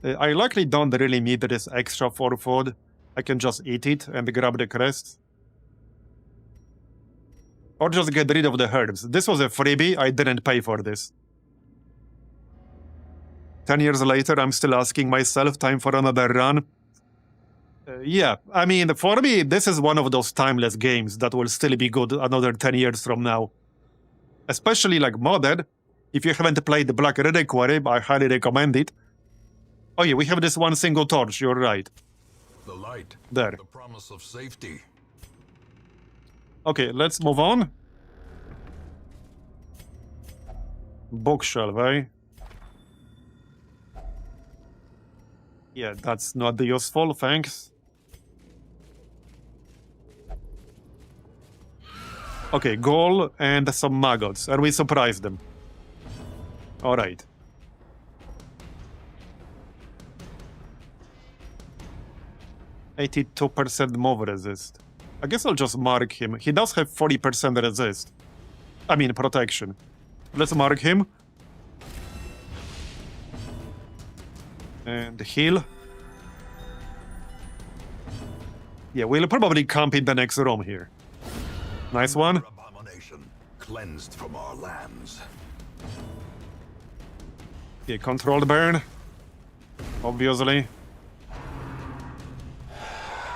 I likely don't really need this extra for food. I can just eat it and grab the crest. Or just get rid of the herbs. This was a freebie. I didn't pay for this. 10 years later, I'm still asking myself, time for another run. Yeah, I mean, for me, this is one of those timeless games that will still be good another 10 years from now. Especially like modded. If you haven't played the Black Reliquary, I highly recommend it. Oh yeah, we have this one single torch, you're right. The light. There. The promise of safety. Okay, let's move on. Bookshelf, eh? Yeah, that's not useful, thanks. Okay, goal and some maggots, and we surprised them. Alright. %82% move resist. I guess I'll just mark him. He does have 40% resist. I mean, protection. Let's mark him. And heal. Yeah, we'll probably camp in the next room here. Nice one. Abomination cleansed from our lands. Yeah, controlled burn. Obviously.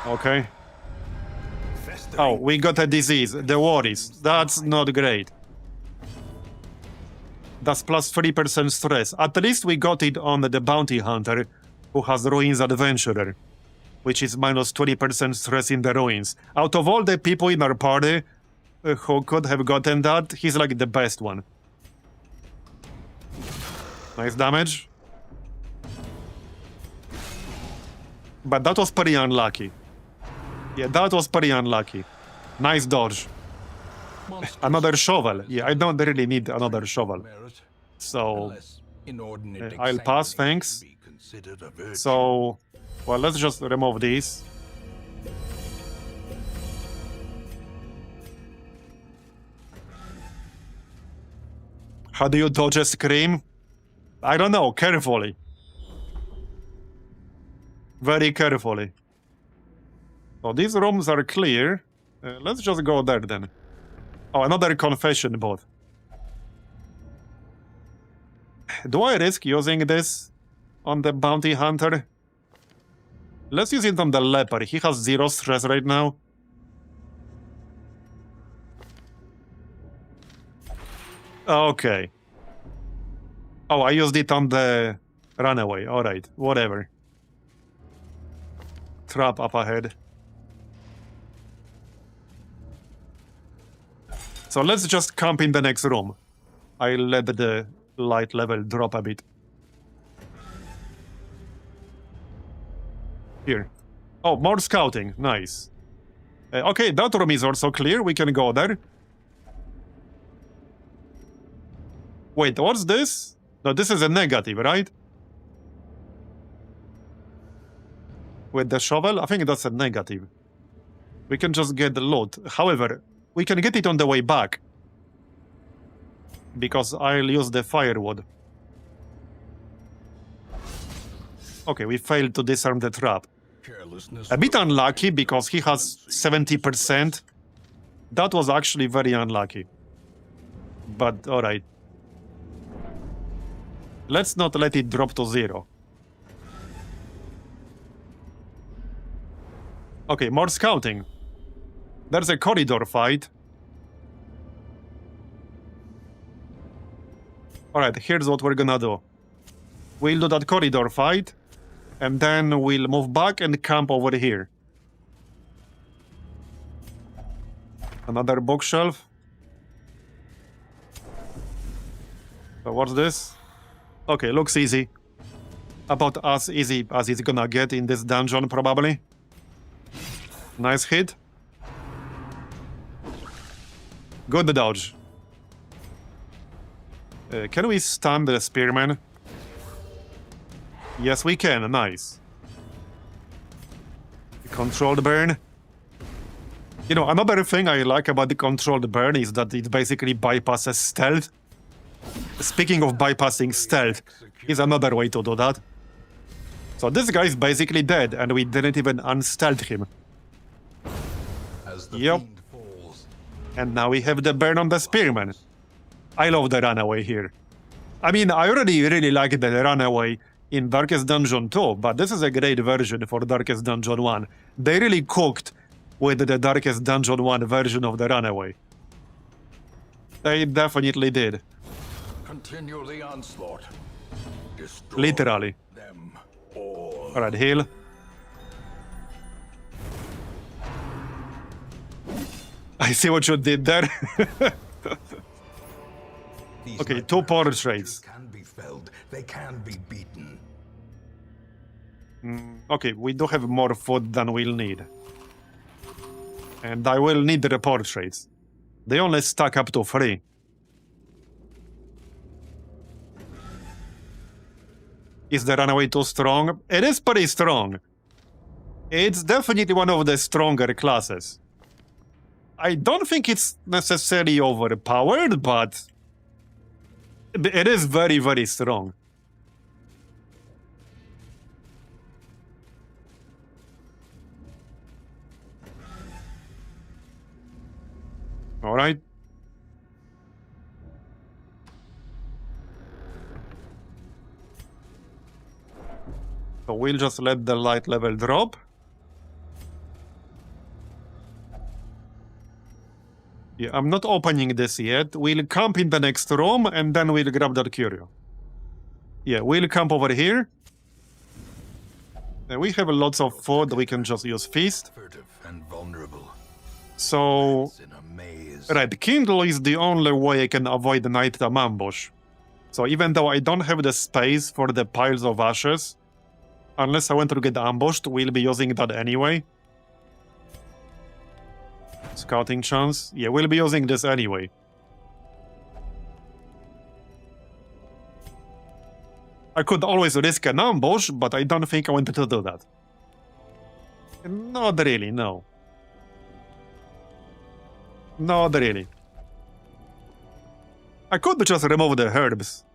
Okay. Oh, we got a disease. The worries. That's not great. That's plus 3% stress. At least we got it on the bounty hunter, who has Ruins Adventurer, which is minus 20% stress in the Ruins. Out of all the people in our party who could have gotten that, he's like the best one. Nice damage. But that was pretty unlucky. Yeah, that was pretty unlucky. Nice dodge. Another shovel. Yeah, I don't really need another shovel. So, I'll pass, thanks. So, well, let's just remove these. How do you dodge a scream? I don't know, carefully. Very carefully. So these rooms are clear. Let's just go there then. Oh, another confession booth. Do I risk using this on the bounty hunter? Let's use it on the leper. He has 0 stress right now. Okay. Oh, I used it on the runaway. Alright, whatever. Trap up ahead. So let's just camp in the next room. I'll let the light level drop a bit. Here. Oh, more scouting. Nice. Okay, that room is also clear. We can go there. Wait, what's this? No, this is a negative, right? With the shovel? I think that's a negative. We can just get the loot. However, we can get it on the way back. Because I'll use the firewood. Okay, we failed to disarm the trap. A bit unlucky because he has 70%. That was actually very unlucky. But alright. Let's not let it drop to 0. Okay, more scouting. There's a corridor fight. Alright, here's what we're gonna do. We'll do that corridor fight, and then we'll move back and camp over here. Another bookshelf. So what's this? Okay, looks easy. About as easy as it's gonna get in this dungeon, probably. Nice hit. Good dodge. Can we stun the spearman? Yes, we can. Nice. Controlled burn. You know, another thing I like about the controlled burn is that it basically bypasses stealth. Speaking of bypassing stealth, is another way to do that. So this guy is basically dead, and we didn't even unstealth him. Yep. And now we have the burn on the spearman. I love the runaway here. I mean, I already really like the runaway in Darkest Dungeon 2, but this is a great version for Darkest Dungeon 1. They really cooked with the Darkest Dungeon 1 version of the runaway. They definitely did. Continue the onslaught. Destroy Literally. them all. Alright, heal. I see what you did there. Okay, 2 portraits. Can be felled. They can be beaten. Okay, we do have more food than we'll need. And I will need the portraits. They only stack up to 3. Is the runaway too strong? It is pretty strong. It's definitely one of the stronger classes. I don't think it's necessarily overpowered, but it is very, very strong. All right. So we'll just let the light level drop. Yeah, I'm not opening this yet. We'll camp in the next room, and then we'll grab that curio. Yeah, we'll camp over here. And we have lots of food. We can just use feast. Furtive and vulnerable. So, In a maze. right, Kindle is the only way I can avoid the nighttime ambush. So even though I don't have the space for the piles of ashes, unless I want to get ambushed, we'll be using that anyway. Scouting chance. Yeah, we'll be using this anyway. I could always risk an ambush, but I don't think I wanted to do that. Not really, no. Not really. I could just remove the herbs.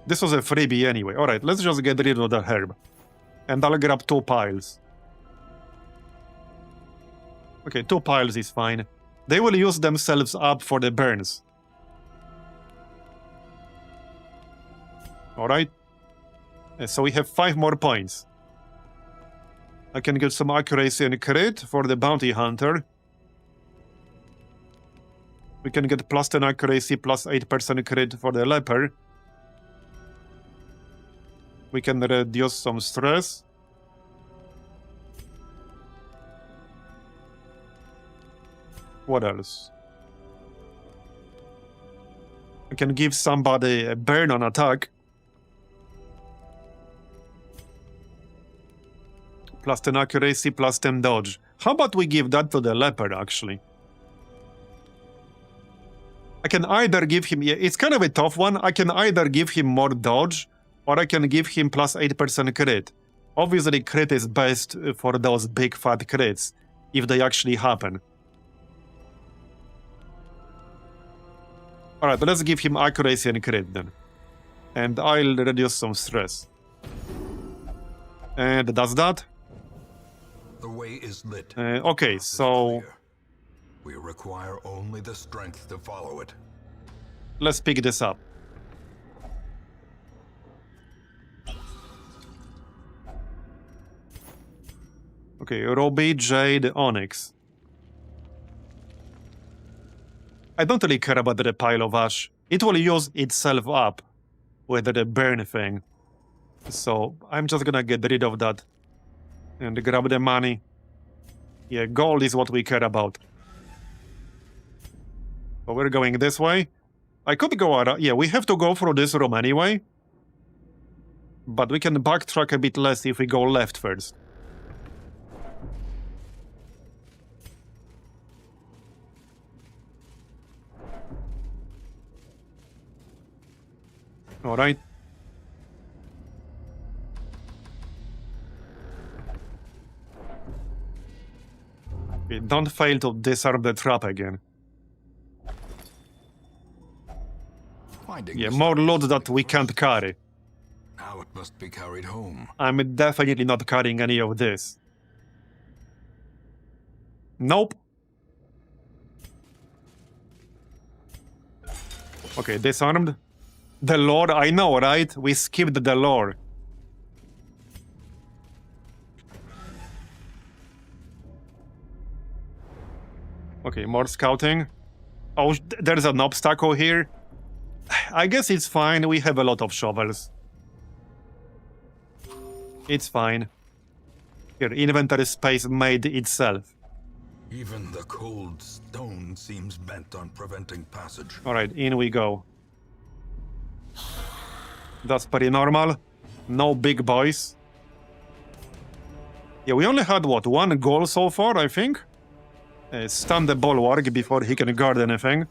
This was a freebie anyway. Alright, let's just get rid of the herb. And I'll grab 2 piles. Okay, 2 piles is fine. They will use themselves up for the burns. Alright. So we have 5 more points. I can get some accuracy and crit for the bounty hunter. We can get plus 10 accuracy, plus 8% crit for the leper. We can reduce some stress. What else? I can give somebody a burn on attack. Plus 10 accuracy, plus 10 dodge. How about we give that to the leper, actually? I can either give him... Yeah, it's kind of a tough one. I can either give him more dodge, or I can give him plus 8% crit. Obviously, crit is best for those big fat crits, if they actually happen. Alright, let's give him accuracy and crit then. And I'll reduce some stress. And does that? The way is lit. Okay, so... We require only the strength to follow it. Let's pick this up. Okay, Ruby, Jade, Onyx. I don't really care about the pile of ash. It will use itself up with the burn thing. So I'm just gonna get rid of that. And grab the money. Yeah, gold is what we care about. So we're going this way. I could go around. Yeah, we have to go through this room anyway. But we can backtrack a bit less if we go left first. Alright. Okay, don't fail to disarm the trap again. Yeah, more loot that we can't carry. Now it must be carried home. I'm definitely not carrying any of this. Nope. Okay, disarmed. The lore, I know, right? We skipped the lore. Okay, more scouting. Oh, there's an obstacle here. I guess it's fine, we have a lot of shovels. It's fine. Here, inventory space made itself. Even the cold stone seems bent on preventing passage. Alright, in we go. That's pretty normal. No big boys. Yeah, we only had, what, 1 goal so far, I think? Stun the bulwark before he can guard anything.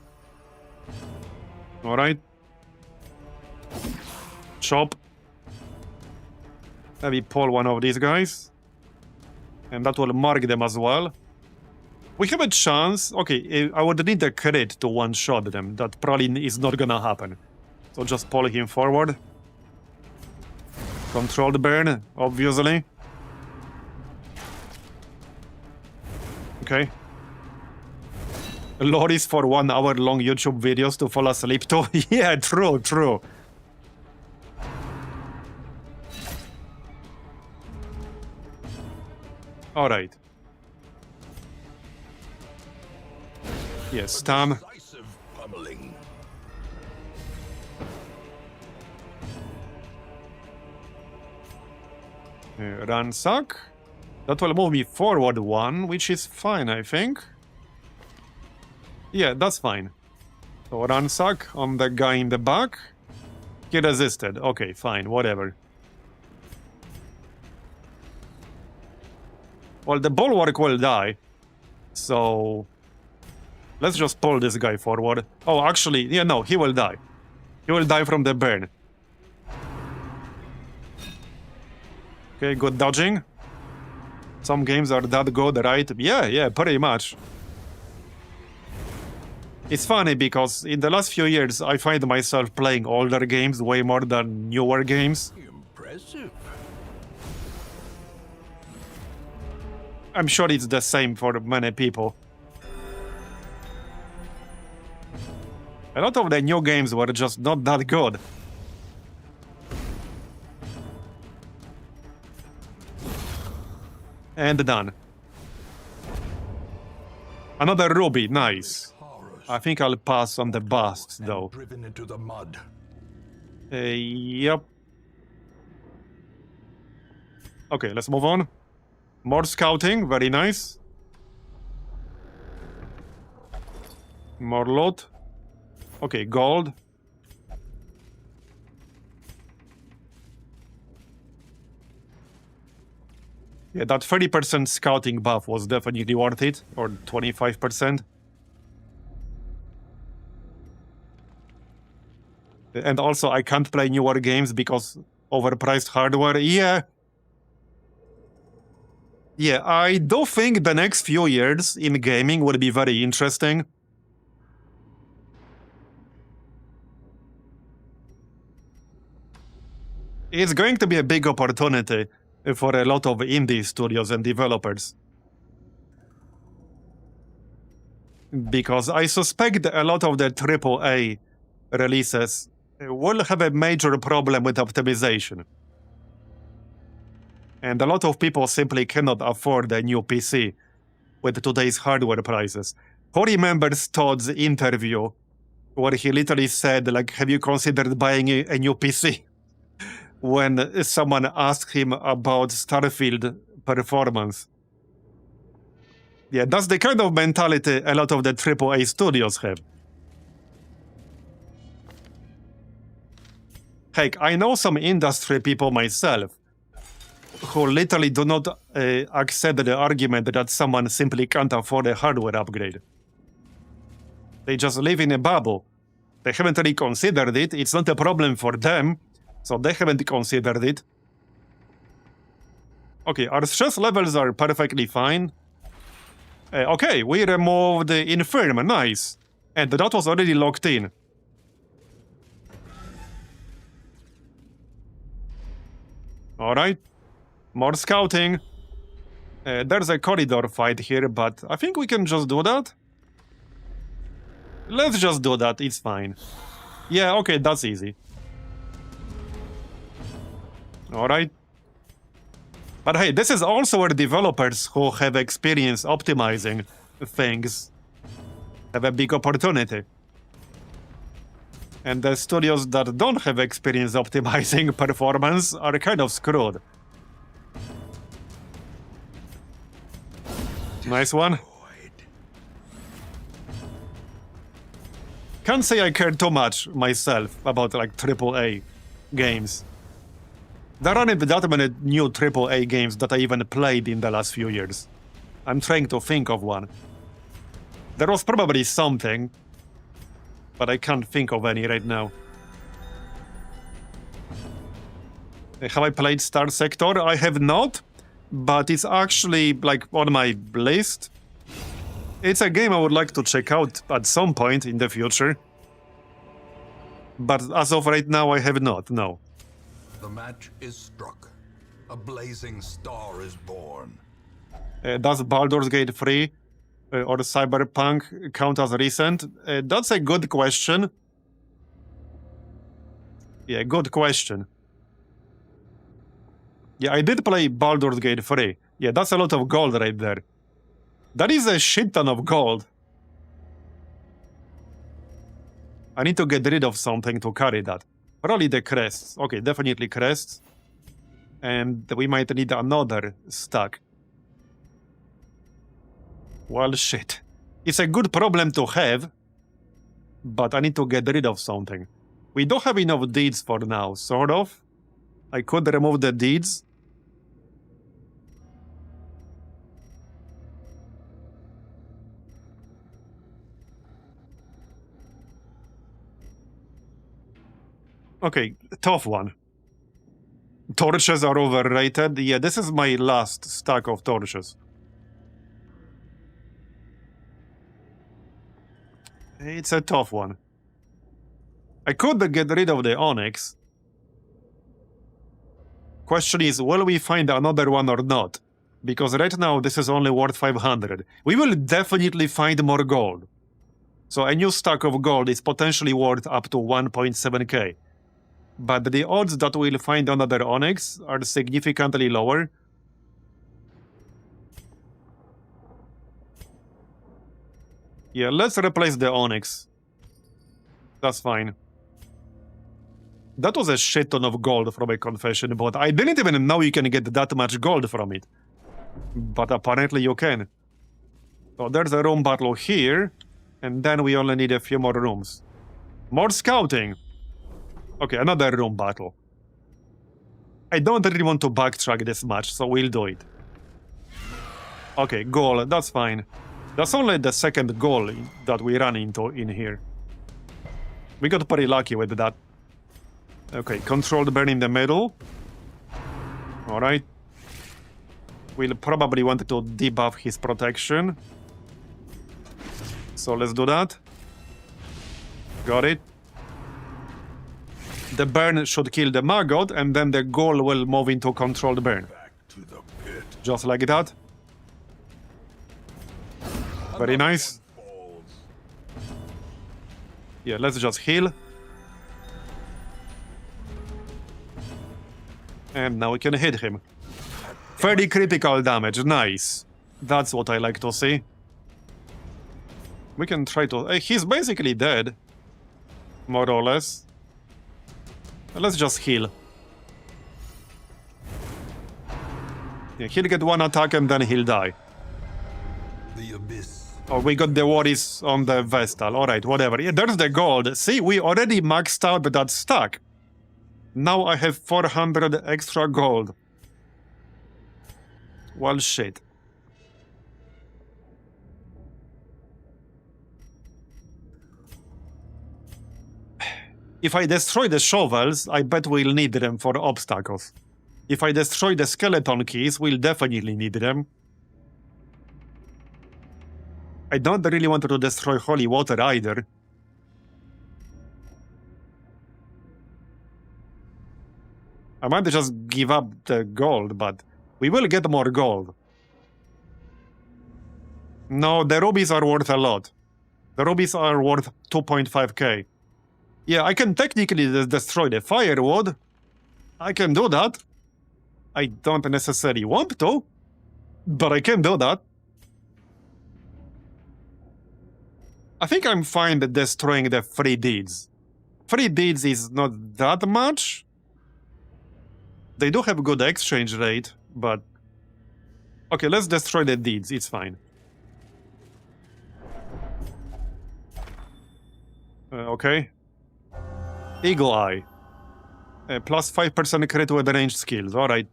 Alright. Chop. Maybe pull one of these guys. And that will mark them as well. We have a chance. Okay, I would need a crit to one-shot them. That probably is not gonna happen. So just pull him forward. Controlled burn, obviously. Okay. Lore is for 1 hour long YouTube videos to fall asleep to. Yeah, true, true. Alright. Yes, stun. Decisive pummeling. Ransack. That will move me forward 1, which is fine, I think. Yeah, that's fine. So ransack on the guy in the back. He resisted. Okay, fine, whatever. Well, the bulwark will die. So... let's just pull this guy forward. Oh, actually, yeah, no, he will die. He will die from the burn. Okay, good dodging. Some games are that good, right? Yeah, pretty much. It's funny because in the last few years, I find myself playing older games way more than newer games. Impressive. I'm sure it's the same for many people. A lot of the new games were just not that good. And done. Another ruby, nice. I think I'll pass on the busts, though. Driven into the mud. Yep. Okay, let's move on. More scouting, very nice. More loot. Okay, gold. Yeah, that 30% scouting buff was definitely worth it, or 25%. And also, I can't play newer games because overpriced hardware. Yeah. Yeah, I do think the next few years in gaming will be very interesting. It's going to be a big opportunity for a lot of indie studios and developers. Because I suspect a lot of the AAA releases will have a major problem with optimization. And a lot of people simply cannot afford a new PC with today's hardware prices. Who remembers Todd's interview where he literally said, like, have you considered buying a new PC? When someone asked him about Starfield performance. Yeah, that's the kind of mentality a lot of the AAA studios have. Heck, I know some industry people myself who literally do not accept the argument that someone simply can't afford a hardware upgrade. They just live in a bubble. They haven't really considered it. It's not a problem for them, so they haven't considered it. Okay, our stress levels are perfectly fine. Okay, we removed the infirm, nice. And that was already locked in. Alright. More scouting. There's a corridor fight here, but I think we can just do that. Let's just do that, it's fine. Yeah, okay, that's easy. Alright. But hey, this is also where developers who have experience optimizing things have a big opportunity. And the studios that don't have experience optimizing performance are kind of screwed. Nice one. Can't say I care too much myself about like AAA games. There aren't that many new AAA games that I even played in the last few years. I'm trying to think of one. There was probably something, but I can't think of any right now. Have I played Star Sector? I have not, but it's actually like on my list. It's a game I would like to check out at some point in the future. But as of right now, I have not, no. The match is struck. A blazing star is born. Does Baldur's Gate 3 or Cyberpunk count as recent? That's a good question. Yeah, good question. Yeah, I did play Baldur's Gate 3. Yeah, that's a lot of gold right there. That is a shit ton of gold. I need to get rid of something to carry that. Probably the crests. Okay, definitely crests. And we might need another stack. Well, shit. It's a good problem to have, but I need to get rid of something. We don't have enough deeds for now, sort of. I could remove the deeds. Okay, tough one. Torches are overrated. Yeah, this is my last stack of torches. It's a tough one. I could get rid of the onyx. Question is, will we find another one or not? Because right now this is only worth 500. We will definitely find more gold. So a new stack of gold is potentially worth up to 1.7k. But the odds that we'll find another onyx are significantly lower. Yeah, let's replace the onyx. That's fine. That was a shit ton of gold from a confession, but I didn't even know you can get that much gold from it. But apparently you can. So there's a room battle here, and then we only need a few more rooms. More scouting! Okay, another room battle. I don't really want to backtrack this much, so we'll do it. Okay, goal, that's fine. That's only the second goal that we ran into in here. We got pretty lucky with that. Okay, controlled burn in the middle. Alright. We'll probably want to debuff his protection. So let's do that. Got it. The burn should kill the maggot, and then the goal will move into controlled burn. Back to the pit. Just like that. Very nice. Yeah, let's just heal. And now we can hit him. 30 critical damage, nice. That's what I like to see. We can try to... he's basically dead. More or less. Let's just heal. Yeah, he'll get one attack and then he'll die. The abyss. Oh, we got the worries on the Vestal. Alright, whatever. Yeah, there's the gold. See, we already maxed out that stack. Now I have 400 extra gold. Well, shit. If I destroy the shovels, I bet we'll need them for obstacles. If I destroy the skeleton keys, we'll definitely need them. I don't really want to destroy holy water either. I might just give up the gold, but we will get more gold. No, the rubies are worth a lot. The rubies are worth 2.5k. Yeah, I can technically destroy the firewood. I can do that. I don't necessarily want to, but I can do that. I think I'm fine with destroying the free deeds. Free deeds is not that much. They do have good exchange rate, but... Okay, let's destroy the deeds, it's fine. Okay. Eagle Eye. Plus 5% crit with ranged skills, alright.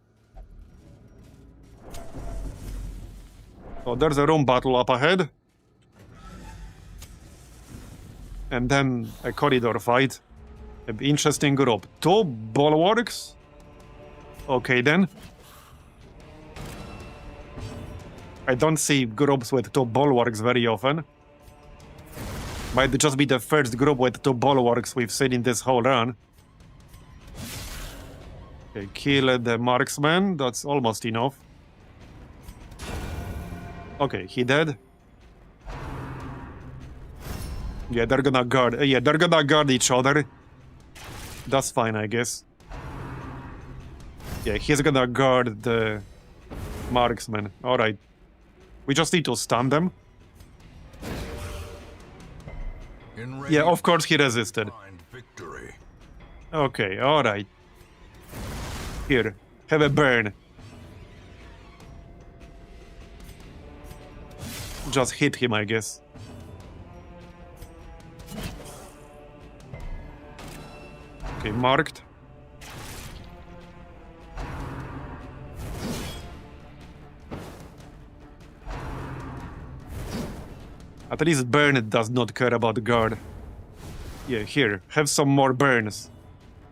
So there's a room battle up ahead. And then a corridor fight. An interesting group. 2 bulwarks? Okay then. I don't see groups with 2 bulwarks very often. Might just be the first group with 2 bulwarks we've seen in this whole run. Okay, kill the marksman. That's almost enough. Okay, he dead. Yeah, they're gonna guard. They're gonna guard each other. That's fine, I guess. Yeah, he's gonna guard the marksman. Alright. We just need to stun them. Yeah, of course he resisted. Victory. Okay, alright. Here, have a burn. Just hit him, I guess. Okay, marked. At least Burn does not care about guard. Yeah, here, have some more burns.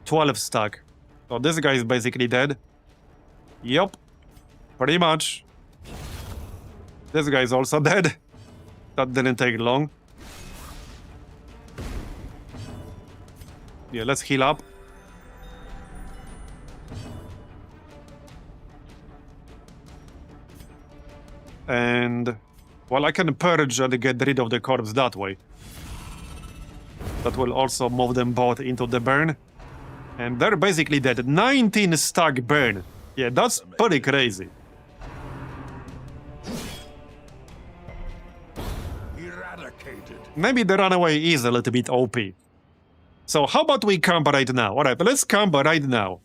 12 stack. So this guy is basically dead. Yup. Pretty much. This guy is also dead. That didn't take long. Yeah, let's heal up. And... well, I can purge and get rid of the corpse that way. That will also move them both into the burn. And they're basically dead. 19 stack burn. Yeah, that's pretty crazy. Eradicated. Maybe the Runaway is a little bit OP. So how about we camp right now? Alright, let's camp right now.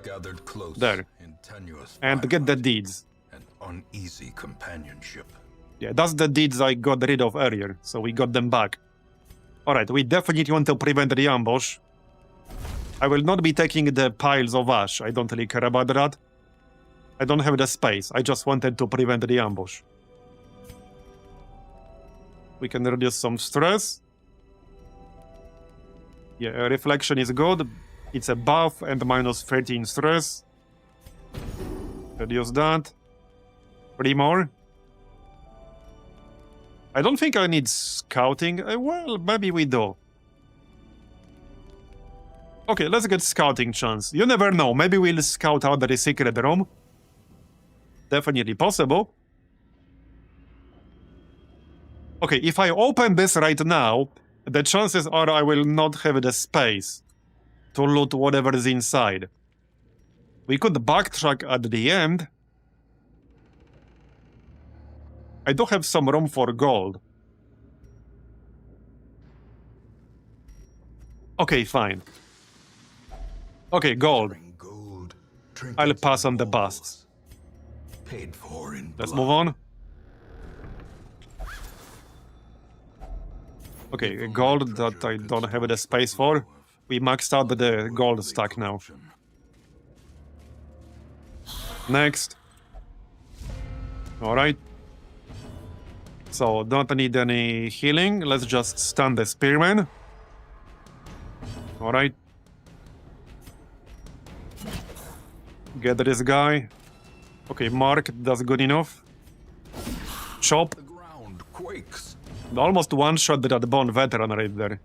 Gathered close There. in tenuous And get the firelight deeds. and uneasy companionship. Yeah, that's the deeds I got rid of earlier, so we got them back. Alright, we definitely want to prevent the ambush. I will not be taking the piles of ash. I don't really care about that. I don't have the space. I just wanted to prevent the ambush. We can reduce some stress. Yeah, reflection is good. It's a buff and minus 13 stress. Reduce that. 3 more. I don't think I need scouting. Well, maybe we do. Okay, let's get scouting chance. You never know. Maybe we'll scout out the secret room. Definitely possible. Okay, if I open this right now, the chances are I will not have the space to loot whatever is inside. We could backtrack at the end. I do have some room for gold. Okay, fine. Okay, gold. Gold, I'll trinkets pass on and the walls, busts. paid for in Let's blood. move on. Okay, gold that I don't have the space for. We maxed out the gold stack now. Next. Alright. So, don't need any healing. Let's just stun the spearman. Alright. Get this guy. Okay, mark, that's good enough. Chop. The ground quakes. Almost one-shot that bone veteran right there.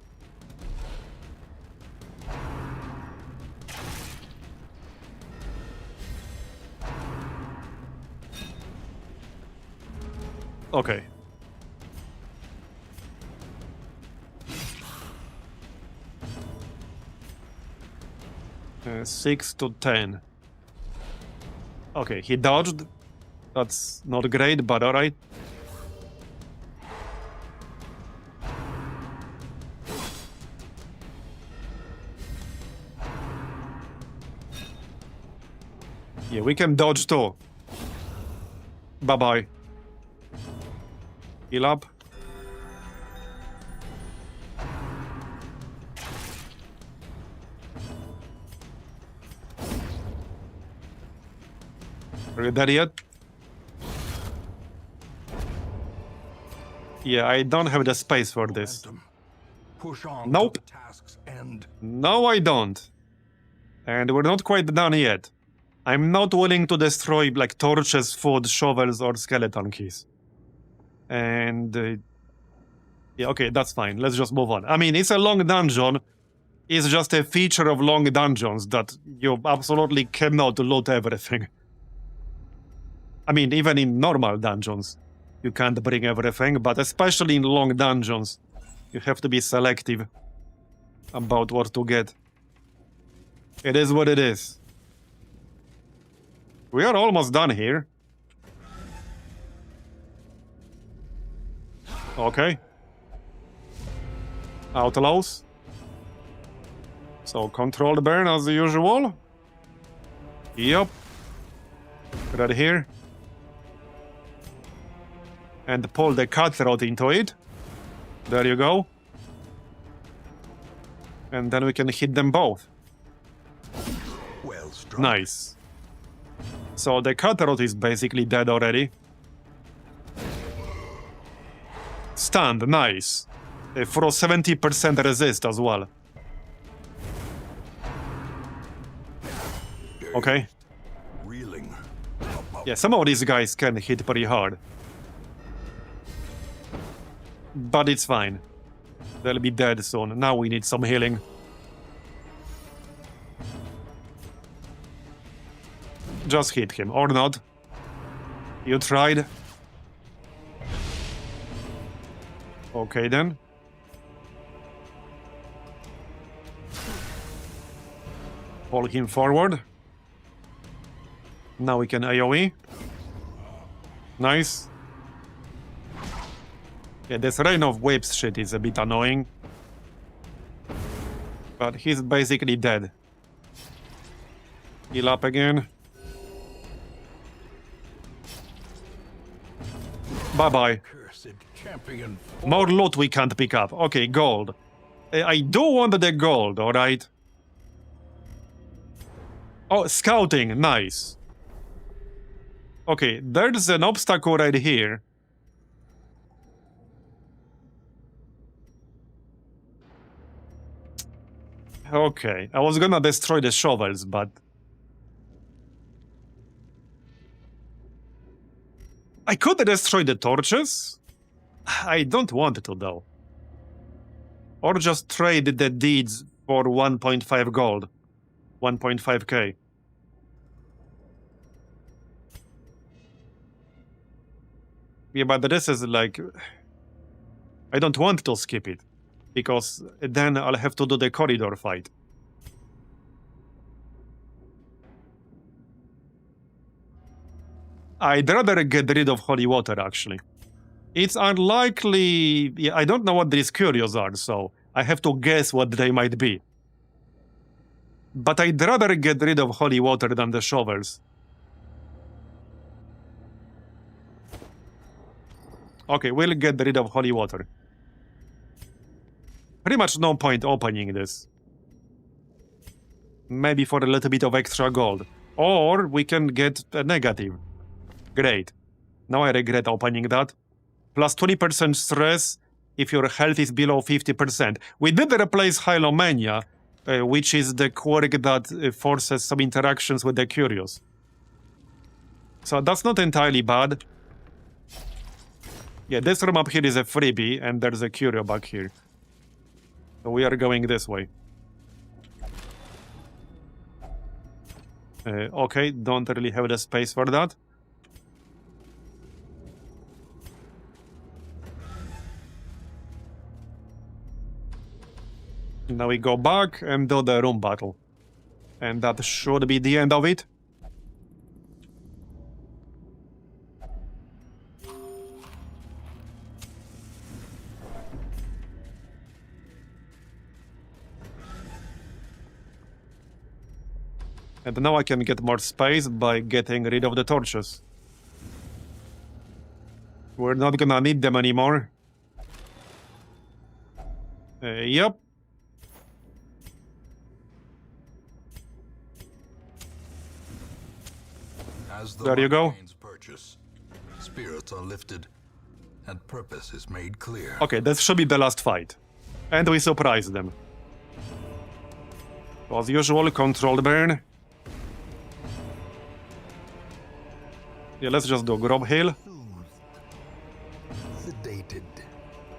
Okay. Uh, 6 to 10. Okay, he dodged. That's not great, but alright. Yeah, we can dodge too. Bye-bye. Heal up. Are you there yet? Yeah, I don't have the space for this. Push on Nope. to the task's end. No, I don't. And we're not quite done yet. I'm not willing to destroy, like, torches, food, shovels, or skeleton keys. And... yeah, okay, that's fine. Let's just move on. I mean, it's a long dungeon. It's just a feature of long dungeons that you absolutely cannot loot everything. I mean, even in normal dungeons, you can't bring everything, but especially in long dungeons, you have to be selective about what to get. It is what it is. We are almost done here. Okay. Outlaws. So, controlled burn as usual. Yup. Right here. And pull the cutthroat into it. There you go. And then we can hit them both. Well struck. Nice. So the cutthroat is basically dead already. Stunned, nice. For 70% resist as well. Okay. Reeling. Yeah, some of these guys can hit pretty hard. But it's fine. They'll be dead soon. Now we need some healing. Just hit him, or not. You tried. Okay then. Pull him forward. Now we can AoE. Nice. Yeah, this rain of whips shit is a bit annoying. But he's basically dead. Heal up again. Bye-bye. Cursed champion. More loot we can't pick up. Okay, gold. I do want the gold, alright? Oh, scouting. Nice. Okay, there's an obstacle right here. Okay, I was gonna destroy the shovels, but... I could destroy the torches? I don't want to, though. Or just trade the deeds for 1.5 gold. 1.5k. Yeah, but this is like... I don't want to skip it. Because then I'll have to do the corridor fight. I'd rather get rid of holy water, actually. It's unlikely... Yeah, I don't know what these curios are, so I have to guess what they might be. But I'd rather get rid of holy water than the shovels. Okay, we'll get rid of holy water. Pretty much no point opening this. Maybe for a little bit of extra gold. Or we can get a negative. Great. Now I regret opening that. Plus 20% stress if your health is below 50%. We did replace Hylomania, which is the quirk that forces some interactions with the curious. So that's not entirely bad. Yeah, this room up here is a freebie, and there's a curio back here. So we are going this way. Okay, don't really have the space for that. Now we go back and do the room battle. And that should be the end of it. And now I can get more space by getting rid of the torches. We're not gonna need them anymore. Yep. As the There you go. gains purchase, spirits are lifted, and purpose is made clear. Okay, this should be the last fight. And we surprise them. As usual, controlled burn. Yeah, let's just do Grob Hill. Sedated.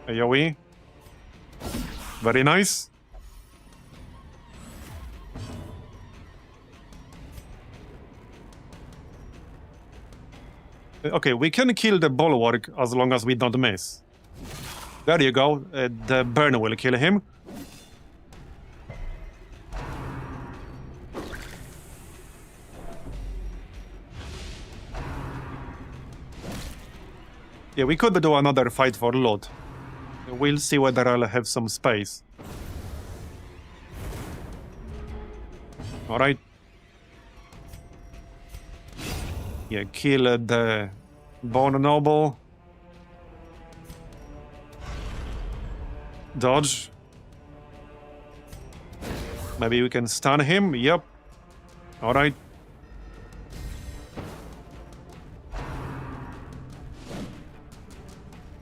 AoE. Very nice. Okay, we can kill the bulwark as long as we don't miss. There you go. The burn will kill him. Yeah, we could do another fight for loot. We'll see whether I'll have some space. Alright. Yeah, kill the Bone Noble. Dodge. Maybe we can stun him. Yep. Alright.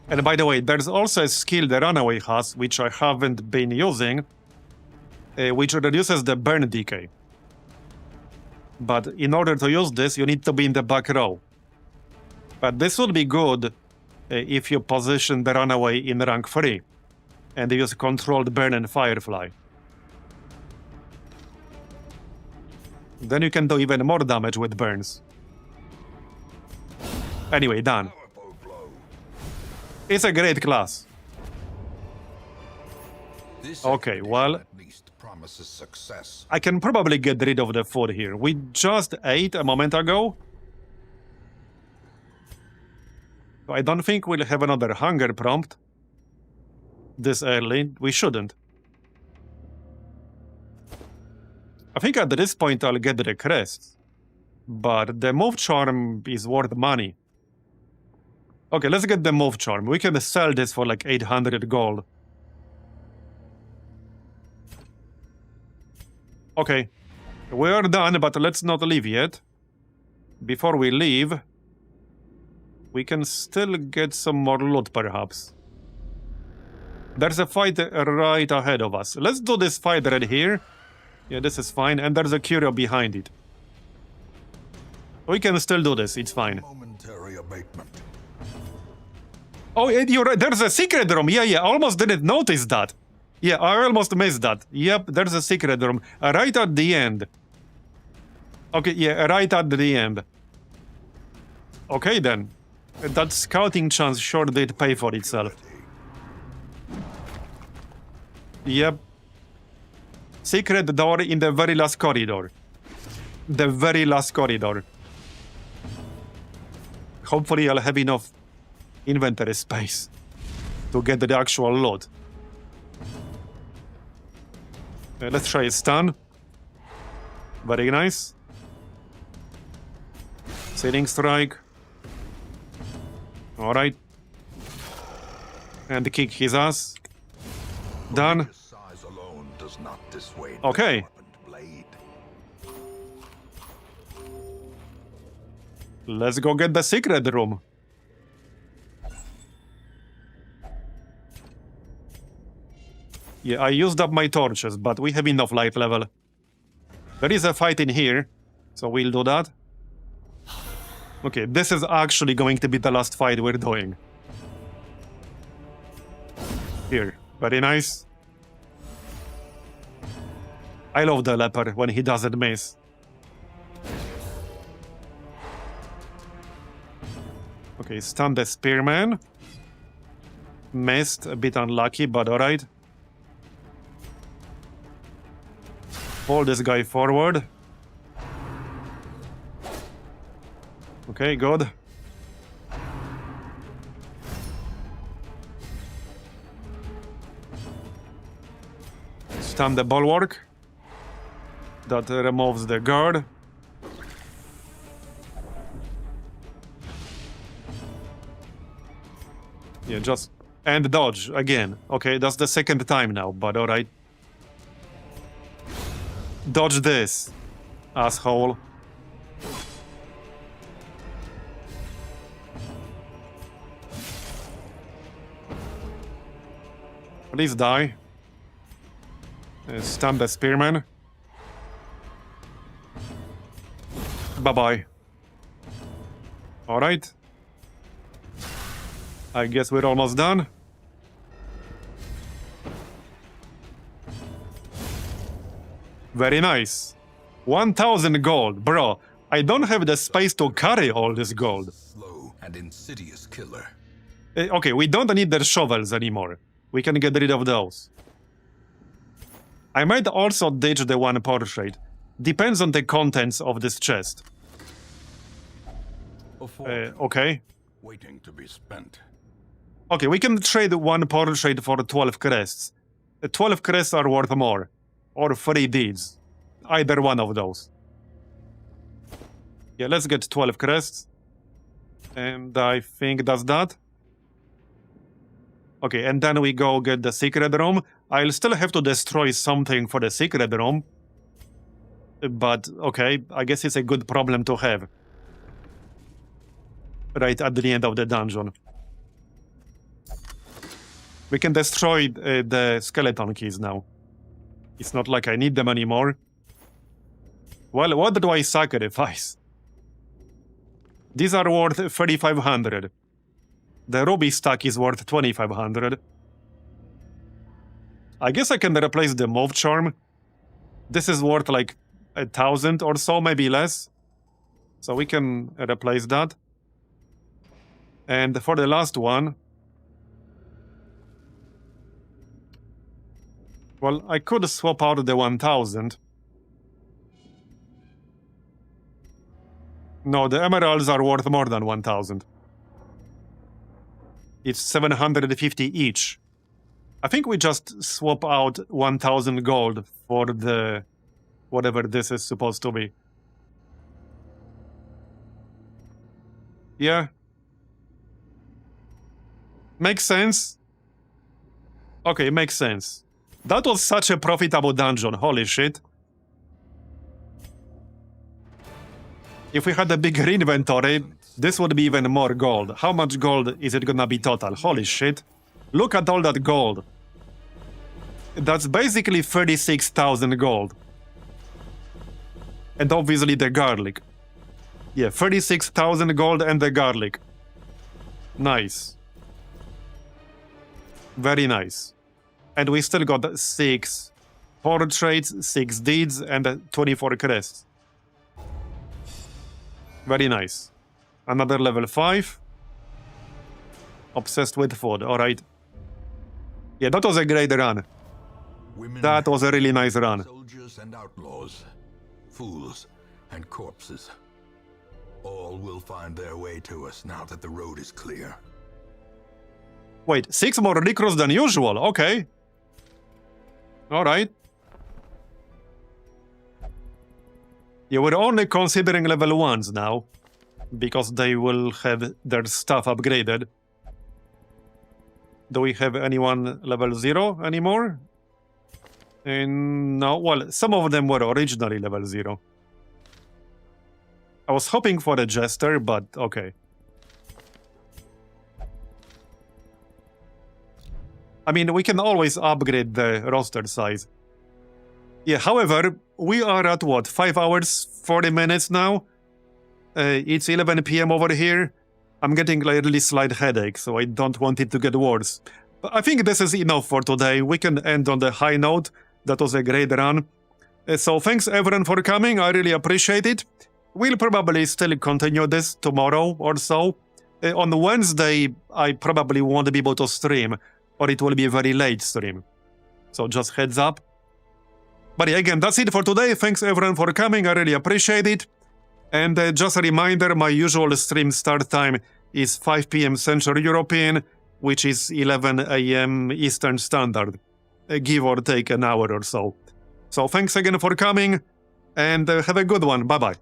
And by the way, there's also a skill the Runaway has, which I haven't been using, which reduces the burn decay. But in order to use this, you need to be in the back row. But this would be good if you position the Runaway in rank 3 and use controlled burn and Firefly. Then you can do even more damage with burns. Anyway, done. It's a great class. This Okay, expedition well, at least promises success. I can probably get rid of the food here. We just ate a moment ago. I don't think we'll have another hunger prompt this early. We shouldn't. I think at this point I'll get the crest. But the move charm is worth money. Okay, let's get the move charm. We can sell this for like 800 gold. Okay, we're done, but let's not leave yet. Before we leave, we can still get some more loot, perhaps. There's a fight right ahead of us. Let's do this fight right here. Yeah, this is fine, and there's a curio behind it. We can still do this, it's fine. Momentary abatement. Oh, you're right, there's a secret room. Yeah, I almost didn't notice that. Yeah, I almost missed that. Yep, there's a secret room right at the end. Okay, yeah, right at the end. Okay, then. That scouting chance sure did pay for itself. Yep. Secret door in the very last corridor. The very last corridor. Hopefully I'll have enough inventory space to get the actual loot. Let's try a stun. Very nice. Searing strike. Alright. And kick his ass. Done. Size alone does not dissuade Okay. the sharpened blade. Let's go get the secret room. Yeah, I used up my torches, but we have enough light level. There is a fight in here, so we'll do that. Okay, this is actually going to be the last fight we're doing. Here, very nice. I love the leper when he doesn't miss. Okay, stun the spearman. Missed, a bit unlucky, but alright. Pull this guy forward. Okay, good. Stun the bulwark. That removes the guard. Yeah, just... And dodge, again. Okay, that's the second time now, but alright. Dodge this, asshole. Please die. Stun the spearman. Bye-bye. Alright. I guess we're almost done. Very nice. 1,000 gold. Bro, I don't have the space to carry all this gold. Slow and insidious killer. Okay, we don't need the shovels anymore. We can get rid of those. I might also ditch the one portrait. Depends on the contents of this chest. Okay. Waiting to be spent. Okay, we can trade one portrait for 12 crests. 12 crests are worth more. Or 3 deeds. Either one of those. Yeah, let's get 12 crests. And I think that's that. Okay, and then we go get the secret room. I'll still have to destroy something for the secret room. But, okay, I guess it's a good problem to have. Right at the end of the dungeon. We can destroy the skeleton keys now. It's not like I need them anymore. Well, what do I sacrifice? These are worth 3,500. The ruby stack is worth 2,500. I guess I can replace the move charm. This is worth like 1,000 or so, maybe less. So we can replace that. And for the last one, Well, I could swap out the 1000. No, the emeralds are worth more than 1000. It's 750 each. I think we just swap out 1000 gold for the whatever this is supposed to be. Yeah. Makes sense. Okay, makes sense. That was such a profitable dungeon, holy shit. If we had a bigger inventory, this would be even more gold. How much gold is it gonna be total? Holy shit. Look at all that gold. That's basically 36,000 gold. And obviously the garlic. Yeah, 36,000 gold and the garlic. Nice. Very nice. And we still got 6 portraits, 6 deeds, and 24 crests. Very nice. Another level 5. Obsessed with food, alright. Yeah, that was a great run. Women, That was a really nice run. Soldiers and outlaws, fools and corpses. All will find their way to us now that the road is clear. Wait, 6 more recruits than usual, okay. Alright. Yeah, we're only considering level 1s now, because they will have their stuff upgraded. Do we have anyone level 0 anymore? No, well, some of them were originally level 0. I was hoping for a jester, but okay. I mean, we can always upgrade the roster size. Yeah, however, we are at what, 5 hours, 40 minutes now? It's 11 PM over here. I'm getting like a really slight headache, so I don't want it to get worse. But I think this is enough for today. We can end on the high note. That was a great run. So thanks everyone for coming. I really appreciate it. We'll probably still continue this tomorrow or so. On Wednesday, I probably won't be able to stream, or it will be a very late stream. So just heads up. But yeah, again, that's it for today. Thanks everyone for coming. I really appreciate it. And just a reminder, my usual stream start time is 5 PM Central European, which is 11 AM Eastern Standard. Give or take an hour or so. So thanks again for coming, and have a good one. Bye-bye.